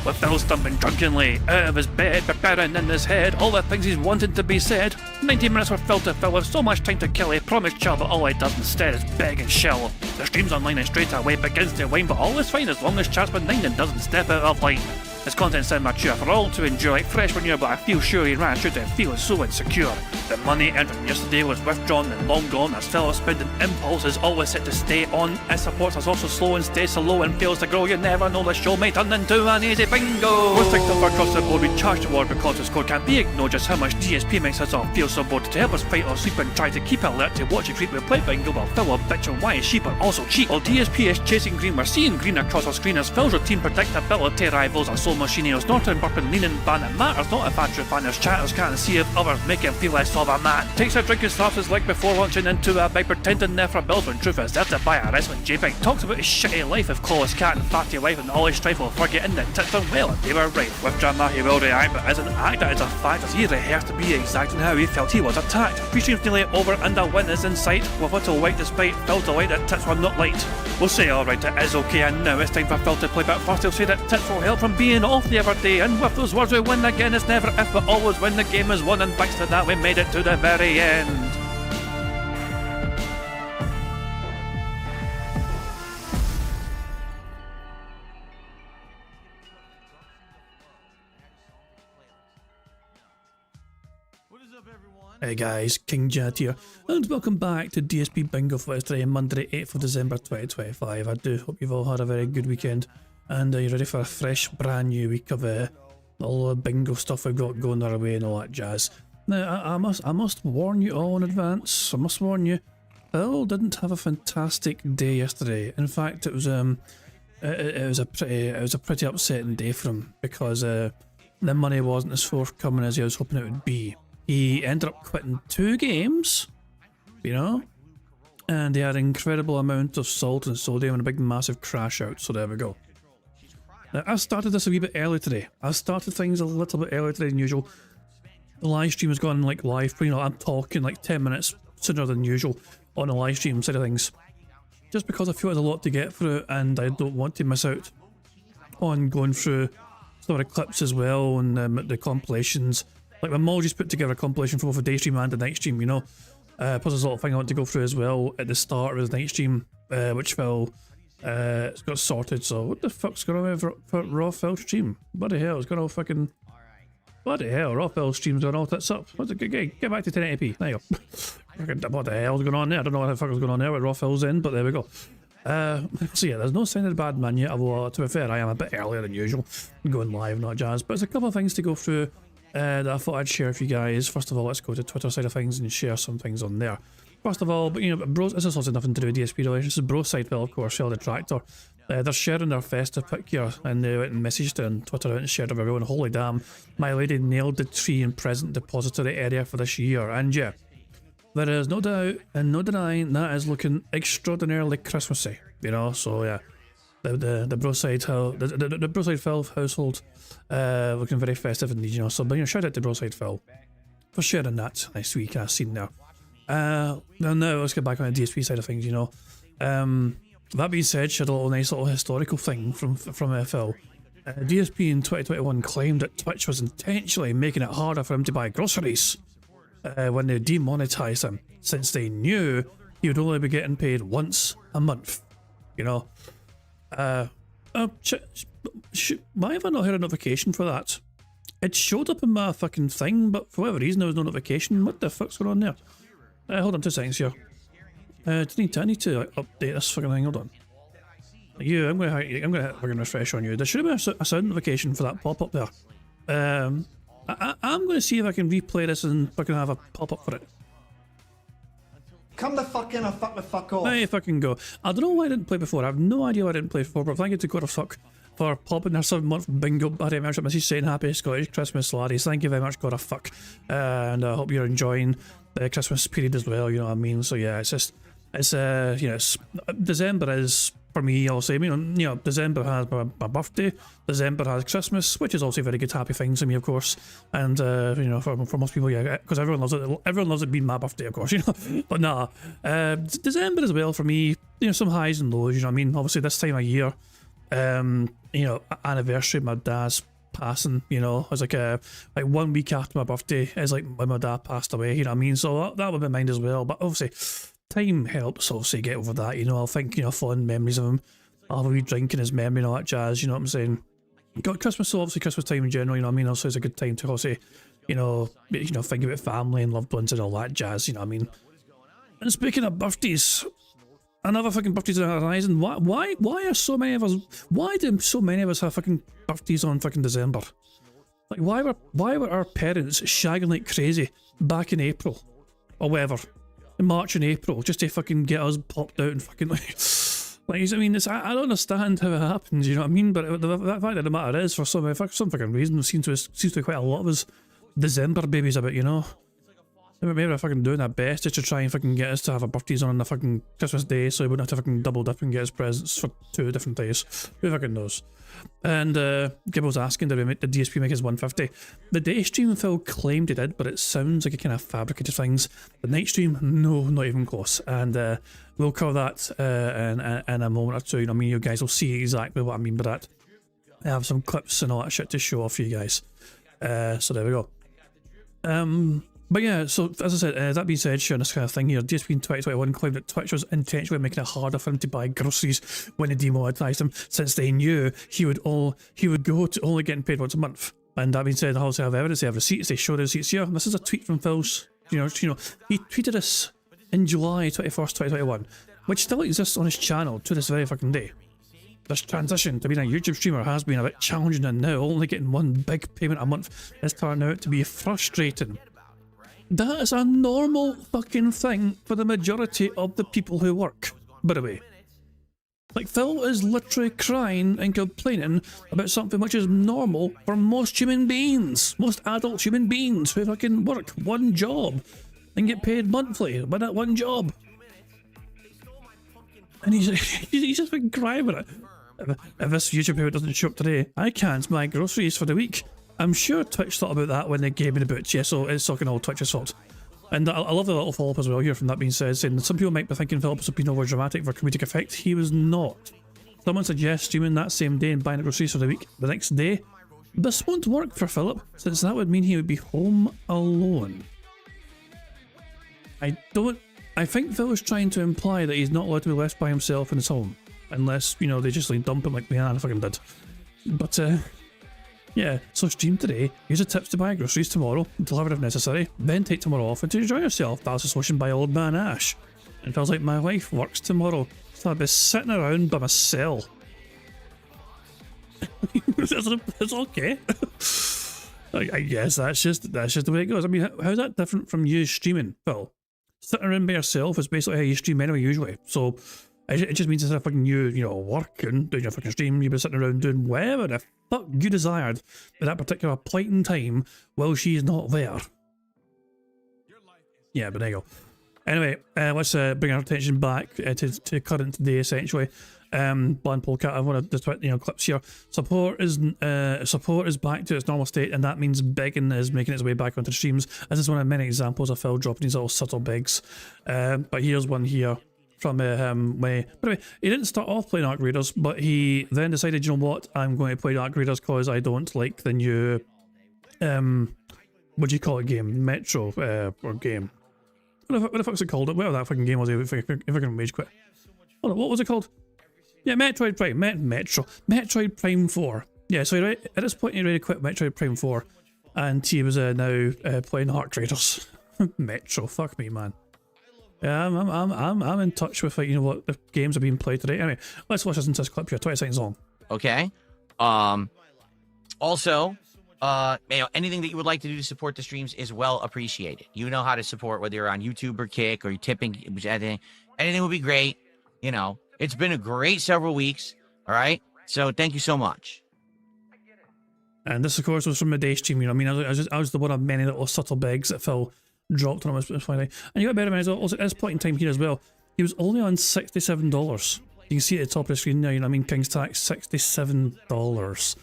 With Phil stumping drunkenly out of his bed, preparing in his head all the things he's wanted to be said. 90 minutes for Phil to fill with so much time to kill. He promised Char, but all he does instead is beg and shell. The stream's online and straight away begins to wane, but all is fine as long as Char's been 9 and doesn't step out of line. His content's in mature for all to enjoy, fresh manure, but I feel sure he ran through to feel so insecure. The money earned from yesterday was withdrawn and long gone, as Phil's spending impulse is always set to stay on. His support is also slow and stays so low and fails to grow. You never know, the show may turn into an easy bingo. Most things across the board we charge the war because the score can't be ignored. Just how much DSP makes us all feel so bored. To help us fight or sleep and try to keep alert to watch it creep, we play bingo while Phil will bitch on why his sheep are also cheap. While DSP is chasing green, we're seeing green across our screen as Phil's routine predictability rivals our soul machine. He's not in burping, leaning, ban. It matters not if Andrew Banner's chatters can't see if others make him feel less of a man. Takes a drink and slaps his leg before launching into a bike, pretending there for bills when truth is there to buy a wrestling JPEG. Talks about his shitty life of Clawless Cat and fatty wife and all his strife will forgetting that tits are well and they were right. With drama he will react, but as an actor it's a fact as he rehearsed to be exact in how he felt he was attacked. 3 streams nearly over and a win is in sight, with little white despite Phil's delight that tits were not light. We'll say alright, it is okay, and now it's time for Phil to play, but first he'll say that tits will help from being off the other day, and with those words we win again. It's never if but always when the game is won, and thanks to that we made it to the very end. Hey guys, King Jet here, and welcome back to DSP Bingo for today, Monday 8th of December 2025. I do hope you've all had a very good weekend, and you're ready for a fresh, brand new week of all the bingo stuff we've got going our way and all that jazz. Now, I must warn you all in advance, I must warn you, Phil didn't have a fantastic day yesterday. In fact, it was a pretty upsetting day for him, because the money wasn't as forthcoming as he was hoping it would be. He ended up quitting 2 games, you know, and he had an incredible amount of salt and sodium and a big massive crash out, so there we go. Now, I started this a wee bit early today. I started things a little bit earlier today than usual. The live stream has gone like live, but you know, I'm talking like 10 minutes sooner than usual on the live stream side of things. Just because I feel there's a lot to get through and I don't want to miss out on going through some of the clips as well and the compilations. Like my mom just put together a compilation for both the day stream and the night stream, you know. Plus there's a lot of things I want to go through as well at the start of the night stream, which Phil it's got sorted. So what the fuck's going on for Raw Phil stream? Bloody hell, it's got all fucking... Bloody hell, Raw Phil stream's going all tits up. What's a good game? Get back to 1080p. There you go. What the hell's going on there? I don't know what the fuck is going on there with Raw Phil's in, but there we go. So yeah, there's no sign of the bad man yet, although to be fair, I am a bit earlier than usual, going live, not jazz. But there's a couple of things to go through that I thought I'd share with you guys. First of all, let's go to Twitter side of things and share some things on there. First of all, but you know, bros, this has also nothing to do with DSP relations. This is bro side, well, of course, Phil the Tractor. They're sharing their festive picture, and they went and messaged on Twitter out and shared it with everyone. Holy damn, my lady nailed the tree and present depository area for this year. And yeah, there is no doubt and no denying that is looking extraordinarily Christmassy, you know. So yeah, the Broside the Broside Phil household looking very festive indeed, you know. So, but you know, shout out to Broside Phil for sharing that nice week I've seen there. Now let's get back on the DSP side of things, you know. That being said, she had a nice little historical thing from Phil. DSP in 2021 claimed that Twitch was intentionally making it harder for him to buy groceries when they demonetized him, since they knew he would only be getting paid once a month. You know, why have I not heard a notification for that? It showed up in my fucking thing, but for whatever reason there was no notification. What the fuck's going on there? Hold on 2 seconds here. I need to like, update this fucking thing. Hold on. I'm gonna hit fucking refresh on you. There should have been a sound notification for that pop up there. I'm gonna see if I can replay this and fucking have a pop up for it. Come the fuck in or fuck the fuck off. There you fucking go. I don't know why I didn't play before. I have no idea why I didn't play before, but thank you to God of Fuck for popping their 7-month bingo. Very much Mrs. saying happy Scottish Christmas, laddies. Thank you very much, God of Fuck. And I hope you're enjoying the Christmas period as well, you know what I mean? So yeah, it's just, it's you know, December is, for me, I'll say, you know, December has my birthday, December has Christmas, which is also very good, happy things to me, of course. And, you know, for most people, yeah, because everyone loves it being my birthday, of course, you know. But nah, December as well, for me, you know, some highs and lows, you know what I mean? Obviously, this time of year, you know, anniversary of my dad's passing, you know, it was like 1 week after my birthday is like when my dad passed away, you know what I mean? So that would be mine as well, but obviously time helps obviously get over that, you know. I'll think, you know, fond memories of him, I'll have a wee drink in his memory and all that jazz, you know what I'm saying? Got Christmas, so obviously Christmas time in general, you know what I mean? Also it's a good time to obviously, you know, think about family and loved ones and all that jazz, you know what I mean? And speaking of birthdays, another fucking birthdays on the horizon. Why are so many of us, why do so many of us have fucking birthdays on fucking December? Like why were our parents shagging like crazy back in April or whatever, in March and April, just to fucking get us popped out and fucking like I mean, it's, I don't understand how it happens, you know what I mean? But the fact of the matter is, for some fucking reason, there seems to be quite a lot of us December babies about, you know. Maybe they're fucking doing their best just to try and fucking get us to have our birthdays on the fucking Christmas day, so we wouldn't have to fucking double dip and get us presents for 2 different days. Who fucking knows? And Gibbo's asking, did DSP make his 150? The day stream Phil claimed he did, but it sounds like he kind of fabricated things. The night stream, no, not even close. And we'll cover that in a moment or two. You know, I mean, you guys will see exactly what I mean by that. I have some clips and all that shit to show off for you guys. So there we go. But yeah, so as I said, that being said, sharing this kind of thing here, DSP in 2021 claimed that Twitch was intentionally making it harder for him to buy groceries when they demonetized him, since they knew he would go to only getting paid once a month. And that being said, I also have evidence, they have receipts, they show the receipts here. This is a tweet from Phil's, you know, he tweeted this in July 21st, 2021, which still exists on his channel to this very fucking day. This transition to being a YouTube streamer has been a bit challenging, and now only getting one big payment a month is turning out to be frustrating. That is a normal fucking thing for the majority of the people who work, by the way. Like, Phil is literally crying and complaining about something which is normal for most human beings, most adult human beings who fucking work one job and get paid monthly by that one job. And he's just been crying about it. If this YouTube payment doesn't show up today, I can't buy groceries for the week. I'm sure Twitch thought about that when they gave me the boots, yeah, so it's talking all Twitch's fault. And I love the little follow-up as well here from that being said, saying some people might be thinking Philip was being over dramatic for comedic effect. He was not. Someone suggests streaming that same day and buying groceries for the week the next day. This won't work for Philip, since that would mean he would be home alone. I think Phil was trying to imply that he's not allowed to be left by himself in his home. Unless, you know, they just like dump him like Leanna fucking did. But, yeah, so stream today, use the tips to buy groceries tomorrow, deliver if necessary, then take tomorrow off and to enjoy yourself. That's a solution by old man Ash. And feels like my wife works tomorrow, so I'll be sitting around by myself. It's okay. I guess that's just the way it goes. I mean, how's that different from you streaming, Phil? Sitting around by yourself is basically how you stream anyway, usually. So it just means instead of fucking you know, working, doing your fucking stream, you'll be sitting around doing whatever the fuck you desired at that particular point in time while she's not there. Yeah, but there you go. Anyway, let's bring our attention back to current day, essentially. Bland Polecat, I want to just, you know, clips here. Support is back to its normal state, and that means begging is making its way back onto the streams. This is one of many examples of Phil dropping these little subtle begs. But here's one here. from him when by the way, he didn't start off playing Arc Raiders, but he then decided, you know what, I'm going to play Arc Raiders because I don't like the new what do you call it game? Metro or game. What the fuck's it called? Whatever that fucking game was, if I can rage quit. Hold on, what was it called? Yeah, Metroid Prime. Metroid Prime 4. Yeah, so at this point he already quit Metroid Prime 4, and he was now playing Arc Raiders. Metro, fuck me, man. Yeah, I'm in touch with, like, you know what, the games have been played today. Anyway, let's watch this into this clip here, 20 seconds long. Okay. Also, you know, anything that you would like to do to support the streams is well appreciated. You know how to support, whether you're on YouTube or Kick or you're tipping, anything would be great. You know, it's been a great several weeks. All right. So thank you so much. And this, of course, was from a day stream. You know, I mean, I was the one of many little subtle begs that Phil dropped on him. And you got to bear in mind, also at this point in time here as well, he was only on $67. You can see at the top of the screen now, you know, I mean, King's Tax, $67.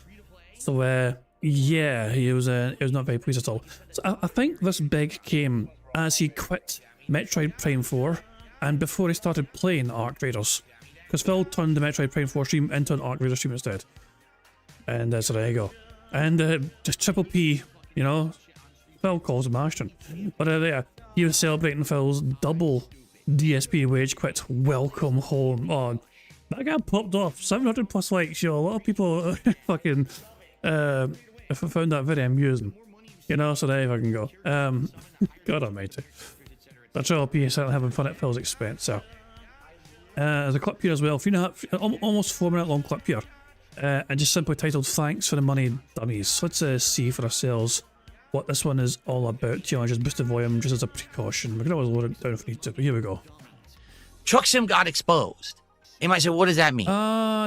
So, yeah, he was not very pleased at all. So I think this big came as he quit Metroid Prime 4 and before he started playing Arc Raiders. Because Phil turned the Metroid Prime 4 stream into an Arc Raiders stream instead. And so there you go. And just Triple P, you know, Phil calls him Ashton. But yeah, he was celebrating Phil's double DSP wage quit welcome home. Oh, that guy popped off. 700 plus likes, yo. A lot of people fucking found that very amusing. You know, so there you fucking go. God almighty. That's Triple P certainly having fun at Phil's expense, so. There's a clip here as well, almost 4 minute long clip here. And just simply titled "Thanks for the Money, Dummies." Let's see for ourselves what this one is all about. You know, just boost the volume just as a precaution. We can always lower it down if we need to, but here we go. Truck Sim got exposed. You might say, what does that mean?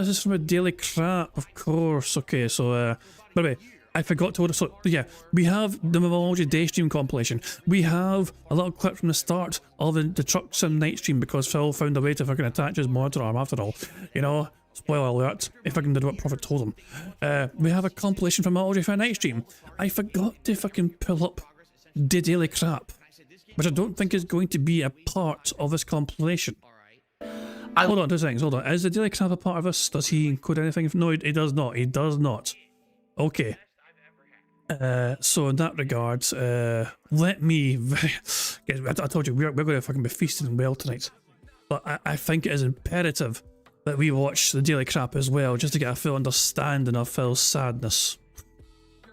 This is from a Daily Crap, of course. Okay, so, by the way, I forgot to order. So, yeah, we have the Mimology Day Stream compilation. We have a little clip from the start of the Truck Sim Night Stream because Phil found a way to fucking attach his monitor arm after all. You know, spoiler alert, if I can do what Prophet told him. We have a compilation from Mimology for a Night Stream. I forgot to fucking pull up the Daily Crap, which I don't think is going to be a part of this compilation. Hold on 2 seconds, hold on. Is the Daily Crap a part of this? Does he include anything? No, he does not. He does not. Okay. So in that regard, let me... I told you, we're going to fucking be feasting well tonight. But I think it is imperative that we watch the Daily Crap as well, just to get a full understanding of Phil's sadness.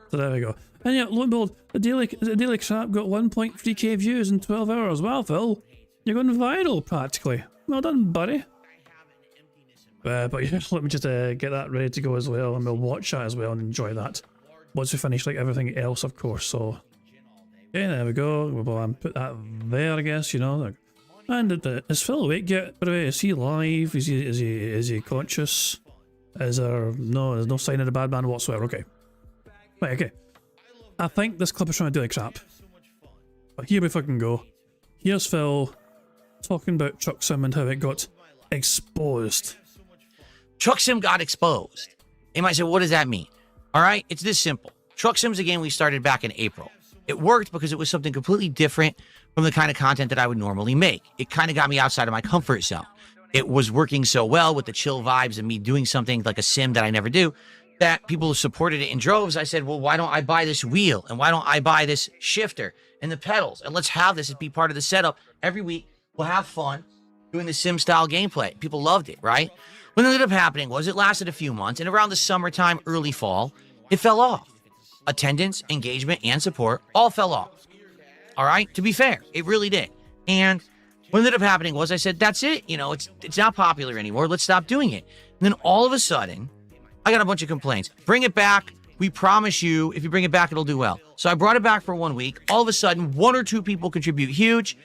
So there we go. And yeah, lo and behold, the Daily Crap got 1.3k views in 12 hours. Wow, Phil, you're going viral practically. Well done, buddy. But yeah, let me just get that ready to go as well, and we'll watch that as well and enjoy that once we finish like everything else, of course. So yeah, there we go. We'll put that there, I guess. You know. And is Phil awake yet? By the way, is he live? Is he conscious? Is there no? There's no sign of the bad man whatsoever. Okay. Right. Okay. I think this clip is trying to do like crap. But here we fucking go. Here's Phil talking about Truck Sim and how it got exposed. Truck Sim got exposed. You might say, what does that mean? All right, it's this simple. Truck Sim's a game we started back in April. It worked because it was something completely different from the kind of content that I would normally make. It kind of got me outside of my comfort zone. It was working so well with the chill vibes and me doing something like a sim that I never do that people supported it in droves. I said, well, why don't I buy this wheel? And why don't I buy this shifter and the pedals? And let's have this be part of the setup. Every week, we'll have fun doing the sim style gameplay. People loved it, right? What ended up happening was it lasted a few months, and around the summertime, early fall, it fell off. Attendance, engagement, and support all fell off. All right? To be fair, it really did. And what ended up happening was I said, that's it. You know, it's not popular anymore. Let's stop doing it. And then all of a sudden, I got a bunch of complaints. Bring it back. We promise you, if you bring it back, it'll do well. So I brought it back for 1 week. All of a sudden, 1 or 2 people contribute huge.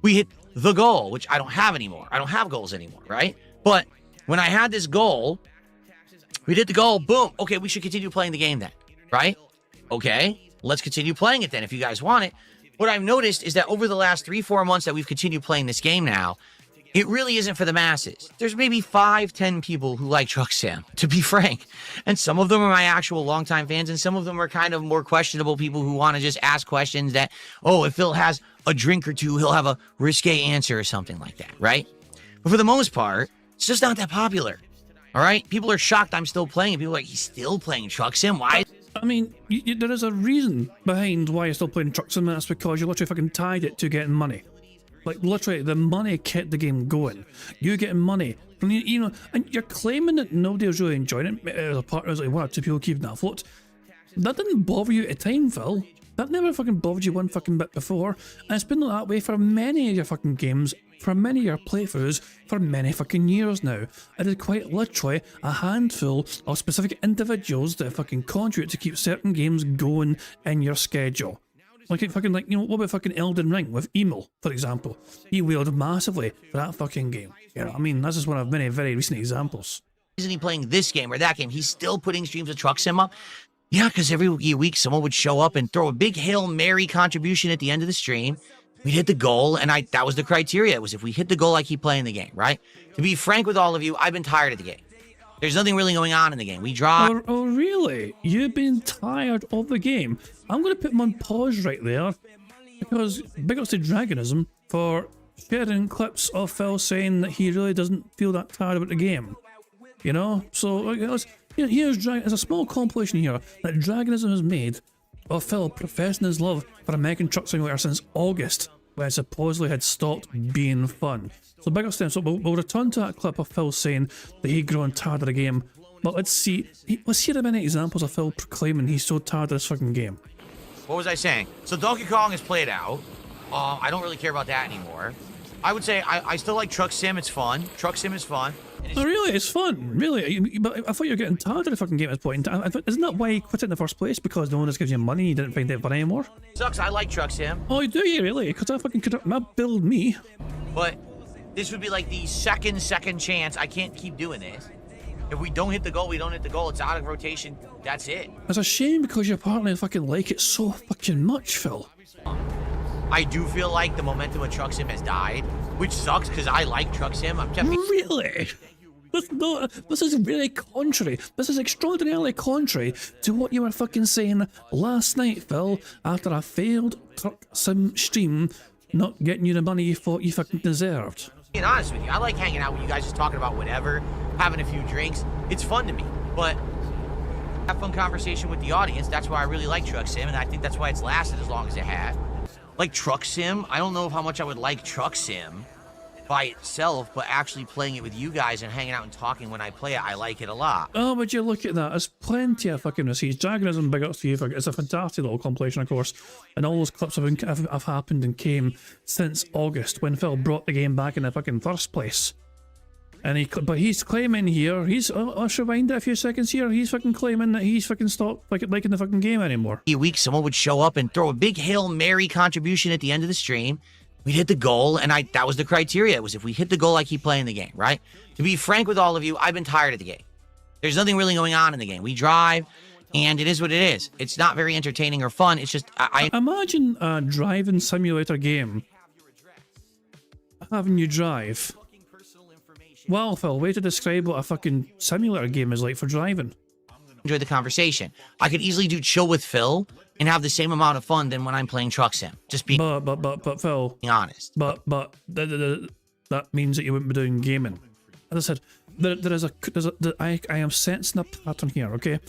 We hit the goal, which I don't have anymore. I don't have goals anymore, right? But when I had this goal, we did the goal, boom. Okay, we should continue playing the game then, right? Okay, let's continue playing it then if you guys want it. What I've noticed is that over the last 3-4 months that we've continued playing this game now, it really isn't for the masses. There's maybe 5-10 people who like Truck Sim, to be frank. And some of them are my actual longtime fans, and some of them are kind of more questionable people who want to just ask questions that, oh, if Phil has a drink or two, he'll have a risque answer or something like that, right? But for the most part, it's just not that popular. All right? People are shocked I'm still playing. People are like, he's still playing Truck Sim? Why? I mean, there is a reason behind why you're still playing Truck Sim, and that's because you literally fucking tied it to getting money. Like, literally, the money kept the game going. You getting money from, you know, and you're claiming that nobody was really enjoying it. There's a part, there's like one or two people keeping that afloat. That didn't bother you at the time, Phil. That never fucking bothered you one fucking bit before. And it's been that way for many of your fucking games, for many of your playthroughs, for many fucking years now. It is quite literally a handful of specific individuals that fucking contribute to keep certain games going in your schedule. Like, it fucking, like, you know, what about fucking Elden Ring with Emil, for example? He wheeled massively for that fucking game. You know what I mean? That's just one of many very recent examples. Isn't he playing this game or that game? He's still putting streams of Truck Sim up? Yeah, because every week someone would show up and throw a big Hail Mary contribution at the end of the stream. We'd hit the goal, and that was the criteria. It was if we hit the goal, I keep playing the game, right? To be frank with all of you, I've been tired of the game. There's nothing really going on in the game. We draw. Oh, really? You've been tired of the game? I'm going to put him on pause right there, because big ups to Dragonism for sharing clips of Phil saying that he really doesn't feel that tired about the game. You know? So, here's a small compilation here that Dragonism has made of Phil professing his love for American Truck Simulator since August, when it supposedly had stopped being fun. So big ups to him. So we'll return to that clip of Phil saying that he'd grown tired of the game. But let's hear the many examples of Phil proclaiming he's so tired of this fucking game. What was I saying? So Donkey Kong is played out. I don't really care about that anymore. I would say I still like Truck Sim. It's fun. Truck Sim is fun. Oh, really? It's fun. Really? But I thought you were getting tired of the fucking game at this point. Isn't that why you quit it in the first place? Because no one else gives you money, you didn't find it fun anymore? Sucks. I like Truck Sim. Oh, do you really? Because that fucking could not build me. But this would be like the second chance. I can't keep doing this. If we don't hit the goal, we don't hit the goal. It's out of rotation. That's it. It's a shame because you apparently fucking like it so fucking much, Phil. I do feel like the momentum of Truck Sim has died, which sucks because I like Truck Sim. Really? This is really contrary. This is extraordinarily contrary to what you were fucking saying last night, Phil, after a failed Truck Sim stream not getting you the money you thought you fucking deserved. Being honest with you, I like hanging out with you guys, just talking about whatever, having a few drinks. It's fun to me, but have fun conversation with the audience. That's why I really like Truck Sim, and I think that's why it's lasted as long as it had. Like Truck Sim, I don't know how much I would like Truck Sim by itself, but actually playing it with you guys and hanging out and talking when I play it, I like it a lot. Oh, but you look at that, there's plenty of fucking receipts. Dragonism, big ups to you. It's a fantastic little compilation, of course, and all those clips have happened and came since August when Phil brought the game back in the fucking first place. And he's claiming here, let's rewind it a few seconds here, he's fucking claiming that he's fucking stopped liking the fucking game anymore. A week, someone would show up and throw a big Hail Mary contribution at the end of the stream. We'd hit the goal, and that was the criteria. It was if we hit the goal, I keep playing the game, right? To be frank with all of you, I've been tired of the game. There's nothing really going on in the game. We drive, and it is what it is. It's not very entertaining or fun. It's just, I imagine a driving simulator game having you drive. Well, Phil, way to describe what a fucking simulator game is like for driving. Enjoy the conversation. I could easily do chill with Phil and have the same amount of fun than when I'm playing Truck Sim. Just being but Phil, honest. But that means that you wouldn't be doing gaming. As I said, I am sensing a pattern here. Okay,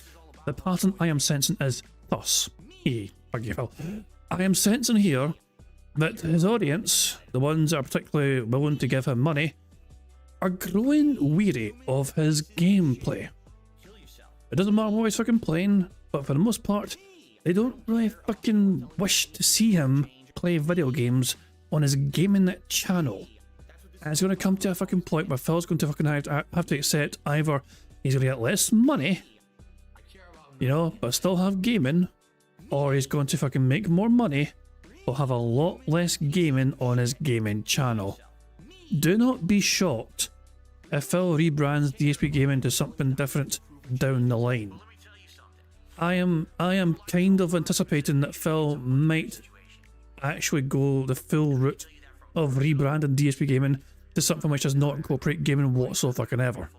the pattern I am sensing is thus. Forgive you, Phil. I am sensing here that his audience, the ones that are particularly willing to give him money, are growing weary of his gameplay. It doesn't matter what he's fucking playing, but for the most part, they don't really fucking wish to see him play video games on his gaming channel. And it's going to come to a fucking point where Phil's going to fucking have to accept either he's going to get less money, you know, but still have gaming, or he's going to fucking make more money, but have a lot less gaming on his gaming channel. Do not be shocked if Phil rebrands DSP Gaming to something different down the line. I am kind of anticipating that Phil might actually go the full route of rebranding DSP Gaming to something which does not incorporate gaming whatsoever ever.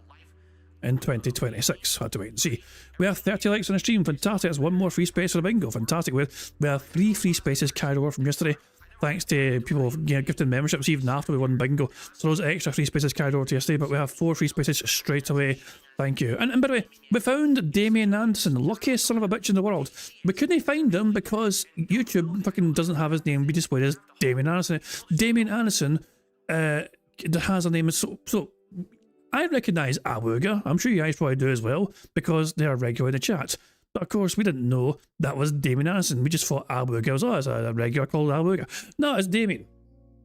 In 2026, had to wait and see. We have 30 likes on the stream, fantastic. That's one more free space for the bingo, fantastic. We have 3 free spaces carried over from yesterday. thanks to people gifting memberships even after we won bingo. So those extra free spaces carried over to yesterday, but we have 4 free spaces straight away. Thank you. And by the way, we found Damien Anderson, the luckiest son of a bitch in the world. We couldn't find him because YouTube fucking doesn't have his name be displayed as Damien Anderson. Damien Anderson has a name. So I recognise Awooga. I'm sure you guys probably do as well because they are regular in the chat. But of course, we didn't know that was Damien Anderson. We just thought Awooga was, it's a regular called Awooga. No, it's Damien.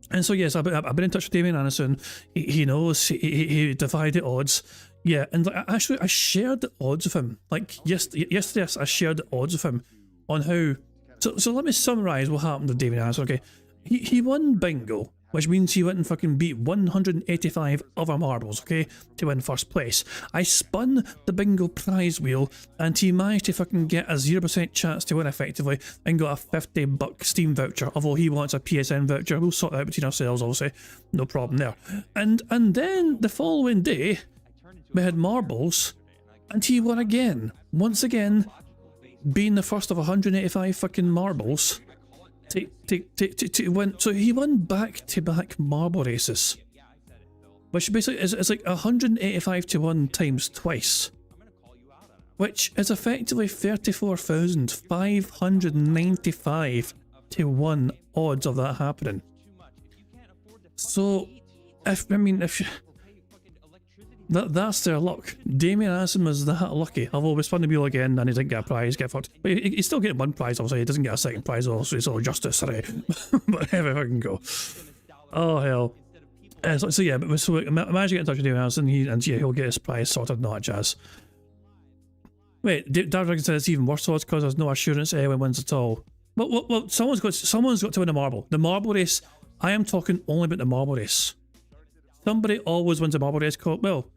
And so yes, I've been in touch with Damien Anderson. He knows, he defied the odds. Yeah, and actually I shared the odds with him. Like yesterday I shared the odds with him on how... So let me summarise what happened to Damien Anderson, okay? He won bingo, which means he went and fucking beat 185 other marbles, okay, to win first place. I spun the bingo prize wheel and he managed to fucking get a 0% chance to win effectively and got a $50 Steam voucher, although he wants a PSN voucher. We'll sort that out between ourselves, obviously. No problem there. And then the following day, we had marbles and he won again. Once again, being the first of 185 fucking marbles. To win. So he won back-to-back marble races, which basically is like 185 to 1 times twice, which is effectively 34,595 to 1 odds of that happening. So, that's their luck. Damien Anderson was that lucky. Although we spun the wheel again and he didn't get a prize, get fucked. But he's still getting 1 prize, obviously. He doesn't get a second prize, also. It's all justice, right? But if I can go. Oh, hell. So yeah, so I managed to get in touch with Damien Anderson, and he'll get his prize sorted, not jazz. Wait, Darren says it's even worse odds because there's no assurance anyone wins at all. Well, someone's got to win a marble. The marble race, I am talking only about the marble race. Somebody always wins a marble race called, well,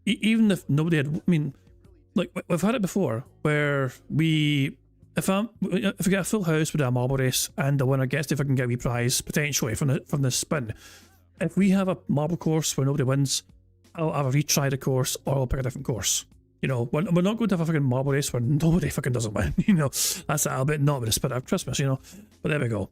even if nobody had, I mean, like, we've had it before where if we get a full house with a marble race and the winner gets to fucking get a wee prize, potentially, from the spin. If we have a marble course where nobody wins, I'll either retry the course or I'll pick a different course. You know, we're not going to have a fucking marble race where nobody fucking doesn't win, you know. That's a bit not with the spirit of Christmas, you know. But there we go.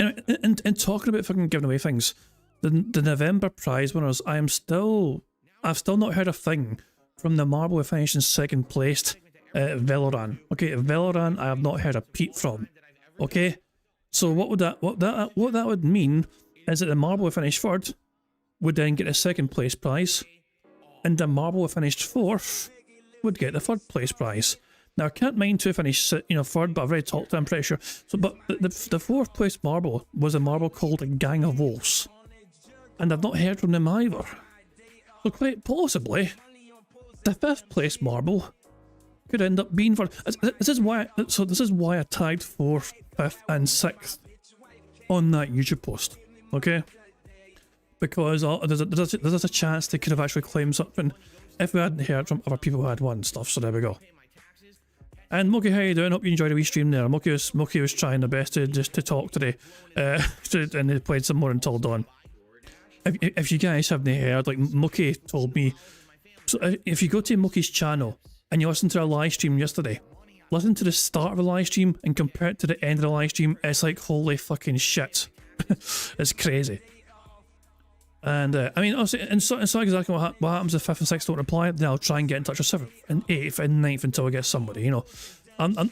And talking about fucking giving away things, the November prize winners, I've still not heard a thing from the marble we finished in second place, Veloran. Okay, Veloran I have not heard a peep from. Okay? So what that would mean is that the marble we finished third would then get a second place prize, and the marble we finished fourth would get the third place prize. Now I can't mind who finished third, but I've already talked to him, I'm pretty sure. So but the fourth place marble was a marble called a Gang of Wolves. And I've not heard from them either. So quite possibly, the fifth place marble could end up being for. This is why I tagged 4th, 5th, and 6th on that YouTube post. Okay, because there's a chance they could have actually claimed something if we hadn't heard from other people who had won stuff. So there we go. And Moki, how you doing? Hope you enjoyed the wee stream there. Moki was trying their best to talk today, and they played some more Until Dawn. If you guys haven't heard, like Mookie told me, so if you go to Mookie's channel and you listen to our live stream yesterday, listen to the start of the live stream and compare it to the end of the live stream, it's like holy fucking shit. It's crazy. And I mean, also, and so exactly what happens if 5th and 6th don't reply, then I'll try and get in touch with 7th and 8th and 9th until I get somebody, you know.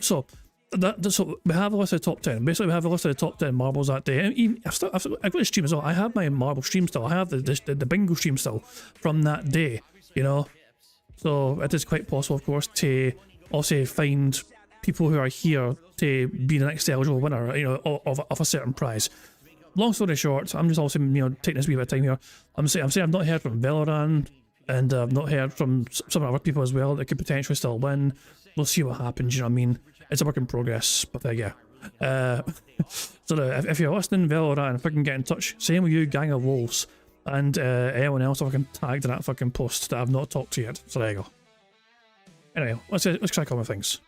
So we have a list of the top 10. Basically, we have a list of the top 10 marbles that day. And even, I've got a stream as well. I have my marble stream still. I have the bingo stream still from that day, you know. So it is quite possible, of course, to also find people who are here to be the next eligible winner, you know, of a certain prize. Long story short, I'm just also, you know, taking this wee bit of time here. I'm saying I've not heard from Veloran, and I've not heard from some other people as well that could potentially still win. We'll see what happens, you know what I mean? It's a work in progress, but yeah. So if you're listening, Veloran, if I can get in touch, same with you, Gang of Wolves, and anyone else if I can tag to that fucking post that I've not talked to yet. So there you go. Anyway, let's crack on with things.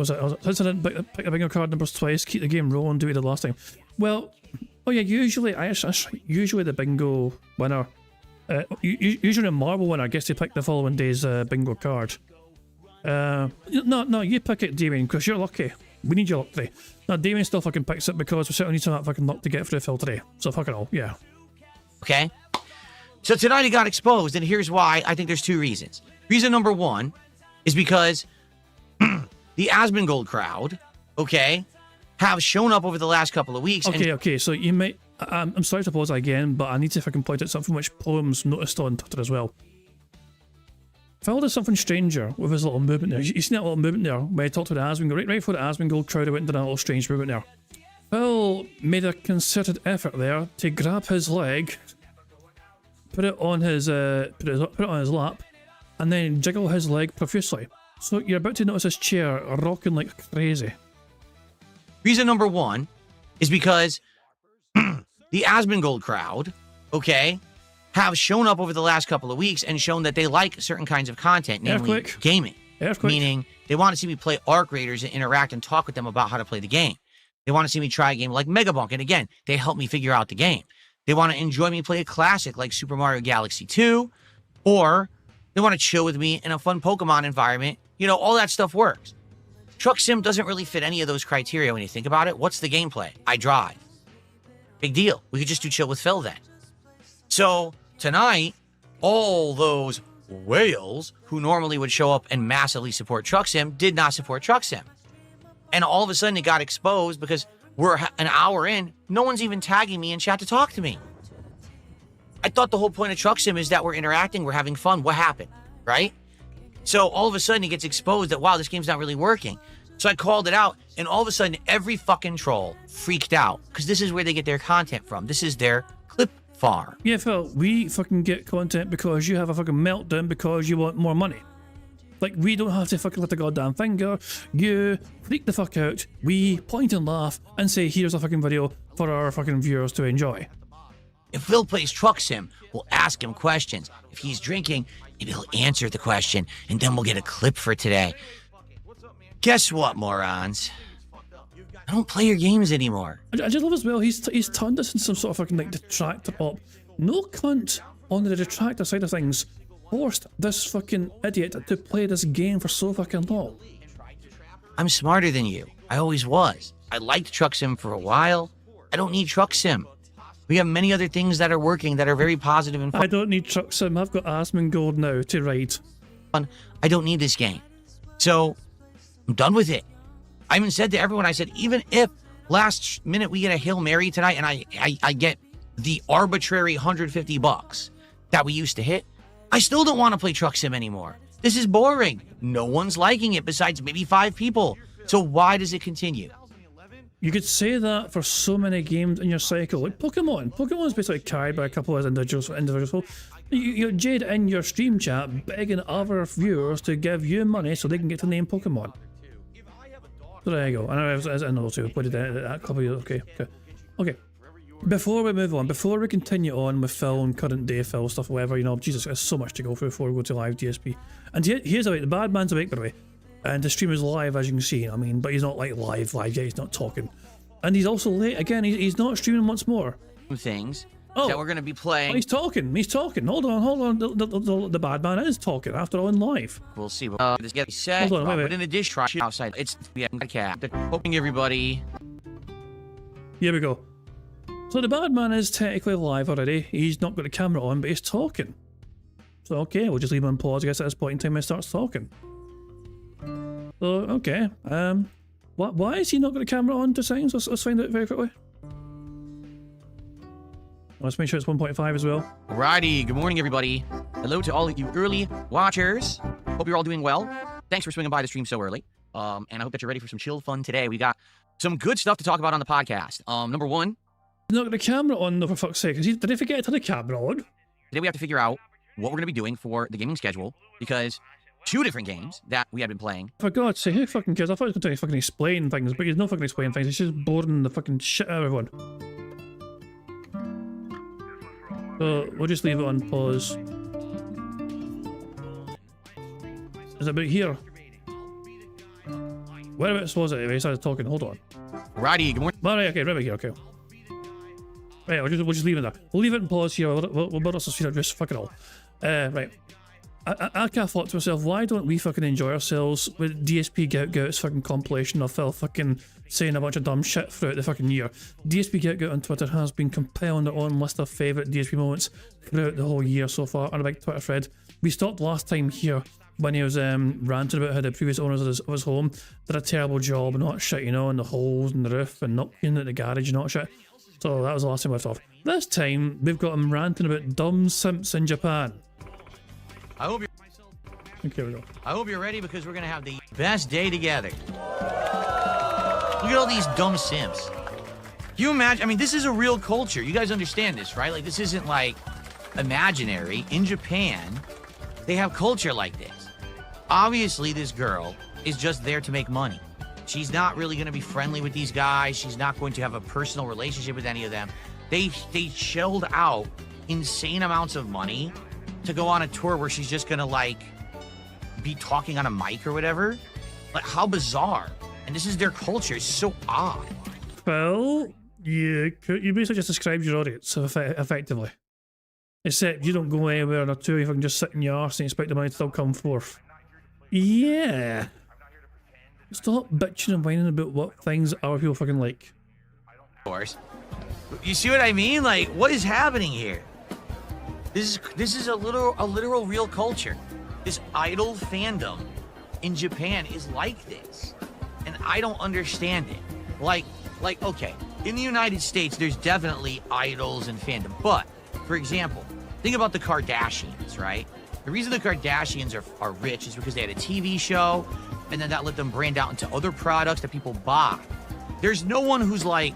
Since I didn't pick the bingo card numbers twice, keep the game rolling, do it the last time. Well, oh yeah, usually the bingo winner, usually a marble winner gets to pick the following day's bingo card. No, you pick it, Damien, because you're lucky. We need your luck today. Now, Damien still fucking picks it because we certainly need some of that fucking luck to get through the fill today. So fuck it all, yeah. Okay? So tonight he got exposed, and here's why. I think there's two reasons. Reason number one is because the Asmongold crowd, okay, have shown up over the last couple of weeks. Okay, so you might... I'm sorry to pause that again, but I need to fucking point out something which Poems noticed on Twitter as well. Phil did something stranger with his little movement there. You seen that little movement there when he talked to the Asmongold? Right before the Asmongold crowd went into that little strange movement there. Phil made a concerted effort there to grab his leg, put it on his put it on his lap, and then jiggle his leg profusely. So you're about to notice his chair rocking like crazy. Reason number one is because the Asmongold crowd, okay, have shown up over the last couple of weeks and shown that they like certain kinds of content, namely gaming. Meaning they want to see me play Arc Raiders and interact and talk with them about how to play the game. They want to see me try a game like Megabunk, and again, they help me figure out the game. They want to enjoy me play a classic like Super Mario Galaxy 2, or they want to chill with me in a fun Pokemon environment. You know, all that stuff works. Truck Sim doesn't really fit any of those criteria when you think about it. What's the gameplay? I drive. Big deal. We could just do chill with Phil then. So tonight, all those whales who normally would show up and massively support Truck Sim did not support Truck Sim. And all of a sudden it got exposed because we're an hour in, no one's even tagging me in chat to talk to me. I thought the whole point of Truck Sim is that we're interacting, we're having fun. What happened, right? So all of a sudden it gets exposed that, wow, this game's not really working. So I called it out, and all of a sudden every fucking troll freaked out because this is where they get their content from. This is their clip farm. Yeah, Phil, we fucking get content because you have a fucking meltdown because you want more money. Like, we don't have to fucking lift a goddamn finger. You freak the fuck out. We point and laugh and say, here's a fucking video for our fucking viewers to enjoy. If Phil plays Truck Sim, we'll ask him questions. If he's drinking, maybe he'll answer the question, and then we'll get a clip for today. Guess what, morons? I don't play your games anymore. I just love as well, he's turned this into some sort of fucking like detractor pop. No cunt on the detractor side of things forced this fucking idiot to play this game for so fucking long. I'm smarter than you. I always was. I liked Truck Sim for a while. I don't need Truck Sim. We have many other things that are working that are very positive and fun. I don't need Truck Sim. I've got Asmongold now to ride. I don't need this game. So, I'm done with it. I even said to everyone, I said, even if last minute we get a Hail Mary tonight and I get the arbitrary $150 that we used to hit, I still don't want to play Truck Sim anymore. This is boring. No one's liking it besides maybe 5 people. So why does it continue? You could say that for so many games in your cycle. Like Pokemon. Pokemon's basically carried by a couple of individuals. You Jade in your stream chat begging other viewers to give you money so they can get to name Pokemon. So there you go. I know too. Put it a couple of years. Okay. Before we move on, before we continue on with Phil and current day Phil stuff, whatever, you know, Jesus, there's so much to go through before we go to live DSP. And here's awake. The bad man's awake, by the way. And the stream is live, as you can see. I mean, but he's not like live yet. He's not talking. And he's also late again. He's not streaming once more. Things that we're going to be playing. Oh, he's talking. Hold on. The bad man is talking after all in live. We'll see. This gets set. Hold on, wait. Put in a dish tray outside. It's a cat. Hoping everybody. Here we go. So the bad man is technically live already. He's not got the camera on, but he's talking. So okay, we'll just leave him on pause, I guess, at this point in time he starts talking. So, okay. Why is he not got the camera on to settings? Let's find out very quickly. Let's make sure it's 1.5 as well. Alrighty, good morning everybody. Hello to all of you early watchers. Hope you're all doing well. Thanks for swinging by the stream so early. And I hope that you're ready for some chill fun today. We got some good stuff to talk about on the podcast. Number one. He's not got the camera on, though, for fuck's sake. Did he forget to turn the camera on? Today we have to figure out what we're going to be doing for the gaming schedule, because 2 different games that we have been playing. For God's sake, who fucking cares? I thought he was going to fucking explain things, but he's not fucking explaining things. He's just boring the fucking shit out of everyone. So, we'll just leave it on pause. Is it about here? Whereabouts was it? He started talking. Hold on. Righty, good morning. Right, okay, right about here, okay. Right, we'll just leave it there. We'll leave it in pause here. We'll build us a sphere, just fuck it all. Right. I kind of thought to myself, why don't we fucking enjoy ourselves with DSP Get Gout's fucking compilation of Phil fucking saying a bunch of dumb shit throughout the fucking year. DSP Get Gout on Twitter has been compiling their own list of favourite DSP moments throughout the whole year so far on a big Twitter thread. We stopped last time here when he was ranting about how the previous owners of his home did a terrible job and all that shit, you know, and the holes in the roof and not cleaning at the garage and all that shit. So that was the last time we left off. This time, we've got him ranting about dumb simps in Japan. I hope you're Okay, we go. I hope you're ready because we're gonna have the best day together. Look at all these dumb simps. Can you imagine? I mean, this is a real culture. You guys understand this, right? Like, this isn't like imaginary. In Japan, they have culture like this. Obviously, this girl is just there to make money. She's not really gonna be friendly with these guys. She's not going to have a personal relationship with any of them. They shelled out insane amounts of money to go on a tour where she's just gonna like be talking on a mic or whatever. Like, how bizarre. And this is their culture. It's so odd. Well, you basically just described your audience effectively. Except you don't go anywhere on a tour, you can just sit in your arse and expect the money to still come forth. Yeah. Stop bitching and whining about what things other people fucking like. Of course. You see what I mean? Like, what is happening here? This is a literal real culture. This idol fandom in Japan is like this. And I don't understand it. Like, okay, in the United States, there's definitely idols and fandom. But, for example, think about the Kardashians, right? The reason the Kardashians are rich is because they had a TV show, and then that let them brand out into other products that people buy. There's no one who's like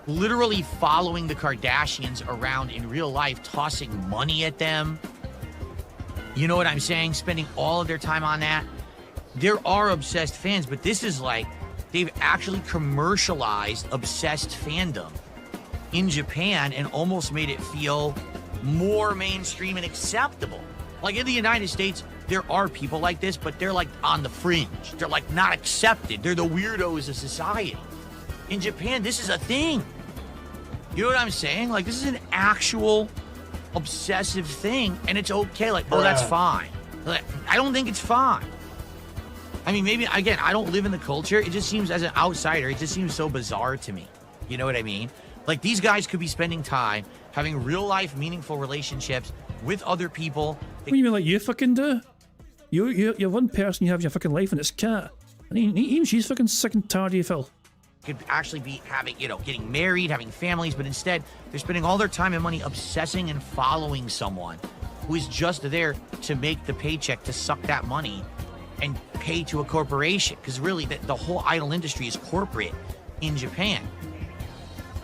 literally following the Kardashians around in real life, tossing money at them. You know what I'm saying? Spending all of their time on that. There are obsessed fans, but this is like, they've actually commercialized obsessed fandom in Japan and almost made it feel more mainstream and acceptable. Like, in the United States, there are people like this, but they're like on the fringe. They're like not accepted. They're the weirdos of society. In Japan, this is a thing. You know what I'm saying? Like, this is an actual obsessive thing, and it's okay. Like, oh, that's fine. Like, I don't think it's fine. I mean, maybe, again, I don't live in the culture. It just seems, as an outsider, it just seems so bizarre to me. You know what I mean? Like, these guys could be spending time having real-life, meaningful relationships with other people. What do you mean, like you fucking do? You're one person, you have your fucking life, and it's Cat. And even she's fucking sick and tired of you, Phil. Could actually be having, you know, getting married, having families, but instead they're spending all their time and money obsessing and following someone who is just there to make the paycheck, to suck that money and pay to a corporation. Because really, the whole idol industry is corporate in Japan.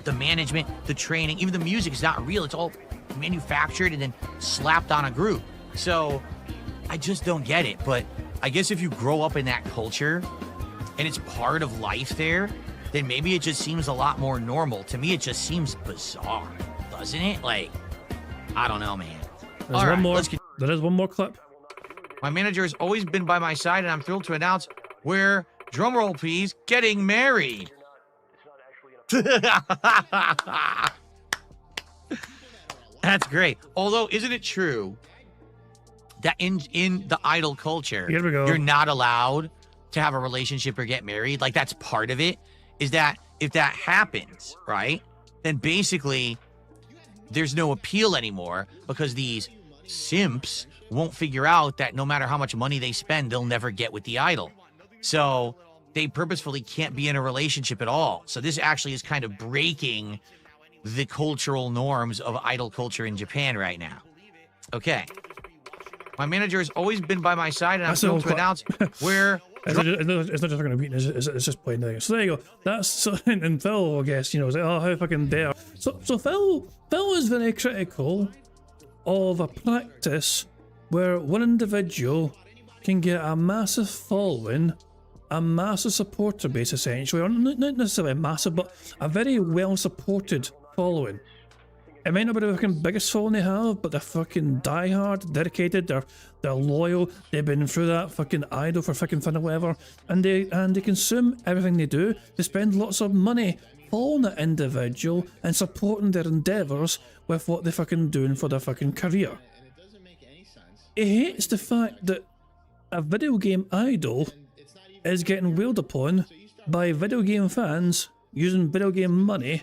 The management, the training, even the music is not real. It's all manufactured and then slapped on a group. So I just don't get it. But I guess if you grow up in that culture and it's part of life there, then maybe it just seems a lot more normal. To me, it just seems bizarre, doesn't it? Like, I don't know, man. There's one more. There is one more clip. My manager has always been by my side, and I'm thrilled to announce we're, drumroll please, getting married. That's great. Although, isn't it true that in the idol culture, Here we go. You're not allowed to have a relationship or get married? Like, that's part of it. Is that if that happens, right, then basically there's no appeal anymore because these simps won't figure out that no matter how much money they spend, they'll never get with the idol. So they purposefully can't be in a relationship at all. So this actually is kind of breaking the cultural norms of idol culture in Japan right now. Okay. My manager has always been by my side, and I'm thrilled to announce we're... It's not just fucking repeating, it's just playing the thing. So there you go. That's so, and Phil, I guess, you know, is like, oh, how fucking dare. So Phil is very critical of a practice where one individual can get a massive following, a massive supporter base, essentially, or not necessarily massive, but a very well supported following. It might not be the fucking biggest following they have, but they're fucking diehard, dedicated, they're loyal, they've been through that fucking idol for fucking fun or whatever, and they consume everything they do. They spend lots of money following that individual and supporting their endeavours with what they're fucking doing for their fucking career. he hates the fact that a video game idol is getting wailed upon by video game fans using video game money,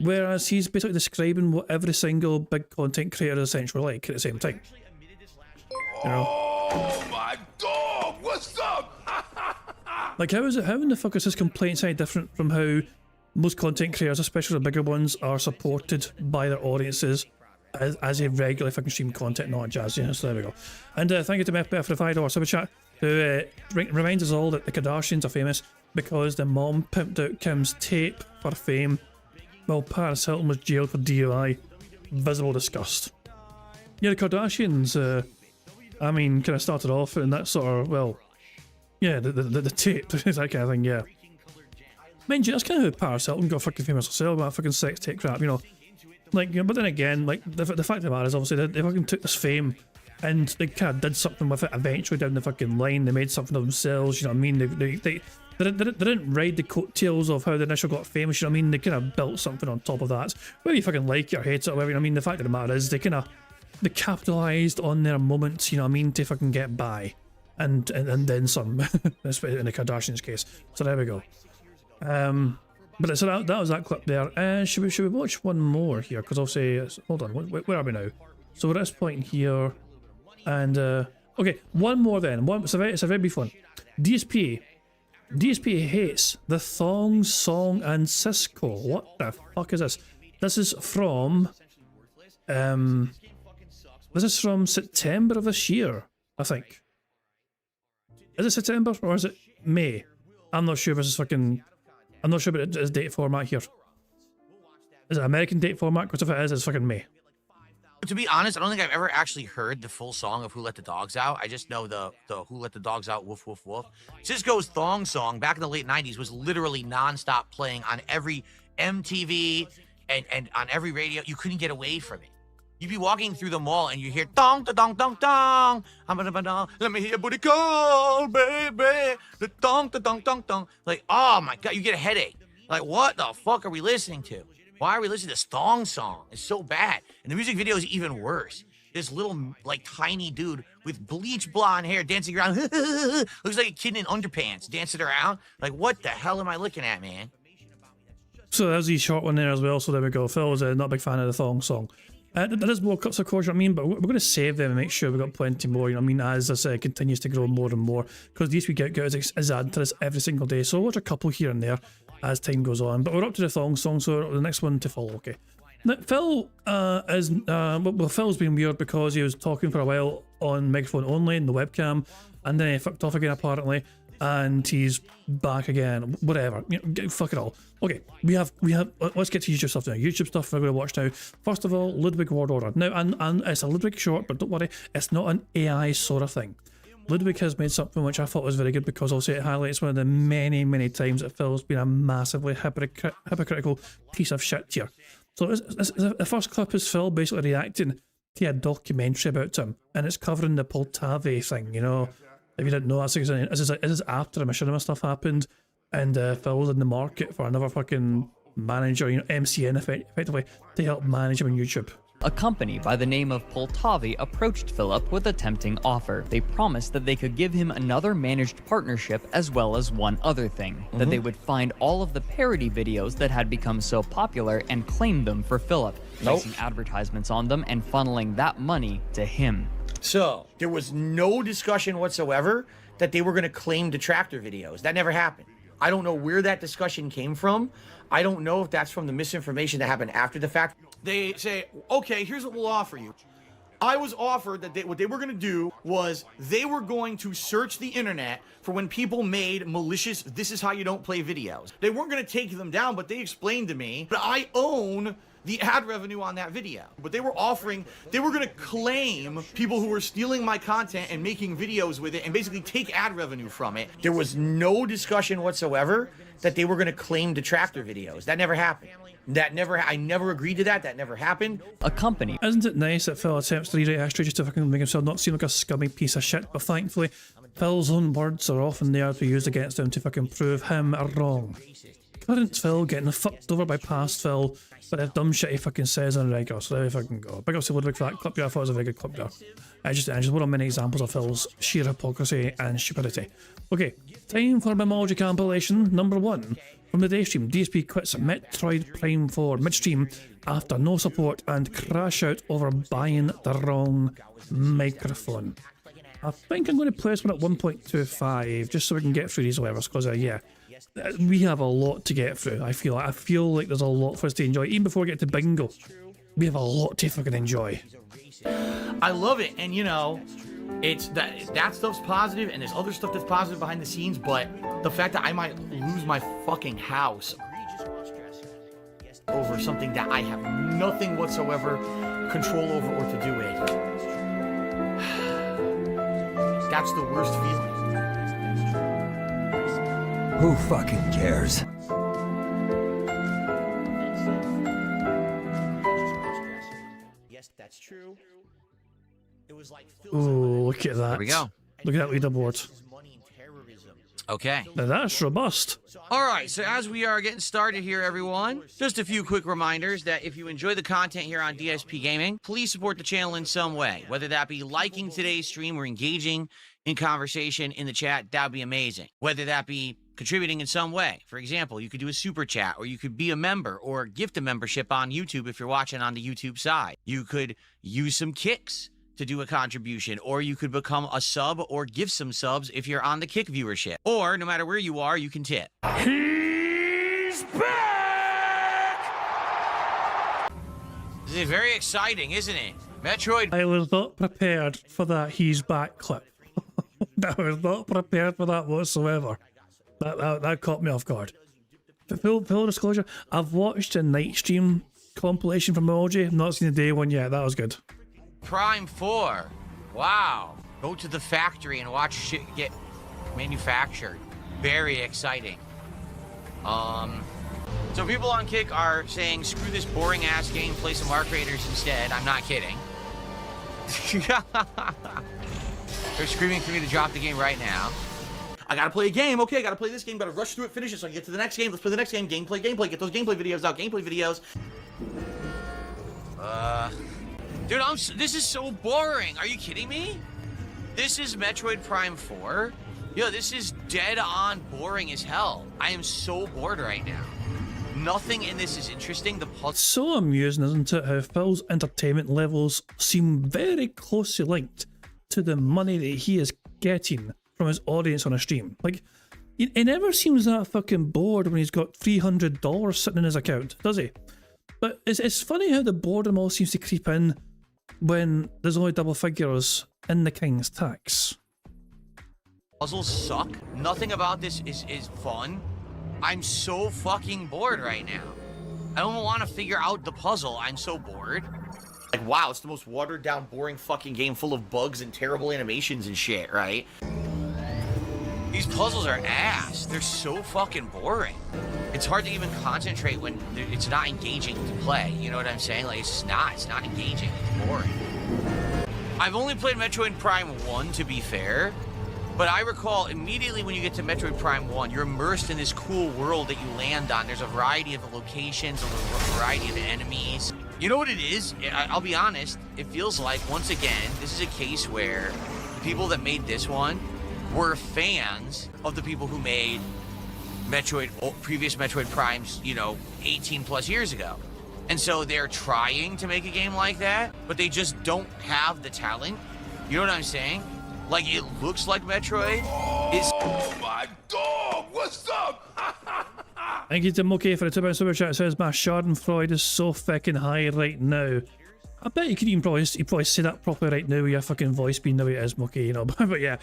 whereas he's basically describing what every single big content creator is essentially like at the same time. You know? Oh my dog! What's up? Like, how in the fuck is his complaint side different from how most content creators, especially the bigger ones, are supported by their audiences as they regularly fucking stream content and all that jazz? Yeah, so there we go. And thank you to MFBF for the $5 super chat, who reminds us all that the Kardashians are famous because the mom pimped out Kim's tape for fame while Paris Hilton was jailed for DUI. Visible disgust. Yeah, the Kardashians, I mean, kind of started off in that sort of, well, yeah, the tape, that kind of thing, yeah. Mind you, that's kind of how Paris Hilton got fucking famous herself, about fucking sex tape crap, you know. Like, you know, but then again, like, the fact of the matter is, obviously, they fucking took this fame and they kind of did something with it eventually down the fucking line. They made something of themselves, you know what I mean? They didn't ride the coattails of how the initial got famous, you know what I mean? They kind of built something on top of that. Whether you fucking like it or hate it or whatever, you know what I mean? The fact of the matter is, they capitalised on their moments, you know what I mean, to fucking get by. And then some, especially in the Kardashians' case. So there we go. But so that was that clip there. Should we watch one more here? Because obviously, hold on, where are we now? So we're at this point here, and okay, one more then. It's a very brief one. DSP hates the thong song and Cisco. What the fuck is this? This is from September of this year, I think. Is it September or is it May? I'm not sure if this is fucking... I'm not sure about its date format here. Is it American date format? Because if it is, it's fucking May. To be honest, I don't think I've ever actually heard the full song of Who Let the Dogs Out. I just know the Who Let the Dogs Out, woof, woof, woof. Cisco's thong song back in the late 90s was literally nonstop playing on every MTV and on every radio. You couldn't get away from it. You'd be walking through the mall and you hear dong da dong dong dong. Let me hear your booty call, baby. The dong da dong dong dong. Like, oh my god, you get a headache. Like, what the fuck are we listening to? Why are we listening to this thong song? It's so bad. And the music video is even worse. This little, like, tiny dude with bleach blonde hair dancing around. Looks like a kid in underpants dancing around. Like, what the hell am I looking at, man? So there's the short one there as well. So there we go. Phil was not a big fan of the thong song. There is more cuts, of course, you know what I mean, but we're going to save them and make sure we've got plenty more, you know what I mean, as this continues to grow more and more, because these we get is adding to this every single day, so we'll watch a couple here and there as time goes on, but we're up to the thong song, so the next one to follow, okay. Now, Phil Phil's been weird because he was talking for a while on microphone only in the webcam, and then he fucked off again apparently, and he's back again, whatever, you know, fuck it all. Okay, we have let's get to YouTube stuff now. YouTube stuff we're going to watch now. First of all, Ludwig World Order. Now, and it's a Ludwig short, but don't worry, it's not an AI sort of thing. Ludwig has made something which I thought was very good because also it highlights one of the many times that Phil's been a massively hypocritical piece of shit here. So the first clip is Phil basically reacting to a documentary about him, and it's covering the Poltava thing, you know. If you didn't know, this is after the machinima stuff happened, and Phil was in the market for another fucking manager, you know, MCN effectively, to help manage him on YouTube. A company by the name of Poltava approached Philip with a tempting offer. They promised that they could give him another managed partnership as well as one other thing, that they would find all of the parody videos that had become so popular and claim them for Philip, placing advertisements on them and funneling that money to him. So, there was no discussion whatsoever that they were going to claim detractor videos. That never happened. I don't know where that discussion came from. I don't know if that's from the misinformation that happened after the fact. They say, okay, here's what we'll offer you. I was offered that what they were going to do was they were going to search the internet for when people made malicious, this is how you don't play videos. They weren't going to take them down, but they explained to me that I own the ad revenue on that video. But they were offering, they were going to claim people who were stealing my content and making videos with it and basically take ad revenue from it. There was no discussion whatsoever that they were going to claim detractor videos. That never happened. I never agreed to that. That never happened. A company. Isn't it nice that Phil attempts to rewrite history just to fucking make himself not seem like a scummy piece of shit? But thankfully, Phil's own words are often there to be used against him to fucking prove him wrong. current Phil getting fucked over by past Phil, but the dumb shit he fucking says on regular, so there we fucking go. Big up to Ludwig for that clip there, I thought it was a very good clip there. Just one of many examples of Phil's sheer hypocrisy and stupidity. Okay, time for Memoji compilation number 1. From the day stream, DSP quits Metroid Prime 4 midstream after no support and crash out over buying the wrong microphone. I think I'm going to play this one at 1.25 just so we can get through these levels, because yeah, we have a lot to get through. I feel like there's a lot for us to enjoy. Even before we get to bingo, we have a lot to fucking enjoy. I love it, and you know, it's that stuff's positive, and there's other stuff that's positive behind the scenes, but the fact that I might lose my fucking house over something that I have nothing whatsoever control over or to do with, that's the worst feeling. Who fucking cares? Yes, that's true. It was like Ooh, look at that. There we go. Look at that leaderboard. money and terrorism. Okay. Now that's robust. All right, so as we are getting started here, everyone, just a few quick reminders that if you enjoy the content here on DSP Gaming, please support the channel in some way, whether that be liking today's stream or engaging in conversation in the chat. That would be amazing. Whether that be contributing in some way. For example, you could do a super chat, or you could be a member or gift a membership on YouTube if you're watching on the YouTube side. You could use some kicks to do a contribution, or you could become a sub or give some subs if you're on the kick viewership. Or no matter where you are, you can tip. He's back! This is very exciting, isn't it? Metroid. I was not prepared for that he's back clip. I was not prepared for that whatsoever. That caught me off guard. For full disclosure, I've watched a night stream compilation from Memoji. I've not seen the day one yet. That was good. Prime 4. Wow. Go to the factory and watch shit get manufactured. Very exciting. So people on Kick are saying, screw this boring ass game, play some Arc Raiders instead. I'm not kidding. They're screaming for me to drop the game right now. I gotta play a game. Okay, I gotta play this game. Gotta rush through it, finish it so I can get to the next game. Let's play the next game. Gameplay. Get those gameplay videos out. Gameplay videos. Dude, this is so boring. Are you kidding me? This is Metroid Prime 4. Yo, this is dead on boring as hell. I am so bored right now. Nothing in this is interesting. The puzzle. So amusing, isn't it, how Phil's entertainment levels seem very closely linked to the money that he is getting from his audience on a stream. Like, he never seems that fucking bored when he's got $300 sitting in his account, does he? But it's funny how the boredom all seems to creep in when there's only double figures in the king's tax. Puzzles suck. Nothing about this is fun. I'm so fucking bored right now. I don't want to figure out the puzzle. I'm so bored. Like, wow, it's the most watered down, boring fucking game full of bugs and terrible animations and shit, right? These puzzles are ass. They're so fucking boring. It's hard to even concentrate when it's not engaging to play. You know what I'm saying? Like, it's not engaging. It's boring. I've only played Metroid Prime 1, to be fair. But I recall immediately when you get to Metroid Prime 1, you're immersed in this cool world that you land on. There's a variety of locations, a variety of enemies. You know what it is? I'll be honest. It feels like, once again, this is a case where the people that made this one were fans of the people who made previous Metroid Primes, 18 plus years ago. And so they're trying to make a game like that, but they just don't have the talent. You know what I'm saying? Like, it looks like Metroid. Oh my dog! What's up? Thank you to Moki for the £2 super chat. It says my Schadenfreude is so fucking high right now. I bet you could even probably say that properly right now with your fucking voice being the way it is, Moki, but yeah,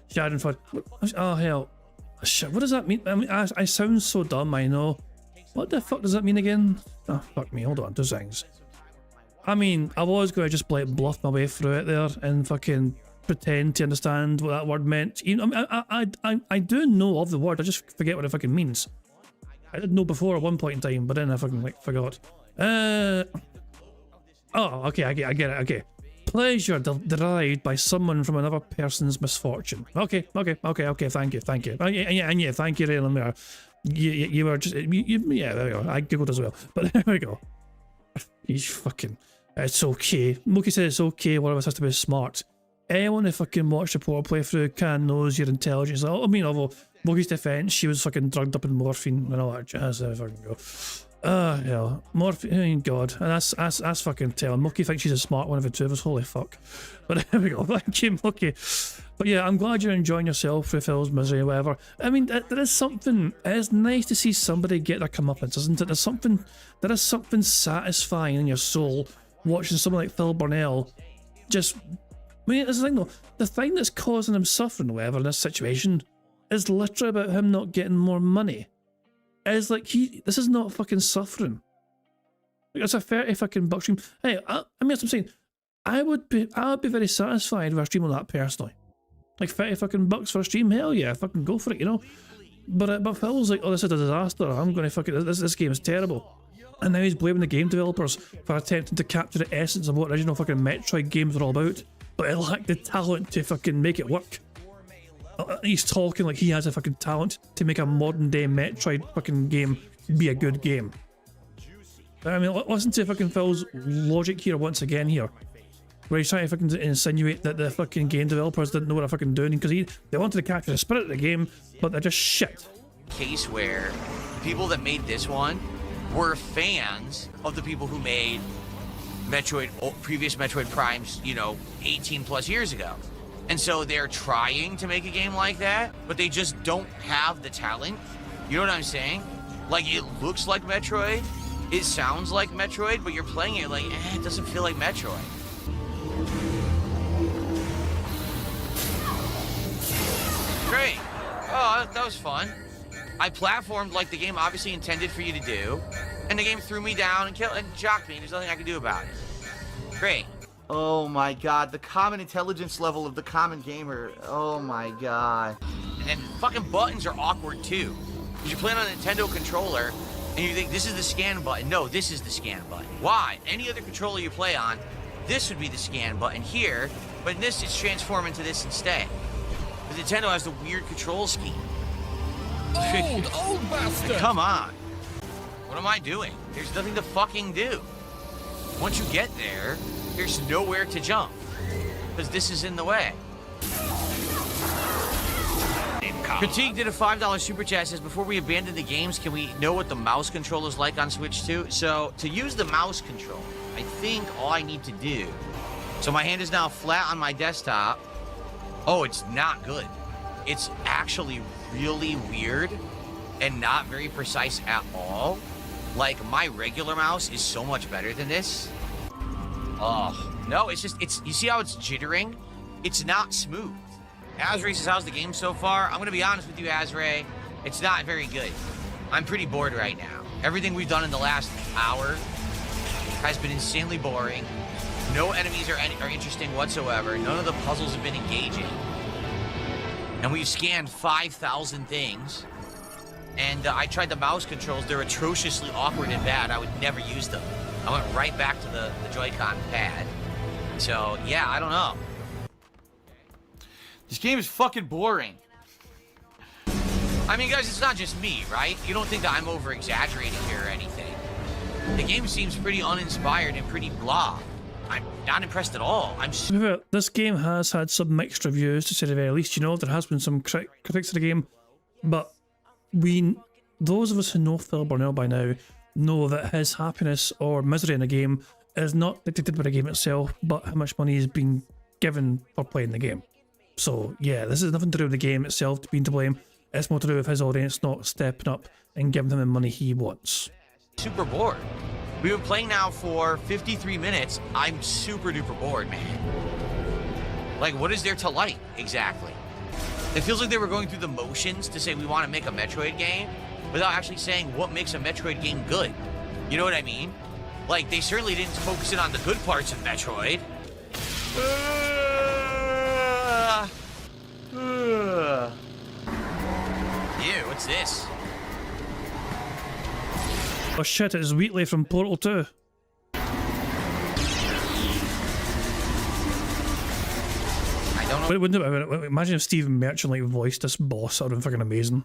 Schadenfreude. Oh hell, what does that mean? I mean, I sound so dumb, I know. What the fuck does that mean again? Oh, fuck me, hold on, 2 seconds. I mean, I was going to just bluff my way through it there and fucking pretend to understand what that word meant. I do know of the word, I just forget what it fucking means. I did know before at one point in time, but then I fucking forgot. Oh, okay, I get it, okay. Pleasure derived by someone from another person's misfortune. Okay, thank you. And yeah, thank you, Raylan there. You were just yeah. There we go. I googled as well, but there we go. He's fucking. It's okay. Mookie said it's okay. One of us has to be smart. Anyone who fucking watched the Portal playthrough can knows your intelligence. I mean, although Mookie's defense, she was fucking drugged up in morphine and all that jazz. There fucking go. Yeah, morphine. God, and that's fucking telling. Mookie thinks she's a smart one of the two of us. Holy fuck. But there we go. Thank you, Mookie. But yeah, I'm glad you're enjoying yourself through Phil's misery or whatever. I mean, there is something. It's nice to see somebody get their comeuppance, isn't it? There is something satisfying in your soul watching someone like Phil Burnell just. I mean, that's the thing though. The thing that's causing him suffering, or whatever, in this situation, is literally about him not getting more money. It's like this is not fucking suffering. Like, it's a 30 fucking buck stream. Hey, I mean, that's what I'm saying. I would be very satisfied with a stream on that personally. Like 30 fucking bucks for a stream, hell yeah, fucking go for it, you know. But Phil's like, oh, this is a disaster. I'm gonna fucking this game is terrible. And now he's blaming the game developers for attempting to capture the essence of what original fucking Metroid games are all about. But it lacked the talent to fucking make it work. He's talking like he has a fucking talent to make a modern day Metroid fucking game be a good game. I mean, listen to fucking Phil's logic here once again here. Where he's trying to fucking insinuate that the fucking game developers didn't know what they're fucking doing because they wanted to capture the spirit of the game, but they're just shit. Case where the people that made this one were fans of the people who made previous Metroid Primes, 18 plus years ago. And so they're trying to make a game like that, but they just don't have the talent. You know what I'm saying? Like, it looks like Metroid, it sounds like Metroid, but you're playing it like, it doesn't feel like Metroid. Great. Oh, that was fun. I platformed like the game obviously intended for you to do, and the game threw me down and shocked me. There's nothing I can do about it. Great. Oh my god, the common intelligence level of the common gamer. Oh my god. And then fucking buttons are awkward too. Because you're playing on a Nintendo controller, and you think this is the scan button. No, this is the scan button. Why? Any other controller you play on, this would be the scan button here, but in this it's transformed into this instead. Because Nintendo has the weird control scheme. Old bastard! Come on. What am I doing? There's nothing to fucking do. Once you get there, there's nowhere to jump. Because this is in the way. Critique did a $5 super chat, says, before we abandon the games, can we know what the mouse control is like on Switch 2? So, to use the mouse control, I think all I need to do... So my hand is now flat on my desktop. Oh, it's not good. It's actually really weird and not very precise at all. Like, my regular mouse is so much better than this. Oh, no, you see how it's jittering? It's not smooth. Azray says, how's the game so far? I'm gonna be honest with you, Azray. It's not very good. I'm pretty bored right now. Everything we've done in the last hour has been insanely boring. No enemies are interesting whatsoever. None of the puzzles have been engaging. And we've scanned 5,000 things. And I tried the mouse controls. They're atrociously awkward and bad. I would never use them. I went right back to the Joy-Con pad. So, yeah, I don't know. This game is fucking boring. I mean, guys, it's not just me, right? You don't think that I'm over-exaggerating here or anything. The game seems pretty uninspired and pretty blah. I'm not impressed at all. This game has had some mixed reviews, to say the very least. You know, there has been some critics of the game, but those of us who know Phil Burnell by now know that his happiness or misery in the game is not dictated by the game itself, but how much money is being given for playing the game. So yeah, this is nothing to do with the game itself being to blame. It's more to do with his audience not stepping up and giving him the money he wants. Super bored. We've been playing now for 53 minutes. I'm super duper bored, man. Like, what is there to like, exactly? It feels like they were going through the motions to say we want to make a Metroid game without actually saying what makes a Metroid game good. You know what I mean? Like, they certainly didn't focus in on the good parts of Metroid. Ew, what's this? Oh shit, it's Wheatley from Portal 2. I don't know Imagine if Stephen Merchant voiced this boss. That would have been fucking amazing.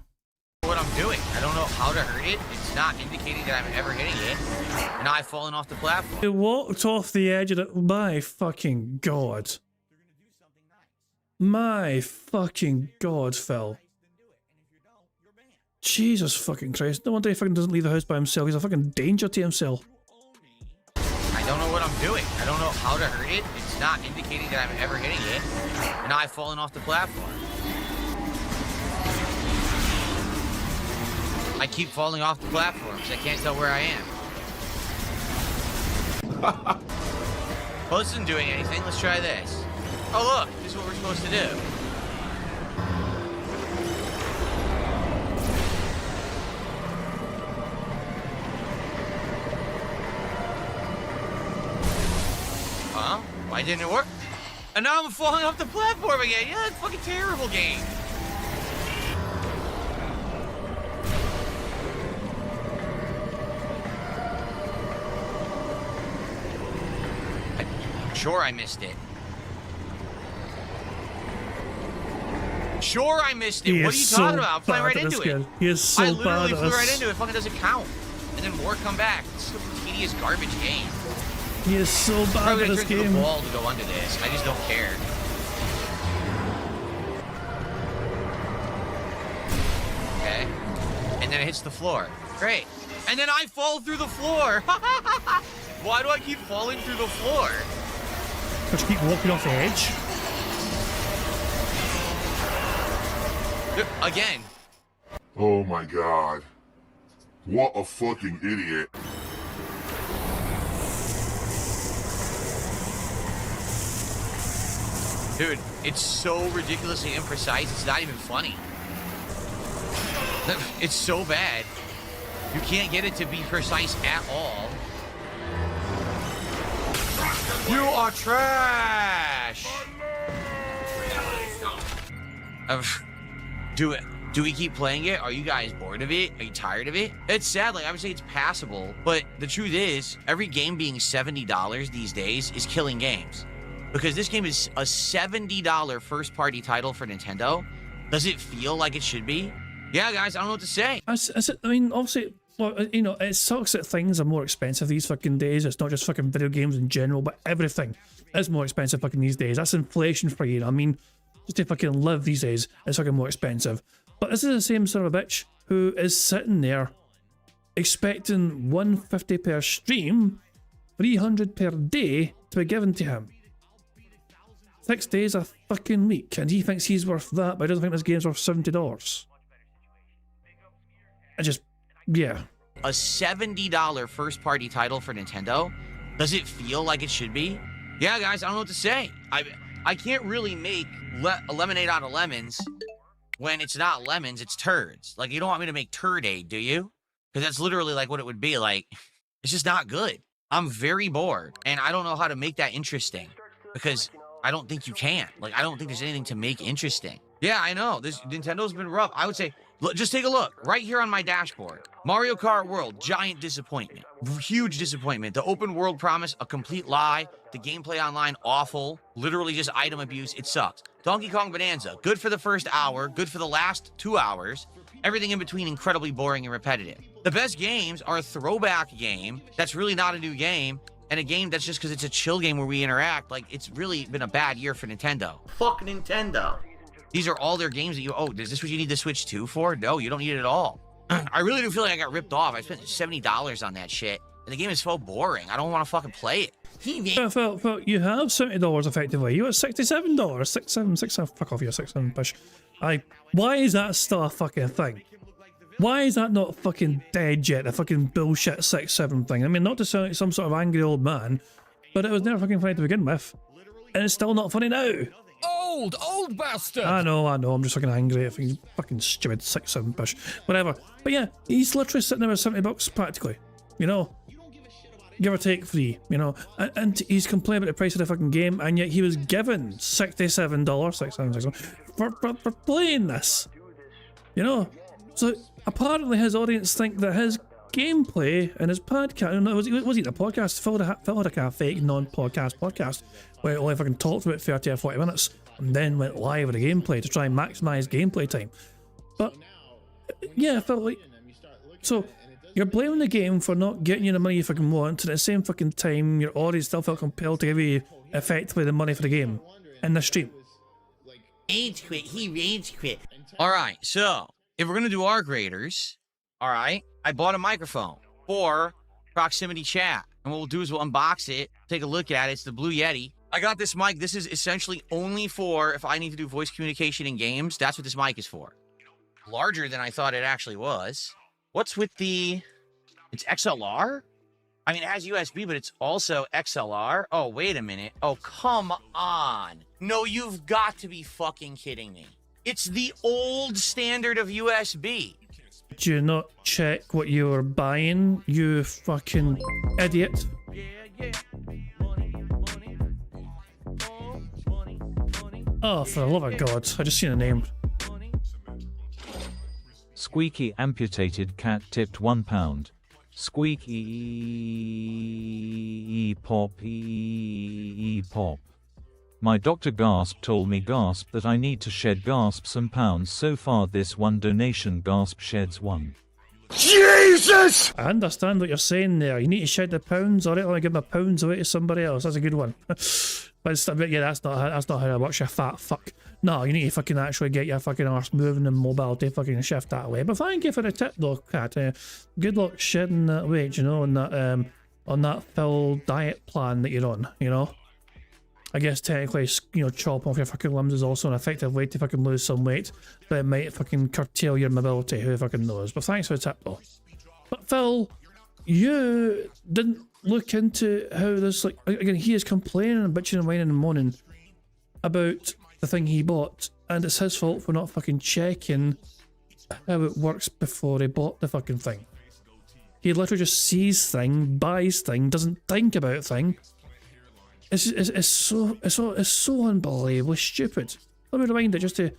what I'm doing. I don't know how to hurt it. It's not indicating that I'm ever hitting it. And now I've fallen off the platform. It walked off the edge of it. My fucking god. My fucking god, Phil. Jesus fucking Christ. No wonder he fucking doesn't leave the house by himself. He's a fucking danger to himself. I don't know what I'm doing. I don't know how to hurt it. It's not indicating that I'm ever hitting it. And now I've fallen off the platform. I keep falling off the platform because I can't tell where I am. Well, this isn't doing anything. Let's try this. Oh, look. This is what we're supposed to do. Huh? Why didn't it work? And now I'm falling off the platform again. Yeah, it's a fucking terrible game. Sure, I missed it. Sure, I missed it. What are you talking about? I'm flying right into it. He is so I bad literally at flew this. right into it. Fucking doesn't count. And then more come back. It's a tedious garbage game. He is so bad Probably at gonna this turn to the game. wall to go under this. I just don't care. Okay. And then it hits the floor. Great. And then I fall through the floor. Why do I keep falling through the floor? But you keep walking off the edge. Again. Oh my god. What a fucking idiot. Dude, it's so ridiculously imprecise, it's not even funny. It's so bad. You can't get it to be precise at all. You are trash! Do we keep playing it? Are you guys bored of it? Are you tired of it? It's sad, like I would say it's passable, but the truth is, every game being $70 these days is killing games. Because this game is a $70 first-party title for Nintendo. Does it feel like it should be? Yeah, guys, I don't know what to say. I mean, obviously, well, you know, it sucks that things are more expensive these fucking days. It's not just fucking video games in general, but everything is more expensive fucking these days. That's inflation for you, know? I mean, just to fucking live these days is fucking more expensive. But this is the same sort of bitch who is sitting there expecting $150 per stream, $300 per day to be given to him. 6 days a fucking week, and he thinks he's worth that, but he doesn't think this game's worth $70. Yeah. A $70 first-party title for Nintendo? Does it feel like it should be? Yeah, guys, I don't know what to say. I can't really make a lemonade out of lemons when it's not lemons, it's turds. Like, you don't want me to make turd-aid, do you? Because that's literally like what it would be. Like, it's just not good. I'm very bored, and I don't know how to make that interesting because I don't think you can. Like, I don't think there's anything to make interesting. Yeah, I know. Nintendo's been rough. I would say, look, just take a look. Right here on my dashboard. Mario Kart World, giant disappointment. Huge disappointment. The open world promise, a complete lie. The gameplay online, awful. Literally just item abuse. It sucks. Donkey Kong Bonanza, good for the first hour, good for the last 2 hours. Everything in between, incredibly boring and repetitive. The best games are a throwback game that's really not a new game, and a game that's just because it's a chill game where we interact. Like, it's really been a bad year for Nintendo. Fuck Nintendo. These are all their games that you, oh, is this what you need the Switch 2 for? No, you don't need it at all. I really do feel like I got ripped off. I spent $70 on that shit, and the game is so boring. I don't want to fucking play it. Phil, you have $70 effectively. You at $67. $67, fuck off, you're $67 push. Why is that still a fucking thing? Why is that not fucking dead yet? A fucking bullshit 6-7 thing. I mean, not to sound like some sort of angry old man, but it was never fucking funny to begin with, and it's still not funny now. Old bastard! I know, I'm just fucking angry at fucking stupid 6-7 push. Whatever. But yeah, he's literally sitting there with $70 practically. You know? Give or take free, you know? And he's complaining about the price of the fucking game, and yet he was given $67 for playing this. You know? So apparently his audience think that his gameplay and his podcast, no, was he in a podcast? Phil had like a fake non-podcast where he only fucking talked for about 30 or 40 minutes and then went live with the gameplay to try and maximise gameplay time. But yeah, Phil, like, So you're blaming the game for not getting you the money you fucking want, and at the same fucking time, your audience still felt compelled to give you effectively the money for the game in the stream. Rage quit. He rage quit. All right, so if we're gonna do our graders, all right, I bought a microphone for proximity chat, and what we'll do is we'll unbox it, take a look at it. It's the Blue Yeti. I got this mic. This is essentially only for if I need to do voice communication in games. That's what this mic is for. Larger than I thought it actually was. What's with the... It's XLR? I mean, it has USB, but it's also XLR. Oh, wait a minute. Oh, come on. No, you've got to be fucking kidding me. It's the old standard of USB. Did you not check what you were buying, you fucking idiot? Oh, for the love of God, I just seen a name. Squeaky amputated cat tipped £1. Squeaky pop pop. My doctor told me that I need to shed some pounds. So far this one donation sheds one. Jesus! I understand what you're saying there. You need to shed the pounds, alright? Let me give my pounds away to somebody else. That's a good one. But yeah, that's not how it works, you fat fuck. No, you need to fucking actually get your fucking arse moving and mobile to fucking shift that way. But thank you for the tip though, cat. Good luck shedding that weight, you know, on that full diet plan that you're on, you know? I guess technically, you know, chopping off your fucking limbs is also an effective way to fucking lose some weight, but it might fucking curtail your mobility, who fucking knows. But thanks for the tip though. But Phil, you didn't look into how this, like, again, he is complaining and bitching and whining and moaning about the thing he bought, and it's his fault for not fucking checking how it works before he bought the fucking thing. He literally just sees thing, buys thing, doesn't think about thing. It's so unbelievably stupid. Let me rewind it just to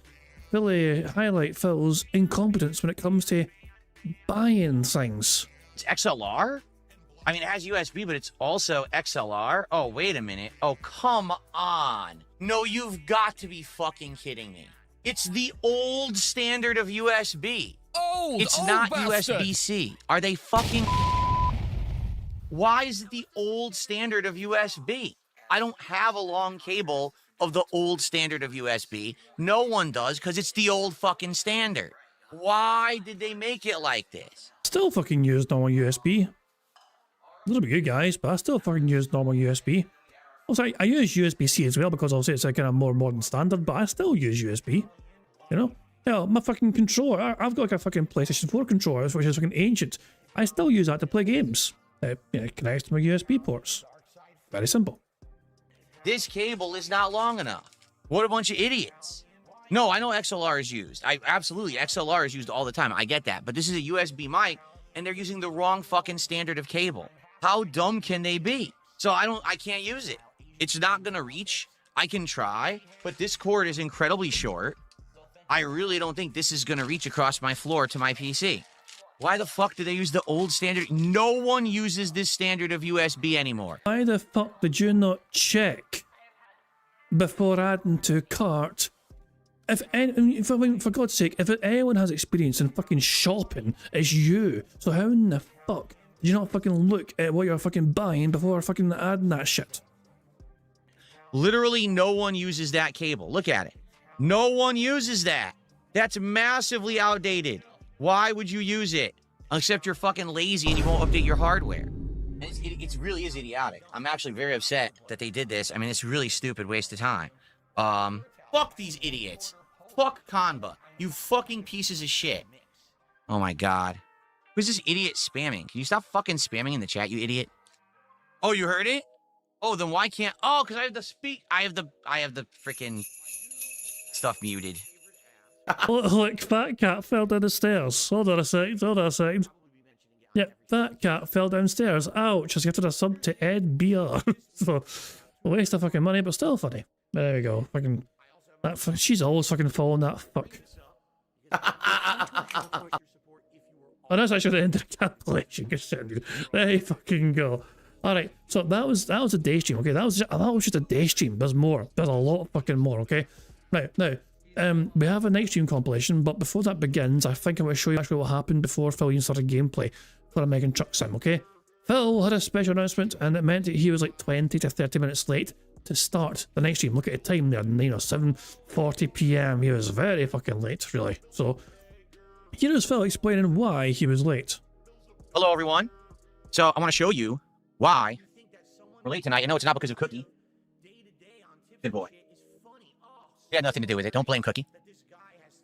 really highlight Phil's incompetence when it comes to buying things. It's XLR? I mean, it has USB, but it's also XLR. Oh, wait a minute. Oh, come on. No, you've got to be fucking kidding me. It's the old standard of USB. It's not USB-C. Are they fucking... Why is it the old standard of USB? I don't have a long cable of the old standard of USB. No one does, because it's the old fucking standard. Why did they make it like this? Still fucking use normal USB. A little bit you guys, but I still fucking use normal USB. Also, I use USB-C as well because obviously it's a kind of more modern standard, but I still use USB. You know? Hell, my fucking controller, I've got like a fucking PlayStation 4 controller, which is fucking ancient. I still use that to play games. It connects to my USB ports. Very simple. This cable is not long enough. What a bunch of idiots. No, I know XLR is used. Absolutely, XLR is used all the time. I get that. But this is a USB mic, and they're using the wrong fucking standard of cable. How dumb can they be? So I can't use it. It's not gonna reach. I can try, but this cord is incredibly short. I really don't think this is gonna reach across my floor to my PC. Why the fuck do they use the old standard? No one uses this standard of USB anymore. Why the fuck did you not check before adding to cart? For God's sake, if anyone has experience in fucking shopping, it's you. So how in the fuck did you not fucking look at what you're fucking buying before fucking adding that shit? Literally no one uses that cable. Look at it. No one uses that. That's massively outdated. Why would you use it? Except you're fucking lazy and you won't update your hardware. It really is idiotic. I'm actually very upset that they did this. I mean, it's a really stupid waste of time. Fuck these idiots. Fuck Kanba. You fucking pieces of shit. Oh my god. Who's this idiot spamming? Can you stop fucking spamming in the chat, you idiot? Oh, you heard it? Oh, then why can't... Oh, because I have the I have the freaking stuff muted. Look, Fat Cat fell down the stairs. Hold on a second. Yep, Fat Cat fell downstairs. Ouch, has gifted a sub to Ed BR. So, a waste of fucking money, but still funny. There we go. Fucking... she's always fucking following that fuck. Oh, that's actually the end of the compilation. There you fucking go. Alright, so that was a day stream, okay? That was just a day stream. There's more. There's a lot fucking more, okay? Now, We have a night stream compilation, but before that begins, I think I'm going to show you actually what happened before Phil even started gameplay for American Truck Sim, okay? Phil had a special announcement, and it meant that he was like 20 to 30 minutes late to start the night stream. Look at the time there, 7:40 p.m. He was very fucking late, really. So here is Phil explaining why he was late. Hello, everyone. So I want to show you why we're late tonight. I know it's not because of Cookie. Good boy. It had nothing to do with it. Don't blame Cookie.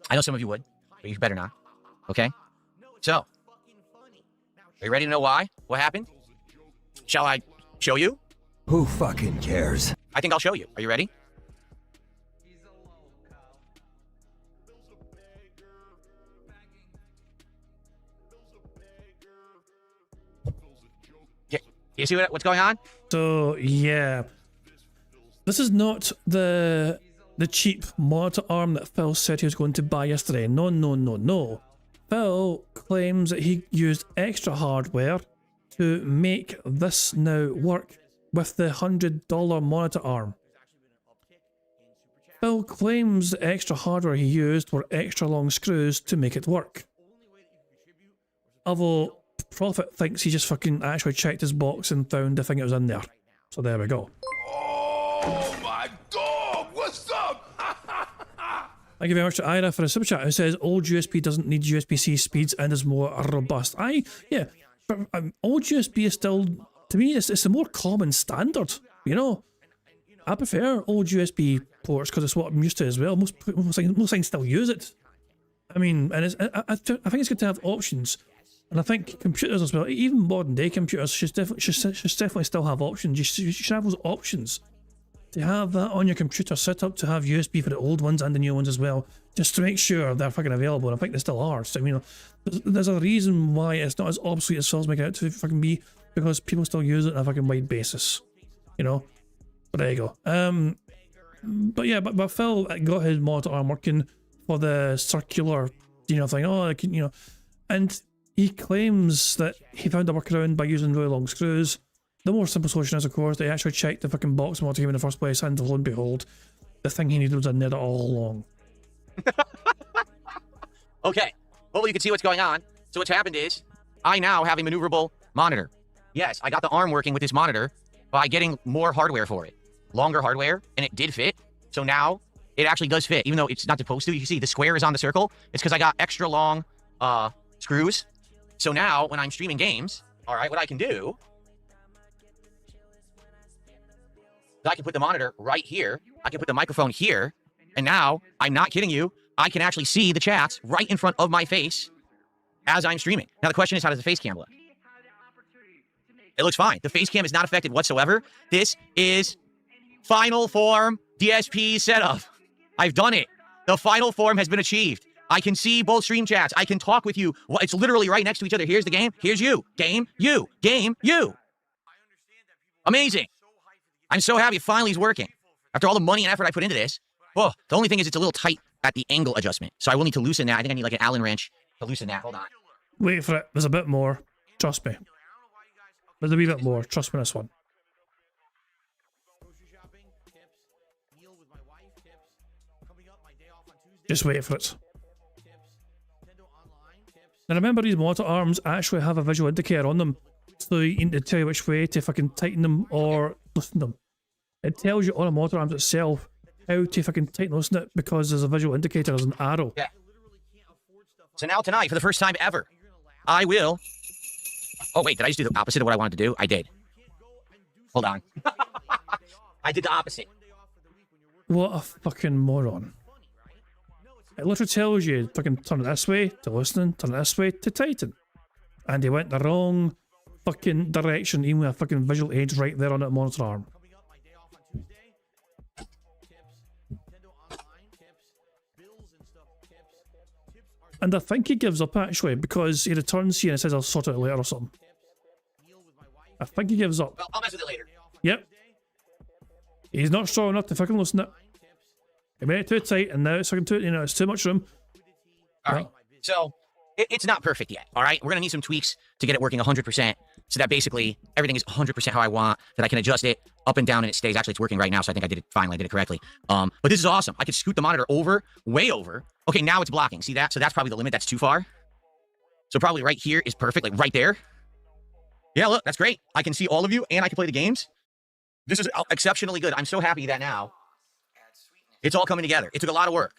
I know some of you would, but you better not. Okay? So, are you ready to know why? What happened? Shall I show you? Who fucking cares? I think I'll show you. Are you ready? Yeah. You see what's going on? So yeah, this is not the cheap monitor arm that Phil said he was going to buy yesterday. No. Phil claims that he used extra hardware to make this now work with the $100 monitor arm. Phil claims the extra hardware he used were extra long screws to make it work. Although Prophet thinks he just fucking actually checked his box and found the thing that was in there. So there we go. Oh my god, what's up? Thank you very much to Ira for a super chat who says old USB doesn't need USB-C speeds and is more robust. Yeah, but old USB is still, to me, it's a more common standard, you know? I prefer old USB ports because it's what I'm used to as well. Most things still use it. I mean, and I think it's good to have options. And I think computers as well, even modern day computers, should definitely still have options. You should have those options. To have that on your computer set up to have USB for the old ones and the new ones as well, just to make sure they're fucking available, and I think they still are. So, there's a reason why it's not as obsolete as Phil's making it out to fucking be, because people still use it on a fucking wide basis, you know? But there you go. But yeah, but Phil got his monitor arm working for the circular, thing, and he claims that he found a workaround by using really long screws. The more simple solution is, of course, they actually checked the fucking box and what to give in the first place, and lo and behold, the thing he needed was in there all along. Okay. Hopefully you can see what's going on. So what's happened is, I now have a maneuverable monitor. Yes, I got the arm working with this monitor by getting more hardware for it. Longer hardware, and it did fit. So now, it actually does fit, even though it's not supposed to. You can see the square is on the circle. It's because I got extra long screws. So now, when I'm streaming games, all right, what I can do, I can put the monitor right here. I can put the microphone here. And now, I'm not kidding you, I can actually see the chats right in front of my face as I'm streaming. Now, the question is, how does the face cam look? It looks fine. The face cam is not affected whatsoever. This is final form DSP setup. I've done it. The final form has been achieved. I can see both stream chats. I can talk with you. Well, it's literally right next to each other. Here's the game. Here's you. Game, you. Game, you. Amazing. I'm so happy it finally is working. After all the money and effort I put into this. Oh, the only thing is it's a little tight at the angle adjustment. So I will need to loosen that. I think I need like an Allen wrench to loosen that. Hold on. Wait for it. There's a bit more. Trust me. There's a wee bit more. Trust me on this one. Just wait for it. Now remember, these monitor arms actually have a visual indicator on them, so you need to tell you which way to fucking tighten them or loosen them. It tells you on the monitor arms itself how to fucking tighten and loosen it because there's a visual indicator, there's an arrow. Yeah. So now tonight, for the first time ever, I will... Oh wait, did I just do the opposite of what I wanted to do? I did. Hold on. I did the opposite. What a fucking moron. It literally tells you fucking turn it this way to loosen, turn it this way to tighten. And he went the wrong fucking direction, even with a fucking visual aid right there on that monitor arm. And I think he gives up actually, because he returns here and says I'll sort it out later or something. I think he gives up. Well, I'll mess with it later. Yep. He's not strong enough to fucking loosen it. He made it too tight, and now it's fucking too, it's too much room. All right. So, it's not perfect yet, all right? We're going to need some tweaks to get it working 100%. so that basically everything is 100% how I want, that I can adjust it up and down and it stays. Actually, it's working right now, so I think I did it finally. I did it correctly. But this is awesome. I could scoot the monitor over, way over. Okay, now it's blocking. See that? So that's probably the limit. That's too far. So probably right here is perfect, like right there. Yeah, look, that's great. I can see all of you and I can play the games. This is exceptionally good. I'm so happy that now it's all coming together. It took a lot of work,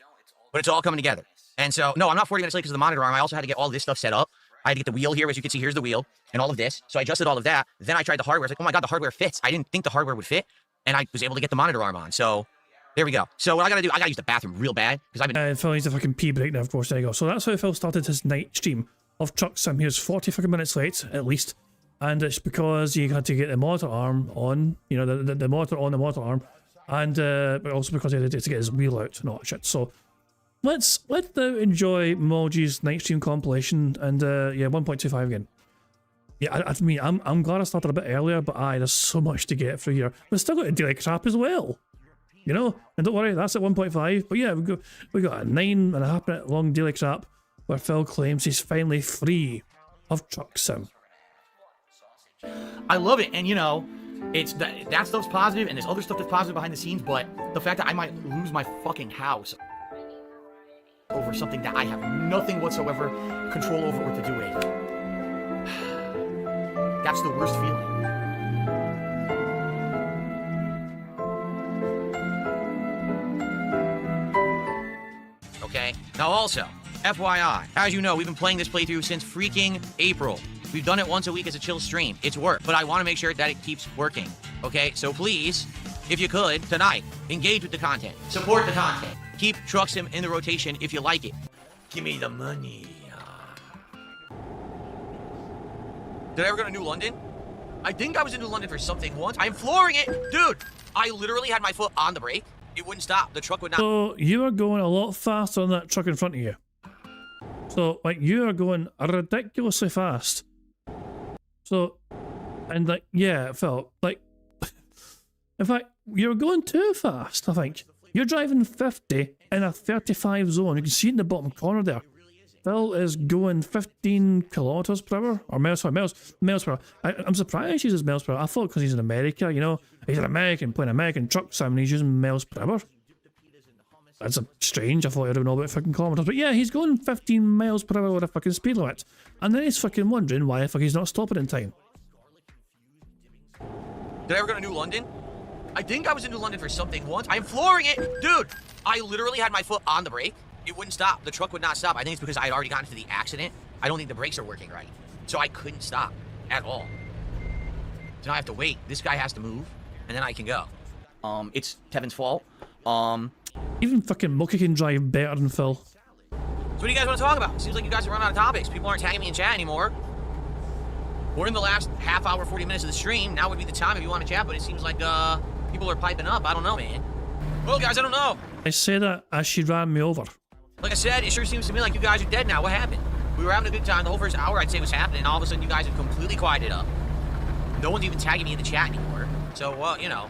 but it's all coming together. And so, no, I'm not 40 minutes late because of the monitor arm. I also had to get all this stuff set up. I had to get the wheel here. As you can see, here's the wheel and all of this. So I adjusted all of that. Then I tried the hardware. I was like, oh my God, the hardware fits. I didn't think the hardware would fit. And I was able to get the monitor arm on. So there we go. So what I got to do, I got to use the bathroom real bad because I've been... Phil needs a fucking pee break now, of course. There you go. So that's how Phil started his night stream of Truck Sim. He was 40 fucking minutes late, at least. And it's because you had to get the monitor arm on, you know, the monitor on the monitor arm. And but also because he had to get his wheel out and all that shit. So let's now enjoy Molgy's night stream compilation. And yeah, 1.25 again. Yeah, I mean, I'm glad I started a bit earlier, but there's so much to get through here. We've still got to do like crap as well. You know, and don't worry, that's at 1.5. But yeah, we got a 9.5 minute long daily crap where Phil claims he's finally free of Truck Sim. I love it, and you know, it's that stuff's positive, and there's other stuff that's positive behind the scenes, but the fact that I might lose my fucking house over something that I have nothing whatsoever control over or to do with, that's the worst feeling. Okay, now also, FYI, as you know, we've been playing this playthrough since freaking April. We've done it once a week as a chill stream. It's worked, but I want to make sure that it keeps working. Okay, so please, if you could, tonight, engage with the content. Support the content. Keep Truck Sim in the rotation if you like it. Give me the money. Did I ever go to New London? I think I was in New London for something once. I'm flooring it. Dude, I literally had my foot on the brake. It wouldn't stop. The truck would not. So you are going a lot faster than that truck in front of you. So, like, you are going ridiculously fast. So, and like, yeah, it felt like, in fact, you're going too fast, I think. You're driving 50 in a 35 zone. You can see it in the bottom corner there. Phil is going 15 kilometers per hour, or miles per hour. I'm surprised he uses miles per hour. I thought because he's in America, you know, he's an American playing American Truck Sim and he's using miles per hour. That's strange. I thought I would know about fucking kilometers. But yeah, he's going 15 miles per hour with a fucking speed limit. And then he's fucking wondering why the fuck he's not stopping in time. Did I ever go to New London? I think I was in New London for something once. I'm flooring it. Dude, I literally had my foot on the brake. It wouldn't stop. The truck would not stop. I think it's because I had already gotten into the accident. I don't think the brakes are working right. So I couldn't stop at all. So now I have to wait. This guy has to move, and then I can go. It's Kevin's fault. Even fucking Mookie can drive better than Phil. So what do you guys want to talk about? Seems like you guys are running out of topics. People aren't tagging me in chat anymore. We're in the last half hour, 40 minutes of the stream. Now would be the time if you want to chat, but it seems like people are piping up. I don't know, man. Well, guys, I don't know. I say that as she ran me over. Like I said, it sure seems to me like you guys are dead now. What happened? We were having a good time. The whole first hour, I'd say, was happening. And all of a sudden, you guys have completely quieted up. No one's even tagging me in the chat anymore. So, you know,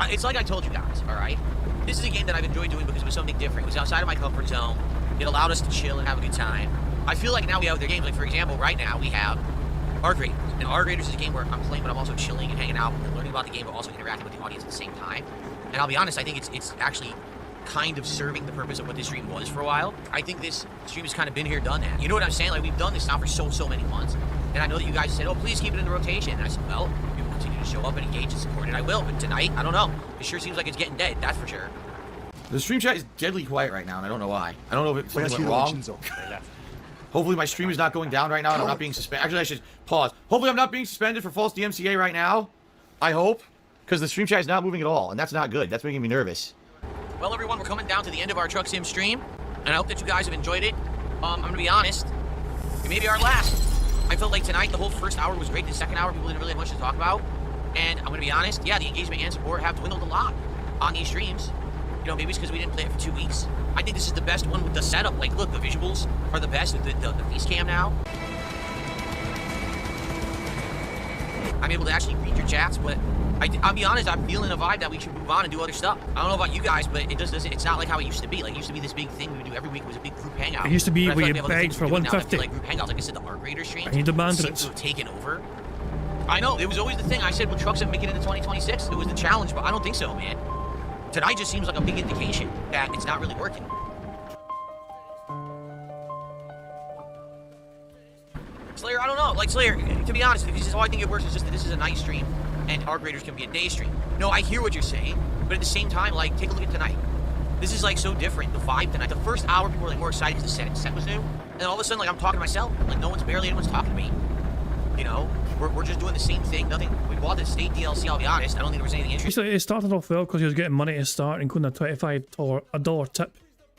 it's like I told you guys, all right? This is a game that I've enjoyed doing because it was something different. It was outside of my comfort zone. It allowed us to chill and have a good time. I feel like now we have other games. Like, for example, right now we have Arc Raiders. And Arc Raiders is a game where I'm playing, but I'm also chilling and hanging out and learning about the game, but also interacting with the audience at the same time. And I'll be honest, I think it's actually kind of serving the purpose of what this stream was for a while. I think this stream has kind of been here, done that. You know what I'm saying? Like, we've done this now for so many months. And I know that you guys said, oh, please keep it in the rotation. And I said, well, you will continue to show up and engage and support it. I will, but tonight, I don't know. It sure seems like it's getting dead, that's for sure. The stream chat is deadly quiet right now, and I don't know why. I don't know if something went wrong. Hopefully my stream is not going down right now and I'm not being suspended. Actually, I should pause. Hopefully I'm not being suspended for false DMCA right now. I hope. Because the stream chat is not moving at all, and that's not good. That's making me nervous. Well, everyone, we're coming down to the end of our Truck Sim stream, and I hope that you guys have enjoyed it. I'm going to be honest. It may be our last. I felt like tonight, the whole first hour was great. The second hour, people didn't really have much to talk about. And I'm going to be honest, yeah, the engagement and support have dwindled a lot on these streams. You know, maybe it's because we didn't play it for 2 weeks. I think this is the best one with the setup. Like, look, the visuals are the best with the face cam now. I'm able to actually read your chats, but I'll be honest, I'm feeling a vibe that we should move on and do other stuff. I don't know about you guys, but it's not like how it used to be. Like, it used to be this big thing we would do every week. It was a big group hangout. It used to be where where you begged for 150. like group hangouts, like I said, the Arc Raider streams And you demanded seem it. to have taken over. I know, it was always the thing. I said, will Truck Sim make it into 2026? It was the challenge, but I don't think so, man. Tonight just seems like a big indication that it's not really working. Slayer, I don't know. Like, Slayer, to be honest, this is how I think it works, is just that this is a night stream, and our graders can be a day stream. No, I hear what you're saying, but at the same time, like, take a look at tonight. This is, like, so different, the vibe tonight. The first hour, people were, like, more excited because the set was new, and then all of a sudden, like, I'm talking to myself. Like, barely anyone's talking to me. You know? We're just doing the same thing. Nothing. We bought the state DLC, I'll be honest. I don't think there was anything interesting. So it started off well because he was getting money to start, including a $25 tip,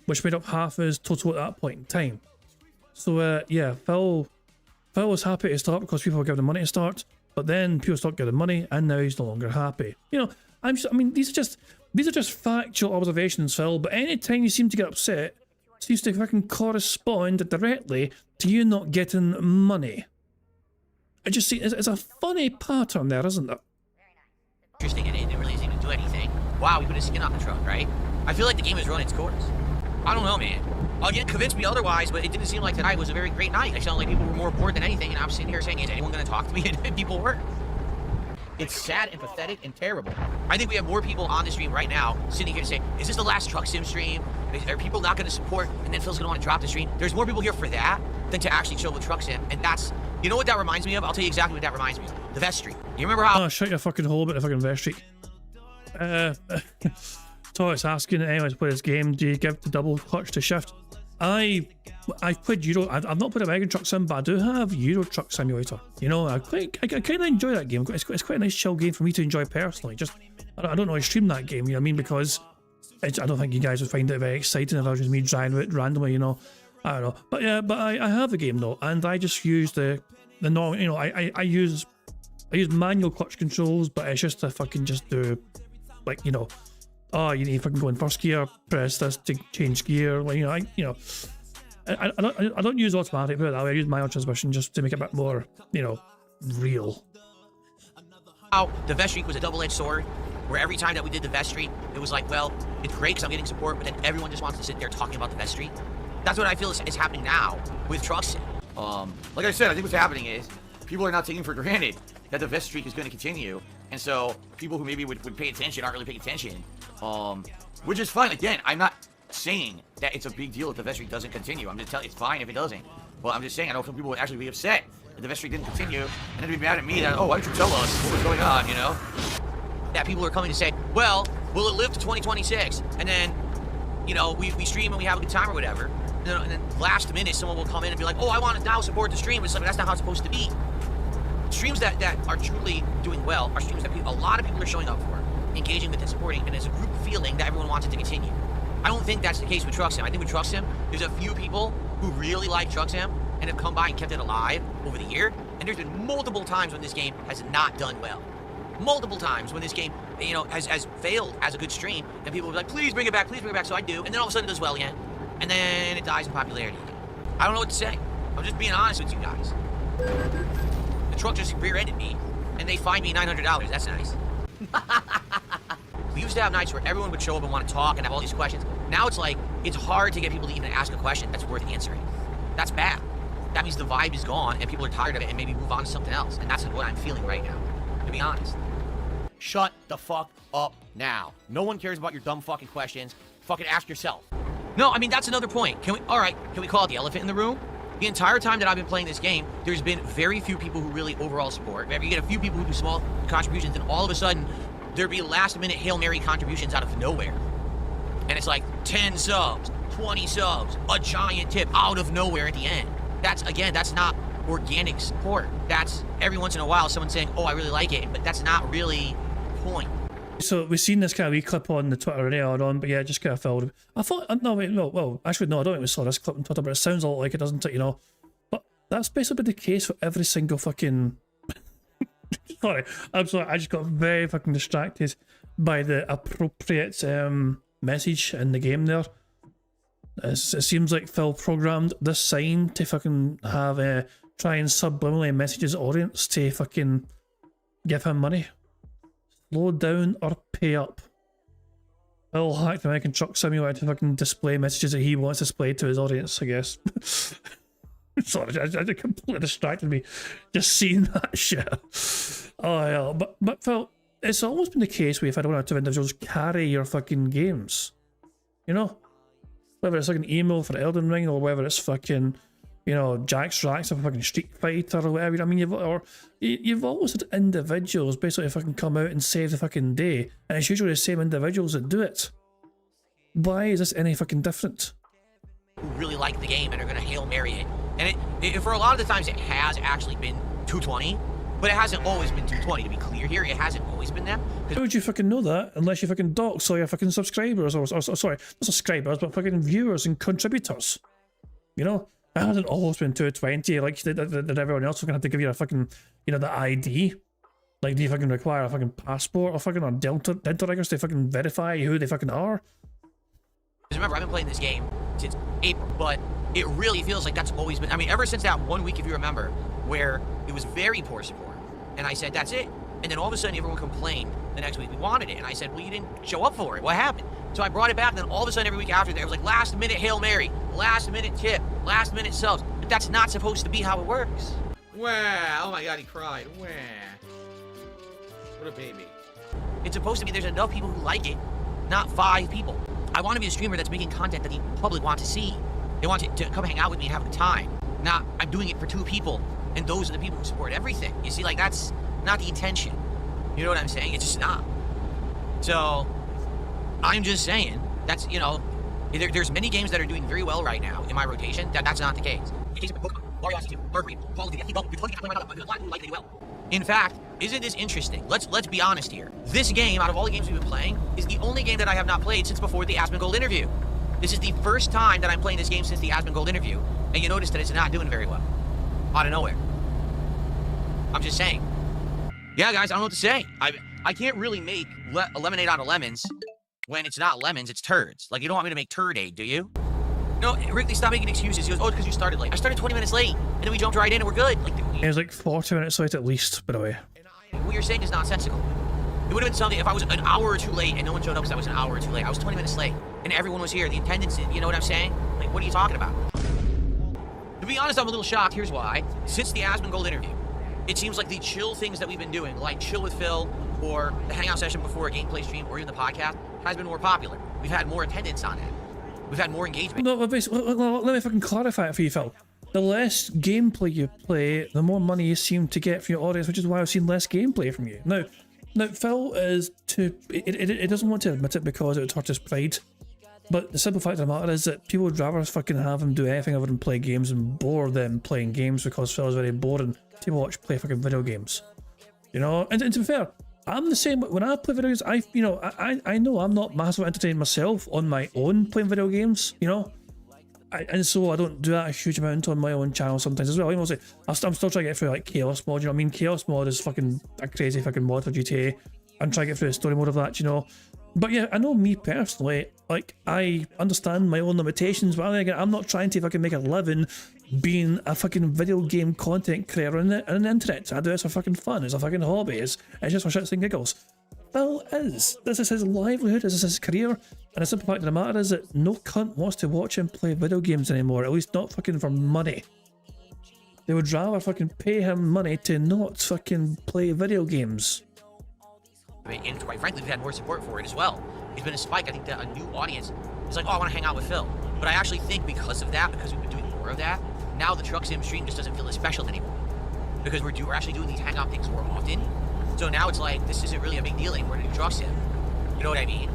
which made up half his total at that point in time. So, yeah, Phil was happy to start because people were giving him money to start, but then people stopped giving money, and now he's no longer happy. You know, I mean, these are just factual observations, Phil. But any time you seem to get upset, it seems to fucking correspond directly to you not getting money. I just see it's a funny pattern there, isn't it? Interesting, and it didn't really seem to do anything. Wow, we put a skin on the truck, right? I feel like the game has run its course. I don't know, man. Again, convince me otherwise, but it didn't seem like tonight was a very great night. I sound like people were more bored than anything, and I'm sitting here saying, is anyone going to talk to me? And people were. It's sad and pathetic and terrible. I think we have more people on the stream right now sitting here saying, is this the last Truck Sim stream? Are people not going to support? And then Phil's going to want to drop the stream. There's more people here for that than to actually chill with Truck Sim, and that's... You know what that reminds me of? I'll tell you exactly what that reminds me of. The vest streak. You remember how... Oh, shut your fucking hole about the fucking vest streak. Todd's asking anyone to play this game, do you give the double clutch to shift? I've played Euro. I've not played American Truck Sim, but I do have Euro Truck Simulator. You know, I kind of enjoy that game. It's quite a nice chill game for me to enjoy personally. Just, I don't know, I stream that game, you know what I mean? Because I don't think you guys would find it very exciting if I was just me driving it randomly, you know. I don't know. But yeah, but I have the game though, and I just use the normal, you know, I use manual clutch controls, but it's just to fucking just do, like, you know, oh, you need to fucking go in first gear, press this to change gear, like, you know, I don't use automatic, put it that way. I use manual transmission just to make it a bit more, you know, real. The vest streak was a double-edged sword, where every time that we did the vest streak, it was like, well, it's great because I'm getting support, but then everyone just wants to sit there talking about the vest streak. That's what I feel is happening now with Truck Sim. Like I said, I think what's happening is people are not taking for granted that the vest streak is going to continue, and so people who maybe would pay attention aren't really paying attention, which is fine. Again, I'm not saying that it's a big deal if the vest streak doesn't continue. I'm just telling you it's fine if it doesn't. Well, I'm just saying I know some people would actually be upset if the vest streak didn't continue, and then be mad at me that, oh, why didn't you tell us what was going on, you know? That people are coming to say, well, will it live to 2026? And then, you know, we stream and we have a good time or whatever. And then last minute, someone will come in and be like, oh, I want to now support the stream. It's like, that's not how it's supposed to be. Streams that are truly doing well are streams that a lot of people are showing up for, engaging with and supporting, and as a group feeling that everyone wants it to continue. I don't think that's the case with Truck Sim. I think with Truck Sim, there's a few people who really like Truck Sim and have come by and kept it alive over the year. And there's been multiple times when this game has not done well. Multiple times when this game, you know, has failed as a good stream, and people will be like, please bring it back, so I do. And then all of a sudden it does well again. And then it dies in popularity. I don't know what to say. I'm just being honest with you guys. The truck just rear-ended me, and they fined me $900. That's nice. We used to have nights where everyone would show up and want to talk and have all these questions. Now it's like, it's hard to get people to even ask a question that's worth answering. That's bad. That means the vibe is gone, and people are tired of it, and maybe move on to something else. And that's what I'm feeling right now, to be honest. Shut the fuck up now. No one cares about your dumb fucking questions. Fucking ask yourself. No, I mean, that's another point. Can we call it the elephant in the room? The entire time that I've been playing this game, there's been very few people who really overall support. Maybe you get a few people who do small contributions, and all of a sudden, there'd be last-minute Hail Mary contributions out of nowhere. And it's like 10 subs, 20 subs, a giant tip out of nowhere at the end. That's not organic support. That's every once in a while someone saying, oh, I really like it, but that's not really the point. So we've seen this kind of wee clip on the Twitter earlier on, but yeah, it just kind of filled. I thought, actually, no, I don't think we saw this clip on Twitter, but it sounds a lot like it, doesn't it, you know? But that's basically the case for every single fucking... Sorry, I'm sorry, I just got very fucking distracted by the appropriate message in the game there. It seems like Phil programmed this sign to fucking have try and subliminally message his audience to fucking give him money. Slow down or pay up. Phil hacked the American Truck Simulator to fucking display messages that he wants displayed to his audience, I guess. Sorry, it completely distracted me just seeing that shit. Oh yeah, but Phil, it's always been the case where you've had one or two individuals carry your fucking games. You know? Whether it's like an email for Elden Ring or whether it's fucking, you know, Jack's Racks of fucking Street Fighter or whatever. I mean, you've always had individuals basically fucking come out and save the fucking day, and it's usually the same individuals that do it. Why is this any fucking different? Who really like the game and are going to Hail Mary it. And it for a lot of the times it has actually been 220, but it hasn't always been 220, to be clear here. It hasn't always been that. How would you fucking know that unless you fucking dox all your fucking subscribers or sorry, not subscribers, but fucking viewers and contributors? You know? It hasn't always been 220, like that everyone else was going to have to give you a fucking, you know, the ID. Like, do you fucking require a fucking passport or fucking or dental records to fucking verify who they fucking are? Because remember, I've been playing this game since April, but it really feels like that's always been, I mean, ever since that 1 week, if you remember, where it was very poor support, and I said, that's it. And then all of a sudden, everyone complained the next week we wanted it, and I said, well, you didn't show up for it. What happened? So I brought it back, and then all of a sudden, every week after that, it was like last minute Hail Mary, last minute tip, last minute subs. But that's not supposed to be how it works. Wow. Oh my god, he cried. Wow. What a baby. It's supposed to be there's enough people who like it, not 5 people. I want to be a streamer that's making content that the public want to see. They want to come hang out with me and have a good time. Not, I'm doing it for 2 people, and those are the people who support everything. You see, like, that's not the intention. You know what I'm saying? It's just not. So, I'm just saying, that's, you know, there's many games that are doing very well right now in my rotation. That's not the case. In fact, isn't this interesting? Let's be honest here. This game, out of all the games we've been playing, is the only game that I have not played since before the Asmongold interview. This is the first time that I'm playing this game since the Asmongold interview, and you notice that it's not doing very well. Out of nowhere. I'm just saying. Yeah, guys, I don't know what to say. I can't really make a lemonade out of lemons when it's not lemons, it's turds. Like, you don't want me to make turd-aid, do you? No, Rickley, stop making excuses. He goes, oh, because you started late. I started 20 minutes late, and then we jumped right in and we're good. Like, it was like 40 minutes late at least, by the way. What you're saying is nonsensical. It would have been something if I was an hour or 2 late and no one showed up because I was an hour or 2 late. I was 20 minutes late, and everyone was here. The attendance, you know what I'm saying? Like, what are you talking about? To be honest, I'm a little shocked. Here's why. Since the Asmongold interview, it seems like the chill things that we've been doing, like Chill with Phil, or the hangout session before a gameplay stream, or even the podcast, has been more popular. We've had more attendance on it. We've had more engagement. No, but basically, let me fucking clarify it for you, Phil. The less gameplay you play, the more money you seem to get from your audience, which is why I've seen less gameplay from you. Now Phil is it doesn't want to admit it because it would hurt his pride. But the simple fact of the matter is that people would rather fucking have him do anything other than play games and bore them playing games because Phil is very boring to watch play fucking video games. You know, and to be fair, I'm the same. When I play video games, I know I'm not massively entertaining myself on my own playing video games, you know? And so I don't do that a huge amount on my own channel sometimes as well. You know, I'm still trying to get through like Chaos Mod, you know what I mean? Chaos Mod is fucking a crazy fucking mod for GTA. I'm trying to get through the story mode of that, you know? But yeah, I know me personally, like, I understand my own limitations, but again, I'm not trying to fucking make a living being a fucking video game content creator on the internet. I do this for fucking fun, it's a fucking hobby, it's just for shits and giggles. Phil is. This is his livelihood, this is his career, and the simple fact of the matter is that no cunt wants to watch him play video games anymore, at least not fucking for money. They would rather fucking pay him money to not fucking play video games. And quite frankly, we've had more support for it as well. It's been a spike. I think that a new audience is like, oh, I want to hang out with Phil. But I actually think because of that, because we've been doing more of that, now the Truck Sim stream just doesn't feel as special anymore. Because we're actually doing these hangout things more often. So now it's like, this isn't really a big deal anymore to do Truck Sim. You know what I mean?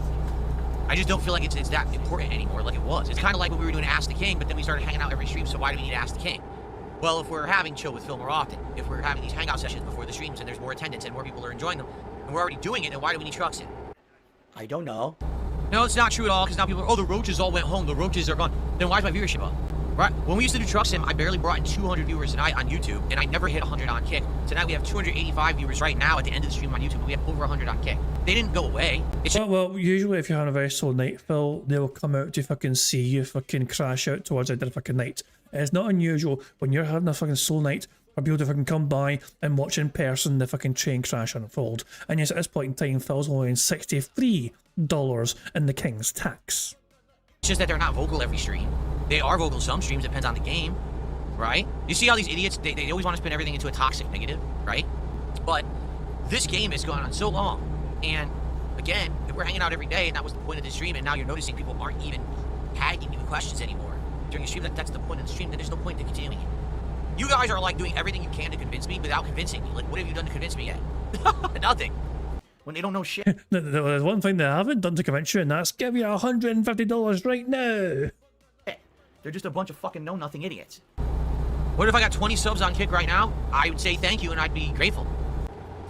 I just don't feel like it's that important anymore like it was. It's kind of like when we were doing Ask the King, but then we started hanging out every stream, so why do we need Ask the King? Well, if we're having Chill with Phil more often, if we're having these hangout sessions before the streams and there's more attendance and more people are enjoying them, and we're already doing it, then why do we need Truck Sim? I don't know. No, it's not true at all, because now people are, oh, the roaches all went home, the roaches are gone. Then why is my viewership up? Right? When we used to do Truck Sim, I barely brought in 200 viewers a night on YouTube, and I never hit 100 on Kick. Tonight we have 285 viewers right now at the end of the stream on YouTube, but we have over 100 on Kick. They didn't go away. Well, usually if you're having a very slow night, Phil, they'll come out to fucking see you fucking crash out towards the end of the fucking night. It's not unusual when you're having a fucking slow night for people to fucking come by and watch in person the fucking train crash unfold. And yes, at this point in time, Phil's only in $63 in the King's tax. It's just that they're not vocal every stream. They are vocal some streams, depends on the game. right? You see how these idiots, they always want to spin everything into a toxic negative, right? But this game has gone on so long, and again, we're hanging out every day, and that was the point of the stream, and now you're noticing people aren't even tagging you with questions anymore during the stream. That's the point of the stream, then there's no point to continuing it. You guys are like doing everything you can to convince me without convincing me. Like, what have you done to convince me yet? Nothing. When they don't know shit. There's one thing they haven't done to convince you, and that's give you $150 right now. They're just a bunch of fucking know-nothing idiots. What if I got 20 subs on Kick right now? I would say thank you and I'd be grateful.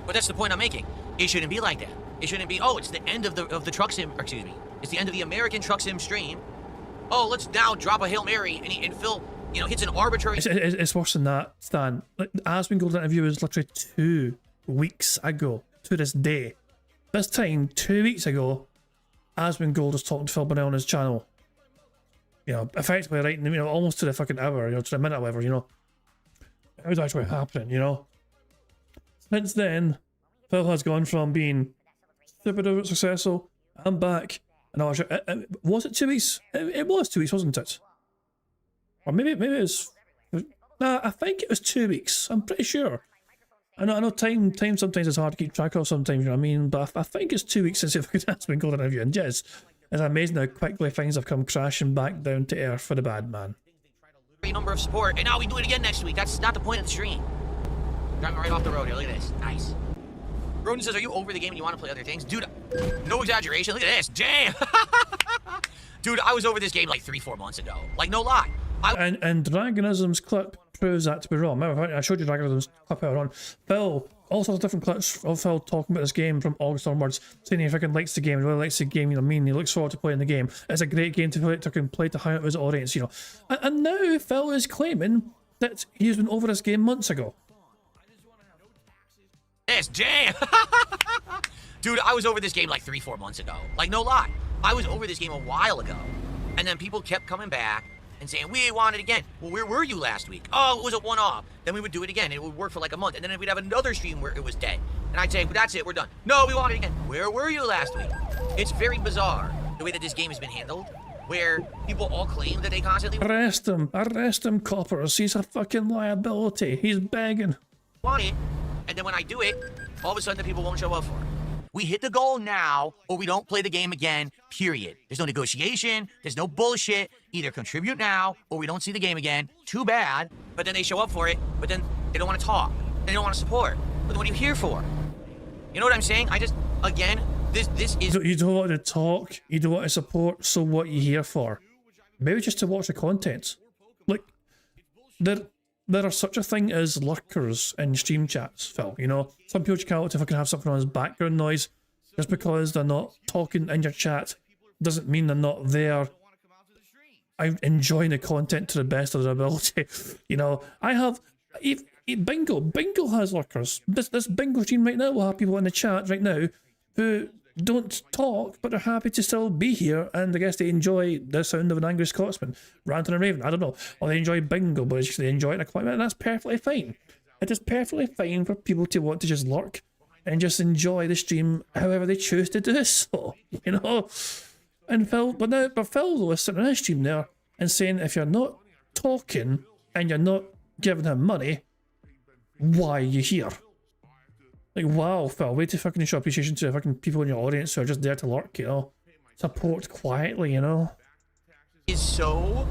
But that's the point I'm making. It shouldn't be like that. It shouldn't be, oh, it's the end of the truck sim, or excuse me, it's the end of the American truck sim stream. Oh, let's now drop a Hail Mary, and Phil, you know, hits an arbitrary... It's worse than that, Stan. Like, the Aspen Gold interview was literally 2 weeks ago, to this day. This time, 2 weeks ago, Aspen Gold was talking to Phil Bonnell on his channel. You know, effectively right, you know, almost to the fucking hour, you know, to the minute or whatever, you know. It was actually happening, you know. Since then, Phil has gone from being super duper successful, I'm back, and I was it 2 weeks? It was 2 weeks, wasn't it? Or maybe it was... Nah, I think it was 2 weeks, I'm pretty sure. I know time sometimes is hard to keep track of sometimes, you know what I mean? But I think it's 2 weeks since it's been golden interview. And yes, it's amazing how quickly things have come crashing back down to earth for the bad man. Number of support, and now we do it again next week. That's not the point of the stream. Driving right off the road here, look at this. Nice. Roden says, are you over the game and you want to play other things? Dude, no exaggeration, look at this. Damn! Dude, I was over this game like 3-4 months ago. Like, no lie. And Dragonism's clip proves that to be wrong. Remember, I showed you Dragonism's clip earlier on. Phil, all sorts of different clips of Phil talking about this game from August onwards, saying he freaking likes the game, he really likes the game, you know what I mean? He looks forward to playing the game. It's a great game to play to hang out with his audience, you know. And now Phil is claiming that he's been over this game months ago. Yes, jam! Dude, I was over this game like 3-4 months ago. Like, no lie. I was over this game a while ago. And then people kept coming back and saying, we want it again. Well, where were you last week? Oh, it was a one-off. Then we would do it again. It would work for like a month. And then we'd have another stream where it was dead. And I'd say, well, that's it, we're done. No, we want it again. Where were you last week? It's very bizarre, the way that this game has been handled, where people all claim that they constantly arrest him, coppers. He's a fucking liability. He's begging. Want it, and then when I do it, all of a sudden the people won't show up for it. We hit the goal now, or we don't play the game again, period. There's no negotiation, there's no bullshit. Either contribute now, or we don't see the game again. Too bad. But then they show up for it, but then they don't want to talk. They don't want to support. But then what are you here for? You know what I'm saying? I just, again, this is... You don't want to talk, you don't want to support, so what are you here for? Maybe just to watch the content. Like, there are such a thing as lurkers in stream chats, Phil, you know? Some people just can't wait to fucking have something on as background noise. Just because they're not talking in your chat doesn't mean they're not there. I'm enjoying the content to the best of their ability. You know, I have... Bingo has lurkers. This Bingo stream right now will have people in the chat right now who don't talk, but they're happy to still be here, and I guess they enjoy the sound of an angry Scotsman ranting and raving. I don't know. Or they enjoy Bingo, but it's just they enjoy it in a quiet manner, and that's perfectly fine. It is perfectly fine for people to want to just lurk and just enjoy the stream however they choose to do so, you know? And Phil, but Phil though is sitting on his stream there and saying if you're not talking and you're not giving him money, why are you here? Like, wow, Phil, way to fucking show appreciation to fucking people in your audience who are just there to lurk, you know? Support quietly, you know? Is so,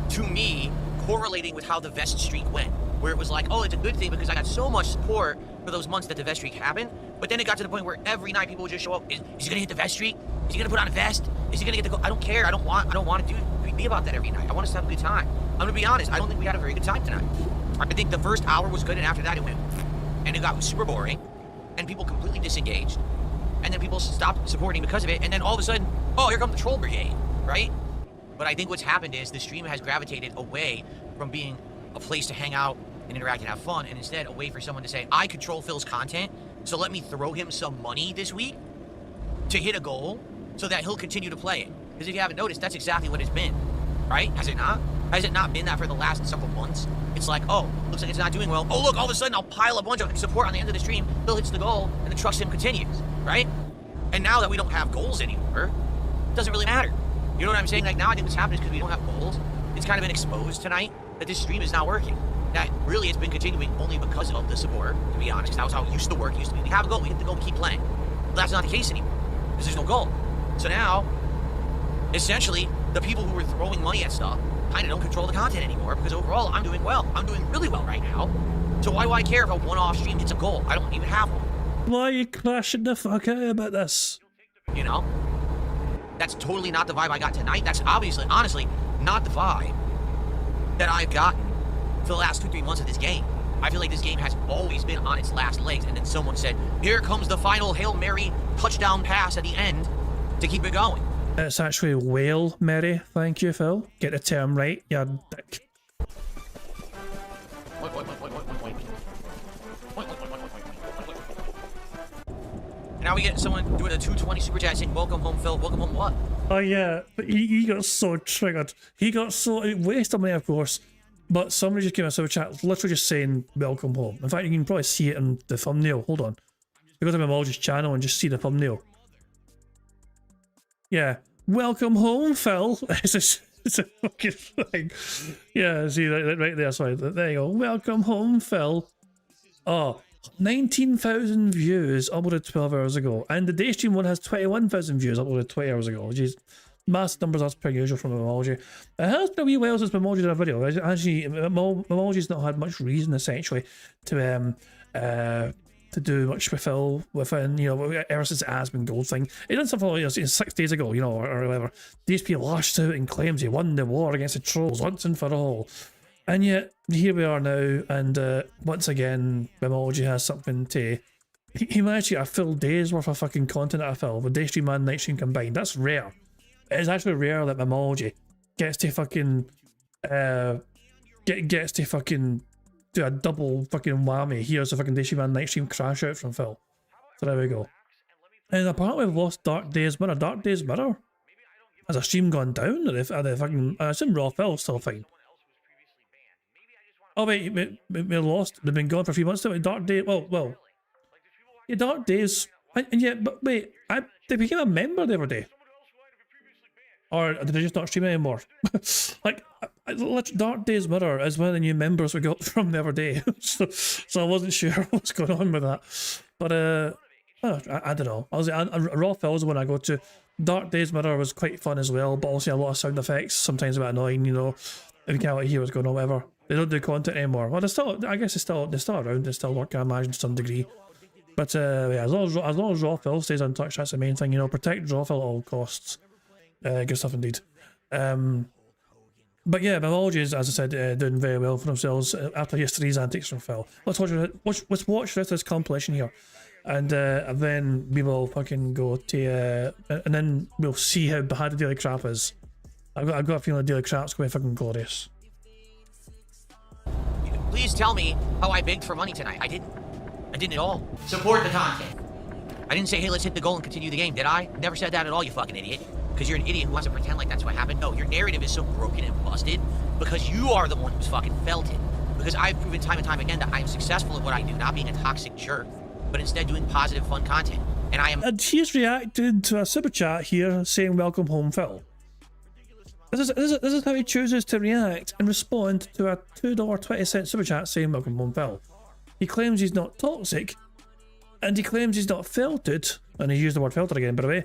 to me, correlating with how the vest streak went. Where it was like, oh, it's a good thing because I got so much support for those months that the vest streak happened. But then it got to the point where every night people would just show up. Is he gonna hit the vest streak? Is he gonna put on a vest? Is he gonna get the goal? I don't care. I don't want to be about that every night. I want us to have a good time. I'm gonna be honest. I don't think we had a very good time tonight. I think the first hour was good, and after that it went, and it got super boring, and people completely disengaged, and then people stopped supporting because of it, and then all of a sudden, oh, here comes the troll brigade, right? But I think what's happened is the stream has gravitated away from being a place to hang out and interact and have fun, and instead a way for someone to say, I control Phil's content, so let me throw him some money this week to hit a goal so that he'll continue to play it. Because if you haven't noticed, that's exactly what it's been, right? Has it not? Has it not been that for the last several months? It's like, oh, looks like it's not doing well. Oh, look, all of a sudden I'll pile a bunch of support on the end of the stream. Phil hits the goal, and the truck sim continues, right? And now that we don't have goals anymore, it doesn't really matter. You know what I'm saying? Like, now I think what's happening is because we don't have goals. it's kind of been exposed tonight that this stream is not working. That really it's been continuing only because of the support, to be honest. That was how it used to work. It used to be, we have a goal, we hit the goal, we keep playing. But that's not the case anymore, because there's no goal. So now, essentially, the people who were throwing money at stuff kind of don't control the content anymore, because overall, I'm doing well. I'm doing really well right now. So why do I care if a one-off stream hits a goal? I don't even have one. Why are you crashing the fuck out about this? You know? That's totally not the vibe I got tonight. That's obviously, honestly, not the vibe that I've gotten for the last 2-3 months of this game. I feel like this game has always been on its last legs, and then someone said, here comes the final Hail Mary touchdown pass at the end to keep it going. It's actually Whale Mary, thank you, Phil. Get the term right, you dick. Now we get someone doing a 220 super chat saying, welcome home, Phil. Welcome home what? Oh yeah, but he got so triggered. He got so wasted money, of course. But somebody just came out super chat, literally just saying welcome home. In fact, you can probably see it in the thumbnail. Hold on. Go to Memology's channel and just see the thumbnail. Yeah. Welcome home, Phil. It's a fucking thing. Yeah, see right there, sorry. There you go. Welcome home, Phil. Oh, 19,000 views uploaded 12 hours ago. And the day stream one has 21,000 views uploaded 20 hours ago. Jeez. Massive numbers as per usual from Memology. It has been a wee while since Memology did a video. Actually, Memology's not had much reason essentially to do much with Phil within, you know, ever since the Aspen Gold thing. He done something like, you know, 6 days ago, you know, or whatever. DSP lashed out and claims he won the war against the trolls once and for all. And yet, here we are now, and once again, Memology has something to... He managed to get a full day's worth of fucking content out of Phil, with Daystream and Nightstream combined. That's rare. It's actually rare that Memology gets to fucking... gets to fucking do a double fucking whammy. Here's the fucking Daystream and Nightstream crash out from Phil. So there we go. And apparently we've lost Dark Days Mirror. Dark Days Mirror? Has a stream gone down? Are they fucking... I assume Raw Phil's still fine. Oh wait, we lost. They've been gone for a few months now. Dark Days. Well. Yeah, Dark Days. And yet, but wait, they became a member the other day. Or did they just not stream anymore? Like, Dark Days Mirror is one of the new members we got from the other day. so I wasn't sure what's going on with that. But I don't know. Raw Phil's the one I go to. Dark Days Mirror was quite fun as well, but also a lot of sound effects, sometimes a bit annoying, you know. If you can't hear what's going on, whatever. They don't do content anymore. Well, I guess they're still around. They still work, I imagine, to some degree. But yeah, as long as Raw Phil stays untouched, that's the main thing. You know, protect Raw Phil at all costs. Good stuff indeed. But yeah, Memology is, as I said, doing very well for themselves after yesterday's antics from Phil. Let's watch the rest of this compilation here, and then we will fucking go to and then we'll see how bad the Daily Crap is. I've got a feeling the Daily Crap's going to be fucking glorious. Please tell me how I begged for money tonight. I didn't at all. Support the content. I didn't say, hey, let's hit the goal and continue the game, did I? Never said that at all, you fucking idiot. Because you're an idiot who wants to pretend like that's what happened. No, your narrative is so broken and busted because you are the one who's fucking felt it. Because I've proven time and time again that I am successful at what I do, not being a toxic jerk, but instead doing positive, fun content. And I am... And he's reacted to a super chat here saying, welcome home, Phil. This is how he chooses to react and respond to a $2.20 super chat saying, welcome home, Phil. He claims he's not toxic, and he claims he's not filtered, and he used the word filtered again, by the way,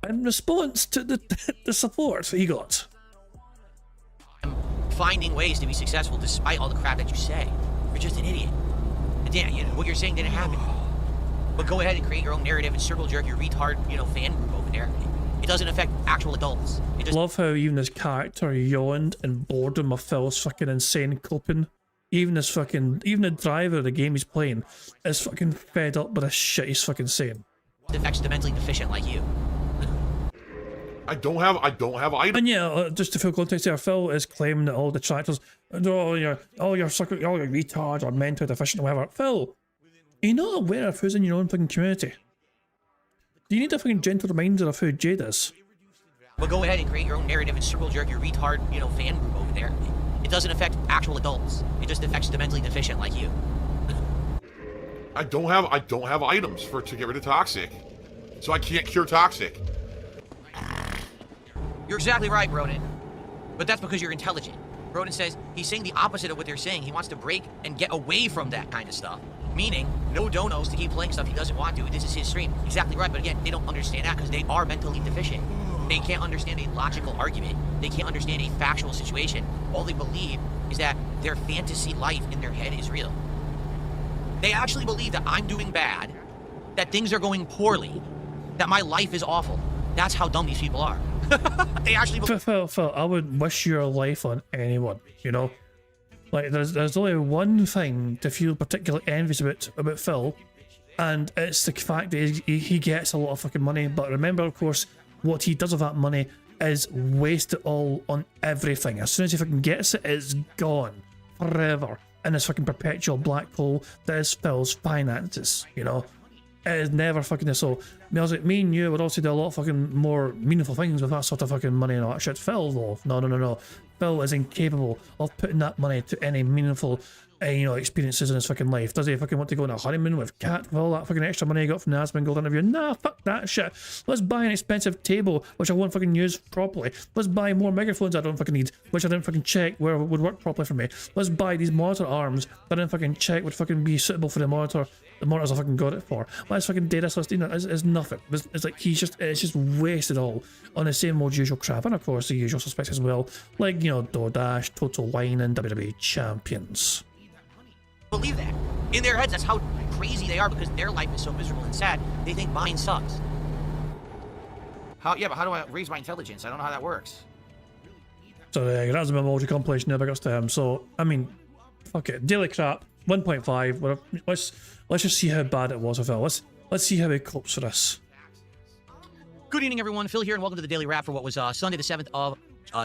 in response to the support he got. I'm finding ways to be successful despite all the crap that you say. You're just an idiot. And yeah, you know, what you're saying didn't happen. But go ahead and create your own narrative and circle jerk your retard, you know, fan group over there. It doesn't affect actual adults. It just... Love how even his character yawned in boredom of Phil's fucking insane coping. Even the driver of the game he's playing is fucking fed up with the shit he's fucking saying. It affects the mentally deficient like you. I don't have items. And yeah, just to full context here, Phil is claiming that all detractors, all your retards are mentally deficient or whatever. Phil, are you not aware of who's in your own fucking community? Do you need a fucking gentle reminder of who Jade is? But go ahead and create your own narrative and circle jerk your retard, you know, fan group over there. It doesn't affect actual adults. It just affects the mentally deficient like you. I don't have items to get rid of toxic, so I can't cure toxic. You're exactly right, Broden. but that's because you're intelligent. Broden says he's saying the opposite of what they're saying. He wants to break and get away from that kind of stuff. Meaning, no donos to keep playing stuff he doesn't want to. This is his stream. Exactly right, but again, they don't understand that because they are mentally deficient. They can't understand a logical argument. They can't understand a factual situation. All they believe is that their fantasy life in their head is real. They actually believe that I'm doing bad, that things are going poorly, that my life is awful. That's how dumb these people are. They actually believe. Phil, I would wish your life on anyone, you know? Like, there's only one thing to feel particularly envious about Phil, and it's the fact that he gets a lot of fucking money. But remember, of course, what he does with that money is waste it all on everything. As soon as he fucking gets it, it's gone forever in this fucking perpetual black hole that is Phil's finances, you know? It is never fucking so. I was like, me and you would also do a lot of fucking more meaningful things with that sort of fucking money and all that shit. Phil, though, no. Phil is incapable of putting that money to any meaningful, you know, experiences in his fucking life. Does he fucking want to go on a honeymoon with Kat with all that fucking extra money he got from the Aspen Gold interview? Nah, fuck that shit. Let's buy an expensive table, which I won't fucking use properly. Let's buy more microphones I don't fucking need, which I didn't fucking check where would work properly for me. Let's buy these monitor arms that I didn't fucking check would fucking be suitable for the monitors I fucking got it for. Let's fucking do this, let's do that. It's nothing. It's like it's just wasted all on the same old usual crap. And of course the usual suspects as well, like, you know, DoorDash, Total Wine, and WWE Champions. Believe that. In their heads, that's how crazy they are because their life is so miserable and sad. They think mine sucks. How do I raise my intelligence? I don't know how that works. So that's my emoji compilation. Never got to him. So I mean, fuck it. Daily crap 1.5. Let's just see how bad it was with Phil. Let's see how he copes with this. Good evening, everyone. Phil here, and welcome to the Daily Wrap for what was Sunday, the 7th of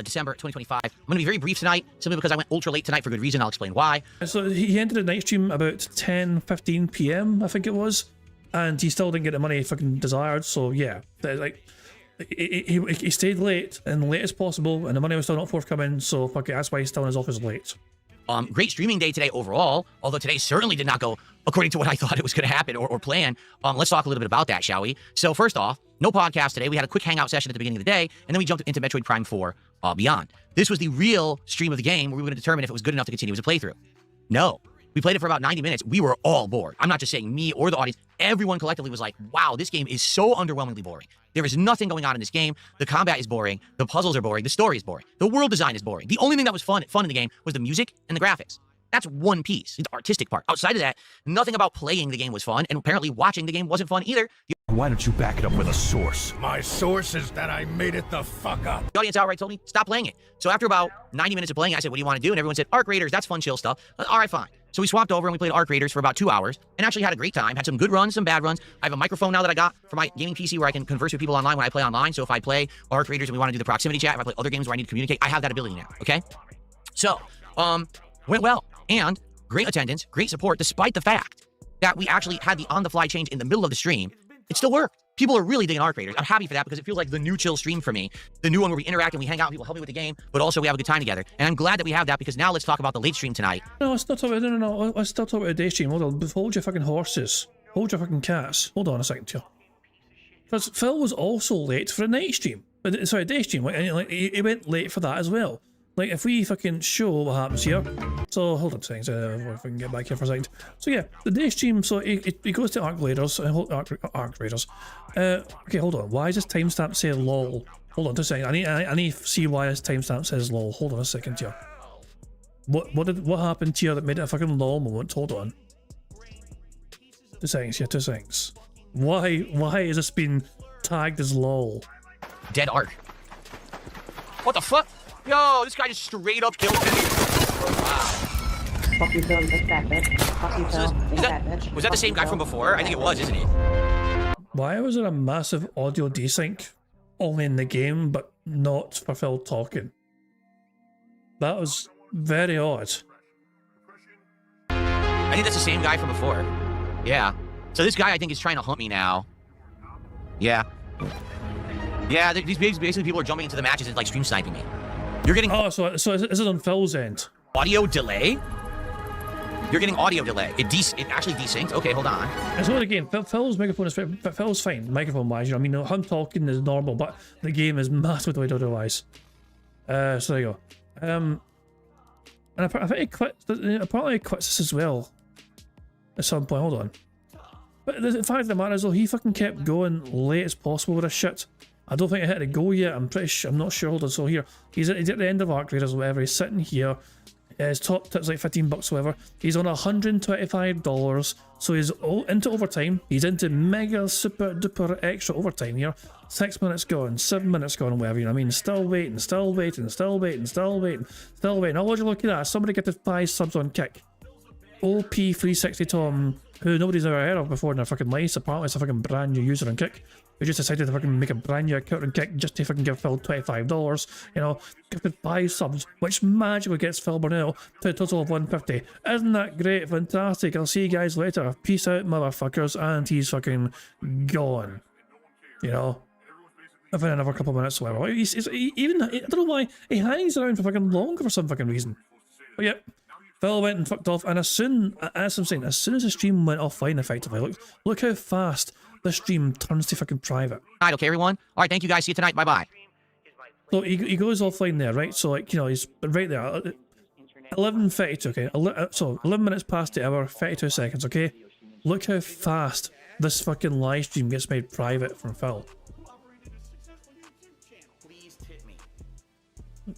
December 2025. I'm going to be very brief tonight, simply because I went ultra late tonight for good reason. I'll explain why. So he ended the night stream about 10:15 p.m. I think it was, and he still didn't get the money he fucking desired. So yeah, like he stayed late and late as possible, and the money was still not forthcoming. So fuck it, that's why he's still in his office late. Great streaming day today overall, although today certainly did not go according to what I thought it was going to happen or plan. Let's talk a little bit about that, shall we? So first off, no podcast today. We had a quick hangout session at the beginning of the day, and then we jumped into Metroid Prime 4 Beyond. This was the real stream of the game where we were going to determine if it was good enough to continue as a playthrough. No. We played it for about 90 minutes. We were all bored. I'm not just saying me or the audience. Everyone collectively was like, wow, this game is so underwhelmingly boring. There is nothing going on in this game. The combat is boring. The puzzles are boring. The story is boring. The world design is boring. The only thing that was fun in the game was the music and the graphics. That's one piece, the artistic part. Outside of that, nothing about playing the game was fun, and apparently watching the game wasn't fun either. Why don't you back it up with a source? My source is that I made it the fuck up. The audience outright told me, stop playing it. So after about 90 minutes of playing, I said, what do you want to do? And everyone said, Arc Raiders, that's fun, chill stuff. All right, fine. So we swapped over and we played Arc Raiders for about 2 hours and actually had a great time. Had some good runs, some bad runs. I have a microphone now that I got for my gaming PC where I can converse with people online when I play online. So if I play Arc Raiders and we want to do the proximity chat, if I play other games where I need to communicate, I have that ability now, okay? So, went well. And great attendance, great support, despite the fact that we actually had the on-the-fly change in the middle of the stream. It still worked. People are really digging Arc Raiders. I'm happy for that because it feels like the new chill stream for me. The new one where we interact and we hang out and people help me with the game, but also we have a good time together. And I'm glad that we have that because now let's talk about the late stream tonight. No, let's not talk about no. Let's still talk about the day stream. Hold on. Hold your fucking horses. Hold your fucking cats. Hold on a second here. Because Phil was also late for a night stream. Sorry, day stream. Like, he went late for that as well. Like, if we fucking show what happens here. So, hold on a second, if we can get back here for a second. So, yeah, the day stream, so he goes to Arc Raiders. Arc Raiders. Okay, hold on. Why does this timestamp say lol? Hold on just a second. I need to see why this timestamp says lol. Hold on a second here. What happened here that made it a fucking lol moment? Hold on. 2 seconds here, 2 seconds. Why is this being tagged as lol? Dead Arc. What the fuck? Yo, this guy just straight up killed me. Wow. Fuck you, Phil. You big fat bitch. Fuck you, Phil. Big fat bitch. Was that the same guy from before? I think it was, isn't it? Why was there a massive audio desync only in the game, but not for Phil talking? That was very odd. I think that's the same guy from before. Yeah. So this guy, I think, is trying to hunt me now. Yeah. Yeah, these basically people are jumping into the matches and like stream sniping me. You're getting so is it on Phil's end? Audio delay? You're getting audio delay. It actually desynced? Okay, hold on. And so again, Phil's microphone is fine, but Phil's fine, microphone wise. You know, I mean, him talking is normal, but the game is massively otherwise. So there you go. And I think he quit. Apparently he quits this as well. At some point, hold on. But the fact of the matter is, though, he fucking kept going late as possible with this shit. I don't think I hit a go yet. I'm not sure. Hold on. So here, he's at the end of arc raiders or whatever. He's sitting here. His top tip's like $15 or whatever. He's on $125. So he's into overtime. He's into mega super duper extra overtime here. 6 minutes gone, 7 minutes gone, whatever, you know what I mean? Still waiting, still waiting, still waiting, still waiting, still waiting. All you're looking at, somebody get the 5 subs on Kick. OP360 Tom, who nobody's ever heard of before in their fucking lives. Apparently it's a fucking brand new user on Kick. We just decided to fucking make a brand new account on Kick just to fucking give Phil $25. You know, gifted 5 subs, which magically gets Phil Burnell to a total of 150. Isn't that great? Fantastic. I'll see you guys later. Peace out, motherfuckers. And he's fucking gone. You know? Within another couple of minutes or whatever. Even, I don't know why, he hangs around for fucking longer for some fucking reason. But yep. Phil went and fucked off, and as soon as the stream went offline, effectively, look how fast the stream turns to fucking private. All right, okay, everyone. All right, thank you guys. See you tonight. Bye-bye. So he goes offline there, right? So, like, you know, he's right there. 11:52, okay? So 11 minutes past the hour, 32 seconds, okay? Look how fast this fucking live stream gets made private from Phil.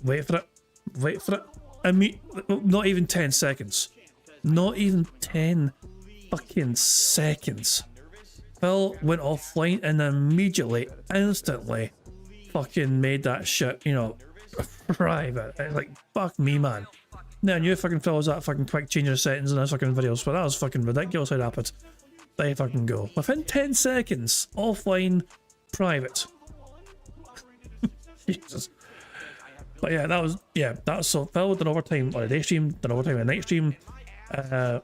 Wait for it. Wait for it. I mean, not even 10 seconds. Not even 10 fucking seconds. Phil went offline and immediately, instantly, fucking made that shit, you know, private. It's like, fuck me, man. Now, I knew fucking Phil was that fucking quick changing the settings in his fucking videos, but that was fucking ridiculous how it happened. There you fucking go. Within 10 seconds, offline, private. Jesus. But yeah, that was so Phil did overtime on a day stream, did overtime on a night stream, and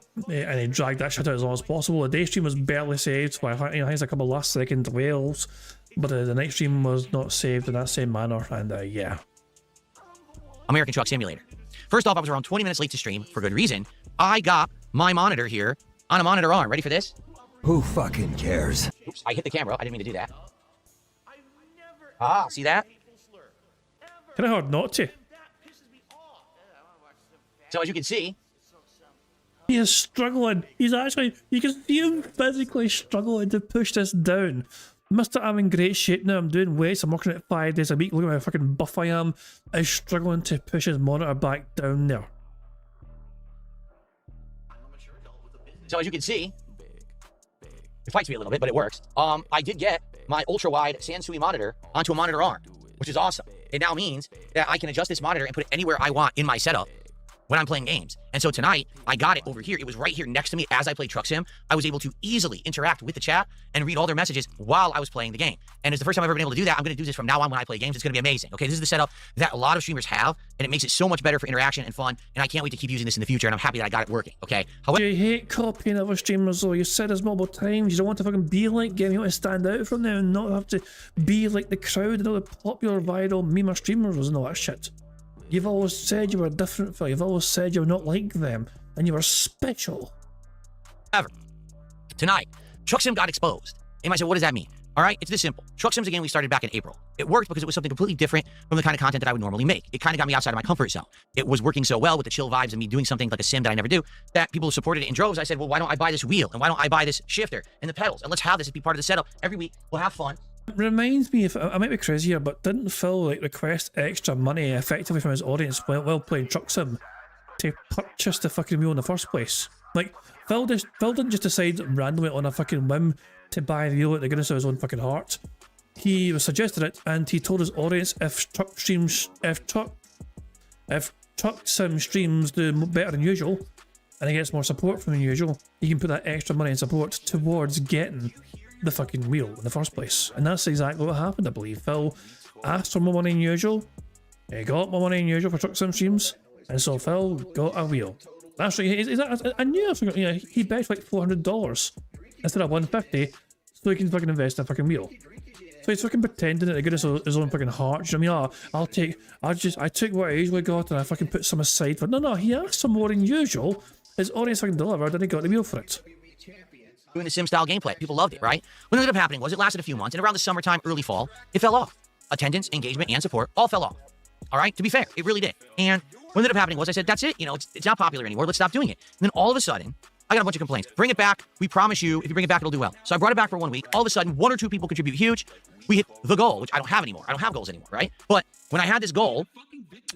he dragged that shit out as long as possible. The day stream was barely saved by, you know, a couple last second whales, but the night stream was not saved in that same manner, and yeah. American Truck Simulator. First off, I was around 20 minutes late to stream for good reason. I got my monitor here on a monitor arm. Ready for this? Who fucking cares? Oops, I hit the camera. I didn't mean to do that. Ah, see that? Kind of hard not to. So as you can see, he is struggling. He's actually, you can see him physically struggling to push this down. Mr. I'm in great shape now. I'm doing weights. I'm working at 5 days a week. Look at how fucking buff I am. He's struggling to push his monitor back down there. So as you can see, it fights me a little bit, but it works. I did get my ultra-wide Sansui monitor onto a monitor arm, which is awesome. It now means that I can adjust this monitor and put it anywhere I want in my setup when I'm playing games. And so tonight, I got it over here. It was right here next to me as I played Truck Sim. I was able to easily interact with the chat and read all their messages while I was playing the game. And it's the first time I've ever been able to do that. I'm going to do this from now on when I play games. It's going to be amazing. Okay, this is the setup that a lot of streamers have, and it makes it so much better for interaction and fun. And I can't wait to keep using this in the future, and I'm happy that I got it working, okay? However, you hate copying other streamers, though. You said this multiple times. You don't want to fucking be like them. You want to stand out from them and not have to be like the crowd and all the popular viral meme streamers and all that shit. You've always said you were different, Phil. You've always said you're not like them, and you were special. Tonight, Truck Sim got exposed. And you might say, what does that mean? All right, it's this simple. Truck Sim's a game we started back in April. It worked because it was something completely different from the kind of content that I would normally make. It kind of got me outside of my comfort zone. It was working so well with the chill vibes and me doing something like a sim that I never do, that people supported it in droves. I said, well, why don't I buy this wheel? And why don't I buy this shifter and the pedals? And let's have this be part of the setup. Every week, we'll have fun. Reminds me, if I might be crazy here, but didn't Phil like request extra money effectively from his audience while playing Truck Sim to purchase the fucking wheel in the first place? Like, Phil didn't just decide randomly on a fucking whim to buy the wheel at the goodness of his own fucking heart. He was suggested it, and he told his audience if Truck Sim streams do better than usual, and he gets more support from than usual, he can put that extra money and support towards getting the fucking wheel in the first place. And that's exactly what happened, I believe. Phil asked for more money than usual, he got more money than usual for Truck Sim streams, and so Phil got a wheel. That's right, I knew, you know, he bet like $400 instead of $150 so he can fucking invest in a fucking wheel. So he's fucking pretending at the goodness of his own fucking heart. You know what I mean? I took what I usually got and I fucking put some aside for. No, he asked for more than usual. His audience fucking delivered and he got the wheel for it. Doing the sim style gameplay. People loved it, right? What ended up happening was it lasted a few months, and around the summertime, early fall, it fell off. Attendance, engagement, and support all fell off. All right, to be fair, it really did. And what ended up happening was I said, that's it. You know, it's not popular anymore. Let's stop doing it. And then all of a sudden, I got a bunch of complaints. Bring it back. We promise you, if you bring it back, it'll do well. So I brought it back for 1 week. All of a sudden, 1 or 2 people contribute huge. We hit the goal, which I don't have anymore. I don't have goals anymore, right? But when I had this goal,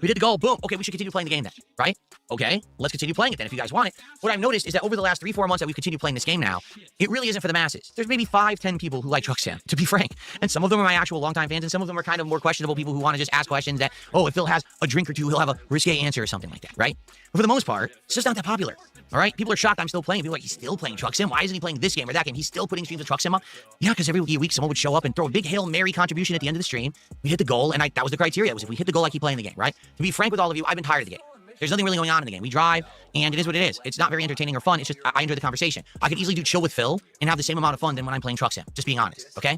we did the goal, boom. Okay, we should continue playing the game then, right? Okay, let's continue playing it then if you guys want it. What I've noticed is that over the last 3-4 months that we've continued playing this game now, it really isn't for the masses. There's maybe 5-10 people who like Truck Sim, to be frank. And some of them are my actual longtime fans, and some of them are kind of more questionable people who want to just ask questions that, oh, if Phil has a drink or two, he'll have a risque answer or something like that, right? But for the most part, it's just not that popular. All right, people are shocked I'm still playing. People are like, he's still playing Truck Sim. Why isn't he playing this game or that game? He's still putting streams of Truck Sim up. Yeah, because every week someone would show up and throw a big Hail Mary contribution at the end of the stream. We hit the goal, and that was the criteria. It was if we hit the goal, I keep playing the game, right? To be frank with all of you, I've been tired of the game. There's nothing really going on in the game. We drive, and it is what it is. It's not very entertaining or fun. It's just I enjoy the conversation. I could easily do chill with Phil and have the same amount of fun than when I'm playing Truck Sim. Just being honest, okay?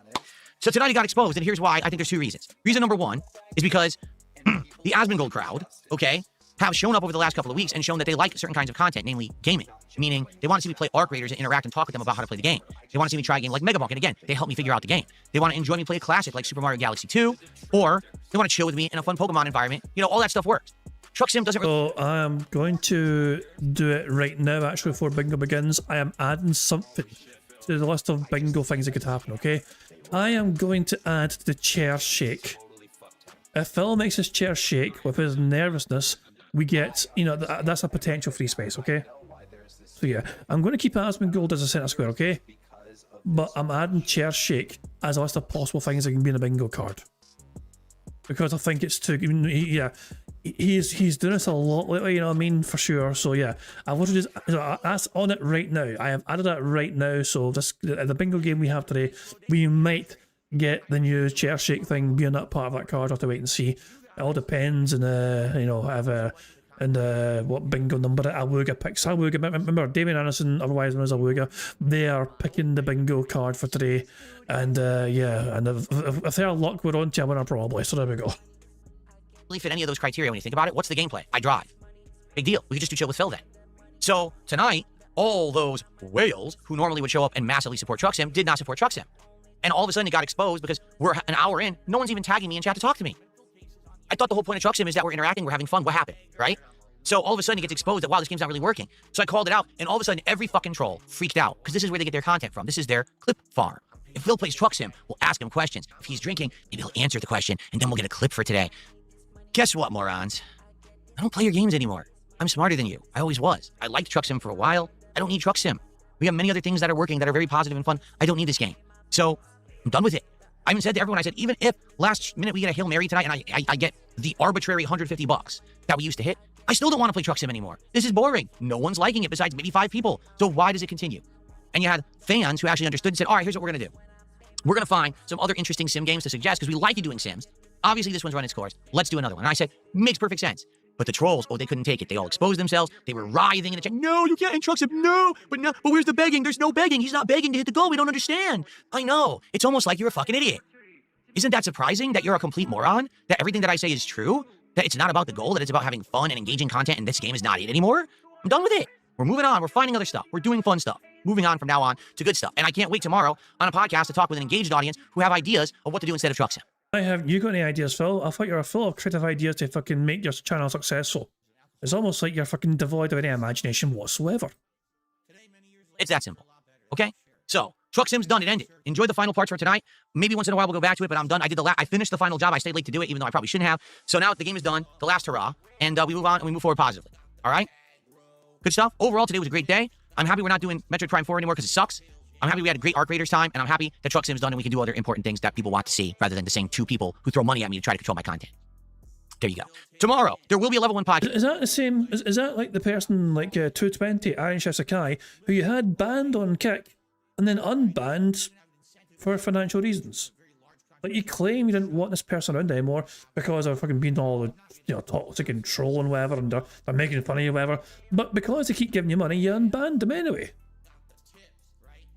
So tonight he got exposed, and here's why. I think there's 2 reasons. Reason number 1 is because the Asmongold crowd, okay, have shown up over the last couple of weeks and shown that they like certain kinds of content, namely gaming. Meaning, they want to see me play Arc Raiders and interact and talk with them about how to play the game. They want to see me try a game like Megabunk, and again, they help me figure out the game. They want to enjoy me play a classic like Super Mario Galaxy 2, or they want to chill with me in a fun Pokemon environment. You know, all that stuff works. Truck Sim doesn't really... So I am going to do it right now, actually, before Bingo begins. I am adding something to the list of Bingo things that could happen, okay? I am going to add the chair shake. If Phil makes his chair shake with his nervousness, we get, you know, that's a potential free space, okay? So yeah, I'm going to keep Asmongold as a centre square, okay? But I'm adding chair shake as a list of possible things that can be in a bingo card. Because I think it's too, yeah, he's doing this a lot lately, you know what I mean, for sure. So yeah, I want to just, that's on it right now. I have added that right now, so just the bingo game we have today, we might get the new chair shake thing being that part of that card. I'll have to wait and see. It all depends, and you know, what bingo number Awuga picks. Awuga, remember Damien Anderson, otherwise known as Awuga, they are picking the bingo card for today, and yeah, and if they are luck, we're on to a winner probably. So there we go. Really fit any of those criteria when you think about it. What's the gameplay? I drive. Big deal. We could just do chill with Phil then. So tonight, all those whales who normally would show up and massively support Truck Sim did not support Truck Sim, and all of a sudden it got exposed because we're an hour in. No one's even tagging me in chat to talk to me. I thought the whole point of Truck Sim is that we're interacting, we're having fun. What happened, right? So all of a sudden it gets exposed that, wow, this game's not really working. So I called it out, and all of a sudden every fucking troll freaked out, because this is where they get their content from. This is their clip farm. If Phil plays Truck Sim, we'll ask him questions. If he's drinking, maybe he'll answer the question, and then we'll get a clip for today. Guess what, morons? I don't play your games anymore. I'm smarter than you. I always was. I liked Truck Sim for a while. I don't need Truck Sim. We have many other things that are working that are very positive and fun. I don't need this game. So I'm done with it. I even said to everyone, I said, even if last minute we get a Hail Mary tonight and I get the arbitrary $150 that we used to hit, I still don't want to play Truck Sim anymore. This is boring. No one's liking it besides maybe 5 people. So why does it continue? And you had fans who actually understood and said, all right, here's what we're going to do. We're going to find some other interesting sim games to suggest because we like you doing sims. Obviously, this one's run its course. Let's do another one. And I said, makes perfect sense. But the trolls, oh, they couldn't take it. They all exposed themselves. They were writhing in the chat. No, you can't Truck Sim. No, but where's the begging? There's no begging. He's not begging to hit the goal. We don't understand. I know. It's almost like you're a fucking idiot. Isn't that surprising that you're a complete moron? That everything that I say is true? That it's not about the goal, that it's about having fun and engaging content, and this game is not it anymore? I'm done with it. We're moving on. We're finding other stuff. We're doing fun stuff. Moving on from now on to good stuff. And I can't wait tomorrow on a podcast to talk with an engaged audience who have ideas of what to do instead of Truck Sim. You got any ideas, Phil? I thought you were full of creative ideas to fucking make your channel successful. It's almost like you're fucking devoid of any imagination whatsoever. It's that simple. Okay? So, Truck Sim's done. It ended. Enjoy the final parts for tonight. Maybe once in a while we'll go back to it, but I'm done. I finished the final job. I stayed late to do it, even though I probably shouldn't have. So now the game is done. The last hurrah. And we move on and we move forward positively. All right? Good stuff. Overall, today was a great day. I'm happy we're not doing Metroid Prime 4 anymore because it sucks. I'm happy we had a great Arc Raiders time, and I'm happy that Truck Sim's done and we can do other important things that people want to see rather than the same 2 people who throw money at me to try to control my content. There you go. Tomorrow, there will be a level 1 podcast. Is that the same? Is that like the person like 220, Aaron Sakai, who you had banned on Kick and then unbanned for financial reasons? Like, you claim you didn't want this person around anymore because they're fucking being all, you know, toxic and trolling and whatever, and they're making fun of you, whatever. But because they keep giving you money, you unbanned them anyway.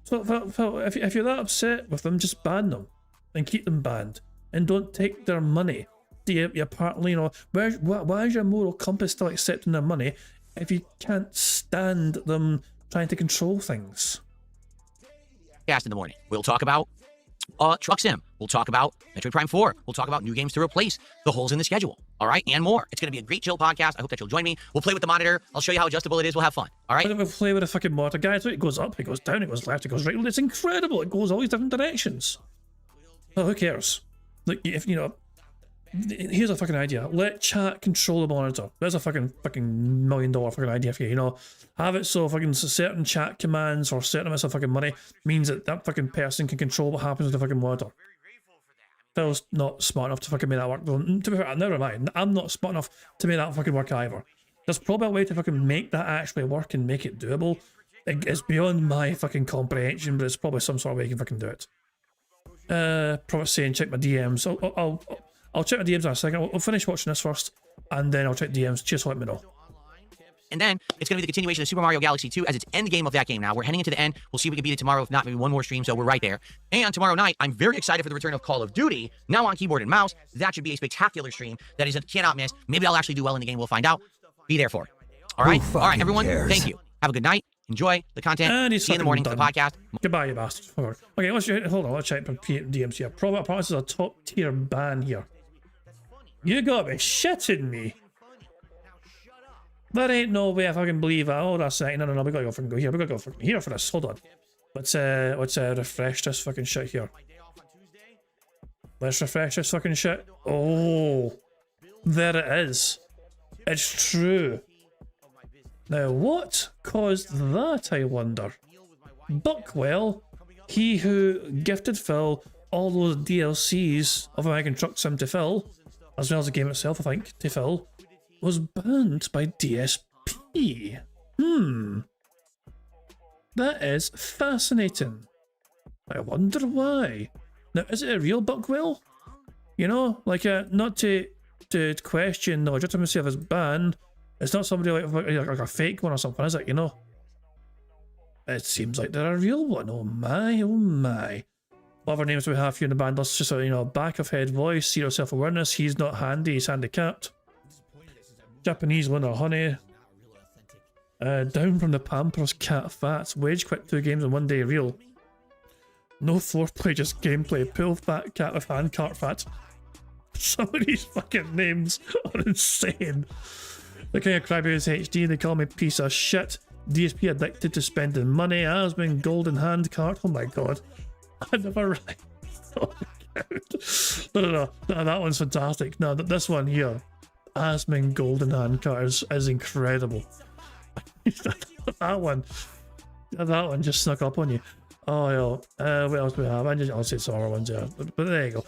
So if you're that upset with them, just ban them and keep them banned and don't take their money. You apparently, you know, why is your moral compass still accepting their money if you can't stand them trying to control things? In the morning, we'll talk about Truck Sim. We'll talk about Metroid Prime 4. We'll talk about new games to replace the holes in the schedule. All right, and more. It's going to be a great chill podcast. I hope that you'll join me. We'll play with the monitor. I'll show you how adjustable it is. We'll have fun. All right. We'll play with a fucking monitor, guys. It goes up, it goes down, it goes left, it goes right. It's incredible. It goes all these different directions. Well, who cares? Like, if you know, here's a fucking idea. Let chat control the monitor. There's a fucking $1 million fucking idea for you. You know, have it so fucking certain chat commands or certain amounts of fucking money means that that fucking person can control what happens with the fucking monitor. Phil's not smart enough to fucking make that work. Though, to be fair, never mind. I'm not smart enough to make that fucking work either. There's probably a way to fucking make that actually work and make it doable. It's beyond my fucking comprehension, but it's probably some sort of way you can fucking do it. Probably saying check my DMs. I'll check my DMs in a second. I'll finish watching this first, and then I'll check DMs. Just let me know. And then it's going to be the continuation of Super Mario Galaxy 2 as its end game of that game now. We're heading into the end. We'll see if we can beat it tomorrow. If not, maybe one more stream, so we're right there. And tomorrow night, I'm very excited for the return of Call of Duty, now on keyboard and mouse. That should be a spectacular stream that is a cannot miss. Maybe I'll actually do well in the game. We'll find out. Be there for it. All right? All right, everyone. Thank you. Have a good night. Enjoy the content. See you in the morning for the podcast. Goodbye, you bastard. Okay, hold on. Let's check my DMs here. Probably this is a top tier ban here. You gotta be shitting me. There ain't no way I fucking believe that. Hold on a second. No, we gotta go fucking go here. We gotta go fucking here for this. Hold on. Let's refresh this fucking shit here. Let's refresh this fucking shit. Oh, there it is. It's true. Now, what caused that, I wonder? Buckwell, he who gifted Phil all those DLCs of American Truck Sim to Phil, as well as the game itself, I think, to Phil, was banned by DSP. That is fascinating. I wonder why. Now, is it a real Buckwell? You know, like, not to question the legitimacy of his ban. It's not somebody like a fake one or something, is it? You know? It seems like they're a real one. Oh my, oh my. What other names do we have here in the band? Let's just, you know, back of head voice, zero self-awareness. He's not handy, he's handicapped. Japanese winner, honey. Down from the Pampers, cat fats. Wage quit 2 games in 1 day, real. No foreplay, just gameplay. Pull fat cat with hand cart fat. Some of these fucking names are insane. The King of Crybabies HD, they call me piece of shit. DSP addicted to spending money. Has been golden hand cart. Oh my god. I never right. Oh my god. No, that one's fantastic. No, this one here. Asmin Golden Hand card is incredible. that one just snuck up on you. Oh yeah. What else do we have? I'll say some other ones, yeah. But there you go.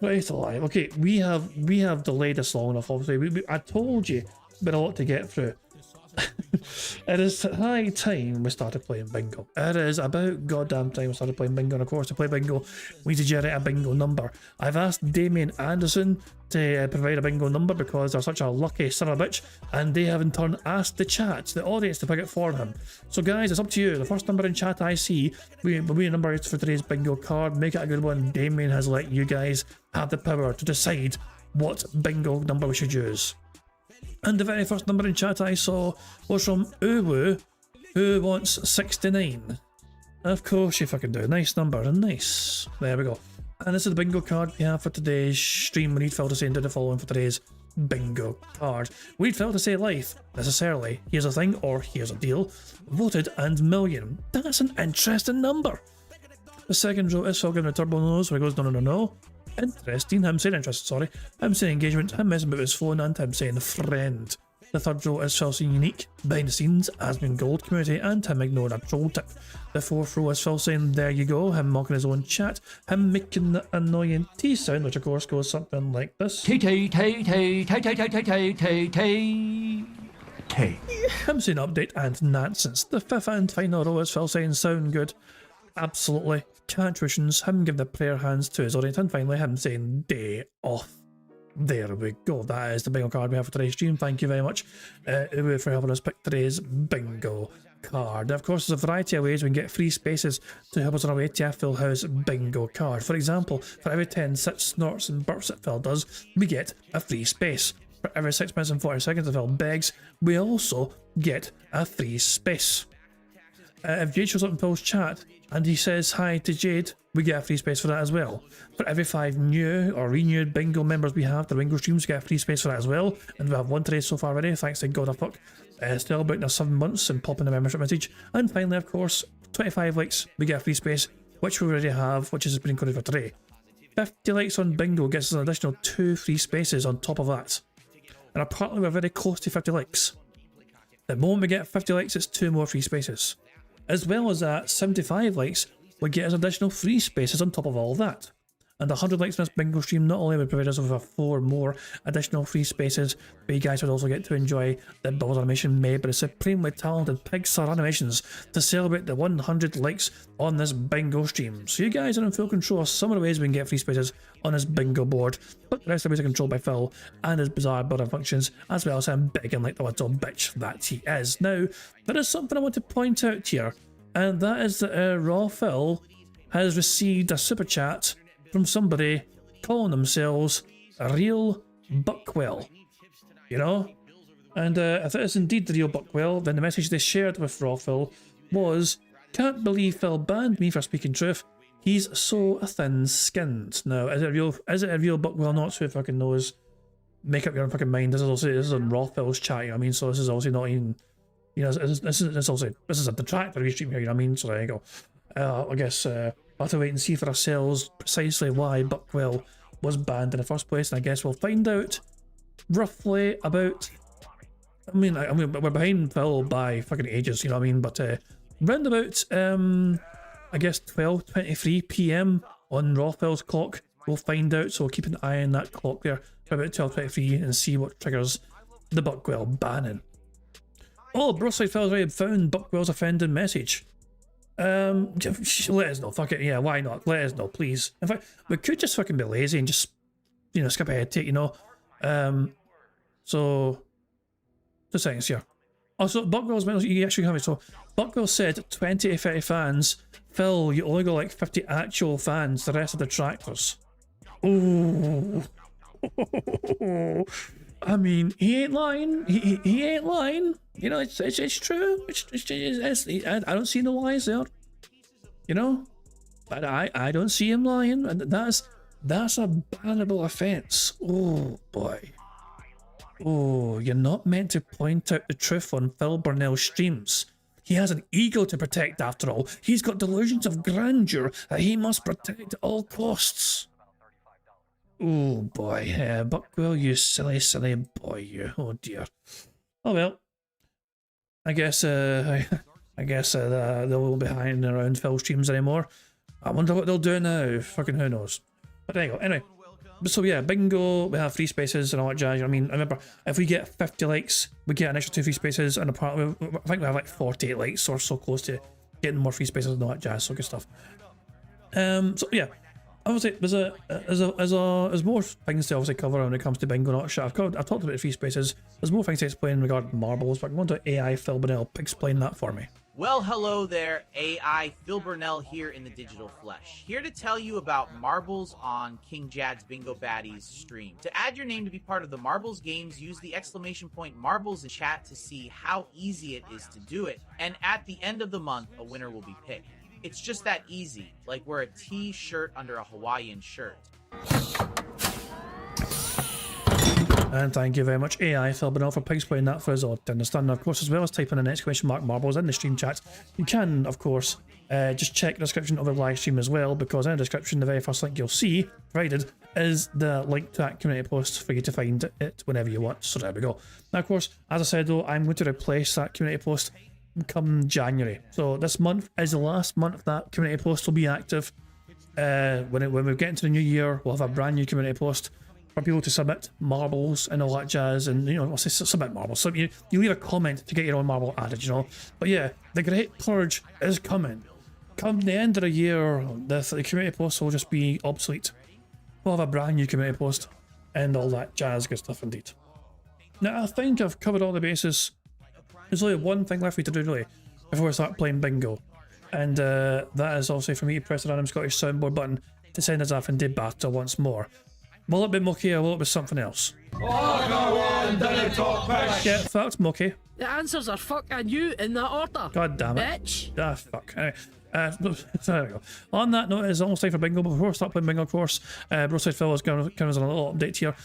Right alive. Okay, we have delayed this long enough. Obviously, I told you, been a lot to get through. It is high time we started playing bingo. It is about goddamn time we started playing bingo. And of course, to play bingo, we need to generate a bingo number. I've asked Damien Anderson to provide a bingo number because they're such a lucky son of a bitch, and they have in turn asked the chat, the audience, to pick it for him. So guys, it's up to you. The first number in chat I see will be a number for today's bingo card. Make it a good one. Damien has let you guys have the power to decide what bingo number we should use. And the very first number in chat I saw was from Uwu, who wants 69. Of course you fucking do. Nice number, and nice. There we go. And this is the bingo card we have for today's stream. We need Phil to say and do the following for today's bingo card. We need Phil to say life, necessarily. Here's a thing, or here's a deal. Voted and million. That's an interesting number. The second row is Phil giving a turbo nose where he goes no. Interesting. Him saying interested, sorry. Him saying engagement, him messing about his phone, and him saying friend. The third row is Phil saying unique, behind the scenes, Asmin Gold community, and him ignoring a troll tip. The fourth row is Phil saying there you go, him mocking his own chat, him making the annoying T sound, which of course goes something like this. Him saying update and nonsense. The fifth and final row is Phil saying sound good. Absolutely. Cantuitions, him giving the prayer hands to his audience, and finally him saying day off. There we go. That is the bingo card we have for today's stream. Thank you very much, Uwe, for helping us pick today's bingo card. Now, of course, there's a variety of ways we can get free spaces to help us on our way to a Full House bingo card. For example, for every 10 sits, snorts and burps that Phil does, we get a free space. For every 6 minutes and 40 seconds that Phil begs, we also get a free space. If Jade shows up in Phil's chat and he says hi to Jade, we get a free space for that as well. For every 5 new or renewed bingo members we have, the bingo streams get a free space for that as well. And we have 1 today so far already, thanks to God of Fuck. Celebrating our 7 months and popping the membership message. And finally, of course, 25 likes, we get a free space, which we already have, which has been included for today. 50 likes on bingo gets us an additional 2 free spaces on top of that. And apparently we're very close to 50 likes. The moment we get 50 likes, it's 2 more free spaces. As well as that, 75 likes would get us additional free spaces on top of all that. And 100 likes on this bingo stream not only would provide us with 4 more additional free spaces, but you guys would also get to enjoy the build animation made by the supremely talented Pixar Animations to celebrate the 100 likes on this bingo stream. So you guys are in full control of some of the ways we can get free spaces on this bingo board, but the rest of the ways are controlled by Phil and his bizarre building functions, as well as him begging like the little bitch that he is. Now, there is something I want to point out here, and that is that Raw Phil has received a super chat from somebody calling themselves a real Buckwell, you know? And if it is indeed the real Buckwell, then the message they shared with Raw Phil was, "Can't believe Phil banned me for speaking truth. He's so thin-skinned." Now, is it a real Buckwell? Not so fucking knows. Make up your own fucking mind. This is on Raw Phil's chat, you know what I mean? So this is obviously not even, you know, this is a detractor of stream here, you know what I mean? So there you go. I guess we'll have to wait and see for ourselves precisely why Buckwell was banned in the first place, and I guess we'll find out roughly about. I mean, we're behind Phil by fucking ages, you know what I mean? But round about I guess 12:23 p.m. on Raw Phil's clock, we'll find out. So we'll keep an eye on that clock there for about 12:23 and see what triggers the Buckwell banning. Oh, Broside Phil's already found Buckwell's offending message. Let us know, fuck it, yeah, why not? Let us know, please. In fact, we could just fucking be lazy and just, you know, skip ahead to it, you know. So, 2 seconds here. Also, Buckwell's, you actually have it, so Buckwell said 20 to 30 fans. Phil, you only got like 50 actual fans, the rest are detractors. Ooh. I mean, he ain't lying. He ain't lying. You know, it's true. I don't see no lies there. You know, but I don't see him lying, and that's a bannable offence. Oh boy. Oh, you're not meant to point out the truth on Phil Burnell's streams. He has an ego to protect after all. He's got delusions of grandeur that he must protect at all costs. Oh boy, Buckwell, you silly boy, you. Oh dear. Oh well. I guess they won't be hiding around Phil streams anymore. I wonder what they'll do now. Fucking who knows. But there you go. Anyway, so yeah, bingo. We have free spaces and all that jazz. I mean, remember, if we get 50 likes, we get an extra 2 free spaces, and I think we have like 48 likes, or so close to getting more free spaces and all that jazz. So good stuff. So yeah. Obviously, there's more things to obviously cover when it comes to bingo. Not sure. I've talked about the free spaces. There's more things to explain regarding marbles, but I'm going to AI Phil Burnell explain that for me. Well, hello there, AI Phil Burnell here in the digital flesh. Here to tell you about marbles on King Jad's Bingo Baddies stream. To add your name to be part of the marbles games, use the ! marbles in chat to see how easy it is to do it. And at the end of the month, a winner will be picked. It's just that easy, like wear a t-shirt under a Hawaiian shirt. And thank you very much, AI Phil Burnell, for explaining that for us all to understand. Of course, as well as typing an ! marbles in the stream chat, you can, of course, just check the description of the live stream as well, because in the description, the very first link you'll see provided is the link to that community post for you to find it whenever you want. So there we go. Now, of course, as I said though, I'm going to replace that community post come January. So this month is the last month that community post will be active. When we get into the new year, we'll have a brand new community post for people to submit marbles and all that jazz, and you know, I'll say submit marbles. So you leave a comment to get your own marble added, you know. But yeah, the Great Purge is coming. Come the end of the year, the community post will just be obsolete. We'll have a brand new community post and all that jazz, good stuff indeed. Now I think I've covered all the bases. There's only one thing left for me to do really before I start playing bingo, and that is obviously for me to press the random Scottish soundboard button to send us off into battle once more. Will it be Mucky or will it be something else? Get fucked, Mucky. The answers are fuck and you in that order. God damn it. Bitch. Ah, fuck. Anyway, there we go. On that note, it's almost time for bingo. But before we start playing bingo, of course, Broside Phil is giving us a little update here.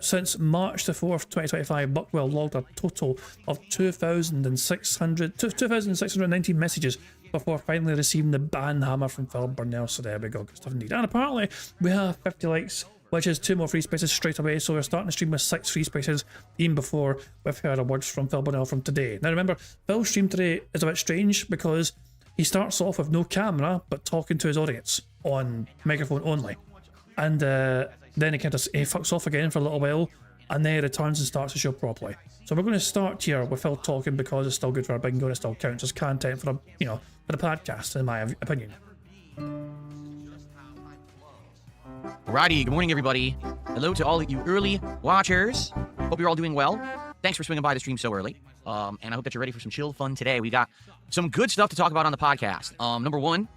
Since March the 4th, 2025, Buckwell logged a total of 2,619 messages before finally receiving the ban hammer from Phil Burnell. So there we go. Good stuff indeed. And apparently, we have 50 likes, which is 2 more free spaces straight away. So we're starting to stream with 6 free spaces, even before we've heard words from Phil Burnell from today. Now remember, Phil's stream today is a bit strange because he starts off with no camera, but talking to his audience on microphone only. And then he fucks off again for a little while, and then he returns and starts the show properly. So we're going to start here with Phil talking because it's still good for our bingo and it still counts as content for for the podcast, in my opinion. Alrighty, good morning, everybody. Hello to all of you early watchers. Hope you're all doing well. Thanks for swinging by the stream so early. And I hope that you're ready for some chill fun today. We got some good stuff to talk about on the podcast. Number one,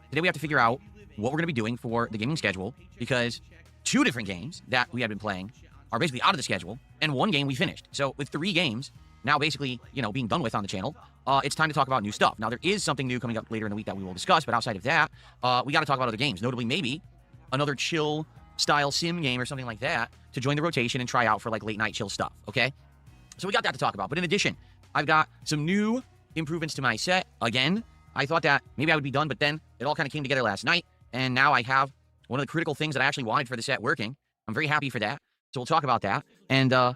today we have to figure out what we're going to be doing for the gaming schedule, because 2 different games that we have been playing are basically out of the schedule, and 1 game we finished. So with 3 games now basically, being done with on the channel, it's time to talk about new stuff. Now, there is something new coming up later in the week that we will discuss, but outside of that, we got to talk about other games, notably maybe another chill style sim game or something like that to join the rotation and try out for like late night chill stuff, okay? So we got that to talk about. But in addition, I've got some new improvements to my set. Again, I thought that maybe I would be done, but then it all kind of came together last night, and now I have one of the critical things that I actually wanted for the set working. I'm very happy for that. So we'll talk about that. And, 1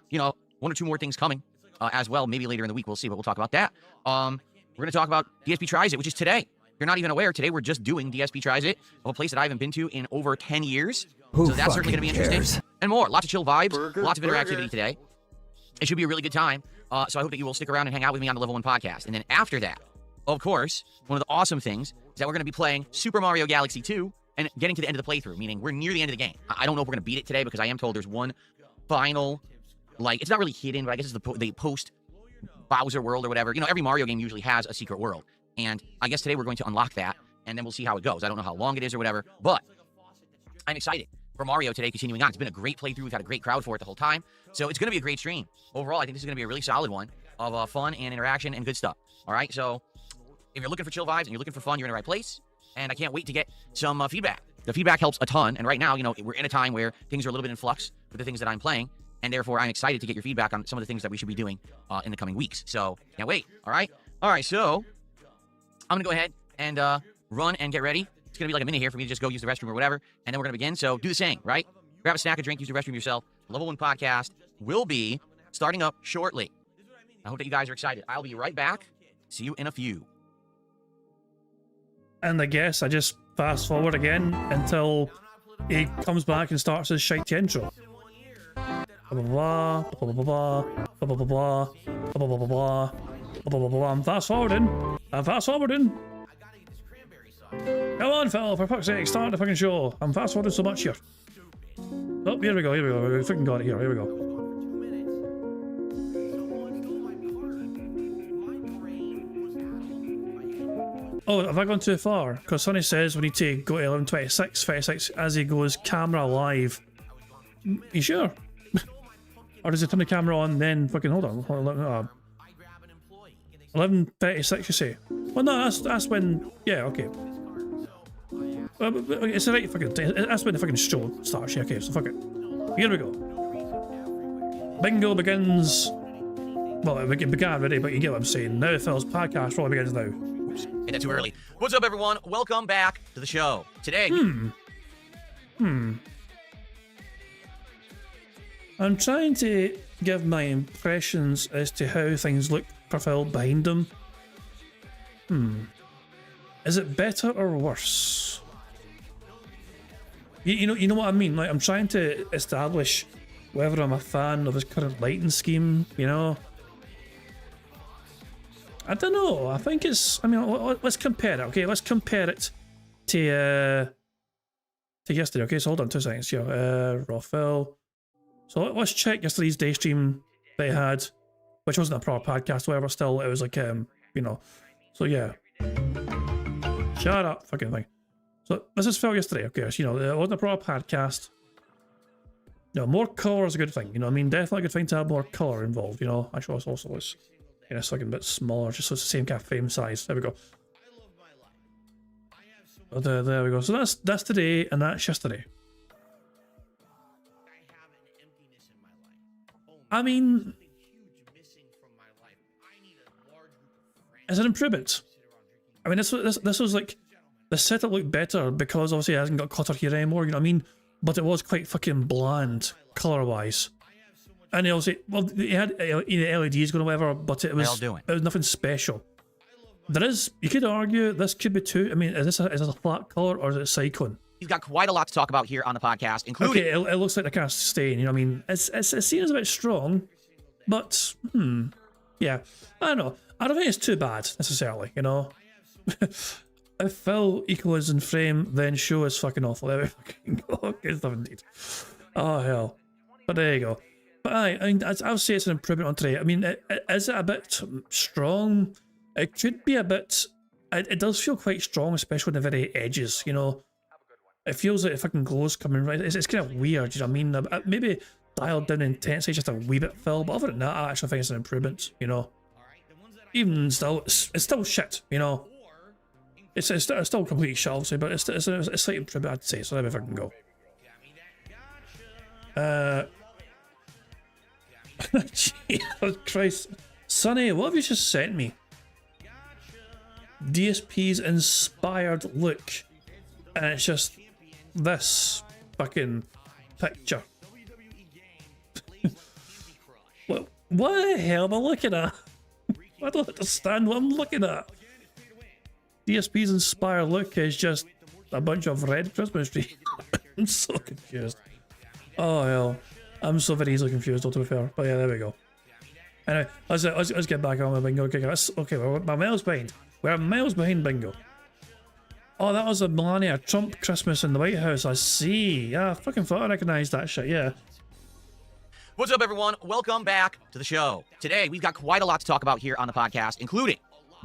or 2 more things coming as well. Maybe later in the week, we'll see, but we'll talk about that. We're going to talk about DSP Tries It, which is today. If you're not even aware, today we're just doing DSP Tries It, of a place that I haven't been to in over 10 years. So that's certainly going to be interesting. And more. Lots of chill vibes, lots of interactivity today. It should be a really good time. So I hope that you will stick around and hang out with me on the Level 1 podcast. And then after that, of course, one of the awesome things is that we're going to be playing Super Mario Galaxy 2 and getting to the end of the playthrough, meaning we're near the end of the game. I don't know if we're going to beat it today because I am told there's one final, it's not really hidden, but I guess it's the post Bowser world or whatever. Every Mario game usually has a secret world. And I guess today we're going to unlock that, and then we'll see how it goes. I don't know how long it is or whatever, but I'm excited for Mario today continuing on. It's been a great playthrough. We've had a great crowd for it the whole time. So it's going to be a great stream. Overall, I think this is going to be a really solid one of fun and interaction and good stuff. All right, so if you're looking for chill vibes and you're looking for fun, you're in the right place. And I can't wait to get some feedback. The feedback helps a ton. And right now, we're in a time where things are a little bit in flux with the things that I'm playing. And therefore, I'm excited to get your feedback on some of the things that we should be doing in the coming weeks. So can't wait. All right, so I'm going to go ahead and run and get ready. It's going to be like a minute here for me to just go use the restroom or whatever, and then we're going to begin. So do the same, right? Grab a snack, a drink, use the restroom yourself. Level 1 podcast will be starting up shortly. I hope that you guys are excited. I'll be right back. See you in a few. And I guess I just fast forward again until he comes back and starts his shite intro. Blah, blah, blah, blah, blah, blah, blah, blah, blah, blah, blah, blah, blah, blah. I'm fast forwarding. Come on, Phil, for fuck's sake, start the fucking show. I'm fast forwarding so much here. Oh, here we go. We freaking got it here. Here we go. Oh, have I gone too far? Because Sonny says we need to go to 11:26 as he goes camera live. You sure? Or does he turn the camera on then fucking hold on? 11:36 you say? Well, no, that's when. Yeah, okay. It's the right fucking. That's when the fucking show starts. Yeah, okay, so fuck it. Here we go. Bingo begins. Well, it began already, but you get what I'm saying. Now Phil's podcast probably begins now. Oops, hit that too early. What's up, everyone? Welcome back to the show. Today. I'm trying to give my impressions as to how things look for Phil behind him. Is it better or worse? You know what I mean? Like, I'm trying to establish whether I'm a fan of his current lighting scheme, I don't know. I think it's. I mean, let's compare it. Okay, let's compare it to yesterday. Okay, so hold on 2 seconds here. Raphael. So let's check yesterday's day stream that he had, which wasn't a proper podcast. However, still it was like So yeah. Shut up, fucking thing. So this is Phil yesterday. Okay, so, it wasn't a proper podcast. No, more colour is a good thing. You know what I mean? Definitely a good thing to have more colour involved. You know, actually, it's also looks, you know, it's looking a bit smaller, just so it's the same kind of frame size. There we go. Oh, there we go. So that's today, and that's yesterday. I mean, it's an improvement. I mean, this was like, the setup looked better because obviously it hasn't got clutter here anymore, you know what I mean? But it was quite fucking bland, colour-wise. And obviously, well, it had LEDs going or whatever, but it was nothing special. There is, you could argue, this could be too, I mean, is this a flat colour or is it cyclone? He's got quite a lot to talk about here on the podcast, including... Okay, it looks like the kind of stain, you know what I mean? It's seen as a bit strong, but, yeah. I don't know. I don't think it's too bad, necessarily, you know? If Phil equals in frame, then show is fucking awful. There we fucking go. Good stuff indeed. Oh, hell. But there you go. But I mean, I'll say it's an improvement on today. I mean, is it a bit strong? It could be a bit... It does feel quite strong, especially on the very edges, you know? It feels like the fucking glow's coming right. It's kind of weird, you know what I mean? Maybe dialed down intensity just a wee bit, Phil, but other than that, I actually think it's an improvement, you know? Even still, it's still shit, you know? It's still completely shit, obviously, but it's a slight improvement, I'd say, so let me fucking go. Jesus Christ. Sonny, what have you just sent me? DSP's inspired look. And it's just this fucking picture. What the hell am I looking at? I don't understand what I'm looking at. DSP's inspired look is just a bunch of red Christmas trees. I'm so confused. Oh hell. I'm so very easily confused, to be fair. But yeah, there we go. Anyway, let's get back on my bingo. Okay, we're miles behind. We're miles behind bingo. Oh, that was a Melania Trump Christmas in the White House. I see. Yeah, I fucking thought I recognised that shit, yeah. What's up, everyone? Welcome back to the show. Today, we've got quite a lot to talk about here on the podcast, including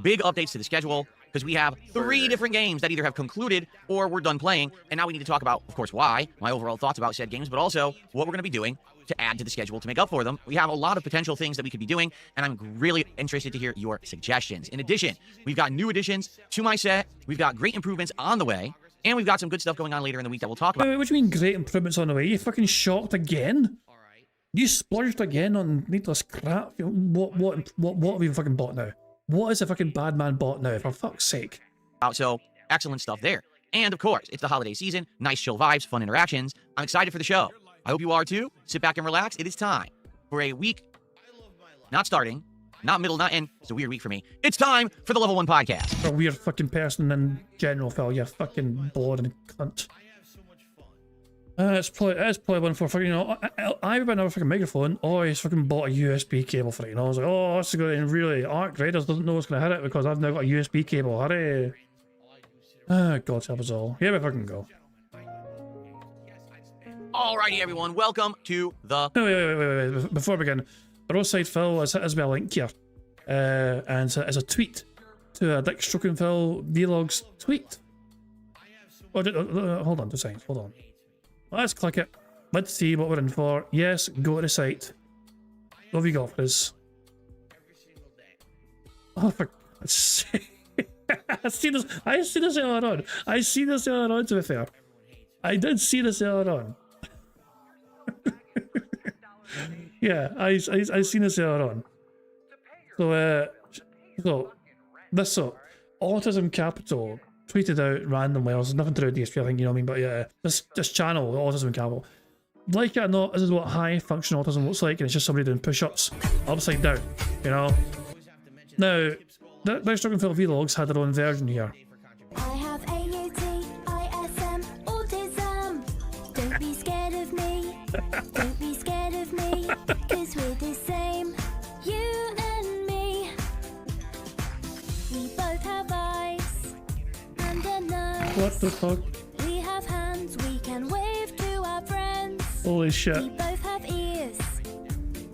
big updates to the schedule, because we have 3 different games that either have concluded or we're done playing, and now we need to talk about, of course, why, my overall thoughts about said games, but also what we're going to be doing to add to the schedule to make up for them. We have a lot of potential things that we could be doing, and I'm really interested to hear your suggestions. In addition, we've got new additions to my set, we've got great improvements on the way, and we've got some good stuff going on later in the week that we'll talk about. Wait, what do you mean great improvements on the way? You fucking shocked again? You splurged again on needless crap? What have you fucking bought now? What is a fucking bad man bought now, for fuck's sake? So, excellent stuff there. And of course, it's the holiday season, nice chill vibes, fun interactions. I'm excited for the show. I hope you are too. Sit back and relax. It is time for a week, not starting, not middle, not end. It's a weird week for me. It's time for the Level 1 podcast. A weird fucking person in general, Phil. You fucking boring cunt. It's probably one for fucking, you know, I went over a fucking microphone. Oh, he's fucking bought a USB cable for it. You know, I was like, oh, this is going to really. Arc Raiders doesn't know what's going to hit it because I've now got a USB cable. Hurry. God help us all. Here we fucking go. Alrighty, everyone. Welcome to the... Wait. Before we begin, the Roadside Phil has me a link here. And it's a tweet to a Dick Stroking Phil Vlogs tweet. Oh, hold on, 2 seconds. Hold on. Let's click it. Let's see what we're in for. Yes, go to the site. What have you got for us? Oh, for God's sake. I see this earlier on. I see this earlier on, to be fair. I did see this earlier on. Yeah, I seen this earlier on. So Autism Capital tweeted out randomly. There's nothing to do with DSP, I think, you know what I mean? But yeah, this channel, Autism Capital. Like it or not, this is what high functional autism looks like, and it's just somebody doing push-ups upside down, you know? Now, Dick Stroking Phil Vlogs had their own version here. I have AUTISM, autism. Don't be scared of me. Don't be scared of me. Cause we're the same. You and me. We both have eyes and a nose. What the fuck? We have hands, we can wave to our friends. Holy shit. We both have ears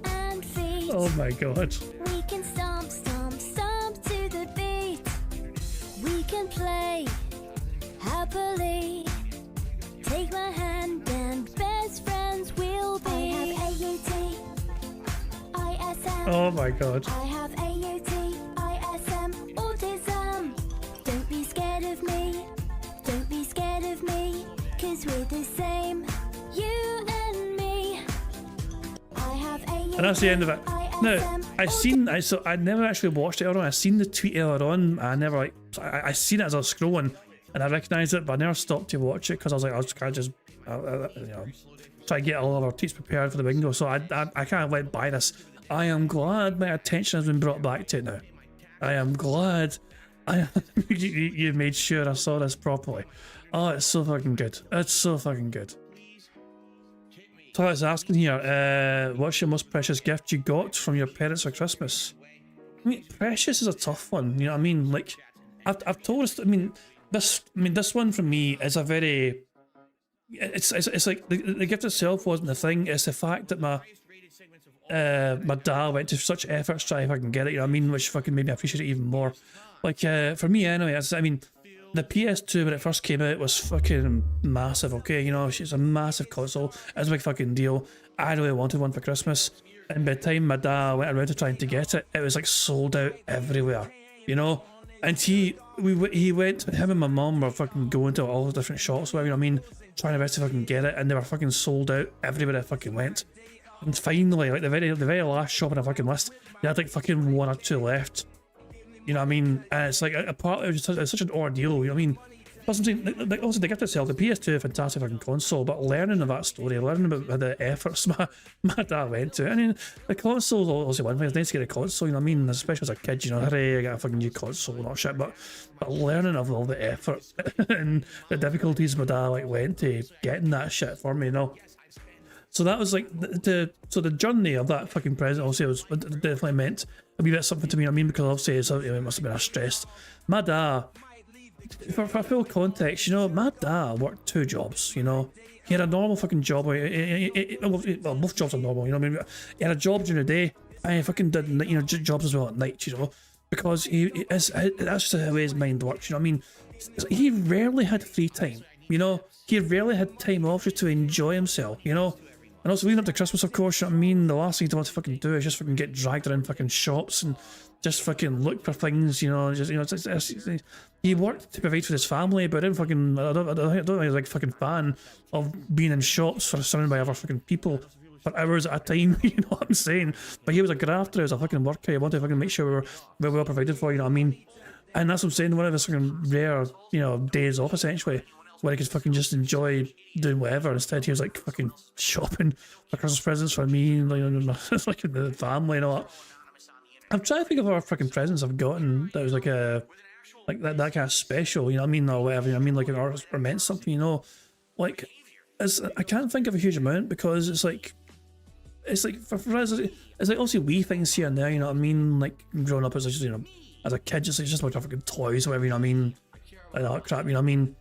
and feet. Oh my god. We can stomp, stomp, stomp to the beat. We can play happily. Take my hand and best friends we'll be. Oh my god. I have AOT, ISM, autism. Don't be scared of me. Don't be scared of me. Cause we're the same. You and me. I have AOT. And that's the end of it. Now, I never actually watched it earlier on. I seen the tweet earlier on. I never like, I seen it as I was scrolling, and I recognised it, but I never stopped to watch it because I was like, I was kind of just, you know, try to get all of our tweets prepared for the bingo. So I kind of went by this. I am glad my attention has been brought back to it now. I am glad you made sure I saw this properly. Oh, it's so fucking good. It's so fucking good. So I was asking here, what's your most precious gift you got from your parents for Christmas? I mean, precious is a tough one. You know what I mean? Like, I've told us. This one for me is a very. It's like the gift itself wasn't the thing. It's the fact that my dad went to such efforts to try if I can get it. You know what I mean? Which fucking made me appreciate it even more. Like for me anyway. I mean, the PS2 when it first came out was fucking massive. Okay, you know, it's a massive console. It was a big fucking deal. I really wanted one for Christmas, and by the time my dad went around to trying to get it, it was like sold out everywhere. You know. And he went, him and my mum were fucking going to all the different shops, whatever, you know what I mean, trying their best to fucking get it, and they were fucking sold out everywhere I fucking went. And finally, like the very last shop on the fucking list, they had like fucking 1 or 2 left. You know what I mean? And it's like it's such an ordeal, you know what I mean? Plus, I'm saying, like, also the gift itself, the PS2, fantastic fucking console, but learning of that story, learning about the efforts my dad went to. I mean, the console's obviously one thing, it's nice to get a console, you know what I mean? Especially as a kid, you know, hooray, I got a fucking new console and all shit, but learning of all the effort and the difficulties my dad like went to getting that shit for me, you know? So that was like, so the journey of that fucking present, obviously, was definitely meant a wee bit something to me, you know what I mean? Because obviously it must have been a stress. My dad, for full context, you know, my dad worked 2 jobs, you know. He had a normal fucking job, well, both jobs are normal, you know what I mean? He had a job during the day, and he fucking did, you know, jobs as well at night, you know, because that's just the way his mind works, you know what I mean? He rarely had free time, you know. He rarely had time off just to enjoy himself, you know. And also leading up to Christmas, of course, you know what I mean? The last thing you want to fucking do is just fucking get dragged around fucking shops and just fucking look for things, you know. Just, you know, he worked to provide for his family, but I don't think he's like a fucking fan of being in shops surrounded by other fucking people for hours at a time. You know what I'm saying? But he was a grafter, he was a fucking worker. He wanted to fucking make sure we were well provided for. You know what I mean? And that's what I'm saying. One of his fucking rare, you know, days off essentially, where he could fucking just enjoy doing whatever. Instead, he was like fucking shopping for Christmas presents for me, and like the family and all that. I'm trying to think of our fucking presents I've gotten that was like that kind of special, you know what I mean, or whatever. You know what I mean, like or meant something, you know. Like, I can't think of a huge amount because it's like for us, it's like obviously wee things here and there, you know what I mean. Like growing up as just, you know, as a kid, just like fucking toys or whatever, you know what I mean, like that crap, you know what I mean.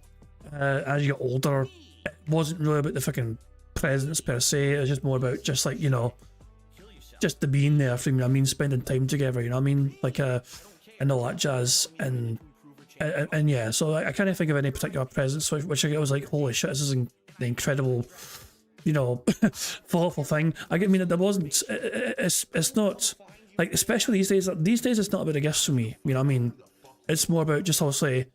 As you get older, it wasn't really about the fucking presents per se. It was just more about just like, you know, just the being there for, you know what I mean, spending time together, you know what I mean, like and all that jazz, and yeah. So I can't think of any particular presents which I was like, holy shit, this is the incredible, you know, thoughtful thing. I mean, there wasn't. It's not like, especially these days. These days, it's not about the gifts for me. You know what I mean? It's more about just obviously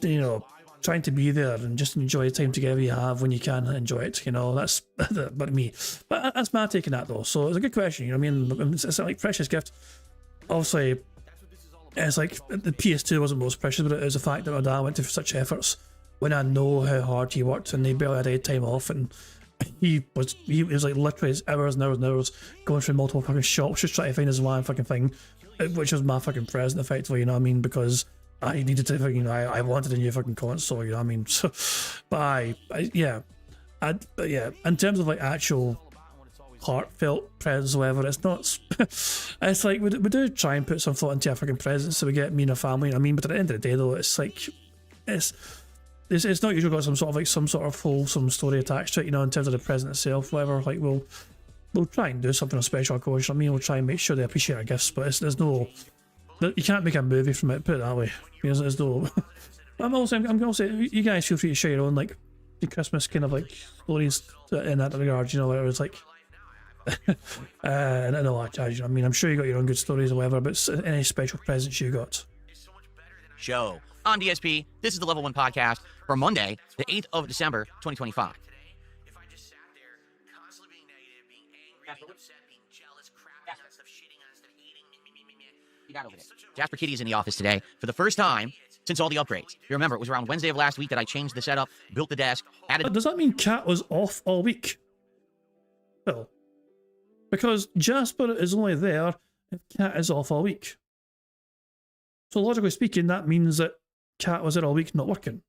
you know, trying to be there and just enjoy the time together you have when you can enjoy it, you know. That's but me. But that's my take on that though. So it's a good question, you know what I mean? It's like precious gift. Obviously, it's like the PS2 wasn't most precious, but it was the fact that my dad went to such efforts when I know how hard he worked and he barely had any time off, and he was like literally hours and hours and hours going through multiple fucking shops just trying to find his one fucking thing, which was my fucking present effectively, you know what I mean? Because I needed to, you know, I wanted a new fucking console, you know what I mean? So, but yeah, in terms of like actual heartfelt presents or whatever, it's not, it's like, we do try and put some thought into our fucking presents so we get me and a family, you know what I mean? But at the end of the day though, it's like, it's not usually got some sort of wholesome story attached to it, you know, in terms of the present itself, whatever. Like we'll try and do something special, of course, you know what I mean? We'll try and make sure they appreciate our gifts, but there's no, you can't make a movie from it, put it that way. There's no. I'm also you guys feel free to share your own like the Christmas kind of like stories in that regard, you know, where it's like No, I mean, I'm sure you got your own good stories or whatever, but any special presents you got? Show on DSP. This is the Level 1 podcast for Monday, the 8th of December, 2025. Jasper Kitty is in the office today for the first time since all the upgrades. You remember, it was around Wednesday of last week that I changed the setup, built the desk, added... Does that mean Cat was off all week? Well, because Jasper is only there if Cat is off all week. So logically speaking, that means that Cat was there all week not working.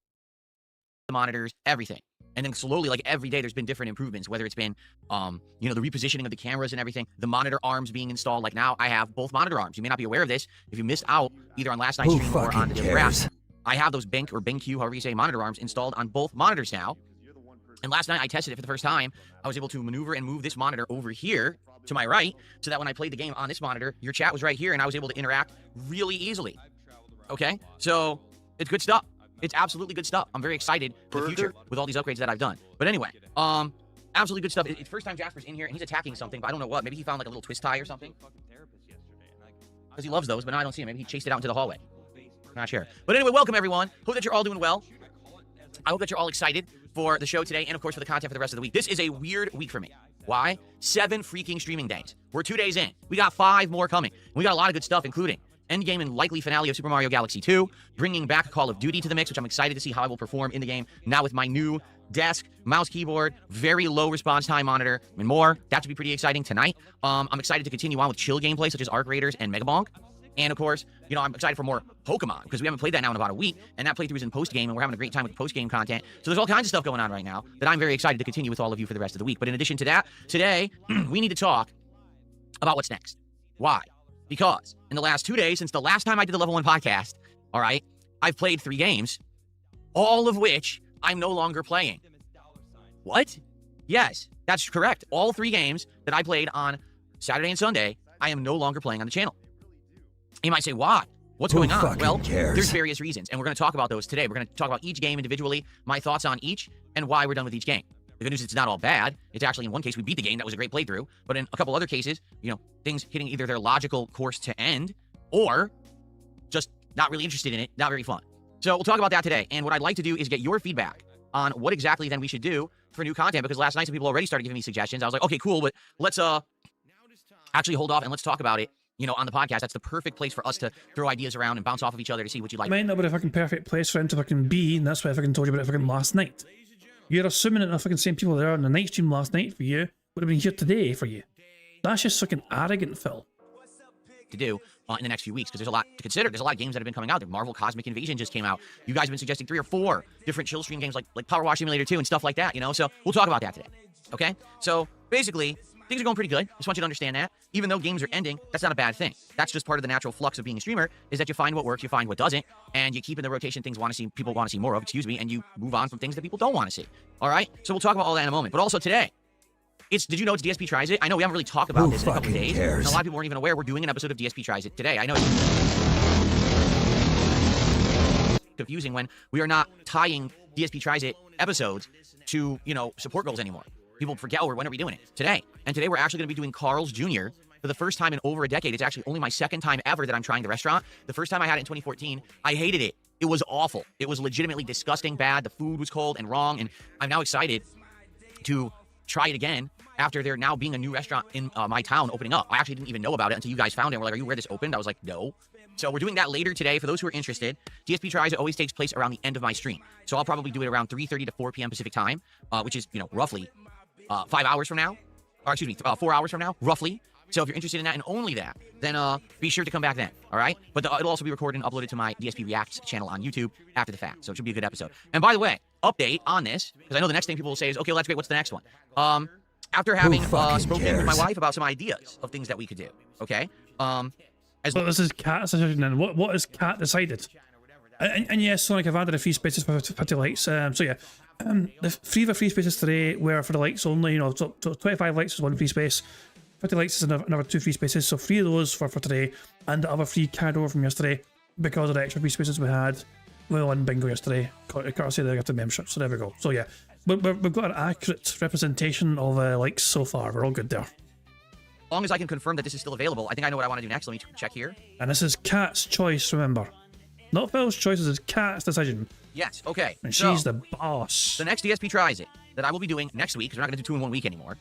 The monitors, everything. And then slowly, like every day, there's been different improvements, whether it's been, you know, the repositioning of the cameras and everything, the monitor arms being installed. Like now, I have both monitor arms. You may not be aware of this. If you missed out either on last night's stream or on the daily wrap, I have those Bank or BenQ, however you say, monitor arms installed on both monitors now. And last night, I tested it for the first time. I was able to maneuver and move this monitor over here to my right, so that when I played the game on this monitor, your chat was right here, and I was able to interact really easily. Okay? So, it's good stuff. It's absolutely good stuff. I'm very excited for the future with all these upgrades that I've done. But anyway, absolutely good stuff. It's first time Jasper's in here, and he's attacking something, but I don't know what. Maybe he found like a little twist tie or something. Because he loves those, but now I don't see him. Maybe he chased it out into the hallway. Not sure. But anyway, welcome everyone. Hope that you're all doing well. I hope that you're all excited for the show today and, of course, for the content for the rest of the week. This is a weird week for me. Why? 7 freaking streaming days. We're 2 days in. We got 5 more coming. We got a lot of good stuff, including endgame and likely finale of Super Mario Galaxy 2, bringing back Call of Duty to the mix, which I'm excited to see how I will perform in the game now with my new desk, mouse, keyboard, very low response time monitor, and more. That should be pretty exciting tonight. I'm excited to continue on with chill gameplay, such as Arc Raiders and Mega Bonk. And, of course, you know, I'm excited for more Pokemon, because we haven't played that now in about a week, and that playthrough is in post-game, and we're having a great time with post-game content. So there's all kinds of stuff going on right now that I'm very excited to continue with all of you for the rest of the week. But in addition to that, today, we need to talk about what's next. Why? Because in the last 2 days, since the last time I did the Level 1 podcast, all right, I've played 3 games, all of which I'm no longer playing. What? Yes, that's correct. All 3 games that I played on Saturday and Sunday, I am no longer playing on the channel. You might say, why? What's going on? Well, there's various reasons, and we're going to talk about those today. We're going to talk about each game individually, my thoughts on each, and why we're done with each game. The good news is it's not all bad. It's actually, in one case, we beat the game. That was a great playthrough. But in a couple other cases, you know, things hitting either their logical course to end, or just not really interested in it, not very fun. So we'll talk about that today. And what I'd like to do is get your feedback on what exactly then we should do for new content, because last night some people already started giving me suggestions. I was like, okay, cool, but let's actually hold off and let's talk about it, you know, on the podcast. That's the perfect place for us to throw ideas around and bounce off of each other to see what you like. Might not be a fucking perfect place for him to fucking be, and that's why I fucking told you about it fucking last night. You're assuming that the fucking same people there on the night stream last night for you would have been here today for you. That's just fucking arrogant, Phil. To do in the next few weeks, because there's a lot to consider. There's a lot of games that have been coming out. The Marvel Cosmic Invasion just came out. You guys have been suggesting 3 or 4 different chill stream games like Power Wash Simulator 2 and stuff like that, you know? So we'll talk about that today, okay? So basically, things are going pretty good. Just want you to understand that. Even though games are ending, that's not a bad thing. That's just part of the natural flux of being a streamer, is that you find what works, you find what doesn't, and you keep in the rotation things people want to see more of, and you move on from things that people don't want to see. All right? So we'll talk about all that in a moment. But also today, did you know it's DSP Tries It? I know we haven't really talked about this in a couple of days, and a lot of people weren't even aware we're doing an episode of DSP Tries It today. I know it's confusing when we are not tying DSP Tries It episodes to, you know, support goals anymore. People forget, when are we doing it? Today. And today we're actually going to be doing Carl's Jr. for the first time in over a decade. It's actually only my 2nd time ever that I'm trying the restaurant. The first time I had it in 2014, I hated it. It was awful. It was legitimately disgusting, bad. The food was cold and wrong, and I'm now excited to try it again after there now being a new restaurant in my town opening up. I actually didn't even know about it until you guys found it. We're like, are you aware this opened? I was like, no. So we're doing that later today. For those who are interested, DSP Tries It always takes place around the end of my stream. So I'll probably do it around 3:30 to 4 p.m. Pacific time, which is, you know, roughly 5 hours from now, or excuse me, 4 hours from now, roughly. So if you're interested in that and only that, then be sure to come back then, all right? But it'll also be recorded and uploaded to my DSP Reacts channel on YouTube after the fact, so it should be a good episode. And by the way, update on this, because I know the next thing people will say is, okay, well, that's great, what's the next one? After having spoken with my wife about some ideas of things that we could do, okay? Well, this is Cat's decision then. What has Cat decided? And yes, Sonic, I've added a free spaces for 50 likes, so yeah. The free spaces today were for the likes only, you know, so 25 likes is 1 free space, 50 likes is another 2 free spaces, so 3 of those for today, and the other 3 carried over from yesterday because of the extra free spaces we had with one bingo yesterday, courtesy of the gifted membership, so there we go. So yeah, we've got an accurate representation of likes so far, we're all good there. long as I can confirm that this is still available, I think I know what I want to do next. Let me check here. And this is Kat's choice, remember. Not Phil's choice, this is Kat's decision. Yes, okay. And so, she's the boss. The next DSP Tries It that I will be doing next week, because we're not going to do 2 in 1 week anymore,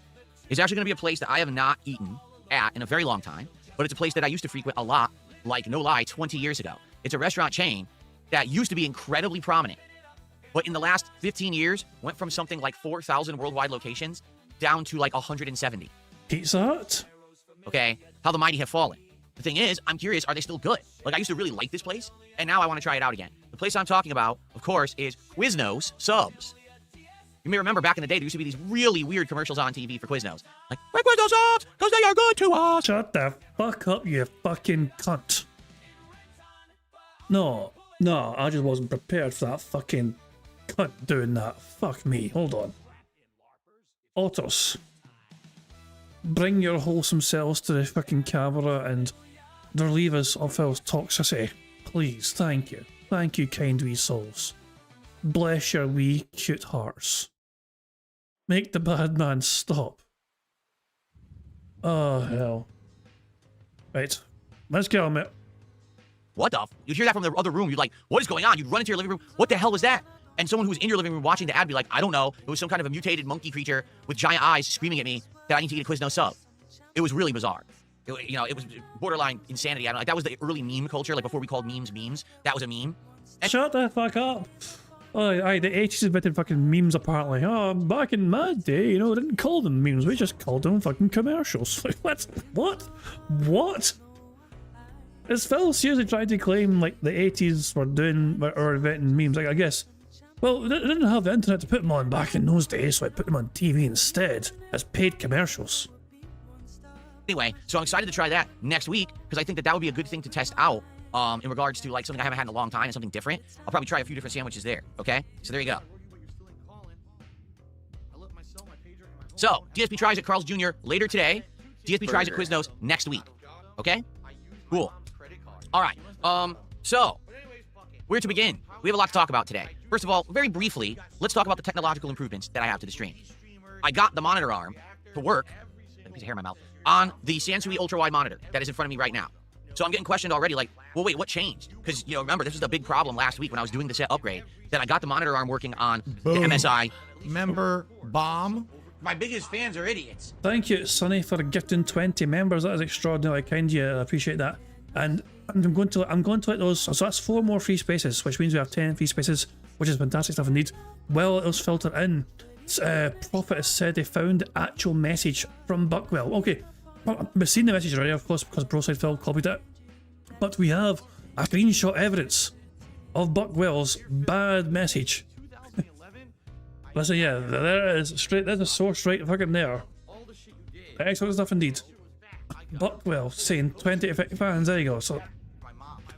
is actually going to be a place that I have not eaten at in a very long time, but it's a place that I used to frequent a lot, like, no lie, 20 years ago. It's a restaurant chain that used to be incredibly prominent, but in the last 15 years, went from something like 4,000 worldwide locations down to like 170. Pizza Hut? Okay, how the mighty have fallen. The thing is, I'm curious, are they still good? Like, I used to really like this place, and now I want to try it out again. The place I'm talking about, of course, is Quiznos Subs. You may remember back in the day, there used to be these really weird commercials on TV for Quiznos. Like, we're Quiznos Subs, because they are good to us. Shut the fuck up, you fucking cunt. No, I just wasn't prepared for that fucking cunt doing that. Fuck me, hold on. Otos. Bring your wholesome selves to the fucking camera and relieve us of Phil's toxicity. Please, thank you. Thank you, kind wee souls. Bless your wee cute hearts. Make the bad man stop. Oh, hell. Right. Let's get on it. What the You'd hear that from the other room. You'd like, what is going on? You'd run into your living room. What the hell was that? And someone who was in your living room watching the ad be like, I don't know. It was some kind of a mutated monkey creature with giant eyes screaming at me that I need to get a Quiznos sub. It was really bizarre. It was borderline insanity. I don't know. Like, that was the early meme culture. Like, before we called memes memes. That was a meme. And shut the fuck up. Oh, aye, the 80s invented fucking memes apparently. Oh, back in my day, we didn't call them memes. We just called them fucking commercials. What? Is Phil seriously trying to claim, like, the 80s were inventing memes? Like, I guess. Well, they didn't have the internet to put them on back in those days, so I put them on TV instead as paid commercials. Anyway, so I'm excited to try that next week because I think that would be a good thing to test out in regards to like something I haven't had in a long time and something different. I'll probably try a few different sandwiches there, okay? So there you go. So, DSP Tries at Carl's Jr. later today. DSP Tries at Quiznos next week, okay? Cool. All right, so, where to begin? We have a lot to talk about today. First of all, very briefly, let's talk about the technological improvements that I have to the stream. I got the monitor arm to work, a piece of hair in my mouth, on the Sansui ultra-wide monitor that is in front of me right now. So I'm getting questioned already like, well, wait, what changed? Because, remember, this was a big problem last week when I was doing the set upgrade, that I got the monitor arm working on the MSI. Member bomb. My biggest fans are idiots. Thank you, Sonny, for gifting 20 members. That is extraordinarily kind of you. I appreciate that. And I'm going to let those. So that's 4 more free spaces, which means we have 10 free spaces, which is fantastic stuff indeed. Well, those filter in. Prophet has said they found the actual message from Buckwell. Okay, we've seen the message already, of course, because Broside Phil copied it. But we have a screenshot evidence of Buckwell's bad message. Listen, yeah, there it is. Straight, there's a source right fucking there. Excellent stuff indeed. Buckwell saying 20 to 50 fans, there you go. So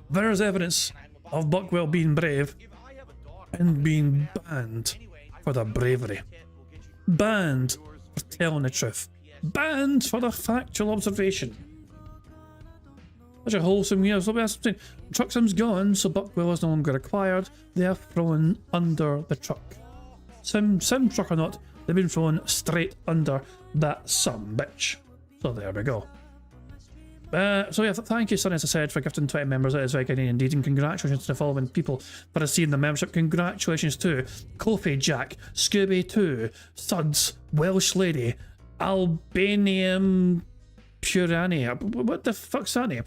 there is evidence of Buckwell being brave and being banned for their bravery. Banned for telling the truth. Banned for the factual observation. Such a wholesome year. So that's saying. Truxim's gone, so Buckwell is no longer required. They are thrown under the truck. Sim truck or not, they've been thrown straight under that bitch. So there we go. So yeah, thank you, Sonny, as I said, for gifting 20 members. That is very kind indeed, and congratulations to the following people for receiving the membership. Congratulations to Kofi Jack, Scooby2, Suds, Welsh Lady, Albanian Purania. What the fuck's that name?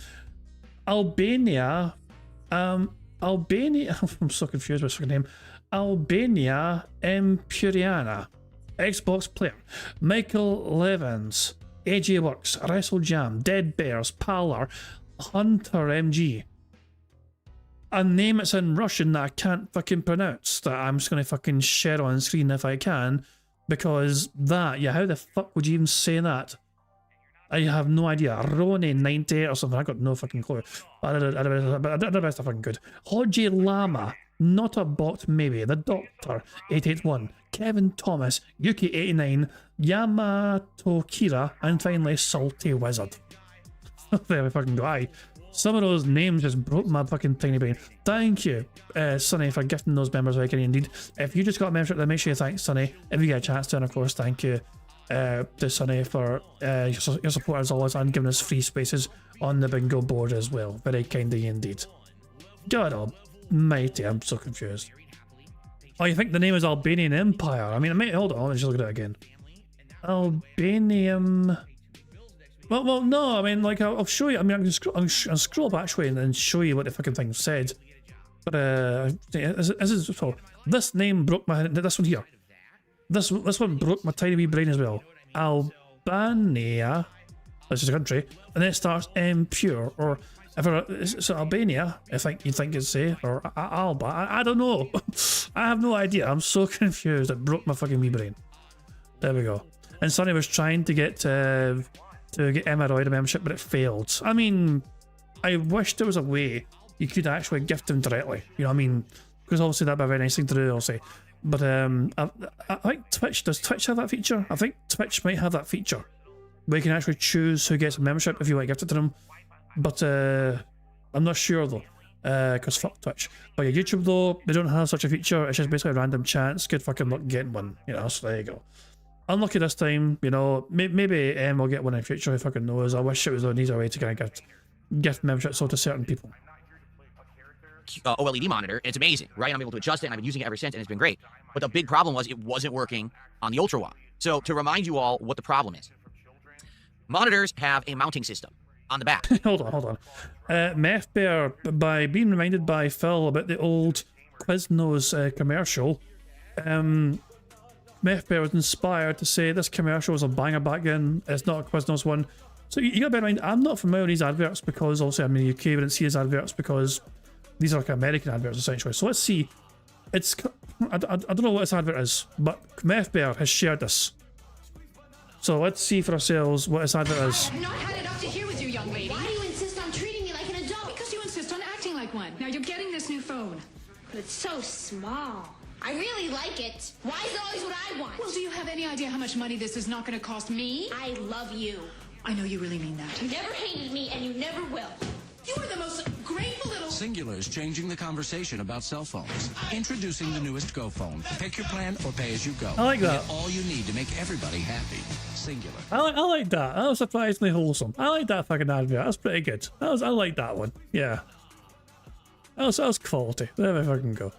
Albania. Albania. I'm so confused with this fucking name. Albania Empuriana. Xbox player. Michael Levins. AJ Works, Wrestle Jam, Dead Bears, Palar, Hunter MG. A name that's in Russian that I can't fucking pronounce, that I'm just gonna fucking share on screen if I can, because that, yeah, how the fuck would you even say that? I have no idea. Rone98 or something, I got no fucking clue. But I did the best I fucking could. Hoji Lama, Not a Bot Maybe, The Doctor, 881, Kevin Thomas, Yuki89, Yamato Kira, and finally Salty Wizard. There we fucking go. Aye. Some of those names just broke my fucking tiny brain. Thank you, Sonny, for gifting those members very kindly indeed. If you just got a membership, then make sure you thank Sonny. If you get a chance to, and of course, thank you to Sonny for your support as always and giving us free spaces on the bingo board as well. Very kind of you indeed. God almighty, I'm so confused. Oh, you think the name is Albanian Empire? I mean, hold on, let's just look at it again. Albanian... Well, no, I mean, like, I'll show you. I mean, I'll scroll up actually and then show you what the fucking thing said. But, this name broke my... This one here. This one broke my tiny wee brain as well. Albania. This is a country. And then it starts Impure, or... So Albania, I think you'd think it'd say, or Alba. I don't know. I have no idea. I'm so confused. It broke my fucking wee brain. There we go. And Sonny was trying to get Emeroid a membership, but it failed. I mean, I wish there was a way you could actually gift him directly. You know what I mean? Because obviously that'd be a very nice thing to do, I'll say. But I think Twitch, does Twitch have that feature? I think Twitch might have that feature where you can actually choose who gets a membership if you want to gift it to them. But I'm not sure though, because fuck Twitch. But yeah, YouTube though, they don't have such a feature. It's just basically a random chance. Good fucking luck getting one, you know, so there you go. Unlucky this time, you know, maybe we'll get one in the future, who fucking knows. I wish it was an easier way to kind of gift memberships to certain people. OLED monitor, and it's amazing, right? I'm able to adjust it, and I've been using it ever since, and it's been great. But the big problem was it wasn't working on the Ultra Wide. So to remind you all what the problem is, monitors have a mounting system on the back. hold on. Meth Bear, by being reminded by Phil about the old Quiznos commercial, Meth Bear was inspired to say this commercial was a banger back then. It's not a Quiznos one. So you gotta bear in mind, I'm not familiar with these adverts because obviously I'm in the UK, but I didn't see his adverts because these are like American adverts essentially. So let's see. It's I don't know what this advert is, but Meth Bear has shared this. So let's see for ourselves what this advert is. I've not had it up to here with you, young lady. Why do you insist on treating me like an adult? Because you insist on acting like one. Now you're getting this new phone. But it's so small. I really like it. Why is it always what I want? Well, do you have any idea how much money this is not going to cost me? I love you. I know you really mean that. You never hated me and you never will. You are the most grateful little... Singular is changing the conversation about cell phones. Introducing the newest Go phone. Pick your plan or pay as you go. I like that. Get all you need to make everybody happy. Singular. I like that. That was surprisingly wholesome. I like that fucking advert. That's pretty good. I like that one. Yeah. That was quality. There we fucking go.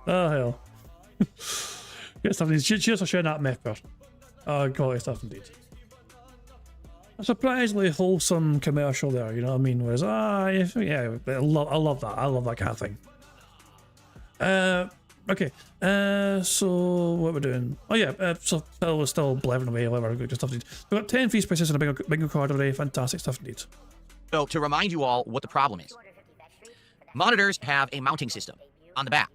Oh hell. Good stuff indeed. Cheers for sharing that, Mepper. Oh, quality stuff indeed. A surprisingly wholesome commercial there, you know what I mean? Whereas, yeah, I love that. I love that kind of thing. Okay. So what we're doing? Oh yeah. So Phil was still blathering away. Whatever. Good stuff indeed. We've got 10 free spaces and a bingo card already. Fantastic stuff indeed. So to remind you all what the problem is, monitors have a mounting system on the back.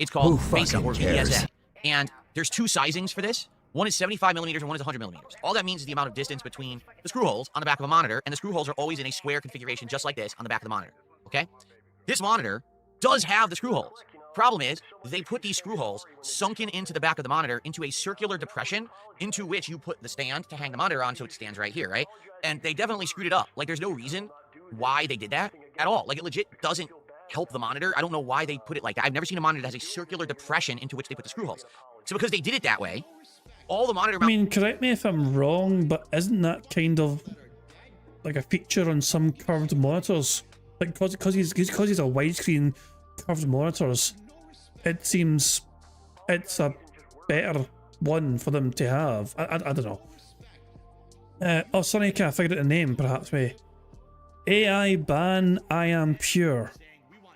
It's called VESA or VSM. And there's two sizings for this. One is 75 millimeters and one is 100 millimeters. All that means is the amount of distance between the screw holes on the back of a monitor, and the screw holes are always in a square configuration just like this on the back of the monitor, okay? This monitor does have the screw holes. Problem is, they put these screw holes sunken into the back of the monitor into a circular depression into which you put the stand to hang the monitor on so it stands right here, right? And they definitely screwed it up. Like, there's no reason why they did that at all. Like, it legit doesn't help the monitor. I don't know why they put it like that. I've never seen a monitor that has a circular depression into which they put the screw holes. So because they did it that way, all the monitor... I mean, correct me if I'm wrong, but isn't that kind of like a feature on some curved monitors? Like, because he's a widescreen curved monitors, it seems it's a better one for them to have. I don't know. Oh, Sonny, can I figure out the name, perhaps, maybe? AI Ban I Am Pure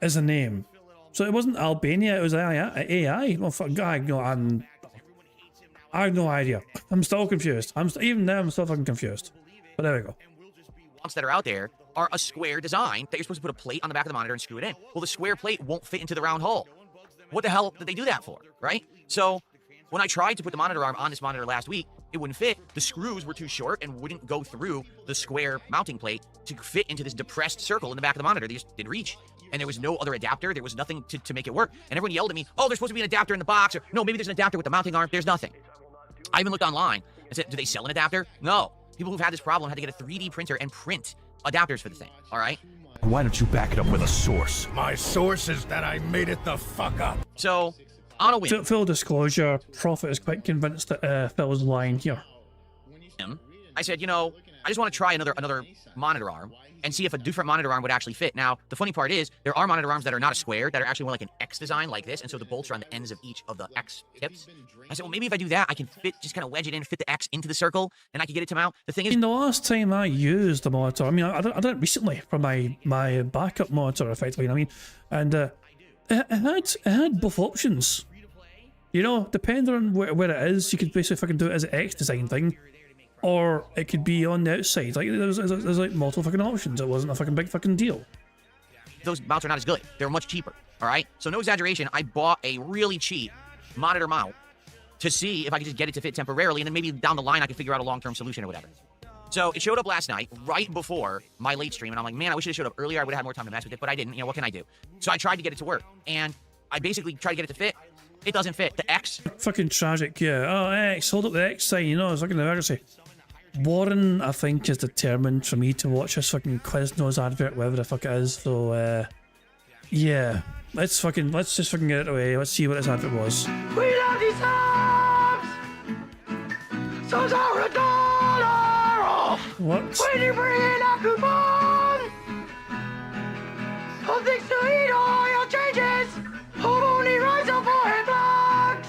is a name. So it wasn't Albania, it was AI. Oh, fuck, I have no idea. I'm still confused. Even now, I'm still fucking confused. But there we go. That are out there are a square design that you're supposed to put a plate on the back of the monitor and screw it in. Well, the square plate won't fit into the round hole. What the hell did they do that for, right? So when I tried to put the monitor arm on this monitor last week, it wouldn't fit. The screws were too short and wouldn't go through the square mounting plate to fit into this depressed circle in the back of the monitor. They just didn't reach. And there was no other adapter. There was nothing to make it work. And everyone yelled at me, oh, there's supposed to be an adapter in the box. Or no, maybe there's an adapter with the mounting arm. There's nothing. I even looked online and said, do they sell an adapter? No. People who've had this problem had to get a 3D printer and print adapters for the thing, all right? Why don't you back it up with a source? My source is that I made it the fuck up. So on a whim. Full disclosure, Prophet is quite convinced that Phil's lying here. I said, you know, I just want to try another monitor arm and see if a different monitor arm would actually fit. Now, the funny part is, there are monitor arms that are not a square, that are actually more like an X design like this, and so the bolts are on the ends of each of the X tips. I said, well, maybe if I do that, I can just kind of wedge it in, fit the X into the circle, and I can get it to mount. The thing is, the last time I used the monitor, I mean, I did it recently for my backup monitor, effectively, I mean, and it had both options. You know, depending on where it is, you could basically fucking do it as an X design thing, or it could be on the outside. Like, there's like multiple fucking options. It wasn't a fucking big fucking deal. those mounts are not as good. They're much cheaper, all right? So no exaggeration, I bought a really cheap monitor mount to see if I could just get it to fit temporarily, and then maybe down the line I could figure out a long-term solution or whatever. So it showed up last night, right before my late stream, and I'm like, man, I wish it showed up earlier. I would have had more time to mess with it, but I didn't. You know, what can I do? So I tried to get it to work, and I basically tried to get it to fit. It doesn't fit. The X. Fucking tragic, yeah. Oh, X, hold up the X sign, you know, it's like an emergency. Warren, I think, is determined for me to watch this fucking Quiznos advert, whatever the fuck it is, so, yeah. Let's just fucking get it away. Let's see what this advert was. We love these subs! Subs are $1 off! What? When you bring in a coupon! All things to eat, all your changes! Home only rides up for $8.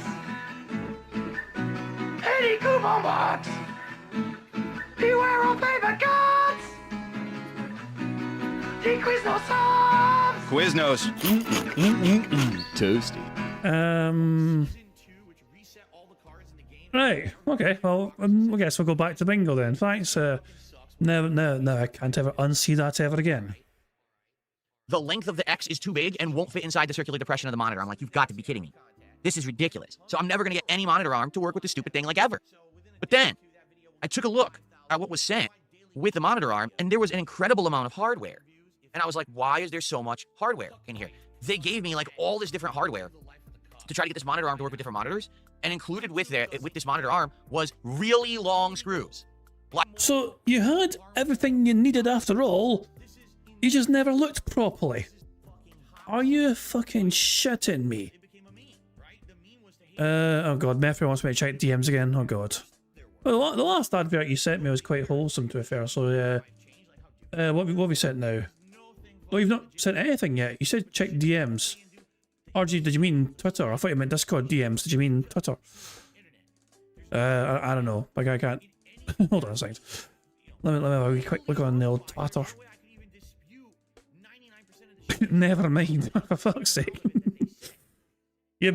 Any coupon box! Beware of paper cuts! The Quiznos subs! Quiznos. Toasty. Right, okay, well, I guess we'll go back to bingo then. Thanks, no, I can't ever unsee that ever again. The length of the X is too big and won't fit inside the circular depression of the monitor. I'm like, you've got to be kidding me. This is ridiculous. So I'm never going to get any monitor arm to work with this stupid thing like ever. But then, I took a look at what was sent with the monitor arm, and there was an incredible amount of hardware. And I was like, why is there so much hardware in here? They gave me like all this different hardware to try to get this monitor arm to work with different monitors, and included with this monitor arm was really long screws. So you had everything you needed after all, you just never looked properly. Are you fucking shitting me? Oh god, Mephi wants me to check DMs again, oh god. Well, the last advert you sent me was quite wholesome, to be fair, so what have we sent now? Well, you've not sent anything yet. You said check DMs. Or did you mean Twitter? I thought you meant Discord DMs. Did you mean Twitter? I don't know. Like, I can't. Hold on a second. Let me have a quick look on the old Twitter. Never mind, for fuck's sake. You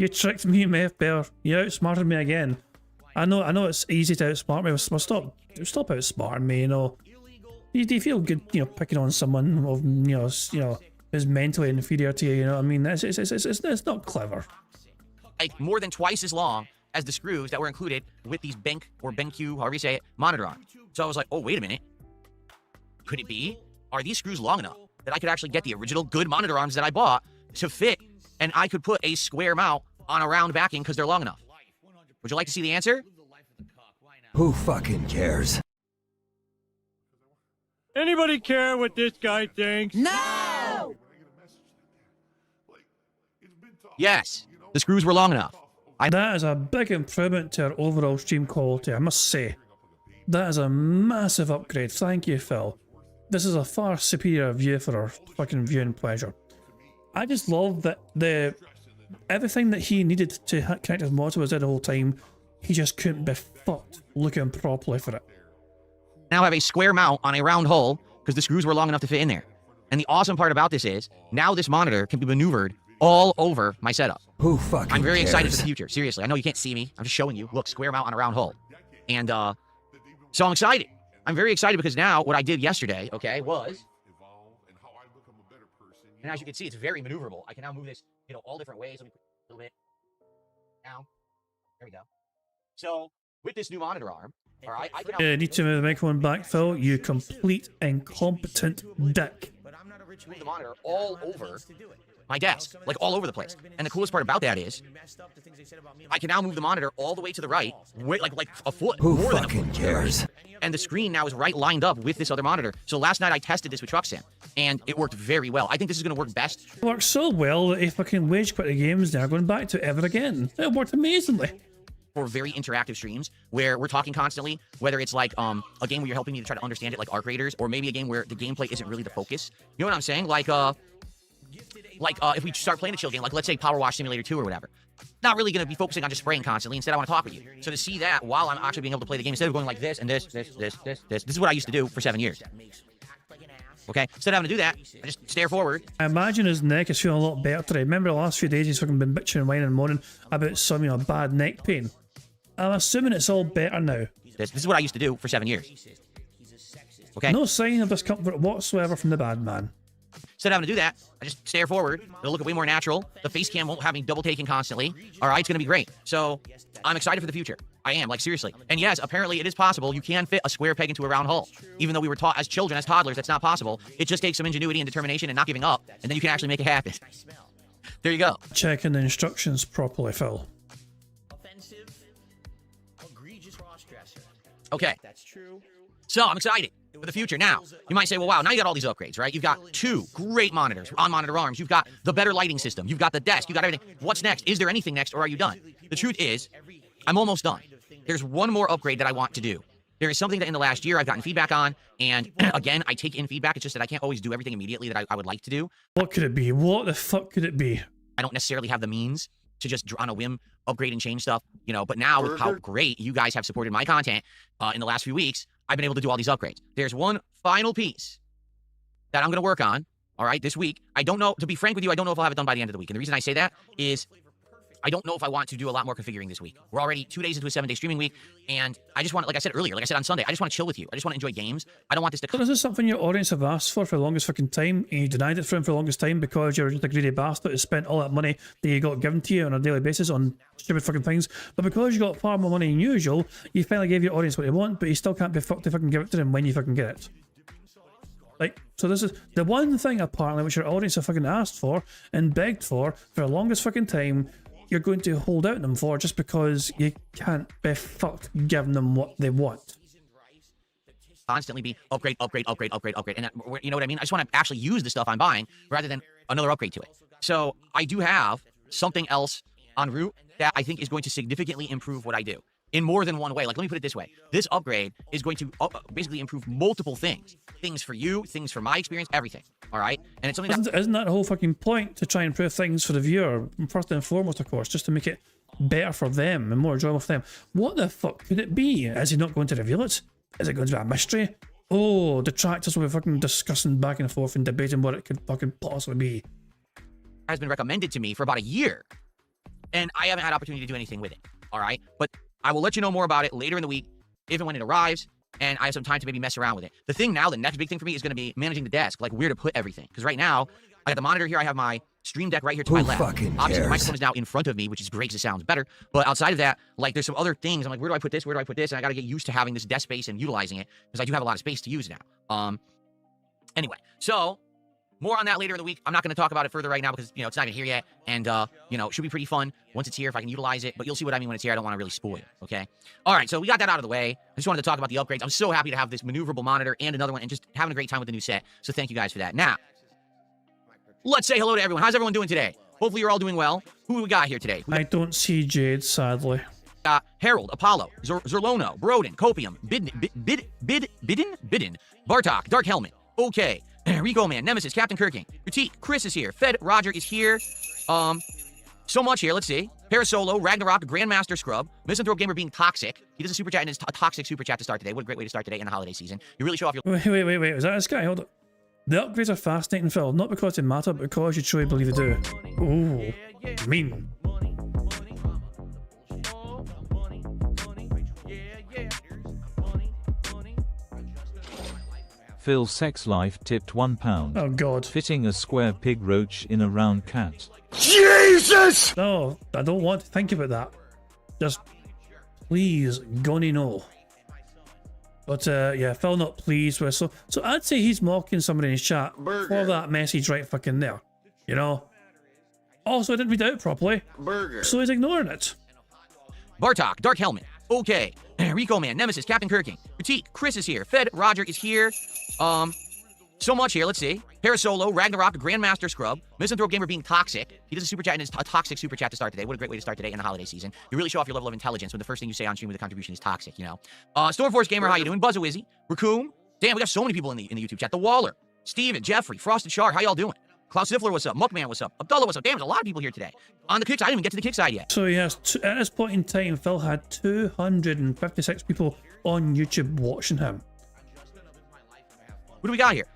tricked me, Meth Bear. You outsmarted me again. I know it's easy to outsmart me. Well, stop outsmarting me, you know. Do you feel good, you know, picking on someone of, you know, who's mentally inferior to you, you know what I mean? It's not clever. Like, more than twice as long as the screws that were included with these BenQ, or BenQ, however you say it, monitor arms. So I was like, oh, wait a minute. Could it be? Are these screws long enough that I could actually get the original good monitor arms that I bought to fit, and I could put a square mount on a round backing because they're long enough? Would you like to see the answer? Who fucking cares? Anybody care what this guy thinks? No! Yes, the screws were long enough. That is a big improvement to our overall stream quality, I must say. That is a massive upgrade. Thank you, Phil. This is a far superior view for our fucking viewing pleasure. I just love that everything that he needed to connect his monitor was there the whole time. He just couldn't be fucked looking properly for it. Now have a square mount on a round hole because the screws were long enough to fit in there. And the awesome part about this is, now this monitor can be maneuvered all over my setup. Who fucking I'm very cares? excited for the future. Seriously, I know you can't see me. I'm just showing you. Look, square mount on a round hole. And so I'm excited. I'm very excited because now what I did yesterday, okay, was, and as you can see, it's very maneuverable. I can now move this, you know, all different ways. Let me put a little bit down. There we go. So with this new monitor arm, All right, I can Need to move the microphone back, Phil. You complete incompetent dick. move the monitor all over my desk, like all over the place. And the coolest part about that is, I can now move the monitor all the way to the right, like a foot. Who more fucking than a foot. cares? And the screen now is right lined up with this other monitor. So last night I tested this with Truck Sim, and it worked very well. I think this is going to work best. It works so well that if I can wage quit the games, they're going back to it ever again. It worked amazingly. For very interactive streams where we're talking constantly, whether it's like a game where you're helping me to try to understand it like Arc Raiders, or maybe a game where the gameplay isn't really the focus. You know what I'm saying? Like if we start playing a chill game, like let's say Power Wash Simulator 2 or whatever. Not really going to be focusing on just spraying constantly. Instead, I want to talk with you. So to see that while I'm actually being able to play the game, instead of going like this and this is what I used to do for 7 years. Okay? Instead of having to do that, I just stare forward. I imagine his neck is feeling a lot better today. Remember the last few days he's fucking been bitching and whining and moaning about some, bad neck pain. I'm assuming it's all better now. This is what I used to do for 7 years. Okay? No sign of discomfort whatsoever from the bad man. Instead of having to do that, I just stare forward. It'll look way more natural. The face cam won't have me double taking constantly. All right, it's going to be great. So I'm excited for the future. I am, like seriously. And yes, apparently it is possible. You can fit a square peg into a round hole. Even though we were taught as children, as toddlers, that's not possible. It just takes some ingenuity and determination and not giving up. And then you can actually make it happen. There you go. Checking the instructions properly, Phil. Okay. That's true. So I'm excited for the future. Now, you might say, well, wow, now you got all these upgrades, right? You've got 2 great monitors, on-monitor arms. You've got the better lighting system. You've got the desk. You've got everything. What's next? Is there anything next, or are you done? The truth is, I'm almost done. There's one more upgrade that I want to do. There is something that in the last year I've gotten feedback on, and again, I take in feedback. It's just that I can't always do everything immediately that I would like to do. What could it be? What the fuck could it be? I don't necessarily have the means to just on a whim upgrade and change stuff, but now with how great you guys have supported my content in the last few weeks, I've been able to do all these upgrades. There's one final piece that I'm going to work on, all right, this week. I don't know, to be frank with you, I don't know if I'll have it done by the end of the week. And the reason I say that is I don't know if I want to do a lot more configuring this week. We're already 2 days into a 7-day streaming week, and I just want, like I said earlier, like I said on Sunday, I just want to chill with you. I just want to enjoy games. I don't want this to... So this is something your audience have asked for the longest fucking time, and you denied it for them for the longest time because you're just a greedy bastard who spent all that money that you got given to you on a daily basis on stupid fucking things. But because you got far more money than usual, you finally gave your audience what they want, but you still can't be fucked to fucking give it to them when you fucking get it. Like, so this is the one thing apparently which your audience have fucking asked for and begged for the longest fucking time. You're going to hold out on them for just because you can't be fucked giving them what they want. Constantly be upgrade, and you know what I mean? I just want to actually use the stuff I'm buying rather than another upgrade to it. So I do have something else en route that I think is going to significantly improve what I do in more than one way. Like, let me put it this way. This upgrade is going to basically improve multiple things. Things for you, things for my experience, everything. All right? And it's something Isn't that the whole fucking point, to try and improve things for the viewer? First and foremost, of course, just to make it better for them and more enjoyable for them. What the fuck could it be? Is he not going to reveal it? Is it going to be a mystery? Oh, detractors will be fucking discussing back and forth and debating what it could fucking possibly be. Has been recommended to me for about a year, and I haven't had opportunity to do anything with it. All right? But I will let you know more about it later in the week, if and when it arrives, and I have some time to maybe mess around with it. The thing now, the next big thing for me is going to be managing the desk, like where to put everything. Because right now, I got the monitor here, I have my stream deck right here to my left. Obviously, the microphone is now in front of me, which is great because it sounds better. But outside of that, like there's some other things. I'm like, where do I put this? Where do I put this? And I got to get used to having this desk space and utilizing it because I do have a lot of space to use now. Anyway, so more on that later in the week. I'm not going to talk about it further right now because, it's not even here yet. And, it should be pretty fun once it's here if I can utilize it. But you'll see what I mean when it's here. I don't want to really spoil it, okay? All right, so we got that out of the way. I just wanted to talk about the upgrades. I'm so happy to have this maneuverable monitor and another one and just having a great time with the new set. So thank you guys for that. Now, let's say hello to everyone. How's everyone doing today? Hopefully you're all doing well. Who do we got here today? I don't see Jade, sadly. Harold, Apollo, Zerlono, Broden, Copium, Bidden, Bartok, Dark Helmet. Okay. Rico Man, Nemesis, Captain Kirking, Critique, Chris is here, Fed, Roger is here, so much here, let's see, Parasolo, Ragnarok, Grandmaster Scrub, Misanthrope Gamer being toxic, he does a super chat and it's a toxic super chat to start today. What a great way to start today in the holiday season. You really show off your... Wait, was that this guy? Hold on. The upgrades are fascinating, Phil, not because they matter, but because you truly believe they do. Ooh, mean. Phil's sex life tipped £1. Oh god. Fitting a square pig roach in a round cat. Jesus! No, I don't want to think about that. Just, please, Gonny, no. But yeah, Phil not pleased with. So I'd say he's mocking somebody in his chat for that message right fucking there. You know. Also, I didn't read it out properly. So he's ignoring it. Bartok, Dark Helmet. Okay. Rico Man, Nemesis, Captain Kirking. Critique, Chris is here. Fed, Roger is here. So much here, let's see. Parasolo, Ragnarok, Grandmaster Scrub, Misanthrope Gamer being toxic. He does a super chat and it's a toxic super chat to start today. What a great way to start today in the holiday season. You really show off your level of intelligence when the first thing you say on stream with a contribution is toxic, you know. Stormforce Gamer, how you doing? Buzzawizzy, Raccoon. Damn, we got so many people in the YouTube chat. The Waller, Steven, Jeffrey, Frosted Shark, how y'all doing? Klaus Ziffler, what's up? Muckman, what's up? Abdullah, what's up? Damn, there's a lot of people here today. On the kick side, I didn't even get to the kick side yet. So yes, at this point in time, Phil had 256 people on YouTube watching him. Who do we got here?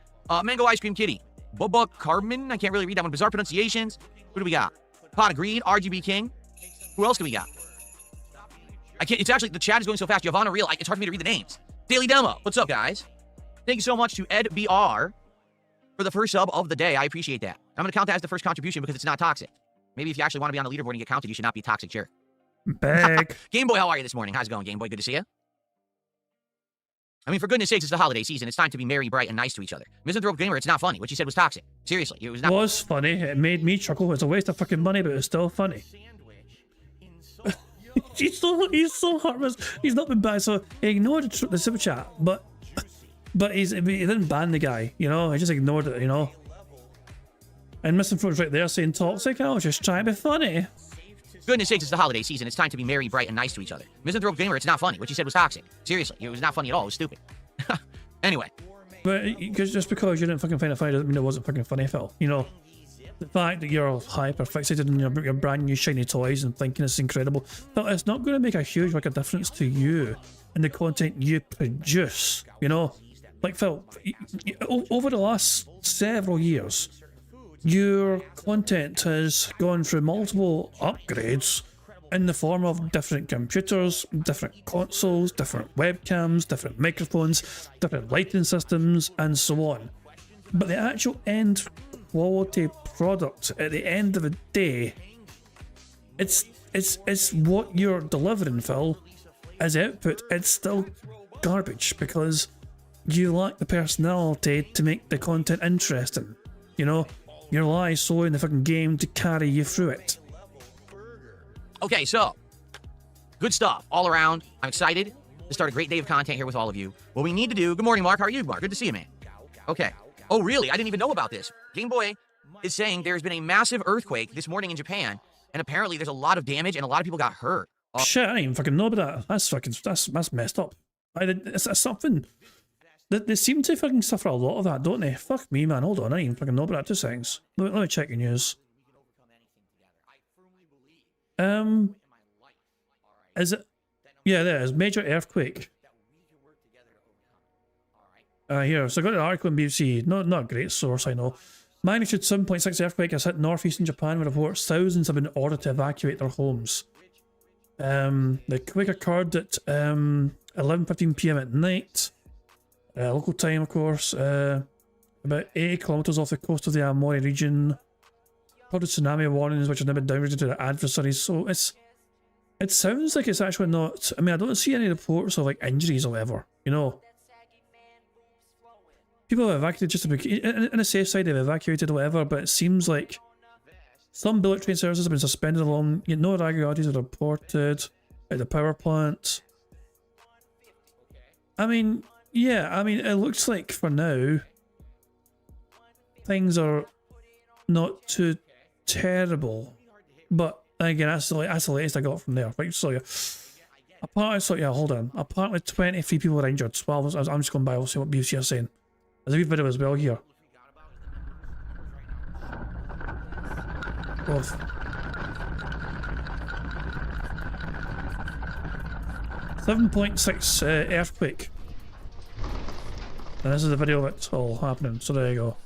Mango Ice Cream Kitty. Bubba Carbon. I can't really read that one. Bizarre pronunciations. Who do we got? Pot of Greed. RGB King. Who else do we got? I can't. It's actually, the chat is going so fast. Giovanna Real. It's hard for me to read the names. Daily Demo. What's up, guys? Thank you so much to Ed BR for the first sub of the day. I appreciate that. I'm going to count that as the first contribution because it's not toxic. Maybe if you actually want to be on the leaderboard and get counted, you should not be a toxic jerk. Bag. Game Boy, how are you this morning? How's it going, Game Boy? Good to see you. I mean, for goodness sakes, it's the holiday season. It's time to be merry, bright, and nice to each other. Misanthrope Gamer, it's not funny. What you said was toxic. Seriously, it was not. It was funny. It made me chuckle. It was a waste of fucking money, but it was still funny. he's so heartless. He's not been bad. So he ignored the super chat, but he didn't ban the guy. You know, he just ignored it. You know. And Misanthrope's right there saying toxic. I was just trying to be funny. Goodness sakes, it's the holiday season. It's time to be merry, bright, and nice to each other. Misanthrope Gamer, it's not funny. What you said was toxic. Seriously, it was not funny at all. It was stupid. Anyway. But just because you didn't fucking find it funny doesn't mean it wasn't fucking funny, Phil. You know, the fact that you're hyper fixated on your brand new shiny toys and thinking it's incredible, Phil, it's not going to make a huge difference to you and the content you produce. You know, like Phil, over the last several years, your content has gone through multiple upgrades in the form of different computers, different consoles, different webcams, different microphones, different lighting systems, and so on. But the actual end quality product at the end of the day, it's what you're delivering, Phil, as output. It's still garbage because you lack the personality to make the content interesting. You know, you rely solely on the fucking game to carry you through it. Okay, so good stuff all around. I'm excited to start a great day of content here with all of you. What we need to do. Good morning, Mark. How are you, Mark? Good to see you, man. Okay. Oh, really? I didn't even know about this. Game Boy is saying there's been a massive earthquake this morning in Japan, and apparently there's a lot of damage and a lot of people got hurt. Shit, I didn't even fucking know about that. That's messed up. It's something. They seem to fucking suffer a lot of that, don't they? Fuck me, man. Hold on, I didn't even fucking know about that. 2 seconds. Let me check your news. Is it? Yeah, there is. Major earthquake. Here, so I got an article in BBC. Not a great source, I know. Magnitude 7.6 earthquake has hit northeastern Japan with reports thousands have been ordered to evacuate their homes. The quake occurred at 11:15 PM at night. Local time, of course. About 80 kilometers off the coast of the Aomori region. Reported tsunami warnings, which have now been downgraded to the adversaries. So it sounds like it's actually not. I mean, I don't see any reports of like injuries or whatever. You know, people have evacuated just to be in a safe side. They've evacuated or whatever, but it seems like some bullet train services have been suspended along. No irregularities are reported at the power plant. I mean, yeah. I mean, it looks like for now things are not too terrible, but again, that's the latest I got from there. Right, so yeah, hold on. Apparently 23 people were injured. 12. I'm just going by. We'll see what BBC are saying. There's a wee video as well here. Of 7.6 earthquake. And this is the video of it all happening. So there you go.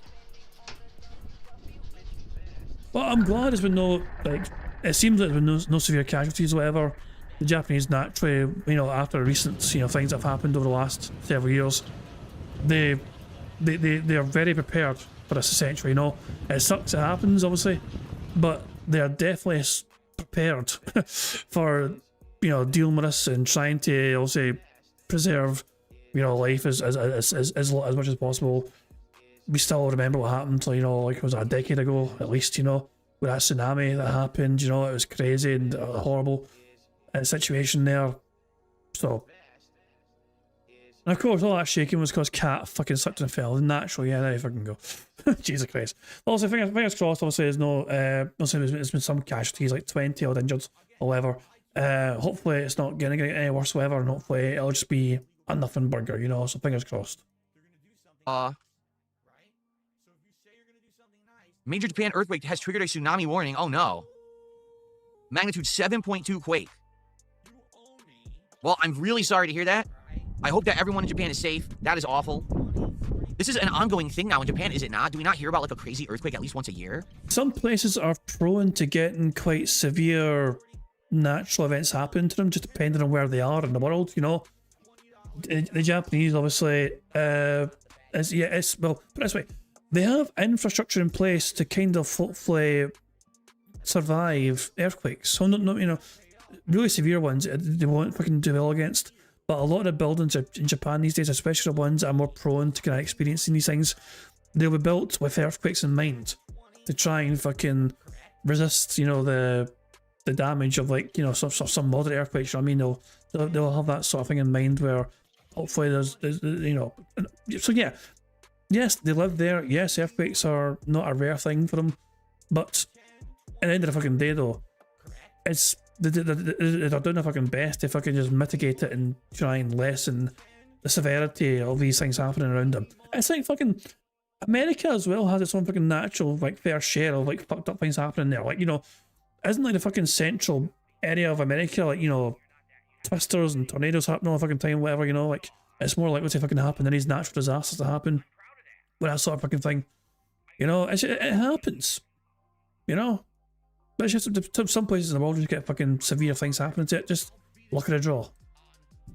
Well, I'm glad there's been no, like, it seems like there's been no severe casualties or whatever. The Japanese naturally, you know, after recent, things that have happened over the last several years, they are very prepared for this essentially, you know. It sucks it happens, obviously, but they are definitely prepared for, dealing with this and trying to also preserve you know, life as much as possible. We still remember what happened, you know, like it was a decade ago at least, you know, with that tsunami that happened, you know, it was crazy and a horrible situation there. So, and of course, all that shaking was because Cat fucking slipped and fell. Natural, yeah, there you fucking go. Jesus Christ. Also, fingers crossed, obviously, there's no, there's been some casualties, like 20 odd injured or whatever. Hopefully, it's not going to get any worse, whatever, and hopefully, it'll just be a nothing burger, you know, so fingers crossed. Major Japan earthquake has triggered a tsunami warning. Oh no. Magnitude 7.2 quake. Well, I'm really sorry to hear that. I hope that everyone in Japan is safe. That is awful. This is an ongoing thing now in Japan, is it not? Do we not hear about like a crazy earthquake at least once a year? Some places are prone to getting quite severe natural events happen to them, just depending on where they are in the world, you know. The Japanese, obviously, well, put it this way. They have infrastructure in place to kind of hopefully survive earthquakes. So, no, you know, really severe ones, they won't fucking do well against. But a lot of the buildings in Japan these days, especially the ones that are more prone to kind of experiencing these things, they'll be built with earthquakes in mind to try and fucking resist, you know, the damage of, like, you know, some moderate earthquakes. You know what I mean? They'll have that sort of thing in mind where hopefully there's you know. So yeah. Yes, they live there. Yes, earthquakes are not a rare thing for them. But at the end of the fucking day, though, it's they're doing their fucking best to fucking just mitigate it and try and lessen the severity of these things happening around them. It's like fucking America as well has its own fucking natural, like, fair share of, like, fucked up things happening there. Like, you know, isn't like the fucking central area of America, like, you know, twisters and tornadoes happening all the fucking time, whatever, you know, like, it's more likely to fucking happen than these natural disasters to happen. With that sort of fucking thing, you know, it happens, you know. But it's just some places in the world just get fucking severe things happening to it. Just luck of the draw.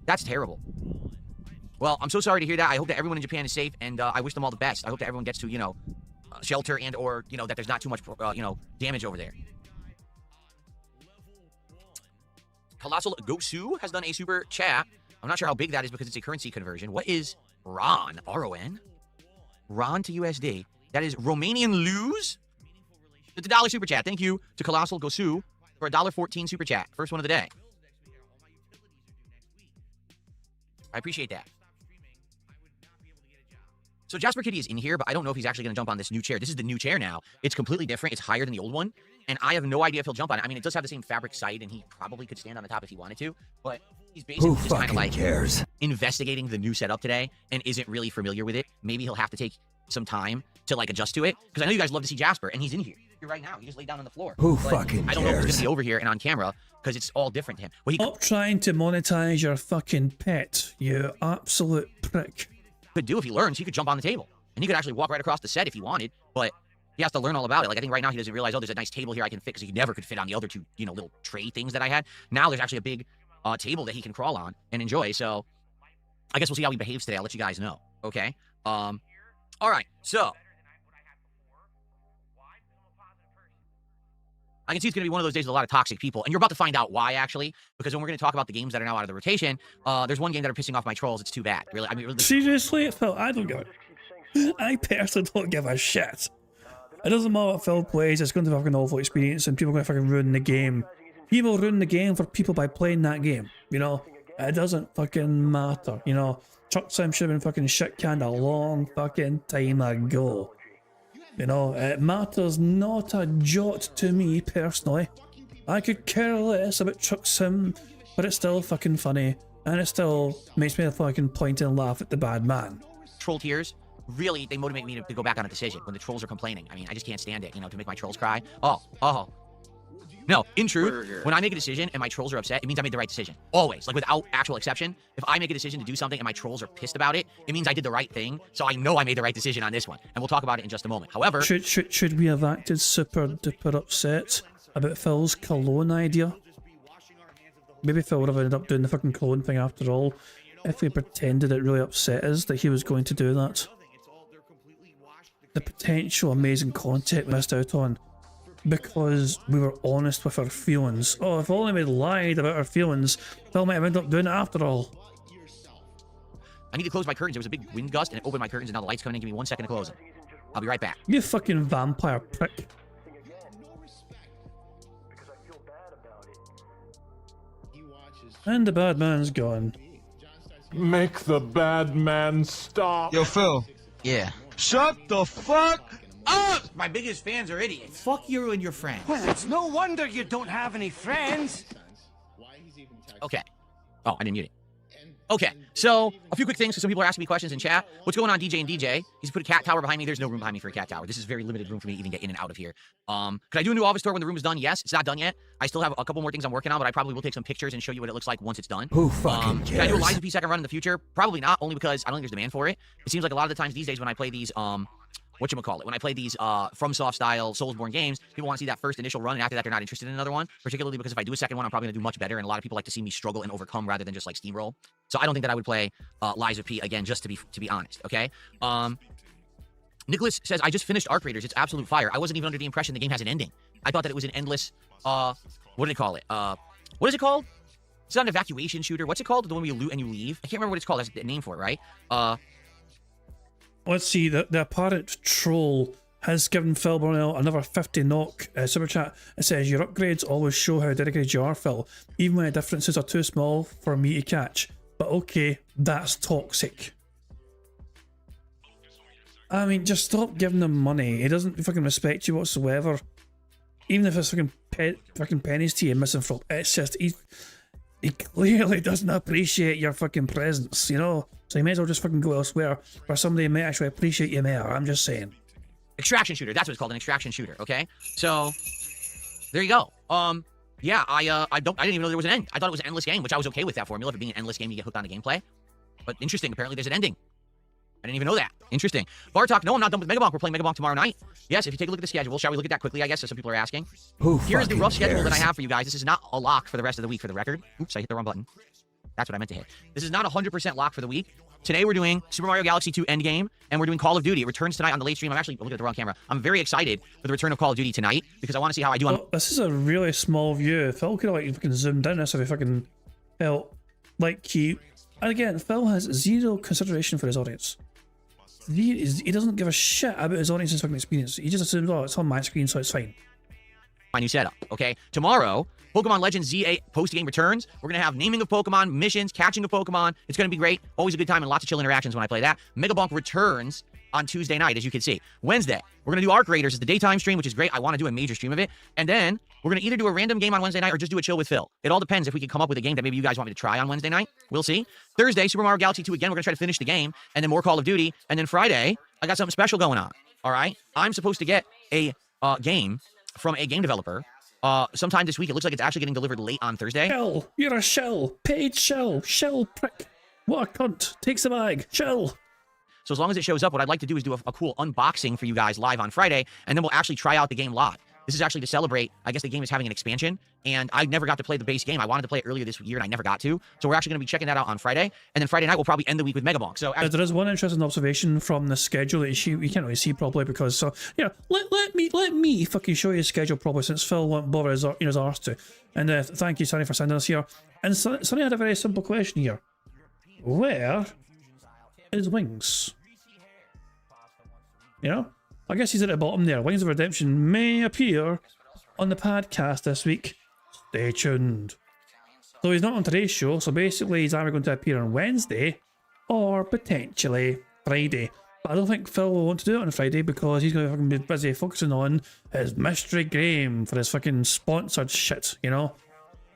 That's terrible. Well, I'm so sorry to hear that. I hope that everyone in Japan is safe, and I wish them all the best. I hope that everyone gets to, you know, shelter and or, you know, that there's not too much, you know, damage over there. Colossal Gosu has done a super chat. I'm not sure how big that is because it's a currency conversion. What is RON? R-O-N? RON to USD. That is Romanian lose. It's a $1 super chat. Thank you to Colossal Gosu for a $1.14 super chat. First one of the day. I appreciate that. So Jasper Kitty is in here, but I don't know if he's actually going to jump on this new chair. This is the new chair now. It's completely different. It's higher than the old one. And I have no idea if he'll jump on it. I mean, it does have the same fabric side, and he probably could stand on the top if he wanted to. But he's basically just kind of like investigating the new setup today and isn't really familiar with it. Maybe he'll have to take some time to, like, adjust to it. Because I know you guys love to see Jasper, and he's in here. Right now, he just laid down on the floor. Who but fucking cares? I don't know if he's going to be over here and on camera because it's all different to him. Well, Stop trying to monetize your fucking pet, you absolute prick. Could do if he learns. He could jump on the table. And he could actually walk right across the set if he wanted, but he has to learn all about it. Like, I think right now he doesn't realize, oh, there's a nice table here I can fit, because he never could fit on the other two, you know, little tray things that I had. Now there's actually a big table that he can crawl on and enjoy. So I guess we'll see how he behaves today. I'll let you guys know. Okay. All right. So I can see it's going to be one of those days with a lot of toxic people. And you're about to find out why, actually. Because when we're going to talk about the games that are now out of the rotation, there's one game that are pissing off my trolls. It's too bad. Really. I mean, really. Seriously? Phil, I don't give a... I personally don't give a shit. It doesn't matter what Phil plays. It's going to be a fucking awful experience, and people are going to fucking ruin the game. People ruin the game for people by playing that game. You know? It doesn't fucking matter. You know? Truck Sim should have been fucking shit canned a long fucking time ago. You know, it matters not a jot to me personally. I could care less about Truck Sim, but it's still fucking funny, and it still makes me fucking point and laugh at the bad man. Troll tears, really, they motivate me to go back on a decision when the trolls are complaining. I mean, I just can't stand it, you know, to make my trolls cry. Oh. No, in truth, when I make a decision and my trolls are upset, it means I made the right decision. Always, like without actual exception. If I make a decision to do something and my trolls are pissed about it, it means I did the right thing. So I know I made the right decision on this one. And we'll talk about it in just a moment. However... Should we have acted super duper upset about Phil's cologne idea? Maybe Phil would have ended up doing the fucking cologne thing after all, if we pretended it really upset us that he was going to do that. The potential amazing content we missed out on. Because we were honest with our feelings. Oh, if only we lied about our feelings, Phil might have ended up doing it after all. I need to close my curtains. There was a big wind gust, and it opened my curtains, and now the light's coming in. Give me 1 second to close them. I'll be right back. You fucking vampire prick. And the bad man's gone. Make the bad man stop. Yo, Phil. Yeah. Shut the fuck up! My biggest fans are idiots. Fuck you and your friends. Well, it's no wonder you don't have any friends. Okay. Oh, I didn't mute it. Okay, so a few quick things, because some people are asking me questions in chat. What's going on, DJ and DJ? He's put a cat tower behind me. There's no room behind me for a cat tower. This is very limited room for me to even get in and out of here. Could I do a new office tour when the room is done? Yes, it's not done yet. I still have a couple more things I'm working on, but I probably will take some pictures and show you what it looks like once it's done. Who fucking Can I do a cares? Lies of P second run in the future? Probably not, only because I don't think there's demand for it. It seems like a lot of the times these days when I play these, whatchamacallit, when I play these FromSoft style Soulsborne games, people want to see that first initial run, and after that they're not interested in another one, particularly because if I do a second one, I'm probably going to do much better, and a lot of people like to see me struggle and overcome rather than just like steamroll. So I don't think that I would play Lies of P again, just to be honest, okay? Nicholas says, I just finished Arc Raiders. It's absolute fire. I wasn't even under the impression the game has an ending. I thought that it was an endless, what do they call it? What is it called? It's not an evacuation shooter. What's it called? The one where you loot and you leave? I can't remember what it's called. There's a name for it, right? Let's see, the apparent troll has given Phil Burnell another 50 knock super chat. It says, your upgrades always show how dedicated you are, Phil, even when the differences are too small for me to catch. But okay, that's toxic. I mean, just stop giving him money. He doesn't fucking respect you whatsoever. Even if it's fucking pennies to you missing from, it's just, he clearly doesn't appreciate your fucking presence, you know? So you may as well just fucking go elsewhere where somebody may actually appreciate you more. I'm just saying. Extraction shooter. That's what it's called, an extraction shooter, okay? So, there you go. Yeah, I didn't even know there was an end. I thought it was an endless game, which I was okay with that formula. If it being an endless game, you get hooked on the gameplay. But interesting, apparently there's an ending. I didn't even know that. Interesting. Bartok, no, I'm not done with Megabonk. We're playing Megabonk tomorrow night. Yes, if you take a look at the schedule, shall we look at that quickly, I guess, as some people are asking? Here's the rough schedule that I have for you guys. This is not a lock for the rest of the week, for the record. Oops, I hit the wrong button. That's what I meant to hit. This is not 100% lock for the week. Today we're doing Super Mario Galaxy 2 Endgame, and we're doing Call of Duty. It returns tonight on the late stream. I'm actually looking at the wrong camera. I'm very excited for the return of Call of Duty tonight, because I want to see how I do on... Well, this is a really small view. Phil could have like fucking zoomed in this if he fucking felt like he... And again, Phil has zero consideration for his audience. He doesn't give a shit about his audience's fucking experience. He just assumes, oh, it's on my screen, so it's fine. My new setup, okay? Tomorrow, Pokemon Legends Z8 post-game returns. We're going to have naming of Pokemon, missions, catching of Pokemon. It's going to be great. Always a good time and lots of chill interactions when I play that. Megabonk returns on Tuesday night, as you can see. Wednesday, we're going to do Arc Raiders as the daytime stream, which is great. I want to do a major stream of it. And then we're going to either do a random game on Wednesday night or just do a chill with Phil. It all depends if we can come up with a game that maybe you guys want me to try on Wednesday night. We'll see. Thursday, Super Mario Galaxy 2 again. We're going to try to finish the game. And then more Call of Duty. And then Friday, I got something special going on. All right? I'm supposed to get a game from a game developer sometime this week. It looks like it's actually getting delivered late on Thursday. Shell, you're a shell. Paid shell. Shell prick. What a cunt. Takes the bag. Shell. So as long as it shows up, what I'd like to do is do a cool unboxing for you guys live on Friday, and then we'll actually try out the game live. This is actually to celebrate, I guess the game is having an expansion, and I never got to play the base game. I wanted to play it earlier this year, and I never got to. So we're actually going to be checking that out on Friday, and then Friday night we'll probably end the week with Megabonk. So there is one interesting observation from the schedule that you can't really see properly because, so yeah, let me fucking show you the schedule properly since Phil won't bother his arse to. And thank you, Sonny, for sending us here. And Sonny had a very simple question here. Where is Wings? You know? I guess he's at the bottom there. Wings of Redemption may appear on the podcast this week. Stay tuned. So he's not on today's show, so basically he's either going to appear on Wednesday or potentially Friday. But I don't think Phil will want to do it on Friday because he's going to fucking be busy focusing on his mystery game for his fucking sponsored shit, you know?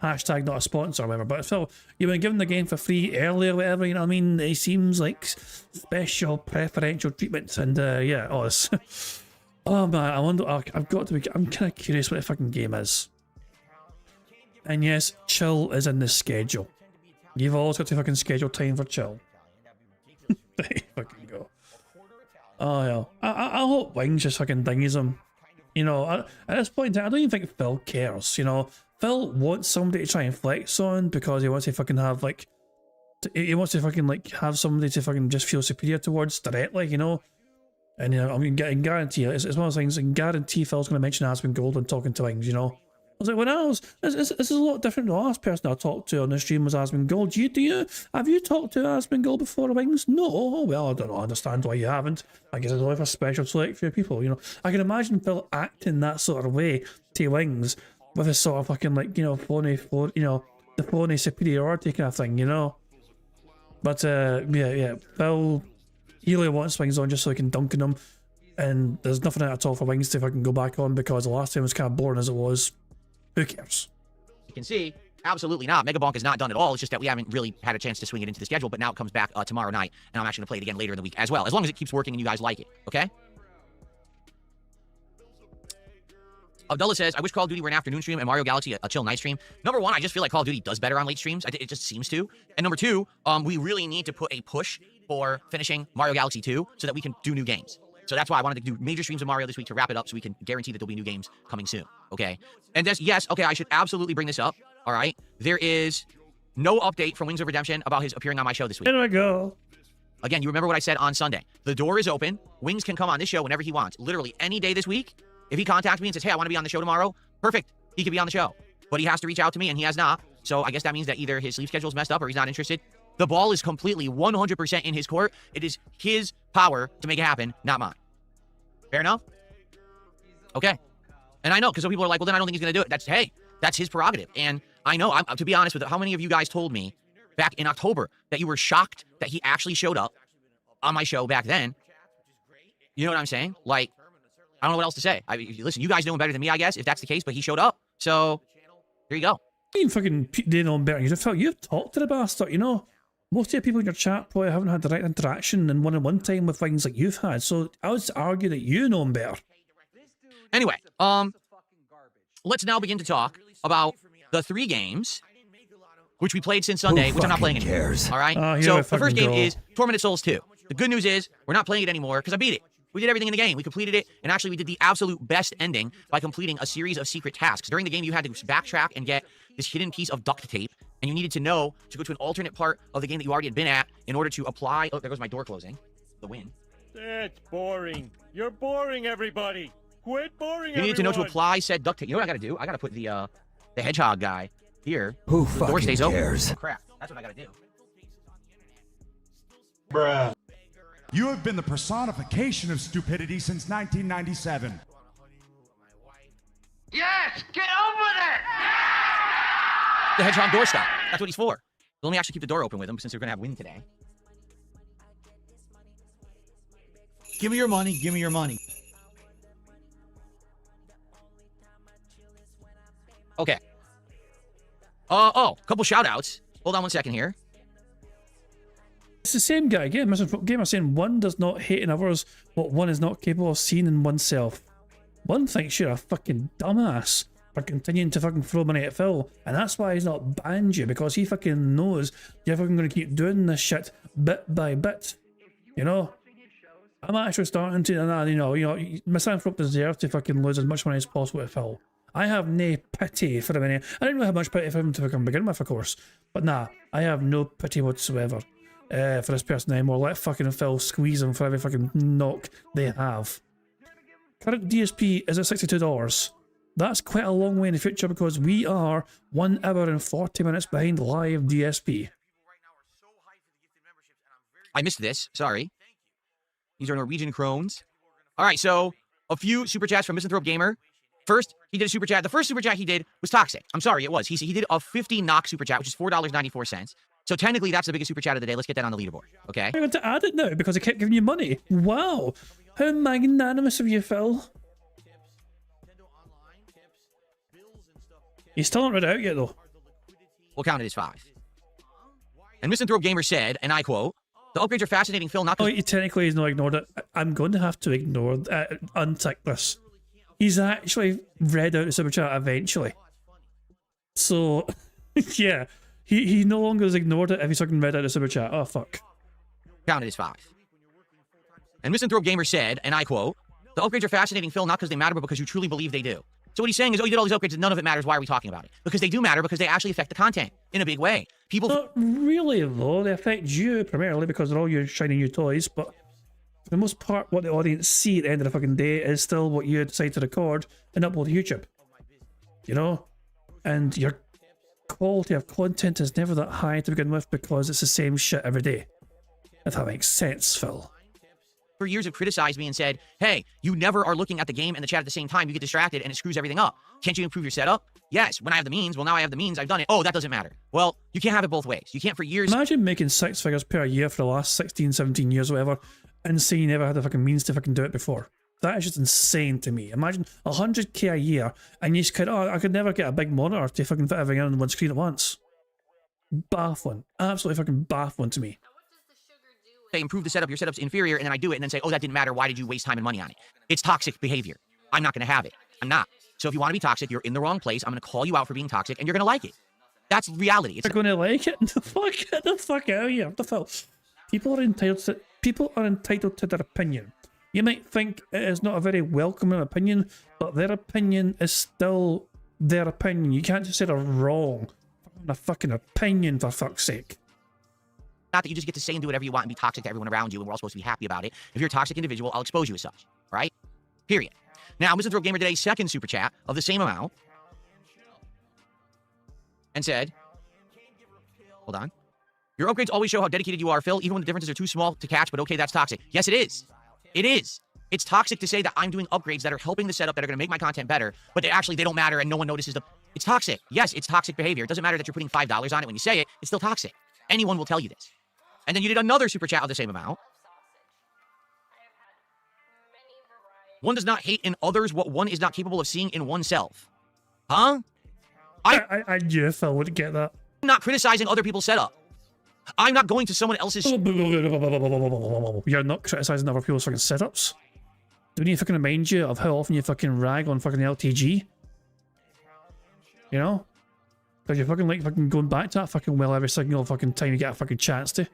Hashtag not a sponsor or whatever. But Phil, you've been given the game for free earlier or whatever, you know what I mean? It seems like special preferential treatment and yeah, all this. Oh man, I wonder, I'm kind of curious what the fucking game is. And yes, chill is in the schedule. You've always got to fucking schedule time for chill. There you fucking go. Oh yeah. I hope Wings just fucking dingies him. You know, at this point, I don't even think Phil cares, you know. Phil wants somebody to try and flex on because he wants to fucking have like, he wants to fucking like have somebody to fucking just feel superior towards directly, you know. And I mean, I can guarantee it's one of those things. I can guarantee Phil's going to mention Aspen Gold when talking to Wings, you know. was like, when I was, this is a lot different. The last person I talked to on the stream was Asmongold. Have you talked to Asmongold before, Wings? No. Oh, well, I don't know. I understand why you haven't. I guess it's only for a special select few people, you know. I can imagine Phil acting that sort of way to Wings with a sort of fucking, like, you know, the phony superiority kind of thing, you know. But, yeah, Phil, he really wants Wings on just so he can dunk in him. And there's nothing at all for Wings to fucking go back on because the last time was kind of boring as it was. Who cares? You can see, absolutely not. Mega Bonk is not done at all. It's just that we haven't really had a chance to swing it into the schedule, but now it comes back tomorrow night, and I'm actually going to play it again later in the week as well, as long as it keeps working and you guys like it, okay? Abdullah says, I wish Call of Duty were an afternoon stream and Mario Galaxy a chill night stream. Number one, I just feel like Call of Duty does better on late streams. It just seems to. And number two, we really need to put a push for finishing Mario Galaxy 2 so that we can do new games. So that's why I wanted to do major streams of Mario this week to wrap it up so we can guarantee that there'll be new games coming soon, okay? And yes, okay, I should absolutely bring this up, all right? There is no update from Wings of Redemption about his appearing on my show this week. There we go. Again, you remember what I said on Sunday. The door is open. Wings can come on this show whenever he wants. Literally any day this week. If he contacts me and says, hey, I want to be on the show tomorrow, perfect. He could be on the show. But he has to reach out to me, and he has not. So I guess that means that either his sleep schedule is messed up or he's not interested. The ball is completely 100% in his court. It is his power to make it happen, not mine. Fair enough? Okay. And I know, because some people are like, well, then I don't think he's going to do it. That's his prerogative. And I know, to be honest with it, how many of you guys told me back in October that you were shocked that he actually showed up on my show back then? You know what I'm saying? Like, I don't know what else to say. Listen, you guys know him better than me, I guess, if that's the case, but he showed up. So, there you go. You fucking didn't know him better. You've talked to the bastard, you know. Most of the people in your chat probably haven't had direct interaction and one-on-one time with things like you've had, so I would argue that you know him better. Anyway, let's now begin to talk about the 3 games which we played since Sunday, which I'm not playing anymore. All right? So the first game is Tormented Souls 2. The good news is we're not playing it anymore because I beat it. We did everything in the game. We completed it, and actually we did the absolute best ending by completing a series of secret tasks. During the game, you had to backtrack and get this hidden piece of duct tape, and you needed to know to go to an alternate part of the game that you already had been at in order to apply... Oh, there goes my door closing. The win. That's boring. You're boring, everybody. Quit boring, You needed to know to apply said duct tape. You know what I gotta do? I gotta put the hedgehog guy here. Who the door stays cares? Open. Oh, crap. That's what I gotta do. Bruh. You have been the personification of stupidity since 1997. Yes! Get on with it! The hedgehog doorstop. That's what he's for. Let me actually keep the door open with him since we're gonna have wind today. Give me your money. Give me your money. Okay. Oh, couple shout outs. Hold on one second here. It's the same guy again. Gamer saying one does not hate in others what one is not capable of seeing in oneself. One thinks you're a fucking dumbass for continuing to fucking throw money at Phil, and that's why he's not banned you, because he fucking knows you're fucking gonna keep doing this shit bit by bit. You know? I'm actually starting to, you know, Misanthrope deserves to fucking lose as much money as possible at Phil. I have no pity for him. I didn't really have much pity for him to fucking begin with, of course. But nah, I have no pity whatsoever for this person anymore. Let fucking Phil squeeze him for every fucking knock they have. Current DSP is at $62. That's quite a long way in the future because we are 1 hour and 40 minutes behind live DSP. I missed this. Sorry. These are Norwegian krones. All right, so a few super chats from Misanthrope Gamer. First, he did a super chat. The first super chat he did was toxic. I'm sorry, it was. He did a 50 knock super chat, which is $4.94. So technically, that's the biggest super chat of the day. Let's get that on the leaderboard, okay? I'm going to add it now because I kept giving you money. Wow. How magnanimous of you, Phil. He's still not read it out yet, though. We'll count it as 5. And Misanthrope Gamer said, and I quote, the upgrades are fascinating, Phil, not... Oh, he technically has not ignored it. I'm going to have to ignore, untick this. He's actually read out the super chat eventually. So, yeah. He no longer has ignored it if he's fucking read out the super chat. Oh, fuck. Counted as 5. And Misanthrope Gamer said, and I quote, the upgrades are fascinating, Phil, not because they matter, but because you truly believe they do. So what he's saying is, oh, you did all these upgrades and none of it matters. Why are we talking about it? Because they do matter, because they actually affect the content in a big way. People... Not really, though. They affect you primarily because they're all your shiny new toys, but for the most part, what the audience see at the end of the fucking day is still what you decide to record and upload to YouTube. you know? And your quality of content is never that high to begin with because it's the same shit every day. If that makes sense, Phil. For years have criticized me and said, hey, you never are looking at the game and the chat at the same time. You get distracted and it screws everything up. Can't you improve your setup? Yes, when I have the means. Well, now I have the means. I've done it. Oh, that doesn't matter. Well, you can't have it both ways. You can't for years. Imagine making 6 figures per year for the last 16, 17 years, whatever, and saying you never had the fucking means to fucking do it before. That is just insane to me. Imagine 100k a year and you just could, I could never get a big monitor to fucking fit everything on one screen at once. Baffling. Absolutely fucking baffling to me. Say, improve the setup, your setup's inferior, and then I do it and then say, oh, that didn't matter. Why did you waste time and money on it? It's toxic behavior. I'm not going to have it. I'm not. So if you want to be toxic, you're in the wrong place. I'm going to call you out for being toxic and you're going to like it. That's reality. It's going to like it? Get the fuck out of here. What the fuck? People are entitled to their opinion. You might think it is not a very welcoming opinion, but their opinion is still their opinion. You can't just say they're wrong. A fucking opinion, for fuck's sake. Not that you just get to say and do whatever you want and be toxic to everyone around you, and we're all supposed to be happy about it. If you're a toxic individual, I'll expose you as such. Right? Period. Now, Mr. Throw Gamer today's second super chat of the same amount and said, hold on. Your upgrades always show how dedicated you are, Phil, even when the differences are too small to catch, but okay, that's toxic. Yes, it is. It is. It's toxic to say that I'm doing upgrades that are helping the setup, that are going to make my content better, but they don't matter and no one notices them. It's toxic. Yes, it's toxic behavior. It doesn't matter that you're putting $5 on it when you say it. It's still toxic. Anyone will tell you this. And then you did another super chat of the same amount. One does not hate in others what one is not capable of seeing in oneself. Huh? I knew Phil would get that. I'm not criticizing other people's setup. I'm not going to someone else's... You're not criticizing other people's fucking setups? Do we need to fucking remind you of how often you fucking rag on fucking LTG? You know? Because you're fucking fucking going back to that fucking well every single fucking time you get a fucking chance to.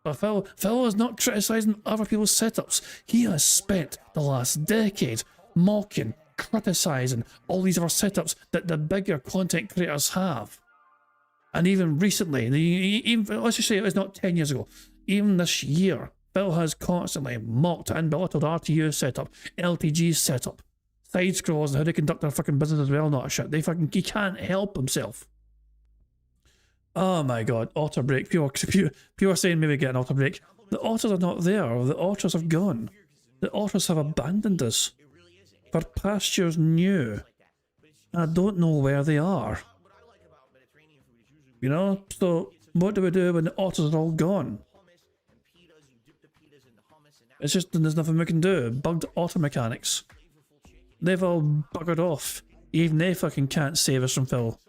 But Phil is not criticizing other people's setups. He has spent the last decade mocking, criticizing all these other setups that the bigger content creators have. And even recently, let's just say it was not 10 years ago, even this year, Phil has constantly mocked and belittled RTU setup, LTG setup, side scrolls and how they conduct their fucking business as well, not shit. He can't help himself. Oh my god, auto break. Pure saying maybe get an auto break. The otters are not there. The otters have gone. The otters have abandoned us for pastures new. I don't know where they are. You know? So, what do we do when the otters are all gone? It's just, there's nothing we can do. Bugged otter mechanics. They've all buggered off. Even they fucking can't save us from Phil.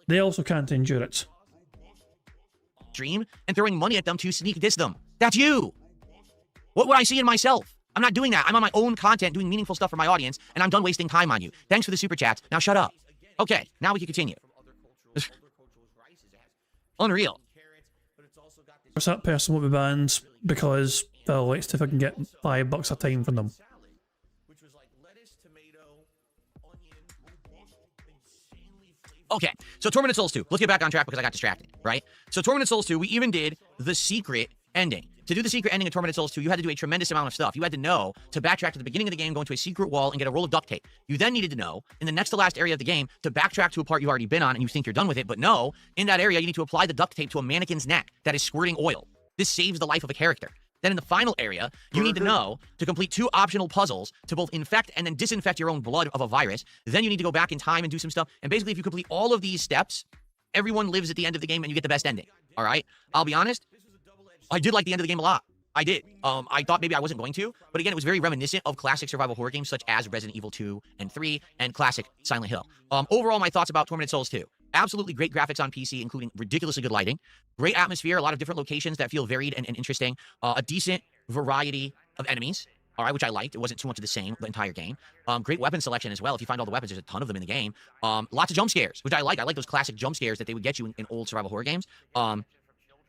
They also can't endure it. Stream and throwing money at them to sneak diss them. That's you. What would I see in myself? I'm not doing that. I'm on my own content doing meaningful stuff for my audience, and I'm done wasting time on you. Thanks for the super chats. Now shut up. Okay, now we can continue. Unreal. That person will be banned because Phil likes to fucking get $5 a time from them. Okay, so Tormented Souls 2. Let's get back on track because I got distracted, right? So Tormented Souls 2, we even did the secret ending. To do the secret ending of Tormented Souls 2, you had to do a tremendous amount of stuff. You had to know to backtrack to the beginning of the game, go into a secret wall, and get a roll of duct tape. You then needed to know, in the next to last area of the game, to backtrack to a part you've already been on and you think you're done with it, but no, in that area, you need to apply the duct tape to a mannequin's neck that is squirting oil. This saves the life of a character. Then in the final area, you need to know to complete 2 optional puzzles to both infect and then disinfect your own blood of a virus. Then you need to go back in time and do some stuff. And basically, if you complete all of these steps, everyone lives at the end of the game and you get the best ending. All right? I'll be honest, I did like the end of the game a lot. I did. I thought maybe I wasn't going to, but again, it was very reminiscent of classic survival horror games such as Resident Evil 2 and 3 and classic Silent Hill. Overall, my thoughts about Tormented Souls 2. Absolutely great graphics on PC, including ridiculously good lighting. Great atmosphere, a lot of different locations that feel varied and interesting. A decent variety of enemies, all right, which I liked. It wasn't too much of the same the entire game. Great weapon selection as well. If you find all the weapons, there's a ton of them in the game. Lots of jump scares, which I like. I like those classic jump scares that they would get you in old survival horror games. A lot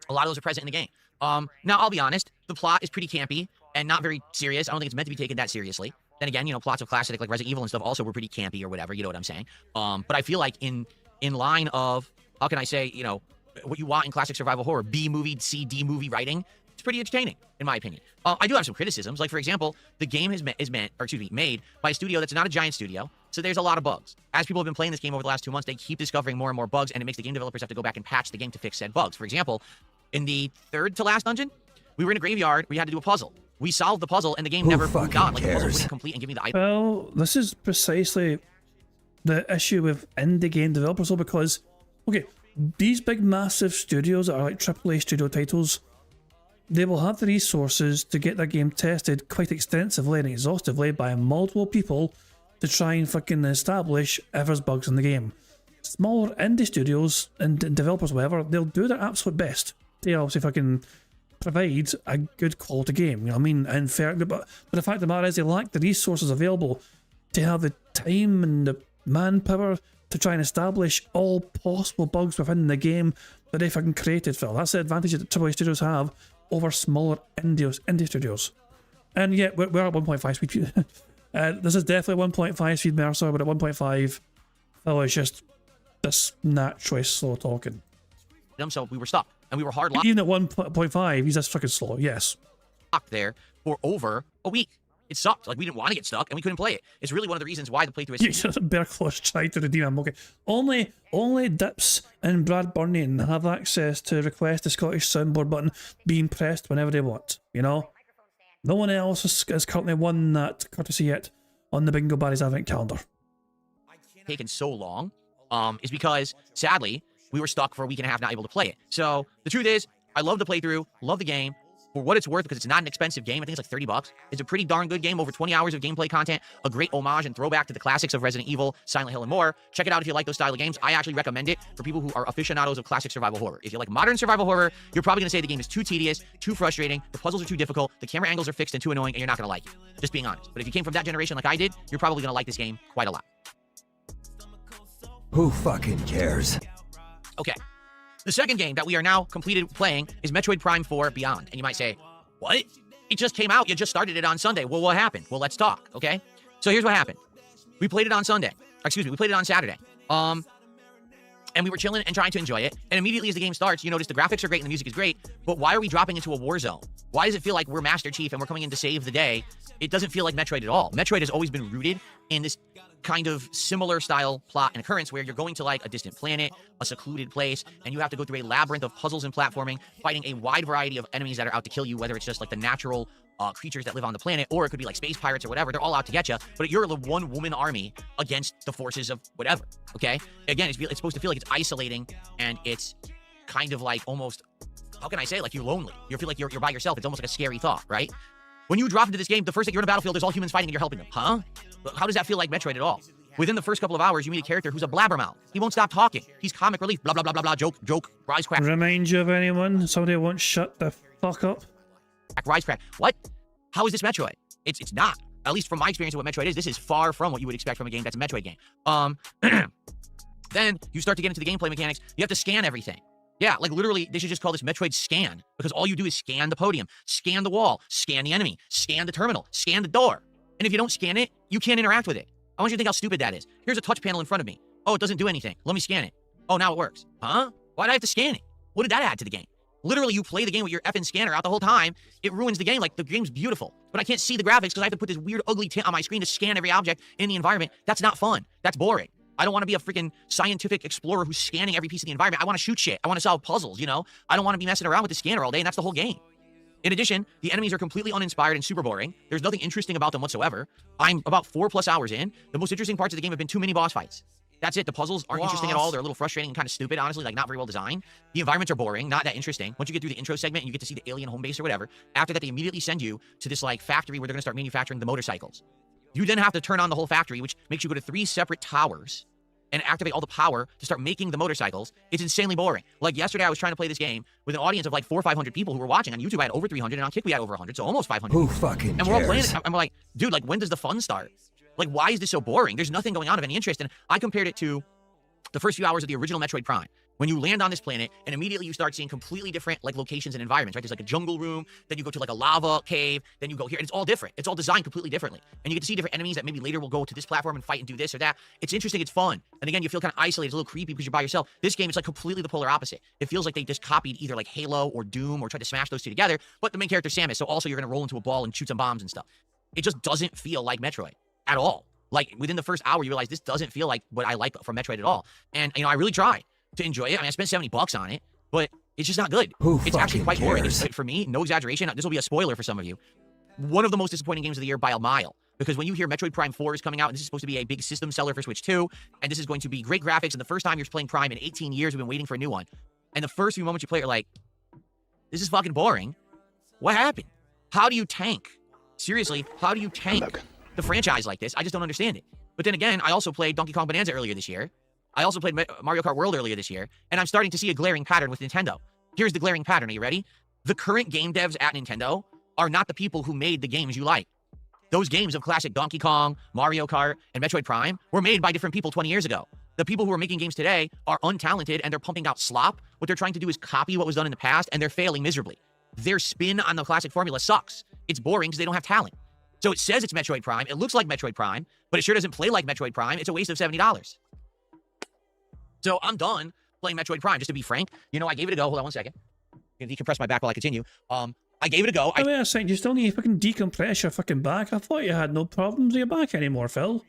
of those are present in the game. Now, I'll be honest, the plot is pretty campy and not very serious. I don't think it's meant to be taken that seriously. Then again, you know, plots of classic like Resident Evil and stuff also were pretty campy or whatever, you know what I'm saying? But I feel like in line of, how can I say, you know, what you want in classic survival horror, B movie, C, D movie writing, it's pretty entertaining, in my opinion. I do have some criticisms. Like, for example, the game is made by a studio that's not a giant studio. So there's a lot of bugs. As people have been playing this game over the last 2 months, they keep discovering more and more bugs, and it makes the game developers have to go back and patch the game to fix said bugs. For example, in the third to last dungeon, we were in a graveyard where you had to do a puzzle. We solved the puzzle, and the game never moved on. Like, the puzzle wouldn't complete and give me the item. Well, this is precisely the issue with indie game developers, though, because, okay, these big massive studios that are like AAA studio titles, they will have the resources to get their game tested quite extensively and exhaustively by multiple people to try and fucking establish if there's bugs in the game. Smaller indie studios and developers, whatever, they'll do their absolute best to obviously fucking provide a good quality game, you know what I mean? And fair, but the fact of the matter is they lack the resources available to have the time and the manpower to try and establish all possible bugs within the game that they fucking created, Phil. That's the advantage that AAA studios have over smaller indie studios. And yet, we're at 1.5 speed. This is definitely 1.5 speed Mercer, but at 1.5, Phil is just this naturally slow talking. So we were stuck, and we were hard locked. Even at 1.5, he's just fucking slow, yes. Locked there for over a week. It sucked. Like, we didn't want to get stuck, and we couldn't play it. It's really one of the reasons why the playthrough is... Bear Claws tried to redeem him. Okay. Only Dips and Brad Burnian have access to request the Scottish soundboard button being pressed whenever they want, you know? No one else has currently won that courtesy yet on the Bingo Barry's Advent calendar. Taken so long is because, sadly, we were stuck for a week and a half not able to play it. So, the truth is, I love the playthrough, love the game. For what it's worth, because it's not an expensive game, I think it's like $30. It's a pretty darn good game, over 20 hours of gameplay content, a great homage and throwback to the classics of Resident Evil, Silent Hill, and more. Check it out if you like those style of games. I actually recommend it for people who are aficionados of classic survival horror. If you like modern survival horror, you're probably going to say the game is too tedious, too frustrating, the puzzles are too difficult, the camera angles are fixed and too annoying, and you're not going to like it. Just being honest. But if you came from that generation like I did, you're probably going to like this game quite a lot. Who fucking cares? Okay. The second game that we are now completed playing is Metroid Prime 4 Beyond. And you might say, what? It just came out. You just started it on Sunday. Well, what happened? Well, let's talk, okay? So here's what happened. We played it on Sunday. Excuse me, we played it on Saturday. And we were chilling and trying to enjoy it. And immediately as the game starts, you notice the graphics are great and the music is great, but why are we dropping into a war zone? Why does it feel like we're Master Chief and we're coming in to save the day? It doesn't feel like Metroid at all. Metroid has always been rooted in this kind of similar style plot and occurrence where you're going to like a distant planet, a secluded place, and you have to go through a labyrinth of puzzles and platforming, fighting a wide variety of enemies that are out to kill you, whether it's just like the natural creatures that live on the planet, or it could be like space pirates or whatever. They're all out to get you, but you're a one-woman army against the forces of whatever, okay? Again, it's supposed to feel like it's isolating, and it's kind of like almost, how can I say, like you're lonely. You feel like you're by yourself. It's almost like a scary thought, right? When you drop into this game, the first thing you're in a battlefield, there's all humans fighting and you're helping them. Huh? How does that feel like Metroid at all? Within the first couple of hours, you meet a character who's a blabbermouth. He won't stop talking. He's comic relief. Blah, blah, blah, blah, blah. Joke. Wisecrack. Remind you of anyone? Somebody won't shut the fuck up? Wisecrack. What? How is this Metroid? It's not. At least from my experience of what Metroid is, this is far from what you would expect from a game that's a Metroid game. Then you start to get into the gameplay mechanics. You have to scan everything. Yeah, like literally, they should just call this Metroid Scan, because all you do is scan the podium, scan the wall, scan the enemy, scan the terminal, scan the door. And if you don't scan it, you can't interact with it. I want you to think how stupid that is. Here's a touch panel in front of me. Oh, it doesn't do anything. Let me scan it. Oh, now it works. Huh? Why did I have to scan it? What did that add to the game? Literally, you play the game with your effing scanner out the whole time. It ruins the game. Like, the game's beautiful, but I can't see the graphics because I have to put this weird, ugly tint on my screen to scan every object in the environment. That's not fun. That's boring. I don't want to be a freaking scientific explorer who's scanning every piece of the environment. I want to shoot shit. I want to solve puzzles, you know? I don't want to be messing around with the scanner all day, and that's the whole game. In addition, the enemies are completely uninspired and super boring. There's nothing interesting about them whatsoever. I'm about 4+ hours in. The most interesting parts of the game have been too many boss fights. That's it. The puzzles aren't interesting at all. They're a little frustrating and kind of stupid, honestly, like not very well designed. The environments are boring, not that interesting. Once you get through the intro segment and you get to see the alien home base or whatever, after that, they immediately send you to this like factory where they're going to start manufacturing the motorcycles. You then have to turn on the whole factory, which makes you go to 3 separate towers and activate all the power to start making the motorcycles. It's insanely boring. Like yesterday, I was trying to play this game with an audience of like 400 or 500 people who were watching. On YouTube, I had over 300, and on Kick, we had over 100, so almost 500. Who fucking And we're all playing it, and we're like, dude, like, when does the fun start? Like, why is this so boring? There's nothing going on of any interest. And I compared it to the first few hours of the original Metroid Prime. When you land on this planet, and immediately you start seeing completely different like locations and environments, right? There's like a jungle room, then you go to like a lava cave, then you go here, and it's all different. It's all designed completely differently. And you get to see different enemies that maybe later will go to this platform and fight and do this or that. It's interesting, it's fun. And again, you feel kind of isolated, it's a little creepy because you're by yourself. This game is like completely the polar opposite. It feels like they just copied either like Halo or Doom or tried to smash those two together, but the main character Samus, so also you're gonna roll into a ball and shoot some bombs and stuff. It just doesn't feel like Metroid at all. Like, within the first hour, you realize this doesn't feel like what I like from Metroid at all. And, I really try to enjoy it. I mean, I spent $70 on it, but it's just not good. It's actually quite boring. It's, for me, no exaggeration. This will be a spoiler for some of you. One of the most disappointing games of the year by a mile. Because when you hear Metroid Prime 4 is coming out, and this is supposed to be a big system seller for Switch 2, and this is going to be great graphics, and the first time you're playing Prime in 18 years, we've been waiting for a new one. And the first few moments you play, you're like, this is fucking boring. What happened? How do you tank? Seriously, how do you tank the franchise like this? I just don't understand it. But then again, I also played Donkey Kong Bonanza earlier this year. I also played Mario Kart World earlier this year, and I'm starting to see a glaring pattern with Nintendo. Here's the glaring pattern. Are you ready? The current game devs at Nintendo are not the people who made the games you like. Those games of classic Donkey Kong, Mario Kart, and Metroid Prime were made by different people 20 years ago. The people who are making games today are untalented and they're pumping out slop. What they're trying to do is copy what was done in the past, and they're failing miserably. Their spin on the classic formula sucks. It's boring because they don't have talent. So it says it's Metroid Prime. It looks like Metroid Prime, but it sure doesn't play like Metroid Prime. It's a waste of $70. So I'm done playing Metroid Prime, just to be frank. I gave it a go. Hold on one second. I'm going to decompress my back while I continue. I gave it a go. Wait a second, you still need to fucking decompress your fucking back? I thought you had no problems with your back anymore, Phil.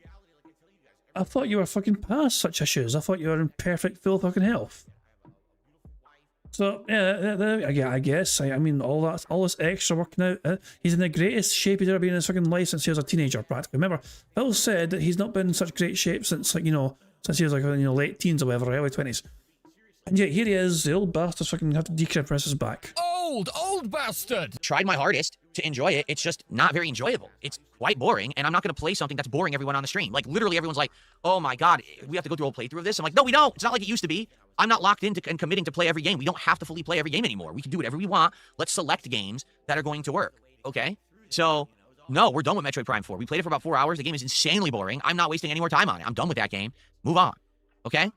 I thought you were fucking past such issues. I thought you were in perfect, full fucking health. So, yeah, I guess. I mean, all this extra working out. He's in the greatest shape he's ever been in his fucking life since he was a teenager, practically. Remember, Phil said that he's not been in such great shape since, like, since he was, like, late teens or whatever, early 20s. And yet, here he is, the old bastard fucking have to decompress his back. Old bastard! Tried my hardest to enjoy it. It's just not very enjoyable. It's quite boring, and I'm not going to play something that's boring everyone on the stream. Like, literally everyone's like, oh my god, we have to go through a whole playthrough of this? I'm like, no, we don't. It's not like it used to be. I'm not locked into and committing to play every game. We don't have to fully play every game anymore. We can do whatever we want. Let's select games that are going to work, okay? So, no, we're done with Metroid Prime 4. We played it for about 4 hours. The game is insanely boring. I'm not wasting any more time on it. I'm done with that game. Move on, okay?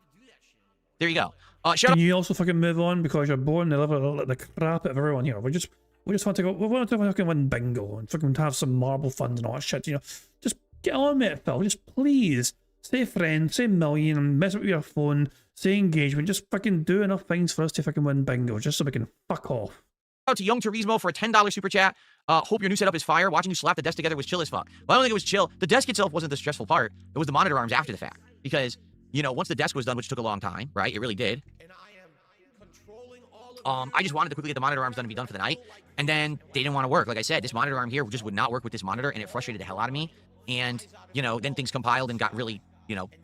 There you go. Can you also fucking move on because you're born to live the crap out of everyone here? We just want to go. We want to fucking win bingo and fucking have some marble funds and all that shit. Just get on with it, Phil. Just please say friend, say million, and mess with your phone. Say engagement. Just fucking do enough things for us to fucking win bingo, just so we can fuck off. Shout out to Young Turismo for a $10 super chat. Hope your new setup is fire. Watching you slap the desk together was chill as fuck. Well, I don't think it was chill. The desk itself wasn't the stressful part. It was the monitor arms after the fact. Because, once the desk was done, which took a long time, right? It really did. I just wanted to quickly get the monitor arms done and be done for the night. And then they didn't want to work. Like I said, this monitor arm here just would not work with this monitor, and it frustrated the hell out of me. And, then things compiled and got really,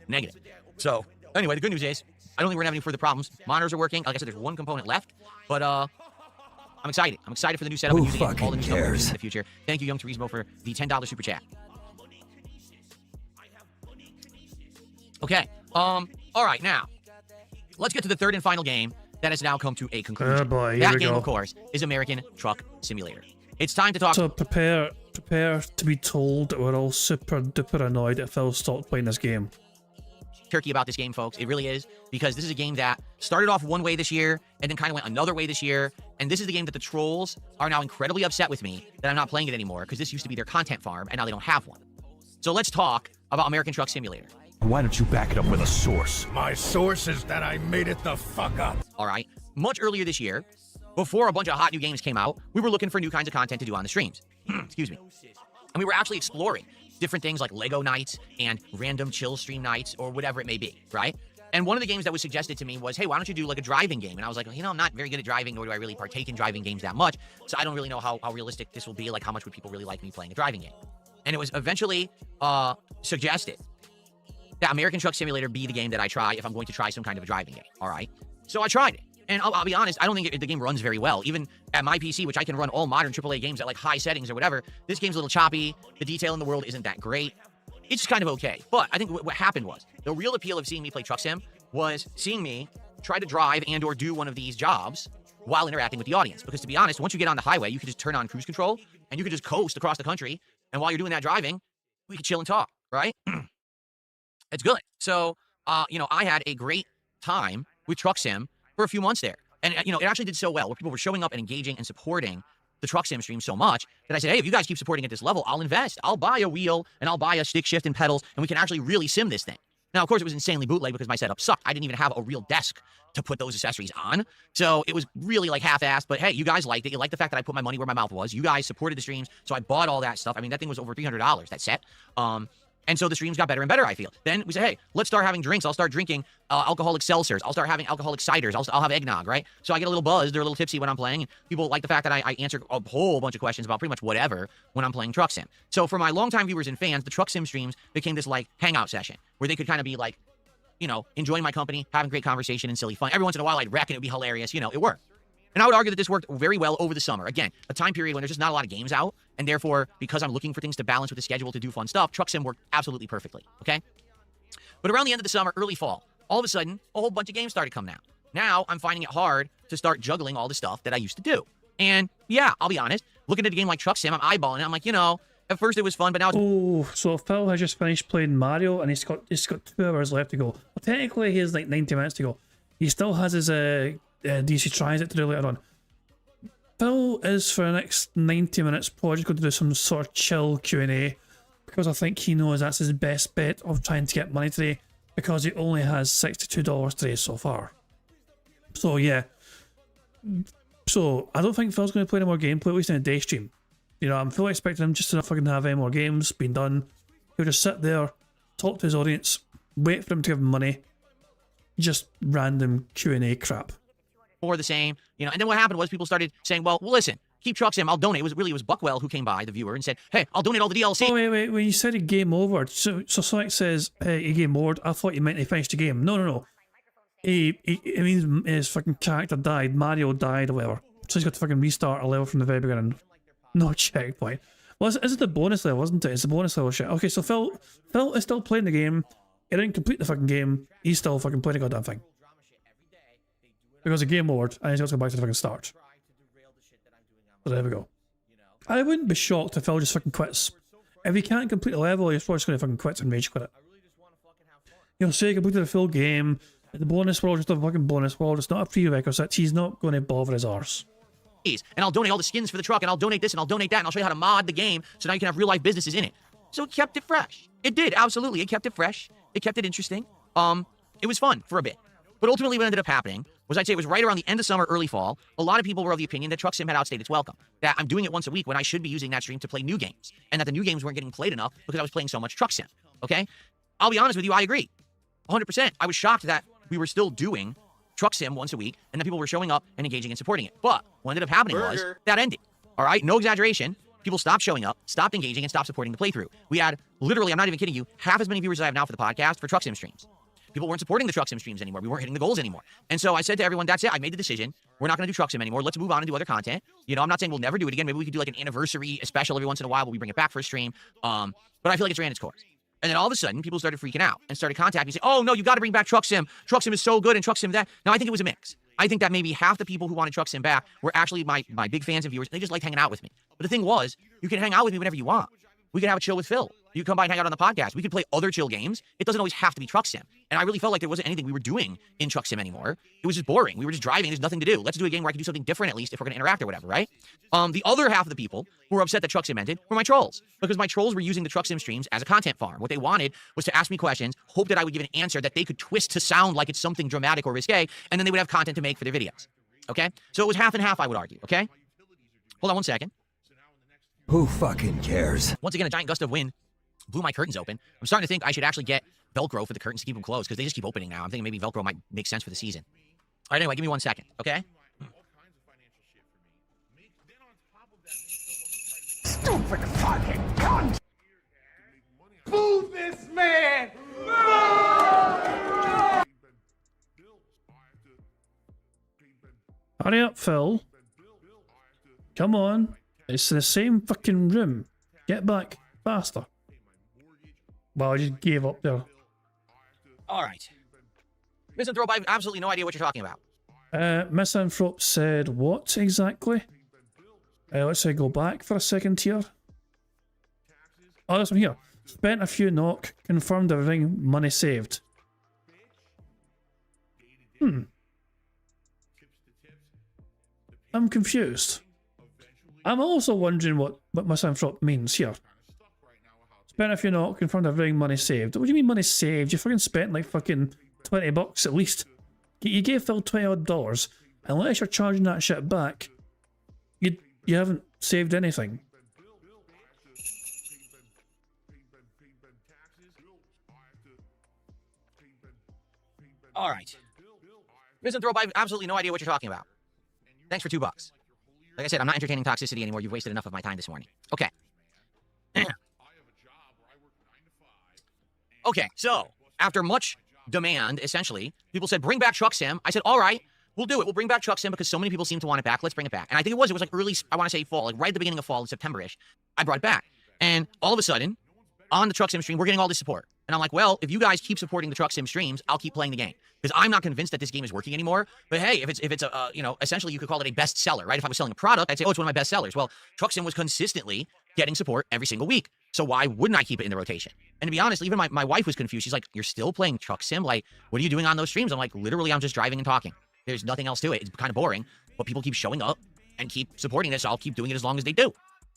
negative. So, anyway, the good news is, I don't think we're going to have any further problems. Monitors are working. Like I said, there's one component left. But, I'm excited. I'm excited for the new setup and using all the new stuff we're using in the future. Thank you, Young Turismo, for the $10 super chat. Okay. All right, now, let's get to the third and final game that has now come to a conclusion. Oh boy, here that we game, go. of course, is American Truck Simulator. It's time to talk. So prepare to be told that we're all super duper annoyed that Phil stopped playing this game. Turkey about this game, folks. It really is, because this is a game that started off one way this year and then kind of went another way this year. And this is the game that the trolls are now incredibly upset with me that I'm not playing it anymore, because this used to be their content farm and now they don't have one. So let's talk about American Truck Simulator. Why don't you back it up with a source? My source is that I made it the fuck up. All right. Much earlier this year, before a bunch of hot new games came out, we were looking for new kinds of content to do on the streams. Excuse me. And we were actually exploring different things like Lego nights and random chill stream nights or whatever it may be, right? And one of the games that was suggested to me was, hey, why don't you do like a driving game? And I was like, I'm not very good at driving, nor do I really partake in driving games that much. So I don't really know how realistic this will be. Like, how much would people really like me playing a driving game? And it was eventually suggested that American Truck Simulator be the game that I try if I'm going to try some kind of a driving game, all right? So I tried it. And I'll be honest, I don't think the game runs very well. Even at my PC, which I can run all modern AAA games at like high settings or whatever, this game's a little choppy. The detail in the world isn't that great. It's just kind of okay. But I think what happened was, the real appeal of seeing me play Truck Sim was seeing me try to drive and or do one of these jobs while interacting with the audience. Because to be honest, once you get on the highway, you can just turn on cruise control and you can just coast across the country. And while you're doing that driving, we can chill and talk, right? It's good. So, I had a great time with Truck Sim for a few months there. And, it actually did so well where people were showing up and engaging and supporting the Truck Sim stream so much that I said, hey, if you guys keep supporting at this level, I'll invest. I'll buy a wheel and I'll buy a stick shift and pedals and we can actually really sim this thing. Now, of course, it was insanely bootleg because my setup sucked. I didn't even have a real desk to put those accessories on. So it was really like half-assed, but hey, you guys liked it. You liked the fact that I put my money where my mouth was. You guys supported the streams. So I bought all that stuff. I mean, that thing was over $300, that set. And so the streams got better and better, I feel. Then we say, hey, let's start having drinks. I'll start drinking alcoholic seltzers. I'll start having alcoholic ciders. I'll have eggnog, right? So I get a little buzzed or a little tipsy when I'm playing. And people like the fact that I answer a whole bunch of questions about pretty much whatever when I'm playing Truck Sim. So for my longtime viewers and fans, the Truck Sim streams became this like hangout session where they could kind of be like, you know, enjoying my company, having great conversation and silly fun. Every once in a while I'd wreck and it'd be hilarious. You know, it worked. And I would argue that this worked very well over the summer. Again, a time period when there's just not a lot of games out, and therefore, because I'm looking for things to balance with the schedule to do fun stuff, Truck Sim worked absolutely perfectly, okay? But around the end of the summer, early fall, all of a sudden, a whole bunch of games started coming out. Now, I'm finding it hard to start juggling all the stuff that I used to do. And yeah, I'll be honest, looking at a game like Truck Sim, I'm eyeballing it. I'm like, you know, at first it was fun, but now it's... Oh, so Phil has just finished playing Mario, and he's got 2 hours left to go. Well, technically, he has like 90 minutes to go. He still has his DC Transit to do later on. Phil is, for the next 90 minutes, probably just going to do some sort of chill Q&A, because I think he knows that's his best bet of trying to get money today, because he only has $62 today so far. So yeah. So I don't think Phil's going to play any more gameplay, at least in a day stream. You know, I'm fully expecting him just to not fucking have any more games being done. He'll just sit there, talk to his audience, wait for him to give him money. Just random Q&A crap. More the same, you know. And then what happened was people started saying, well, listen, keep Truck Sim, I'll donate. It was Buckwell who came by, the viewer, and said, hey, I'll donate all the DLC. Oh, wait, when you said it game over, so Sonic says, hey, he game over, I thought you meant he finished the game. No. It means his fucking character died, Mario died or whatever. So he's got to fucking restart a level from the very beginning. No checkpoint. Well, is it the bonus level, isn't it? It's the bonus level shit. Okay, so Phil is still playing the game. He didn't complete the fucking game. He's still fucking playing the goddamn thing. Because the game over, and he's got to go back to the fucking start. So there we go. I wouldn't be shocked if Phil just fucking quits. If he can't complete the level, he's probably just going to fucking quit and rage quit it. You know, say he completed the full game, the bonus world is just a fucking bonus world, it's not a prerequisite, he's not going to bother his arse. And I'll donate all the skins for the truck, and I'll donate this, and I'll donate that, and I'll show you how to mod the game, so now you can have real-life businesses in it. So it kept it fresh. It did, absolutely. It kept it fresh. It kept it interesting. It was fun for a bit. But ultimately what ended up happening was, I'd say it was right around the end of summer, early fall, a lot of people were of the opinion that Truck Sim had outstayed its welcome. That I'm doing it once a week when I should be using that stream to play new games. And that the new games weren't getting played enough because I was playing so much Truck Sim. Okay? I'll be honest with you, I agree. 100%. I was shocked that we were still doing Truck Sim once a week, and that people were showing up and engaging and supporting it. But what ended up happening was, that ended. All right? No exaggeration. People stopped showing up, stopped engaging, and stopped supporting the playthrough. We had, literally, I'm not even kidding you, half as many viewers as I have now for the podcast for Truck Sim streams. People weren't supporting the Truck Sim streams anymore. We weren't hitting the goals anymore. And so I said to everyone, that's it. I made the decision. We're not going to do Truck Sim anymore. Let's move on and do other content. You know, I'm not saying we'll never do it again. Maybe we could do like an anniversary special every once in a while where we bring it back for a stream. But I feel like it's ran its course. And then all of a sudden, people started freaking out and started contacting me, saying, oh, no, you got to bring back Truck Sim. Truck Sim is so good and Truck Sim that. Now, I think it was a mix. I think that maybe half the people who wanted Truck Sim back were actually my big fans and viewers. They just liked hanging out with me. But the thing was, you can hang out with me whenever you want. We could have a chill with Phil. You come by and hang out on the podcast. We could play other chill games. It doesn't always have to be Truck Sim. And I really felt like there wasn't anything we were doing in Truck Sim anymore. It was just boring. We were just driving. There's nothing to do. Let's do a game where I can do something different, at least, if we're going to interact or whatever, right? The other half of the people who were upset that Truck Sim ended were my trolls. Because my trolls were using the Truck Sim streams as a content farm. What they wanted was to ask me questions, hope that I would give an answer that they could twist to sound like it's something dramatic or risque, and then they would have content to make for their videos. Okay? So it was half and half, I would argue, okay? Hold on one second. Who fucking cares? Once again, a giant gust of wind blew my curtains open. I'm starting to think I should actually get Velcro for the curtains to keep them closed, because they just keep opening now. I'm thinking maybe Velcro might make sense for the season. All right, anyway, give me 1 second, okay? Stupid fucking cunt! Move this man! Hurry up, Phil. Come on. It's in the same fucking room. Get back faster. Well, I just gave up there. All right. Misanthrope, I have absolutely no idea what you're talking about. Misanthrope said what exactly? Let's say go back for a second here. Oh, this one here. Spent a few knock, confirmed everything, money saved. I'm confused. I'm also wondering what Misanthrope means here. Spent a few knock, confirmed everything, money saved. What do you mean money saved? You fucking spent like fucking $20 at least. You gave Phil $20 odd, unless you're charging that shit back, you haven't saved anything. All right. Misanthrope, I have absolutely no idea what you're talking about. Thanks for $2. Like I said, I'm not entertaining toxicity anymore. You've wasted enough of my time this morning. Okay. Okay, so after much demand, essentially, people said, bring back Truck Sim. I said, all right, we'll do it. We'll bring back Truck Sim because so many people seem to want it back. Let's bring it back. And I think it was like early, I want to say fall, like right at the beginning of fall, September-ish. I brought it back. And all of a sudden, on the Truck Sim stream, we're getting all this support. And I'm like, well, if you guys keep supporting the Truck Sim streams, I'll keep playing the game. Because I'm not convinced that this game is working anymore. But hey, if it's a, you know, essentially you could call it a bestseller, right? If I was selling a product, I'd say, oh, it's one of my best sellers. Well, Truck Sim was consistently getting support every single week. So why wouldn't I keep it in the rotation? And to be honest, even my wife was confused. She's like, you're still playing Truck Sim? Like, what are you doing on those streams? I'm like, literally, I'm just driving and talking. There's nothing else to it. It's kind of boring. But people keep showing up and keep supporting this. So I'll keep doing it as long as they do.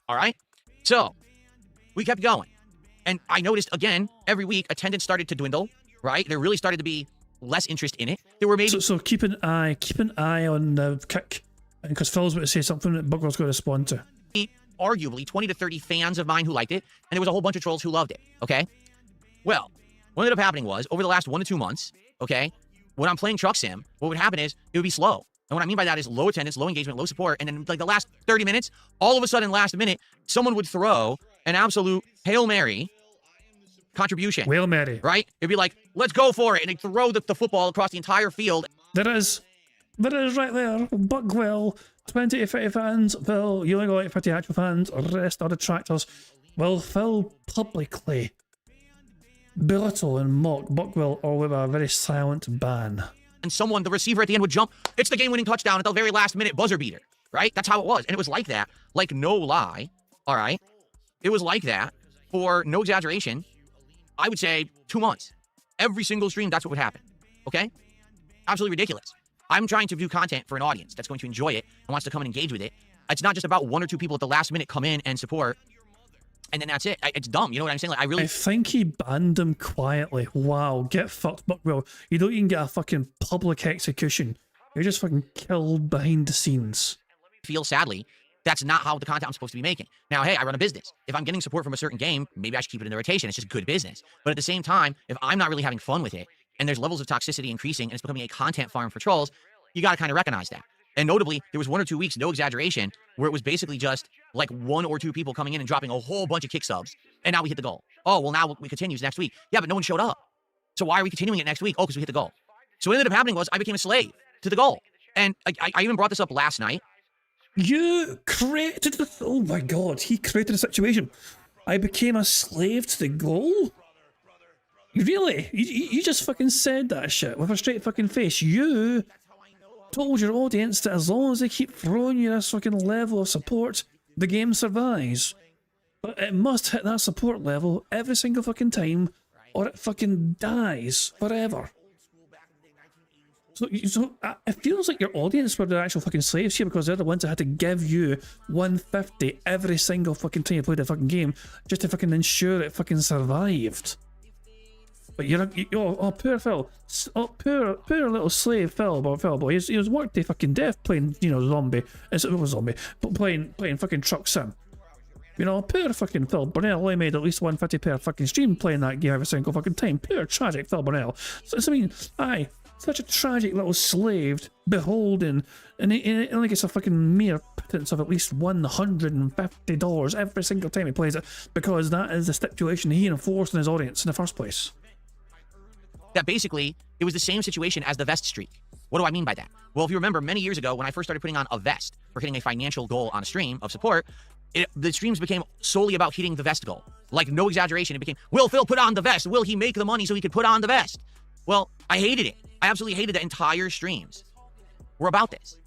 All right? So we kept going. And I noticed, again, every week, attendance started to dwindle, right? There really started to be less interest in it. There were maybe... So keep an eye on the kick. Because Phil's about to say something that Buckwell's going to respond to. Arguably 20 to 30 fans of mine who liked it, and there was a whole bunch of trolls who loved it, okay? Well, what ended up happening was, over the last 1 to 2 months, okay, when I'm playing Truck Sim, what would happen is, it would be slow. And what I mean by that is low attendance, low engagement, low support, and then like the last 30 minutes, all of a sudden, last minute, someone would throw an absolute Hail Mary contribution. Hail Mary. Right? It'd be like, let's go for it, and they'd throw the football across the entire field. There is right there, Buckwell. 20 to 50 fans, Phil, you only got like 50 actual fans, rest are detractors. Will Phil publicly belittle and mock Buckwell or with a very silent ban? And someone, the receiver at the end would jump, it's the game-winning touchdown at the very last minute, buzzer beater, right? That's how it was. And it was like that, like no lie, all right? It was like that for no exaggeration, I would say 2 months. Every single stream, that's what would happen, okay? Absolutely ridiculous. I'm trying to do content for an audience that's going to enjoy it and wants to come and engage with it. It's not just about 1 or 2 people at the last minute come in and support, and then that's it. It's dumb. You know what I'm saying? Like, I think he banned him quietly. Wow, get fucked, Buckwell. You don't even get a fucking public execution. You're just fucking killed behind the scenes. Feel sadly, that's not how the content I'm supposed to be making. Now, hey, I run a business. If I'm getting support from a certain game, maybe I should keep it in the rotation. It's just good business. But at the same time, if I'm not really having fun with it, and there's levels of toxicity increasing, and it's becoming a content farm for trolls, you got to kind of recognize that. And notably, there was 1 or 2 weeks, no exaggeration, where it was basically just like 1 or 2 people coming in and dropping a whole bunch of kick subs, and now we hit the goal. Oh, well, now we continue next week. Yeah, but no one showed up. So why are we continuing it next week? Oh, because we hit the goal. So what ended up happening was I became a slave to the goal. And I even brought this up last night. You created the... Oh my god, he created a situation. I became a slave to the goal? Really? You just fucking said that shit with a straight fucking face. You told your audience that as long as they keep throwing you this fucking level of support, the game survives. But it must hit that support level every single fucking time, or it fucking dies forever. So it feels like your audience were the actual fucking slaves here because they're the ones that had to give you 150 every single fucking time you played the fucking game just to fucking ensure it fucking survived. But poor Phil. Oh, poor little slave Phil boy. He was worked to fucking death playing, zombie. It was zombie, but playing fucking Truck Sim. Poor fucking Phil Burnell only made at least 150 per fucking stream playing that game every single fucking time. Poor tragic Phil Burnell. So such a tragic little slave, beholden, and he only gets a fucking mere pittance of at least $150 every single time he plays it because that is the stipulation he enforced on his audience in the first place. That basically, it was the same situation as the vest streak. What do I mean by that? Well, if you remember many years ago when I first started putting on a vest for hitting a financial goal on a stream of support, the streams became solely about hitting the vest goal. Like, no exaggeration, it became, will Phil put on the vest? Will he make the money so he could put on the vest? Well, I hated it. I absolutely hated the entire streams were about this.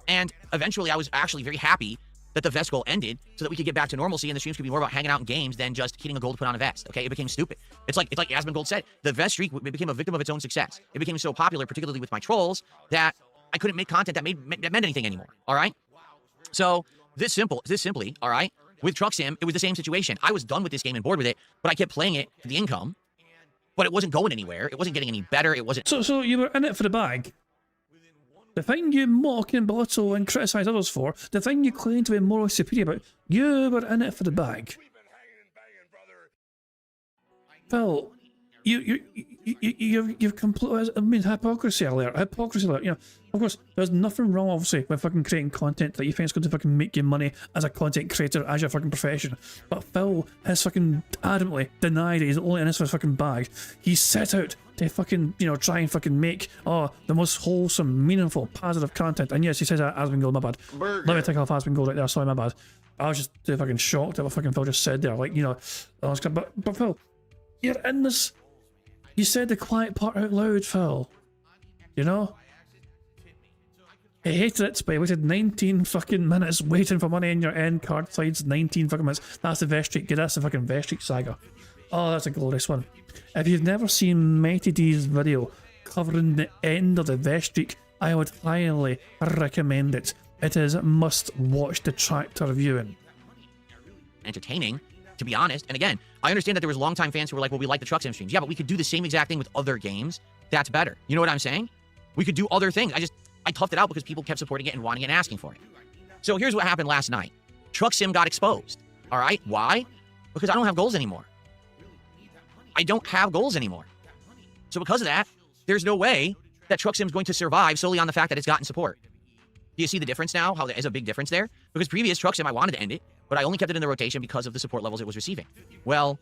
And eventually I was actually very happy that the vest goal ended so that we could get back to normalcy and the streams could be more about hanging out in games than just hitting a goal to put on a vest, okay? It became stupid. It's like Asmongold Gold said, the vest streak became a victim of its own success. It became so popular, particularly with my trolls, that I couldn't make content that meant anything anymore, all right? So this simply, all right, with Truck Sim, it was the same situation. I was done with this game and bored with it, but I kept playing it for the income, but it wasn't going anywhere. It wasn't getting any better. It wasn't... So you were in it for the bag? The thing you mock and belittle and criticise others for, the thing you claim to be morally superior about, you were in it for the bag. Phil, you've completely, I mean, hypocrisy alert, you know. Of course, there's nothing wrong, obviously, with fucking creating content that you think is going to fucking make you money as a content creator, as your fucking profession. But Phil has fucking adamantly denied it. He's only in this for his fucking bag. He set out to fucking, you know, try and fucking make, the most wholesome, meaningful, positive content. And yes, he says that Aspen Gold, my bad. Let me take off Aspen Gold right there, sorry, my bad. I was just fucking shocked at what fucking Phil just said there. Like, you know, but Phil, you're in this. You said the quiet part out loud, Phil. You know? He hated it, but he waited 19 fucking minutes waiting for money in your end card slides. 19 fucking minutes. That's the Vest Street. That's the fucking Vest Street saga. Oh, that's a glorious one. If you've never seen Mighty D's video covering the end of the Vest Streak, I would highly recommend it. It is must-watch detractor viewing. Entertaining, to be honest. And again, I understand that there was longtime fans who were like, well, we like the Truck Sim streams. Yeah, but we could do the same exact thing with other games. That's better. You know what I'm saying? We could do other things. I toughed it out because people kept supporting it and wanting it and asking for it. So here's what happened last night. Truck Sim got exposed. All right? Why? Because I don't have goals anymore. I don't have goals anymore. So because of that, there's no way that Truck Sim's going to survive solely on the fact that it's gotten support. Do you see the difference now? How there is a big difference there? Because previous Truck Sim, I wanted to end it, but I only kept it in the rotation because of the support levels it was receiving. Well,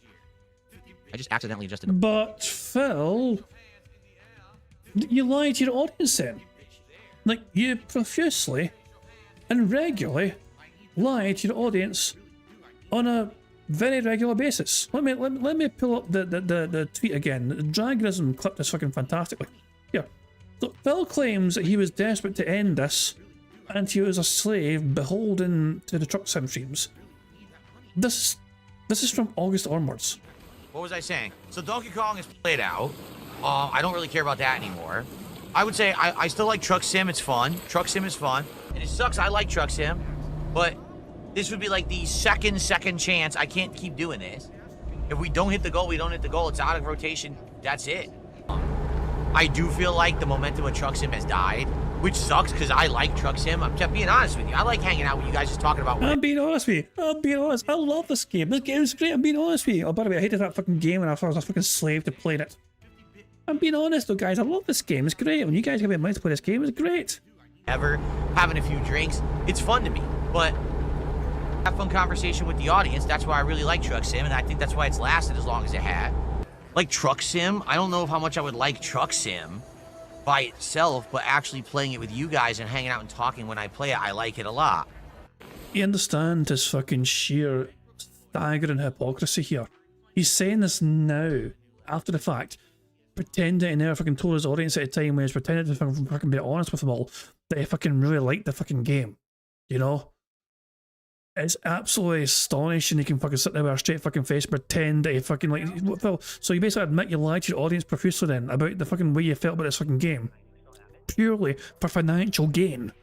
I just accidentally adjusted them. But Phil, you lied to your audience then. Like, you profusely and regularly lie to your audience on a very regular basis. Let me pull up the tweet again. The Dragonism clipped this fucking fantastically. Yeah. So Phil claims that he was desperate to end this, and he was a slave beholden to the Truck Sim streams. This is from August onwards. What was I saying? So Donkey Kong is played out. I don't really care about that anymore. I would say I still like Truck Sim. It's fun. Truck Sim is fun. And it sucks. I like Truck Sim. But this would be like the second chance. I can't keep doing this. If we don't hit the goal, we don't hit the goal. It's out of rotation. That's it. I do feel like the momentum of Truck Sim has died, which sucks because I like Truck Sim. I'm just being honest with you. I like hanging out with you guys just talking about... I'm being honest with you. I'm being honest. I love this game. This game is great. I'm being honest with you. Oh, by the way, I hated that fucking game and I thought I was a fucking slave to playing it. I'm being honest though, guys. I love this game. It's great. When you guys give me money to play this game, it's great. Ever having a few drinks, it's fun to me. But have fun conversation with the audience. That's why I really like Truck Sim, and I think that's why it's lasted as long as it had. Like Truck Sim, I don't know how much I would like Truck Sim by itself, but actually playing it with you guys and hanging out and talking when I play it, I like it a lot. You understand his fucking sheer staggering hypocrisy here. He's saying this now, after the fact, pretending he never fucking told his audience at a time when he was pretending to fucking be honest with them all, that he fucking really liked the fucking game. You know? It's absolutely astonishing he can fucking sit there with a straight fucking face, pretend that he fucking like... Phil, so you basically admit you lied to your audience profusely then about the fucking way you felt about this fucking game. Purely for financial gain.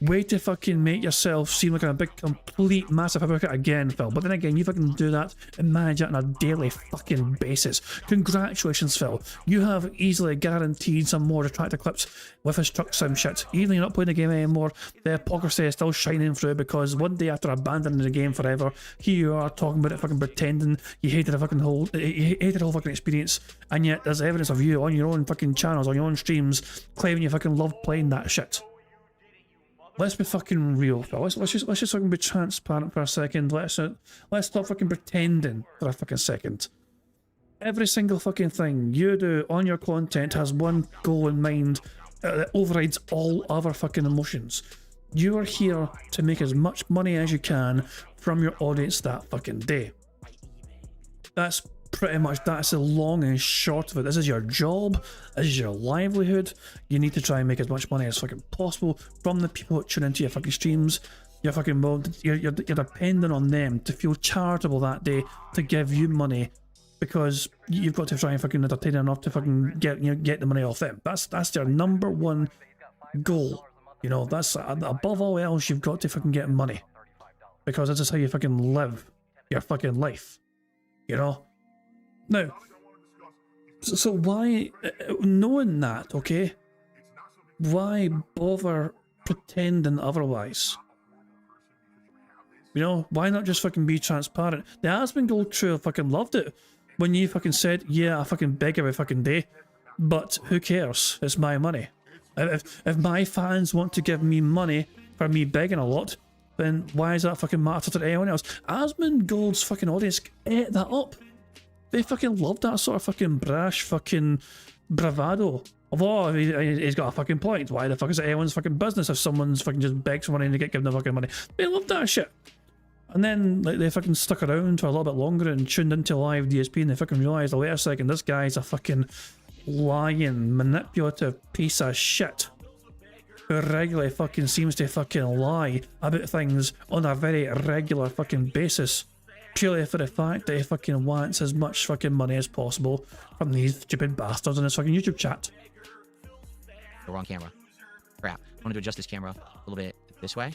Way to fucking make yourself seem like a big, complete, massive hypocrite again, Phil. But then again, you fucking do that and manage it on a daily fucking basis. Congratulations, Phil. You have easily guaranteed some more detractor clips with his Truck Sim shit. Even though you're not playing the game anymore, the hypocrisy is still shining through because one day after abandoning the game forever, here you are talking about it, fucking pretending you hated the fucking whole, fucking experience, and yet there's evidence of you on your own fucking channels, on your own streams, claiming you fucking love playing that shit. Let's be fucking real, Phil. Let's just fucking be transparent for a second. Let's stop fucking pretending for a fucking second. Every single fucking thing you do on your content has one goal in mind that overrides all other fucking emotions. You are here to make as much money as you can from your audience that fucking day. That's pretty much, that's the long and short of it. This is your job, this is your livelihood. You need to try and make as much money as fucking possible from the people that tune into your fucking streams. You're dependent on them to feel charitable that day to give you money because you've got to try and fucking entertain enough to fucking get the money off them. That's their number one goal. You know, that's above all else, you've got to fucking get money because this is how you fucking live your fucking life. You know. Now, so why, knowing that, okay, why bother pretending otherwise? You know, why not just fucking be transparent? The Aspen Gold crew fucking loved it. when you fucking said, yeah, I fucking beg every fucking day, but who cares? It's my money. If my fans want to give me money for me begging a lot, then why does that fucking matter to anyone else? Asmongold's fucking audience ate that up. They fucking love that sort of fucking brash fucking bravado. Of, oh, he's got a fucking point. Why the fuck is it anyone's fucking business if someone's fucking just begs for money and they get given the fucking money? They love that shit. And then like they fucking stuck around for a little bit longer and tuned into live DSP and they fucking realised, wait a second, this guy's a fucking lying, manipulative piece of shit who regularly fucking seems to fucking lie about things on a very regular fucking basis, purely for the fact that he fucking wants as much fucking money as possible from these stupid bastards on his fucking YouTube chat. The wrong camera. Crap. I want to adjust this camera a little bit this way.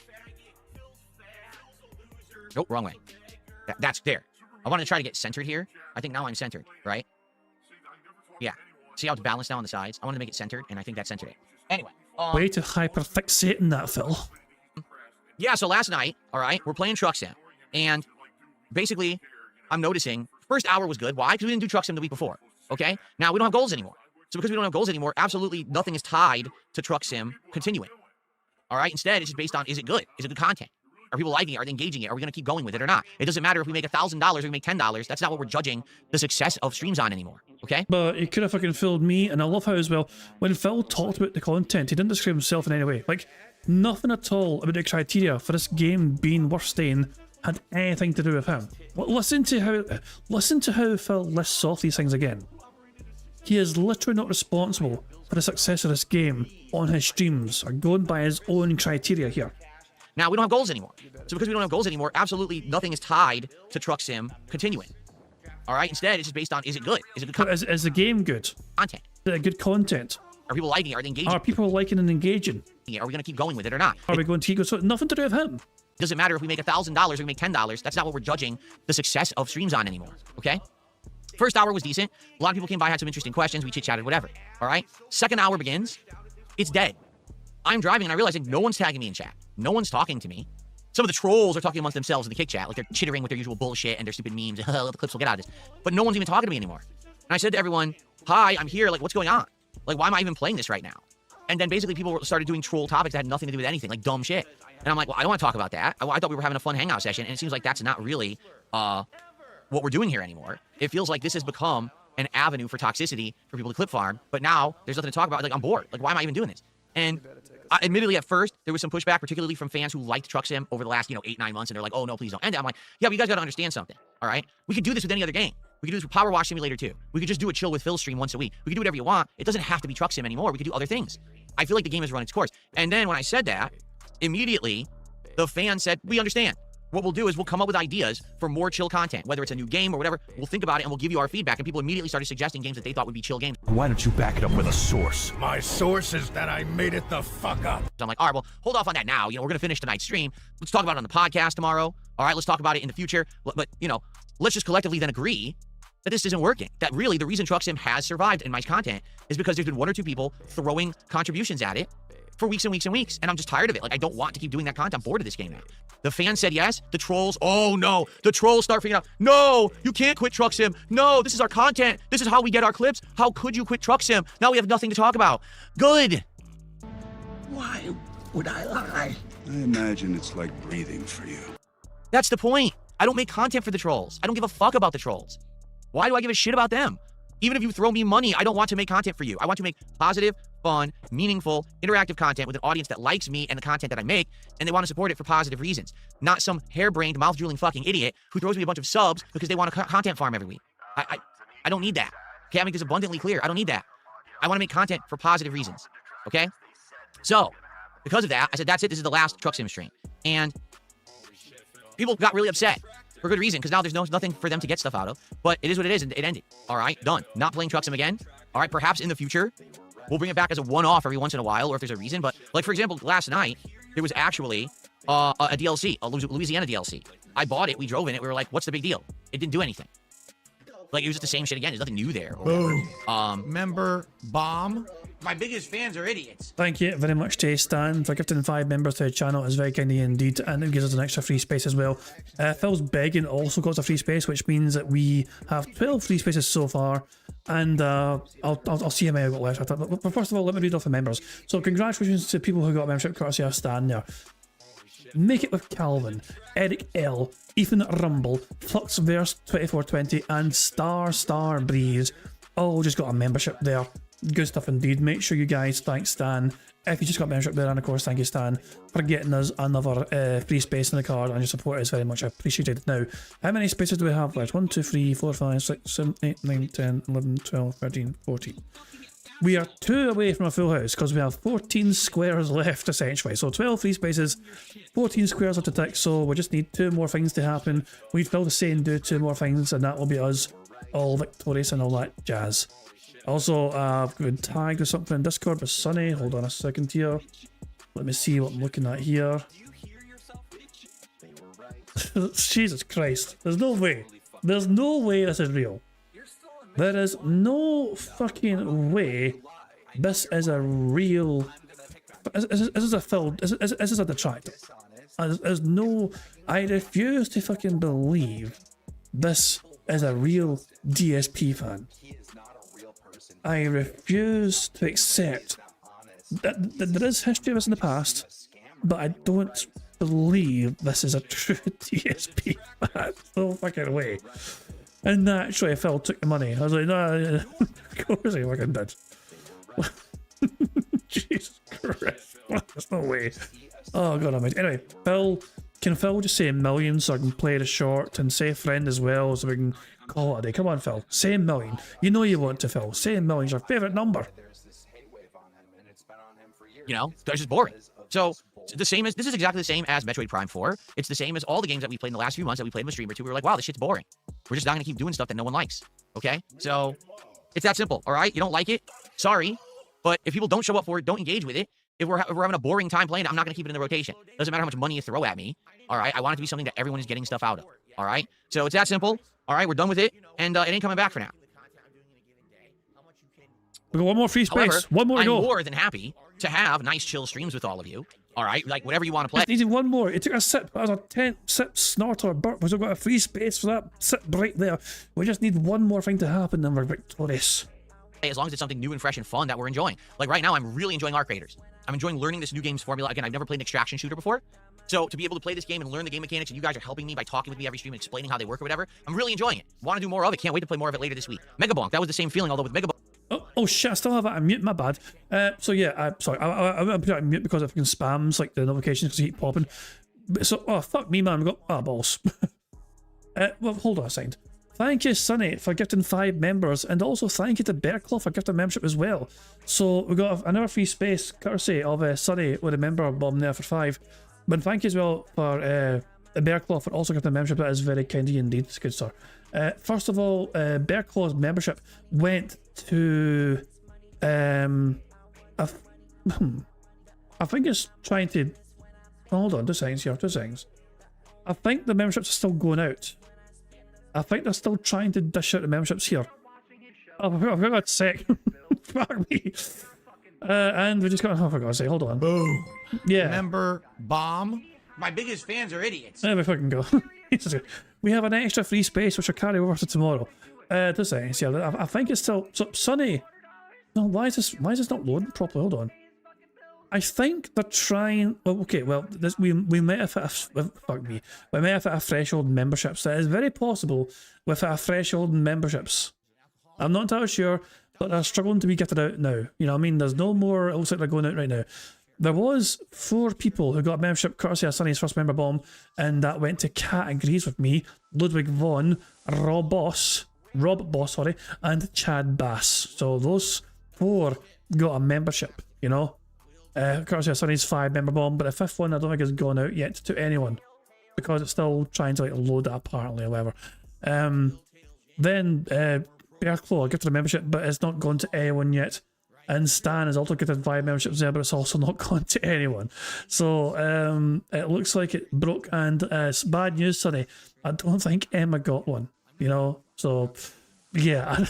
Nope, wrong way. That's there. I wanted to try to get centered here. I think now I'm centered, right? Yeah. See how it's balanced now on the sides? I wanted to make it centered, and I think that centered it. Anyway. Way to hyperfixate in that, Phil. Yeah, so last night, all right, we're playing Truck Sim. And basically, I'm noticing, first hour was good. Why? Because we didn't do Truck Sim the week before, okay? Now, we don't have goals anymore. So because we don't have goals anymore, absolutely nothing is tied to Truck Sim continuing. All right? Instead, it's just based on, is it good? Is it good content? Are people liking it? Are they engaging it? Are we going to keep going with it or not? It doesn't matter if we make $1,000 or we make $10. That's not what we're judging the success of streams on anymore, okay? But he could have fucking fooled me, and I love how as well, when Phil talked about the content, he didn't describe himself in any way. Like, nothing at all about the criteria for this game being worth staying had anything to do with him. Listen to how Phil lists off these things again. He is literally not responsible for the success of this game on his streams, or going by his own criteria here. Now, we don't have goals anymore. So because we don't have goals anymore, absolutely nothing is tied to Truck Sim continuing. All right? Instead, it's just based on, is it good? Is it good content? Is the game good? Content. Is it good content? Are people liking it? Are they engaging? Are people liking and engaging? Are we going to keep going with it or not? Are we going to keep going? So nothing to do with him. It doesn't matter if we make $1,000 or we make $10. That's not what we're judging the success of streams on anymore, okay? First hour was decent. A lot of people came by, had some interesting questions. We chit-chatted, whatever, all right? Second hour begins. It's dead. I'm driving and I realize like, no one's tagging me in chat. No one's talking to me. Some of the trolls are talking amongst themselves in the kick chat. Like they're chittering with their usual bullshit and their stupid memes. The clips will get out of this. But no one's even talking to me anymore. And I said to everyone, hi, I'm here. Like, what's going on? Like, why am I even playing this right now? And then basically people started doing troll topics that had nothing to do with anything, like dumb shit. And I'm like, well, I don't want to talk about that. I thought we were having a fun hangout session. And it seems like that's not really what we're doing here anymore. It feels like this has become an avenue for toxicity for people to clip farm. But now there's nothing to talk about. Like, I'm bored. Like, why am I even doing this? And admittedly, at first, there was some pushback, particularly from fans who liked Truck Sim over the last, 8-9 months. And they're like, oh, no, please don't end it. I'm like, yeah, but you guys got to understand something. All right? We could do this with any other game. We could do this with Power Wash Simulator 2. We could just do a chill with Phil stream once a week. We could do whatever you want. It doesn't have to be Truck Sim anymore. We could do other things. I feel like the game has run its course. And then when I said that, immediately, the fans said, we understand. What we'll do is we'll come up with ideas for more chill content, whether it's a new game or whatever. We'll think about it and we'll give you our feedback. And people immediately started suggesting games that they thought would be chill games. Why don't you back it up with a source? My source is that I made it the fuck up. So I'm like, all right, well, hold off on that now. We're going to finish tonight's stream. Let's talk about it on the podcast tomorrow. All right, let's talk about it in the future. But let's just collectively then agree that this isn't working. That really the reason Truck Sim has survived in my content is because there's been one or two people throwing contributions at it for weeks and weeks and weeks. And I'm just tired of it. Like, I don't want to keep doing that content. I'm bored of this game now. The fans said yes. The trolls, oh no. The trolls start freaking out. No, you can't quit Truck Sim. No, this is our content. This is how we get our clips. How could you quit Truck Sim? Now we have nothing to talk about. Good. Why would I lie? I imagine it's like breathing for you. That's the point. I don't make content for the trolls. I don't give a fuck about the trolls. Why do I give a shit about them? Even if you throw me money, I don't want to make content for you. I want to make positive, fun, meaningful, interactive content with an audience that likes me and the content that I make, and they want to support it for positive reasons. Not some harebrained, mouth-drooling fucking idiot who throws me a bunch of subs because they want to content farm every week. I don't need that. Okay, I make this abundantly clear. I don't need that. I want to make content for positive reasons. Okay? So, because of that, I said, that's it. This is the last Truck Sim stream. And people got really upset. For good reason, because now there's nothing for them to get stuff out of. But it is what it is, and it ended. All right, done. Not playing Truck Sim again. All right, perhaps in the future, we'll bring it back as a one-off every once in a while, or if there's a reason. But, like, for example, last night, there was actually a DLC, a Louisiana DLC. I bought it, we drove in it, we were like, what's the big deal? It didn't do anything. Like, it was just the same shit again. There's nothing new there. Boom. Remember Bomb? My biggest fans are idiots. Thank you very much to Stan for gifting 5 members to the channel. It's very kind of you indeed, and it gives us an extra free space as well. Phil's begging also got a free space, which means that we have 12 free spaces so far, and I'll see how many I've got left. But first of all, let me read off the members. So congratulations to people who got a membership courtesy of Stan there. Make It With Calvin, Eric L, Ethan Rumble, Fluxverse 2420, and Star Breeze all just got a membership there. Good stuff indeed. Make sure you guys thank Stan if you just got membership there, and of course thank you Stan for getting us another free space in the card, and your support is very much appreciated. Now, how many spaces do we have left? 1, 2, 3, 4, 5, 6, 7, 8, 9, 10, 11, 12, 13, 14. We are 2 away from a full house because we have 14 squares left essentially. So 12 free spaces, 14 squares left to tick, so we just need 2 more things to happen. We'd fill the same, do 2 more things, and that will be us all victorious and all that jazz. Also, I've been tagged with something in Discord with Sunny. Hold on a second here. Let me see what I'm looking at here. Jesus Christ. There's no way. There's no way this is real. There is no fucking way this is a real... Is this a film? Is this a detractor? There's no... I refuse to fucking believe this is a real DSP fan. I refuse to accept that there is history of this in the past, but I don't believe this is a true DSP fan. No fucking way. And naturally, Phil took the money. I was like, no, of course he fucking did. Jesus Christ. There's no way. Oh, God almighty. Anyway, can Phil just say millions so I can play the short, and say friend as well so we can call it a day? Come on, Phil. Say a million. You know you want to, Phil. Say a million. It's your favourite number. You know, they're just boring. So this is exactly the same as Metroid Prime 4. It's the same as all the games that we played in the last few months that we played with Streamer 2. We were like, wow, this shit's boring. We're just not going to keep doing stuff that no one likes. Okay? So it's that simple, all right? You don't like it? Sorry. But if people don't show up for it, don't engage with it. If we're having a boring time playing it, I'm not going to keep it in the rotation. Doesn't matter how much money you throw at me. All right? I want it to be something that everyone is getting stuff out of. All right? So it's that simple. All right? We're done with it. And it ain't coming back for now. We got one more free space. However, One more to go. I'm more than happy to have nice, chill streams with all of you. All right, like whatever you want to play. Just needed one more. It took a sip. That was a 10 sip, snort, or burp. We've got a free space for that sip right there. We just need one more thing to happen, and we're victorious. As long as it's something new and fresh and fun that we're enjoying. Like right now, I'm really enjoying Arc Raiders. I'm enjoying learning this new game's formula. Again, I've never played an extraction shooter before. So to be able to play this game and learn the game mechanics, and you guys are helping me by talking with me every stream and explaining how they work or whatever, I'm really enjoying it. Want to do more of it. Can't wait to play more of it later this week. Mega Bonk, that was the same feeling, although with Mega Bonk. Oh shit, I still have it on mute, my bad. So yeah, sorry, I put it on mute because it fucking spams like the notifications because they keep popping. So, oh fuck me man, we got, balls. Well, hold on a second. Thank you, Sunny, for gifting 5 members, and also thank you to Bearclaw for gifting membership as well. So we got another free space courtesy of Sunny with a member bomb there for 5. But thank you as well for Bearclaw for also gifting membership. That is very kind of you indeed. It's good, sir. First of all, Bearclaw's membership went to I think it's trying to hold on 2 seconds here, 2 seconds. I think the memberships are still going out. I think they're still trying to dish out the memberships here. Oh, for God's sake. Fuck me. And we just got, oh, for God's sake, hold on. Boom. Yeah. Member bomb. My biggest fans are idiots. There we fucking go. We have an extra free space which will carry over to tomorrow. 2 seconds here. I think it's still, so Sunny. No, why is this not loading properly? Hold on. I think they're trying. Well, okay. Well, we might have hit fuck me. We may have hit a threshold in memberships. That is very possible with a threshold in memberships. I'm not entirely sure, but they're struggling to be getting out now. You know what I mean? There's no more. It looks like they're going out right now. There was 4 people who got a membership courtesy of Sunny's first member bomb, and that went to Cat Agrees With Me, Ludwig Von, Rob Boss, and Chad Bass. So those 4 got a membership, you know? Courtesy of Sunny's 5 member bomb, but the 5th one I don't think has gone out yet to anyone because it's still trying to like load it apparently or whatever. Then Bearclaw gifted a membership, but it's not gone to anyone yet. And Stan has also gifted 5 memberships there, but it's also not gone to anyone. So it looks like it broke, and it's bad news, Sunny. I don't think Emma got one, you know? So yeah,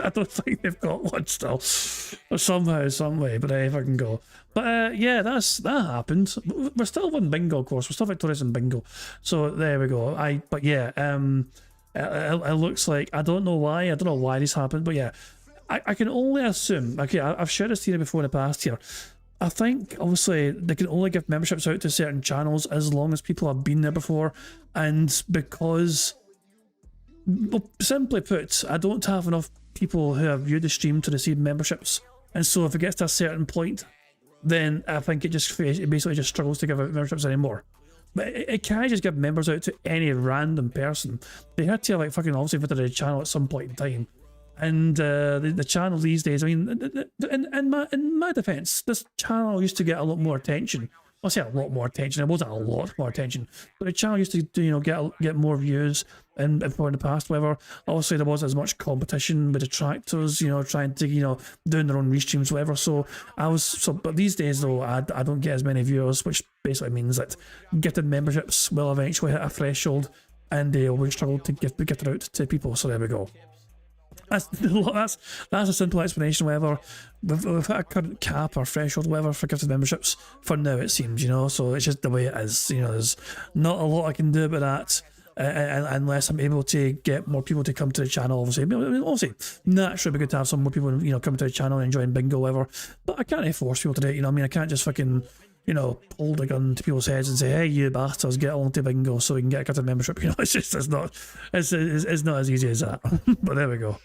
I don't think they've got one still. Or somehow, some way, but if I can go. But yeah, that happened. We're still on bingo, of course. We're still victorious in bingo. So there we go. But yeah, it looks like, I don't know why this happened, but yeah, I can only assume, okay, I've shared this theory before in the past here. I think, obviously, they can only give memberships out to certain channels as long as people have been there before. And because, well, simply put, I don't have enough people who have viewed the stream to receive memberships. And so if it gets to a certain point, then I think it basically just struggles to give out memberships anymore. But it can't just give members out to any random person. They had to, like, fucking obviously visit the channel at some point in time. And the channel these days, I mean, in my defense, this channel used to get a lot more attention. I'll say a lot more attention. It wasn't a lot more attention, but the channel used to, you know, get more views in the past. Whatever. Obviously, there wasn't as much competition with detractors, you know, trying to, you know, doing their own restreams, whatever. So but these days though, I don't get as many viewers, which basically means that gifted memberships will eventually hit a threshold, and they will struggle to get it out to people. So there we go. That's a simple explanation. Whatever, we've hit a current cap or threshold, whatever, for gifted memberships for now, it seems, you know. So it's just the way it is, you know. There's not a lot I can do about that unless I'm able to get more people to come to the channel. Obviously, naturally, it'd be good to have some more people, you know, come to the channel and enjoying bingo, whatever. But I can't force people to do it. You know, I mean, I can't just fucking, you know, hold the gun to people's heads and say, "Hey, you bastards, get along to bingo so we can get a gifted membership." You know, it's not as easy as that. But there we go.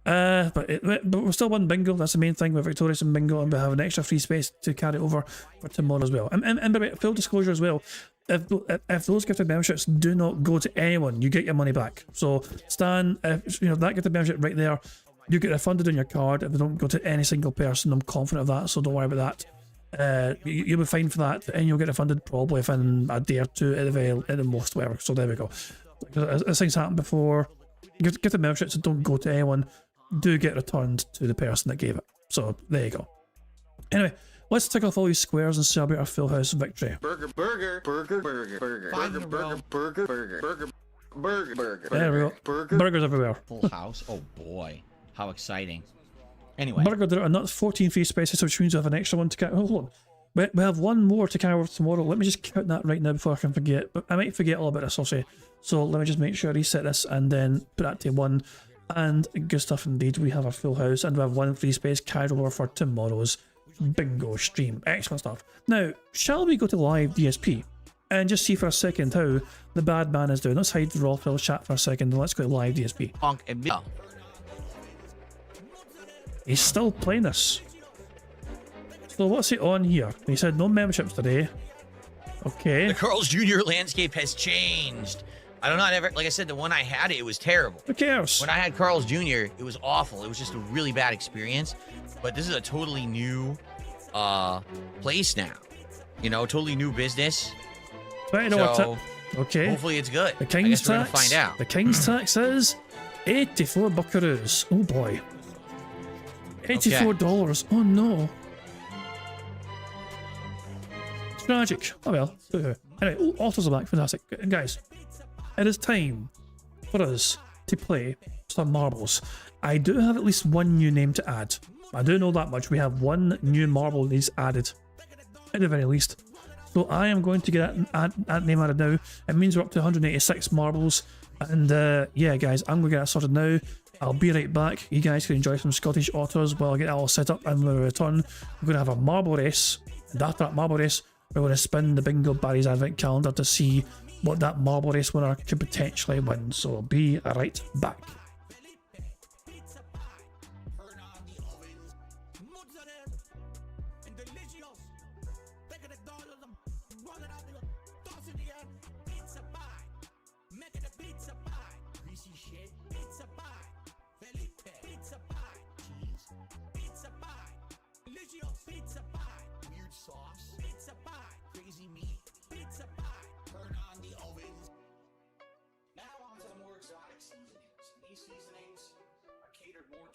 But we're still winning bingo. That's the main thing. We're victorious in bingo, and we have an extra free space to carry over for tomorrow as well. And by the way, full disclosure as well, if those gifted memberships do not go to anyone, you get your money back. So Stan, you know, that gifted membership right there, you get refunded on your card if they don't go to any single person. I'm confident of that, so don't worry about that. You'll be fine for that, and you'll get refunded probably within a day or two at the most, whatever. So there we go. As things happened before, gifted memberships that don't go to anyone do get returned to the person that gave it. So there you go. Anyway, let's tick off all these squares and celebrate our full house victory. Burger, burger, burger, burger, burger, burger, burger, burger, burger, burger, burger, burger. There we go. Burgers everywhere. Full house. Oh boy, how exciting. Anyway, burger, there are not 14 free spaces, which means we have an extra one to carry. Hold on. We have one more to carry over tomorrow. Let me just count that right now before I can forget. But I might forget all about this, I'll say. So let me just make sure I reset this and then put that to 1. And good stuff indeed. We have a full house and we have one free space carried over for tomorrow's bingo stream. Excellent stuff. Now, shall we go to live DSP and just see for a second how the bad man is doing? Let's hide the raw fill chat for a second and let's go to live DSP. He's still playing this. So what's it on here? He said no memberships today. Okay. The Carl's Jr. landscape has changed. I don't know, like I said, the one I had, it was terrible. Who cares? When I had Carl's Jr., it was awful. It was just a really bad experience. But this is a totally new place now. You know, totally new business. But you know so, what? Okay. Hopefully it's good. The King's I guess we're tax. gonna find out. The King's tax is 84 buckaroos. Oh boy. $84. Oh no. It's tragic. Oh well. Anyway, autos are back. Fantastic. Guys, it is time for us to play some marbles. I do have at least one new name to add. I do know that much. We have one new marble that is added, at the very least. So I am going to get that name added now. It means we're up to 186 marbles. And yeah, guys, I'm going to get that sorted now. I'll be right back. You guys can enjoy some Scottish autos while I get that all set up. And when we return, we're going to have a marble race. And after that marble race, we're going to spin the Bingo Barry's Advent Calendar to see what that marble race winner could potentially win. So I'll be right back.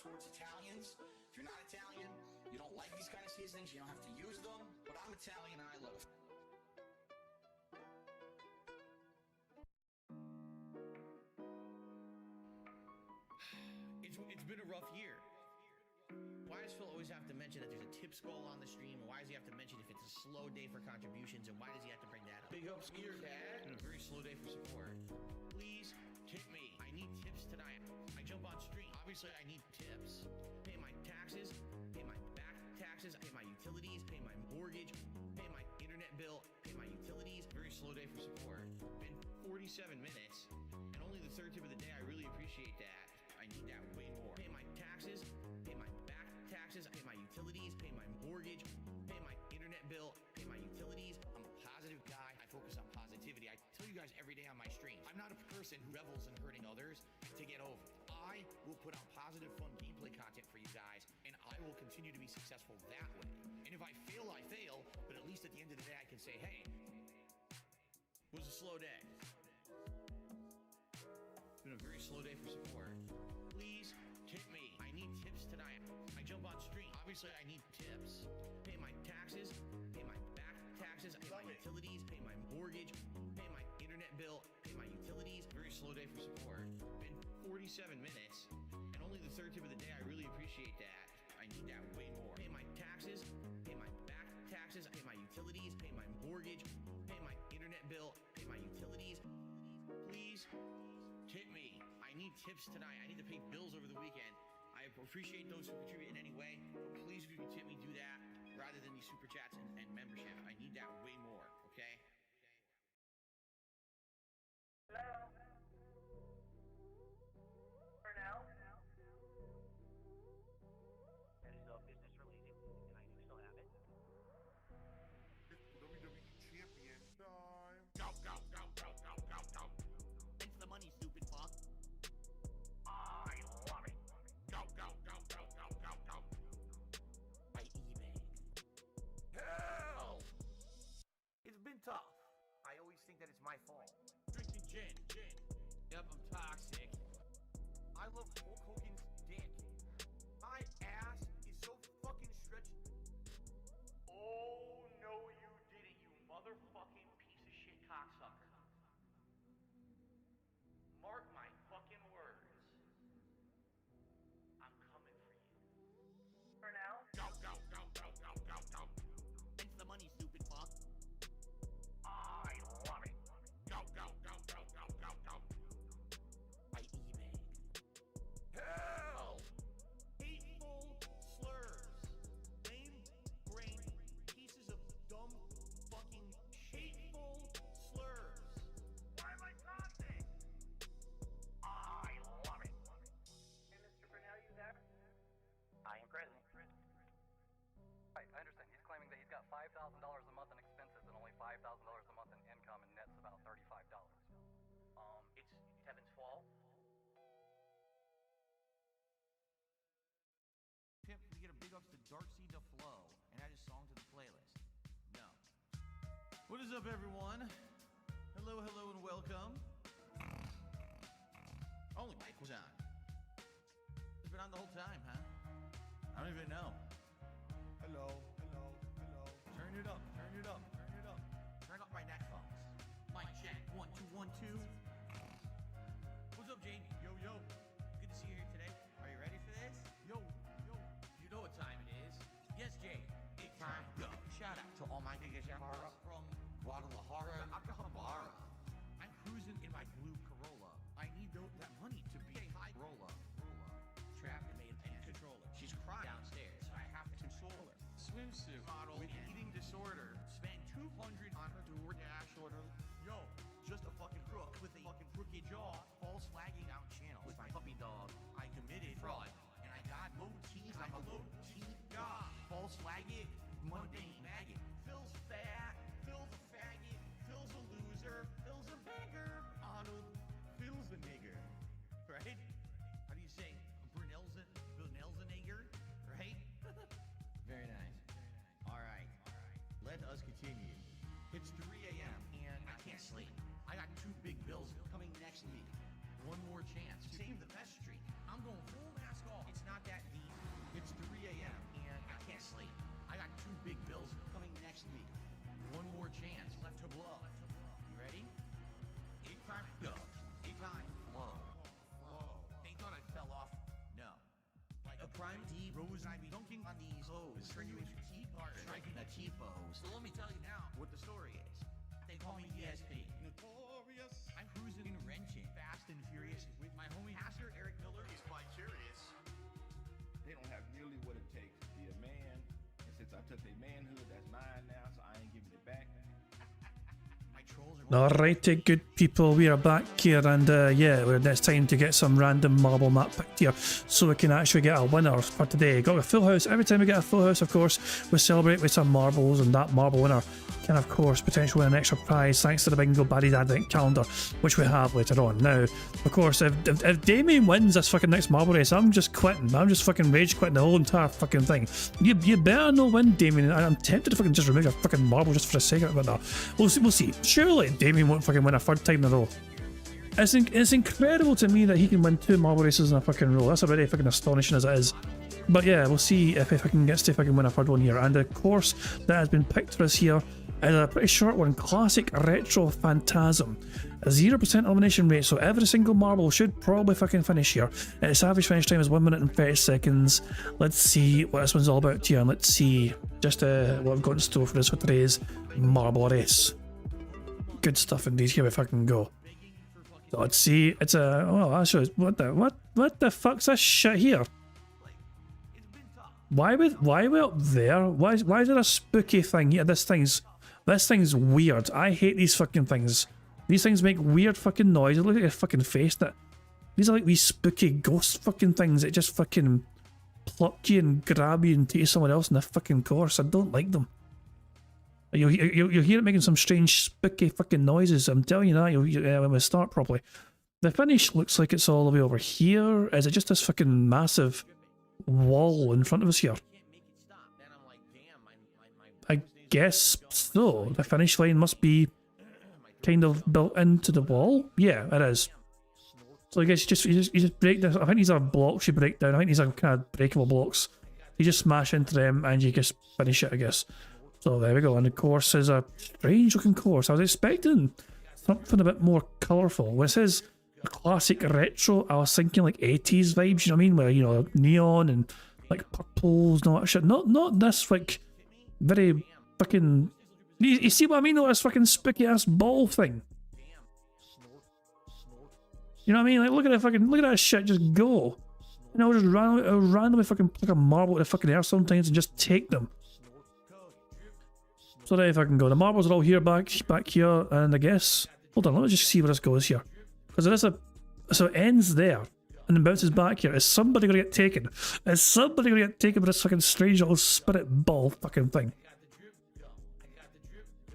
Towards Italians. If you're not Italian, you don't like these kind of seasonings, you don't have to use them, but I'm Italian and I love it. It's been a rough year. Why does Phil always have to mention that there's a tips goal on the stream? And why does he have to mention if it's a slow day for contributions? And why does he have to bring that up? Big ups here, Dad. And a very slow day for support. Please tip me. I need tips tonight. I jump on stream. Obviously, I need tips. Pay my taxes, pay my back taxes, pay my utilities, pay my mortgage, pay my internet bill, pay my utilities. Very slow day for support. Been 47 minutes, and only the third tip of the day. I really appreciate that. I need that way more. Pay my taxes, pay my back taxes, pay my utilities, pay my mortgage, pay my internet bill, pay my utilities. I'm a positive guy. I focus on positivity. I tell you guys every day on my streams, I'm not a person who revels in hurting others to get over. I will put out positive, fun gameplay content for you guys, and I will continue to be successful that way. And if I fail, I fail, but at least at the end of the day, I can say, hey, it was a slow day. It's been a very slow day for support. Please tip me. I need tips tonight. I jump on stream. Obviously, I need tips. Pay my taxes, pay my back taxes, pay my utilities, pay my mortgage, pay my internet bill, pay my utilities. Very slow day for support. Been 47 minutes, and only the third tip of the day. I really appreciate that. I need that way more. Pay my taxes, pay my back taxes, pay my utilities, pay my mortgage, pay my internet bill, pay my utilities. Please tip me. I need tips tonight. I need to pay bills over the weekend. I appreciate those who contribute in any way, but please, if you can tip me, do that rather than these super chats and membership. I need that way more, okay? Hello? For now? That is a business related, and I do still have it. WWE champion time. Go, go, go, go, go, go, go. Thanks for the money, stupid fuck. I love it. Go, go, go, go, go, go, go. By eBay. Hell! It's been tough. I always think that it's my fault. Drinking gin. Yep, I'm toxic. I love Hulk Hogan's dick. My ass is so fucking stretched. Oh, no, you didn't, you motherfucking piece of shit cocksucker. Mark my fucking words. I'm coming for you. For now? Go, go, go, go, go, go, go. Thanks for the money, stupid fuck. I love it. Go, go, go, go, go, go, go. By eBay. Hell! Hateful slurs. Lame brain pieces of dumb fucking hateful slurs. Why am I toxic? I love it. Hey, Mr. Brunel, you there? I am present. Right, I understand. He's claiming that he's got $5,000 a month in expenses and only $5,000 a month in income, and net's about $35. It's Kevin's fault. Tip, we get a big ups to Darksea to Flow and add a song to the playlist. No. What is up, everyone? Hello, hello, and welcome. Only mic was on. It's been on the whole time, huh? I don't even know. Hello, hello, hello. Turn it up, turn it up, turn it up. Turn up my headphones. Mic check, 1, 2, 1, 2. What's up, Jane? Yo, yo. Good to see you here today. Are you ready for this? Yo, yo. You know what time it is. Yes, Jane. It's time to go. Shout out to all my niggas from Guadalajara, Acapulco. I'm cruising in my blue Corolla. I need that money to be a high roller. Trapped and made a controller. She's crying downstairs, so I have to console her. Swimsuit model with eating disorder. Spent $200 on her DoorDash order. Yo, just a fucking crook with a fucking crooked jaw. False flagging out channels. With my puppy dog, I committed fraud. And I got low teeth. I'm a low teeth god. False flagging, mundane maggot. Phil's fat, Phil's a faggot. Phil's a loser, Phil's a beggar. Arnold, Phil's a nigger. Right? How do you say? Brunel's a nigger, right? Very nice. All right. Let us continue. It's 3 a.m. and I can't sleep. I got 2 big bills coming next week. One more chance to save the best streak. I'm going full mask off. It's not that deep. It's 3 dunking on these hoes, turning you into striking a T-pose. So let me tell you now what the story is. They call me DSP. Notorious. I'm cruising and wrenching, fast and furious with my homie Pastor Eric Miller. He's quite curious. They don't have nearly what it takes to be a man. And since I took their manhood, that's mine now, so I ain't giving it back. Alrighty, good people, we are back here, and yeah, it's time to get some random marble map picked here so we can actually get a winner for today. Got a full house. Every time we get a full house, of course, we celebrate with some marbles, and that marble winner can, of course, potentially win an extra prize thanks to the Bingo Baddies Advent Calendar, which we have later on. Now, of course, if Damien wins this fucking next marble race, I'm just quitting. I'm just fucking rage quitting the whole entire fucking thing. You better not win, Damien. I'm tempted to fucking just remove your fucking marble just for the sake of it, but no. We'll see. Surely Damien won't fucking win a third time in a row. It's incredible to me that he can win 2 marble races in a fucking row. That's already fucking astonishing as it is. But yeah, we'll see if I can win a third one here. And the course that has been picked for us here is a pretty short one. Classic Retro Phantasm. A 0% elimination rate, so every single marble should probably fucking finish here. Its average finish time is 1 minute and 30 seconds. Let's see what this one's all about here, and let's see just what I've got in store for us for today's marble race. Good stuff indeed. Here we fucking go. So let's see. It's a actually, what the fuck's this shit here? Why are we up there? Why is there a spooky thing here? This thing's weird. I hate these fucking things. These things make weird fucking noise. Look at your fucking face. These are like these spooky ghost fucking things that just fucking pluck you and grab you and take you somewhere else in the fucking course. I don't like them. You'll hear it making some strange spooky fucking noises. I'm telling you that when we start properly. The finish looks like it's all the way over here. Is it just this fucking massive wall in front of us here? I guess so. The finish line must be kind of built into the wall. Yeah, it is. So I guess you just break this. I think these are blocks you break down. I think these are kind of breakable blocks. You just smash into them and you just finish it, I guess. So there we go, and the course is a strange looking course. I was expecting something a bit more colourful. When it says a classic retro, I was thinking like 80s vibes, you know what I mean? Where, you know, neon and like purples and all that shit. Not this like very fucking... You see what I mean? This fucking spooky ass ball thing. You know what I mean? Like look at that shit just go. You know, just randomly fucking pluck a marble at the fucking air sometimes and just take them. So there if I can go. The marbles are all here back here, and I guess hold on, let me just see where this goes here. Because there is so it ends there and then bounces back here. Is somebody gonna get taken? Is somebody gonna get taken by this fucking strange little spirit ball fucking thing?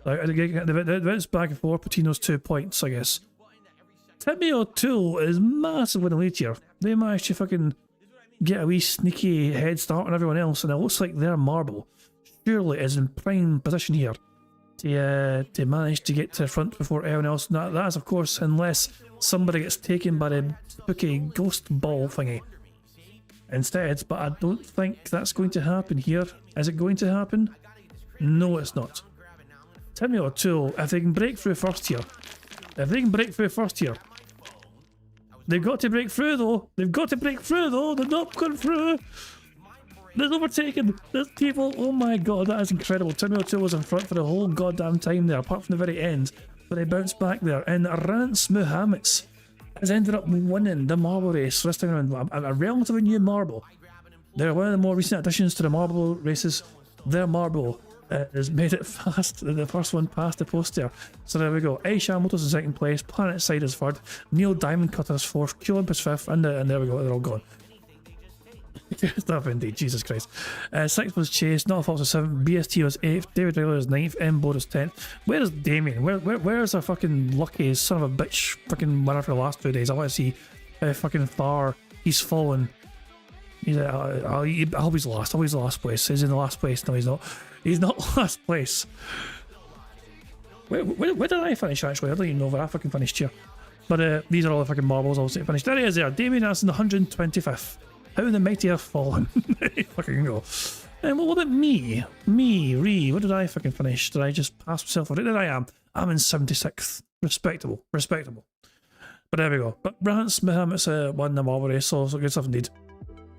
Like it bounce back and forth between those 2 points, I guess. Timmy O'Toole is massively in the lead here. They managed to fucking get a wee sneaky head start on everyone else, and it looks like their marble surely is in prime position here to manage to get to the front before everyone else. That is, of course, unless somebody gets taken by the spooky ghost ball thingy instead, but I don't think that's going to happen here. Is it going to happen? No, it's not. Timmy O'Toole, if they can break through first here, they've got to break through though. They're not going through. There's overtaken. There's people. Oh my god, that is incredible. Timmy O'Toole was in front for the whole goddamn time there, apart from the very end. But they bounced back there. And Rance Muhammad has ended up winning the marble race this time around. A relatively new marble. They're one of the more recent additions to the marble races. Their marble has made it fast. The first one past the post there. So there we go. Aisha Motos in second place. Planet Side is third. Neil Diamond Cutter is fourth. Q Olympus fifth. And there we go. They're all gone. Stuff indeed, Jesus Christ. Sixth was Chase, Not a False was 7th, BST was 8th, David Taylor was 9th, Embo was 10th. Where is Damien? Where's our fucking lucky son of a bitch fucking winner for the last 2 days? I want to see how fucking far he's fallen. I hope he's last. I hope he's the last place. He's in the last place. No, he's not. He's not last place. Where did I finish actually? I don't even know where I fucking finished here. But these are all the fucking marbles obviously finished. There he is there. Damien Anderson, 125th. How the mighty have fallen. Fucking go. And what about me? What did I fucking finish? Did I just pass myself? There I am. I'm in 76th. Respectable. But there we go. But Rance Muhammad won the marble race, so good stuff indeed.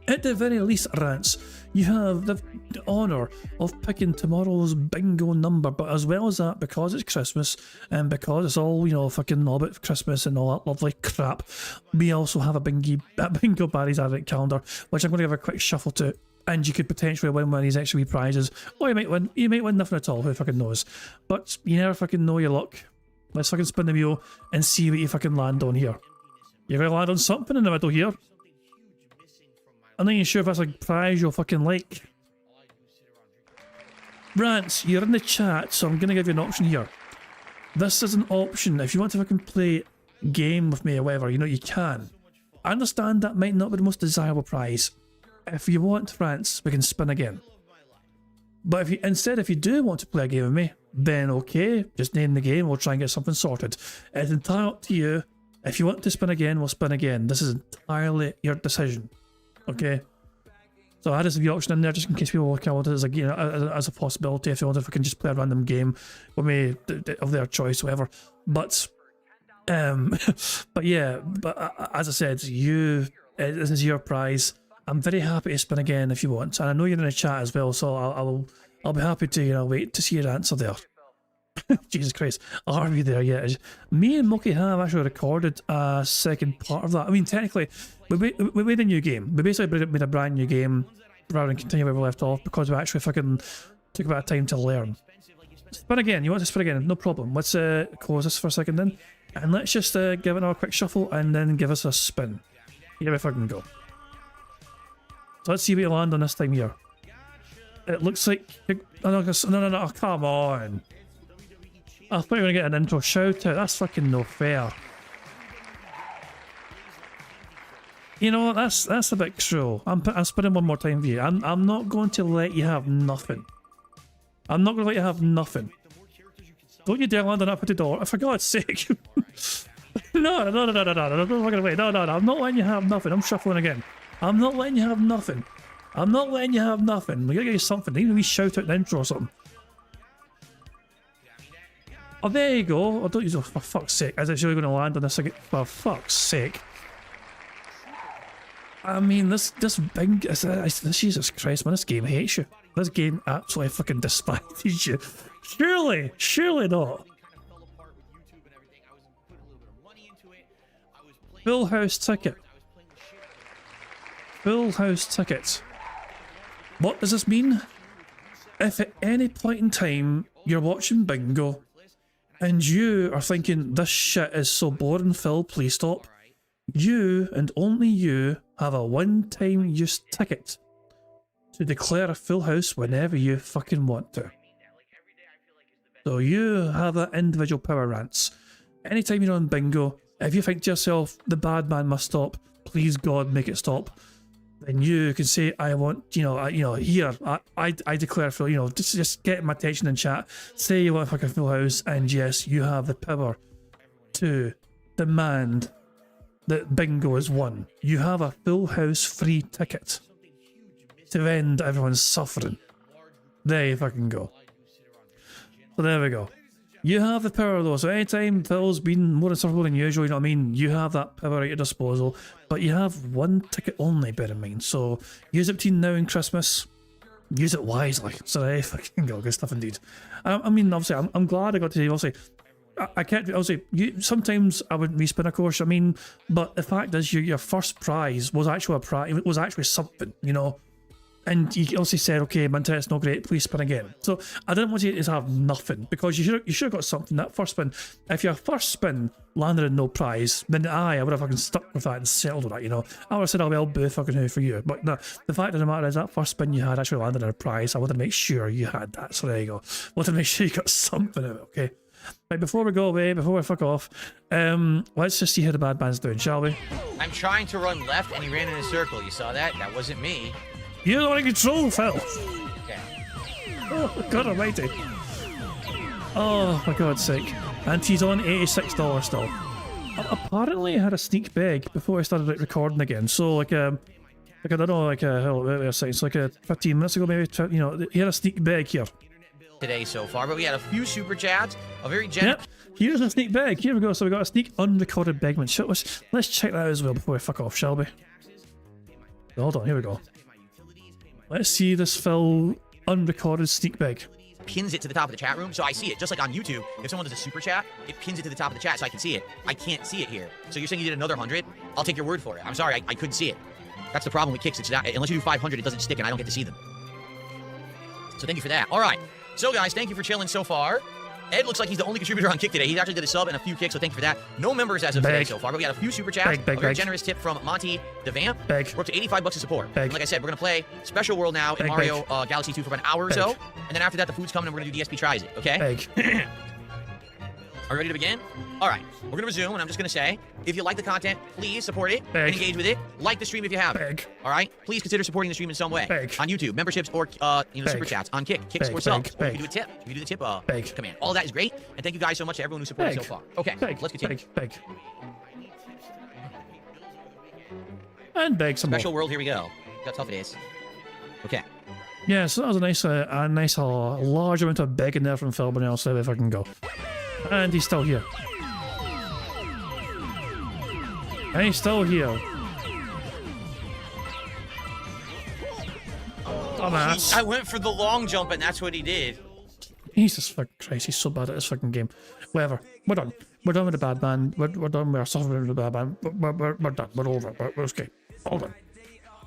At the very least, Rants, you have the honour of picking tomorrow's bingo number, but as well as that, because it's Christmas and because it's all, you know, fucking all about Christmas and all that lovely crap, we also have a bingo Barry's advent calendar, which I'm going to give a quick shuffle to, and you could potentially win one of these extra wee prizes, or you might win nothing at all, who fucking knows. But you never fucking know your luck. Let's fucking spin the wheel and see what you fucking land on here. You're going to land on something in the middle here. I'm not even sure if that's a prize you'll fucking like. Rants, you're in the chat, so I'm going to give you an option here. This is an option. If you want to fucking play game with me or whatever, you know, you can. I understand that might not be the most desirable prize. If you want, Rants, we can spin again. But if you do want to play a game with me, then okay, just name the game, we'll try and get something sorted. It's entirely up to you. If you want to spin again, we'll spin again. This is entirely your decision. Okay? So I just have the option in there just in case people look at it as a, you know, as a possibility if they want to fucking just play a random game with me of their choice, whatever. But yeah, as I said, this is your prize. I'm very happy to spin again if you want, and I know you're in the chat as well, so I'll be happy to, you know, wait to see your answer there. Jesus Christ, are we there yet? Me and Mucky have actually recorded a second part of that. I mean, technically, we made a new game. We basically made a brand new game rather than continue where we left off because we actually fucking took a bit of time to learn. Spin again. You want to spin again? No problem. Let's close this for a second then, and let's just give it another quick shuffle and then give us a spin. Here we fucking go. So let's see what you land on this time here. It looks like... No, oh, come on. I thought you were going to get an intro shout out. That's fucking no fair. You know, that's a bit cruel. I'm spinning one more time for you. I'm not going to let you have nothing. I'm not going to let you have nothing. Don't you dare land on that $50. For God's sake. No, don't fucking away. No, I'm not letting you have nothing. I'm shuffling again. I'm not letting you have nothing. I'm not letting you have nothing. We gotta give you something. Even a wee shout out an intro or something. Oh, there you go. Oh, don't use it. For fuck's sake. Is it really going to land on this again? For fuck's sake. I mean, this big... Jesus Christ, man. This game hates you. This game absolutely fucking despises you. Surely not. Full house ticket. Full house ticket. What does this mean? If at any point in time you're watching Bingo and you are thinking this shit is so boring, Phil, please stop, you and only you have a one-time use ticket to declare a full house whenever you fucking want to. So you have that individual power, Rants. Anytime you're on Bingo, if you think to yourself, the bad man must stop, please God make it stop, then you can say, I want, here, I declare full, just get my attention in chat, say you want a fucking full house, and yes, you have the power to demand that Bingo is won. You have a full house free ticket to end everyone's suffering. There you fucking go. So there we go. You have the power though, so anytime Phil's been more insufferable than usual, you know what I mean, you have that power at your disposal, but you have one ticket only, bear in mind, so use it between now and Christmas, use it wisely, so there you fucking go, good stuff indeed. I mean, obviously, I'm glad I got to, obviously, I can't, obviously, sometimes I wouldn't respin a course, I mean, but the fact is, your first prize was actually a prize, it was actually something, you know. And you also said, okay, my internet's not great, please spin again. So I didn't want you to have nothing, because you should have got something that first spin. If your first spin landed in no prize, then I would have fucking stuck with that and settled with that, you know. I would have said, oh well, boo fucking who for you. But no, the fact of the matter is that first spin you had actually landed in a prize. I wanted to make sure you had that, so there you go. Wanted to make sure you got something out of it, okay? Right, before we go away, before we fuck off, let's just see how the bad man's doing, shall we? I'm trying to run left and he ran in a circle. You saw that? That wasn't me. You're the one in control, Phil. Okay. Oh, God almighty. Oh, for God's sake. And he's on $86 still. Apparently, I had a sneak beg before I started recording again. So, like I don't know, wait a second. It's like 15 minutes ago, maybe, you know, he had a sneak beg here. Today so far, but we had a few super chats, a very generous... Yep, here's a sneak beg. Here we go. So we got a sneak unrecorded begman. Let's check that out as well before we fuck off, shall we? Hold on, here we go. Let's see this Phil unrecorded sneak peek. Pins it to the top of the chat room, so I see it. Just like on YouTube, if someone does a super chat, it pins it to the top of the chat so I can see it. I can't see it here. So you're saying you did another 100? I'll take your word for it. I'm sorry, I couldn't see it. That's the problem with kicks. It's not, unless you do 500, it doesn't stick and I don't get to see them. So thank you for that. All right. So guys, thank you for chilling so far. Ed looks like he's the only contributor on Kick today. He actually did a sub and a few kicks, so thank you for that. No members as of today so far, but we got a few super chats. A very generous tip from Monty the Vamp. We're up to 85 bucks of support. And like I said, we're going to play Special World now in Mario Galaxy 2 for about an hour or so. And then after that, the food's coming and we're going to do DSP Tries It, okay? Are you ready to begin? All right, we're going to resume, and I'm just going to say, if you like the content, please support it and engage with it. Like the stream if you haven't. All right? Please consider supporting the stream in some way. On YouTube, memberships, or super chats. On Kick, Kicks or subs. Or if you do a tip, if you do the tip command. All that is great, and thank you guys so much to everyone who supported so far. Okay, let's continue. And beg some Special more. World, here we go. Look how tough it is. Okay. Yeah, so that was a nice large amount of begging there from Phil Burnell, so if I can go. And he's still here. And he's still here. Dumbass. I went for the long jump, and that's what he did. Jesus fucking Christ, he's so bad at this fucking game. Whatever. We're done. We're done with the bad man. We're done with our suffering with the bad man. We're done. We're over. We're okay. All done.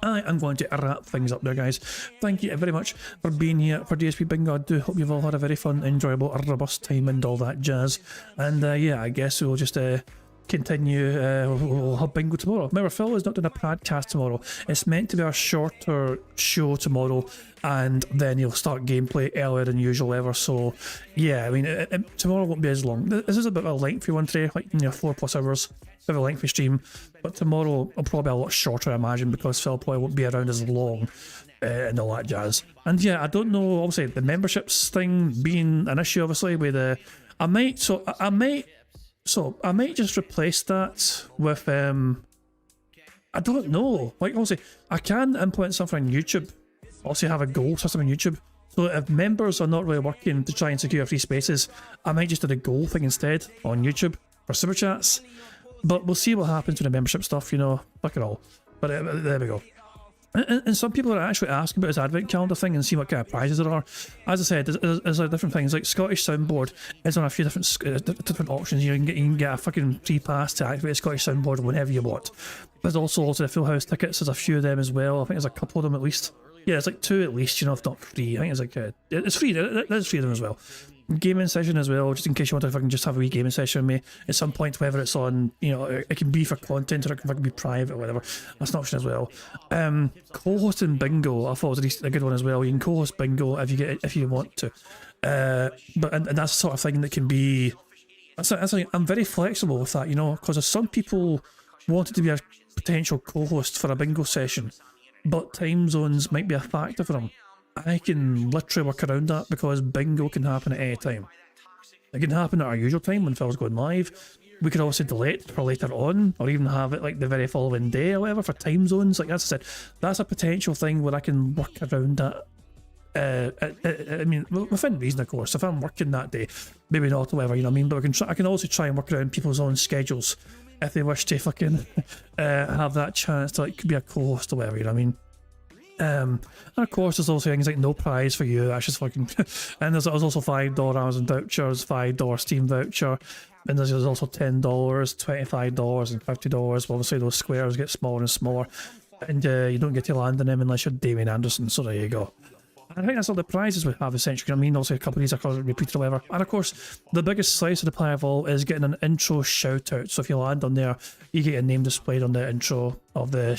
I am going to wrap things up there, guys. Thank you very much for being here for DSP Bingo. I do hope you've all had a very fun, enjoyable, robust time and all that jazz. And yeah, I guess we'll just continue. We'll have bingo tomorrow. Remember, Phil is not doing a podcast tomorrow. It's meant to be a shorter show tomorrow, and then he'll start gameplay earlier than usual ever. So yeah, I mean, tomorrow won't be as long. This is a bit of a lengthy one today, like 4+ hours. Bit of a lengthy stream, but tomorrow will probably be a lot shorter, I imagine, because Phil probably won't be around as long and all that jazz. And yeah, I don't know, obviously the memberships thing being an issue, obviously with I might just replace that with I don't know, like obviously I can implement something on YouTube, also have a goal system on YouTube. So if members are not really working to try and secure free spaces, I might just do the goal thing instead on YouTube for super chats. But we'll see what happens with the membership stuff, you know, fuck it all. But there we go. And some people are actually asking about his advent calendar thing and see what kind of prizes there are. As I said, there's different things, like Scottish Soundboard is on a few different options. You can get a fucking free pass to activate a Scottish Soundboard whenever you want. There's also the Full House tickets, there's a few of them as well. I think there's a couple of them at least. Yeah, it's like 2 at least, you know, if not 3. I think it's like, it's free, there's 3 of them as well. Gaming session as well, just in case you want to fucking just have a wee gaming session with me at some point, whether it's on, you know, it can be for content or it can fucking be private or whatever. That's an option as well. Co-hosting bingo, I thought was a good one as well. You can co-host bingo if you want to. But and that's the sort of thing that can be. I'm very flexible with that, you know, because if some people wanted to be a potential co-host for a bingo session, but time zones might be a factor for them, I can literally work around that because bingo can happen at any time. It can happen at our usual time when Phil's going live. We could also delay it for later on, or even have it like the very following day or whatever for time zones. Like as I said, that's a potential thing where I can work around that. I mean, within reason, of course. If I'm working that day, maybe not, or whatever, you know what I mean. But I can also try and work around people's own schedules if they wish to fucking have that chance to like be a co-host or whatever, you know what I mean. And of course there's also things like no prize for you, that's just fucking and there's also $5 Amazon vouchers, $5 Steam voucher, and there's also $10, $25 and $50. Well, obviously those squares get smaller and smaller, and you don't get to land on them unless you're Damien Anderson, so there you go. I think that's all the prizes we have essentially. I mean, also a couple of these are repeated or whatever. And of course, the biggest slice of the pie of all is getting an intro shout out. So if you land on there, you get your name displayed on the intro of the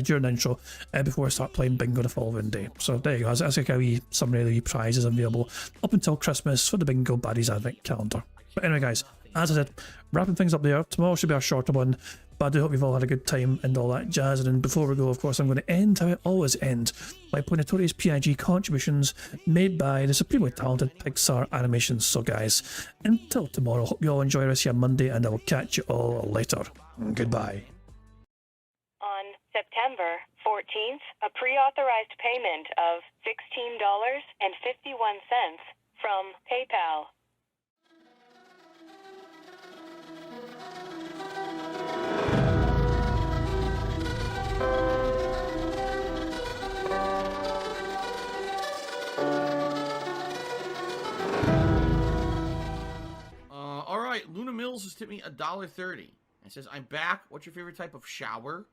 during the intro before we start playing bingo the following day. So there you go. That's like a wee summary of the wee prizes available up until Christmas for the Bingo Baddies Advent Calendar. But anyway, guys, as I said, wrapping things up there. Tomorrow should be a shorter one. But I do hope you've all had a good time and all that jazz. And then before we go, of course, I'm going to end how I always end, by playing notorious PIG contributions made by the supremely talented Pixar Animations. So guys, until tomorrow, hope you all enjoy the rest of your Monday, and I will catch you all later. Goodbye. On September 14th, a pre-authorized payment of $16.51 from PayPal. Skittles has tipped me $1.30. It says, I'm back. What's your favorite type of shower?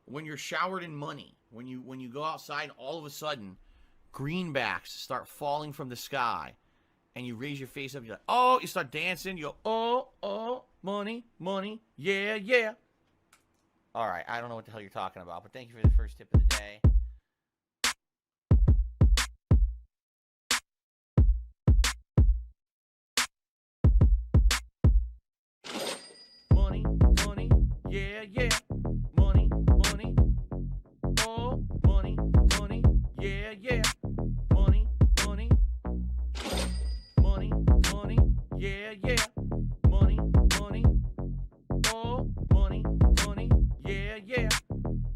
When you're showered in money. When you go outside and all of a sudden, greenbacks start falling from the sky. And you raise your face up, you're like, oh, you start dancing, you go, oh, money, money, yeah, yeah. All right, I don't know what the hell you're talking about, but thank you for the first tip of the day. Money, money, yeah, yeah. Money, money, oh, money, money, yeah, yeah. Money, money. Money, money, yeah, yeah. Money, money, oh, money, money, yeah, yeah.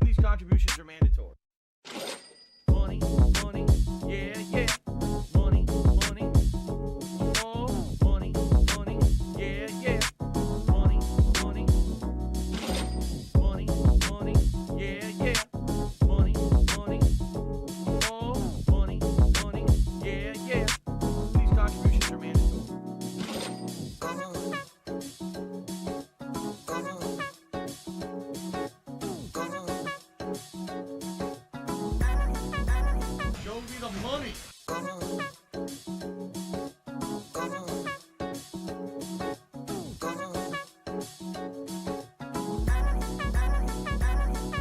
These contributions are mandatory. Money, money, yeah, yeah. Money, money, oh, money, money, yeah, yeah. Money, money, money, money, yeah, yeah. Money, money, oh, money, money, yeah, yeah. These contributions are mandatory. Show me the money.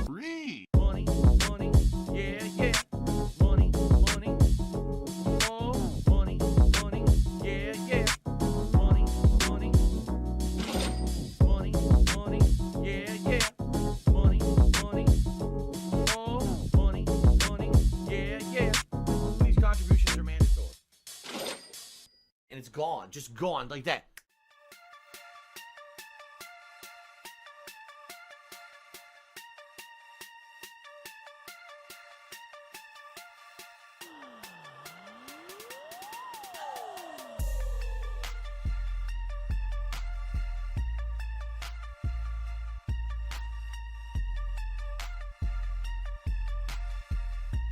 Free. Money, money, yeah, yeah. Money, money, oh, money, money, yeah, yeah. Money, money, money, money, yeah, yeah. Money, money, oh, money, money, yeah, yeah. These contributions are mandatory. And it's gone, just gone like that.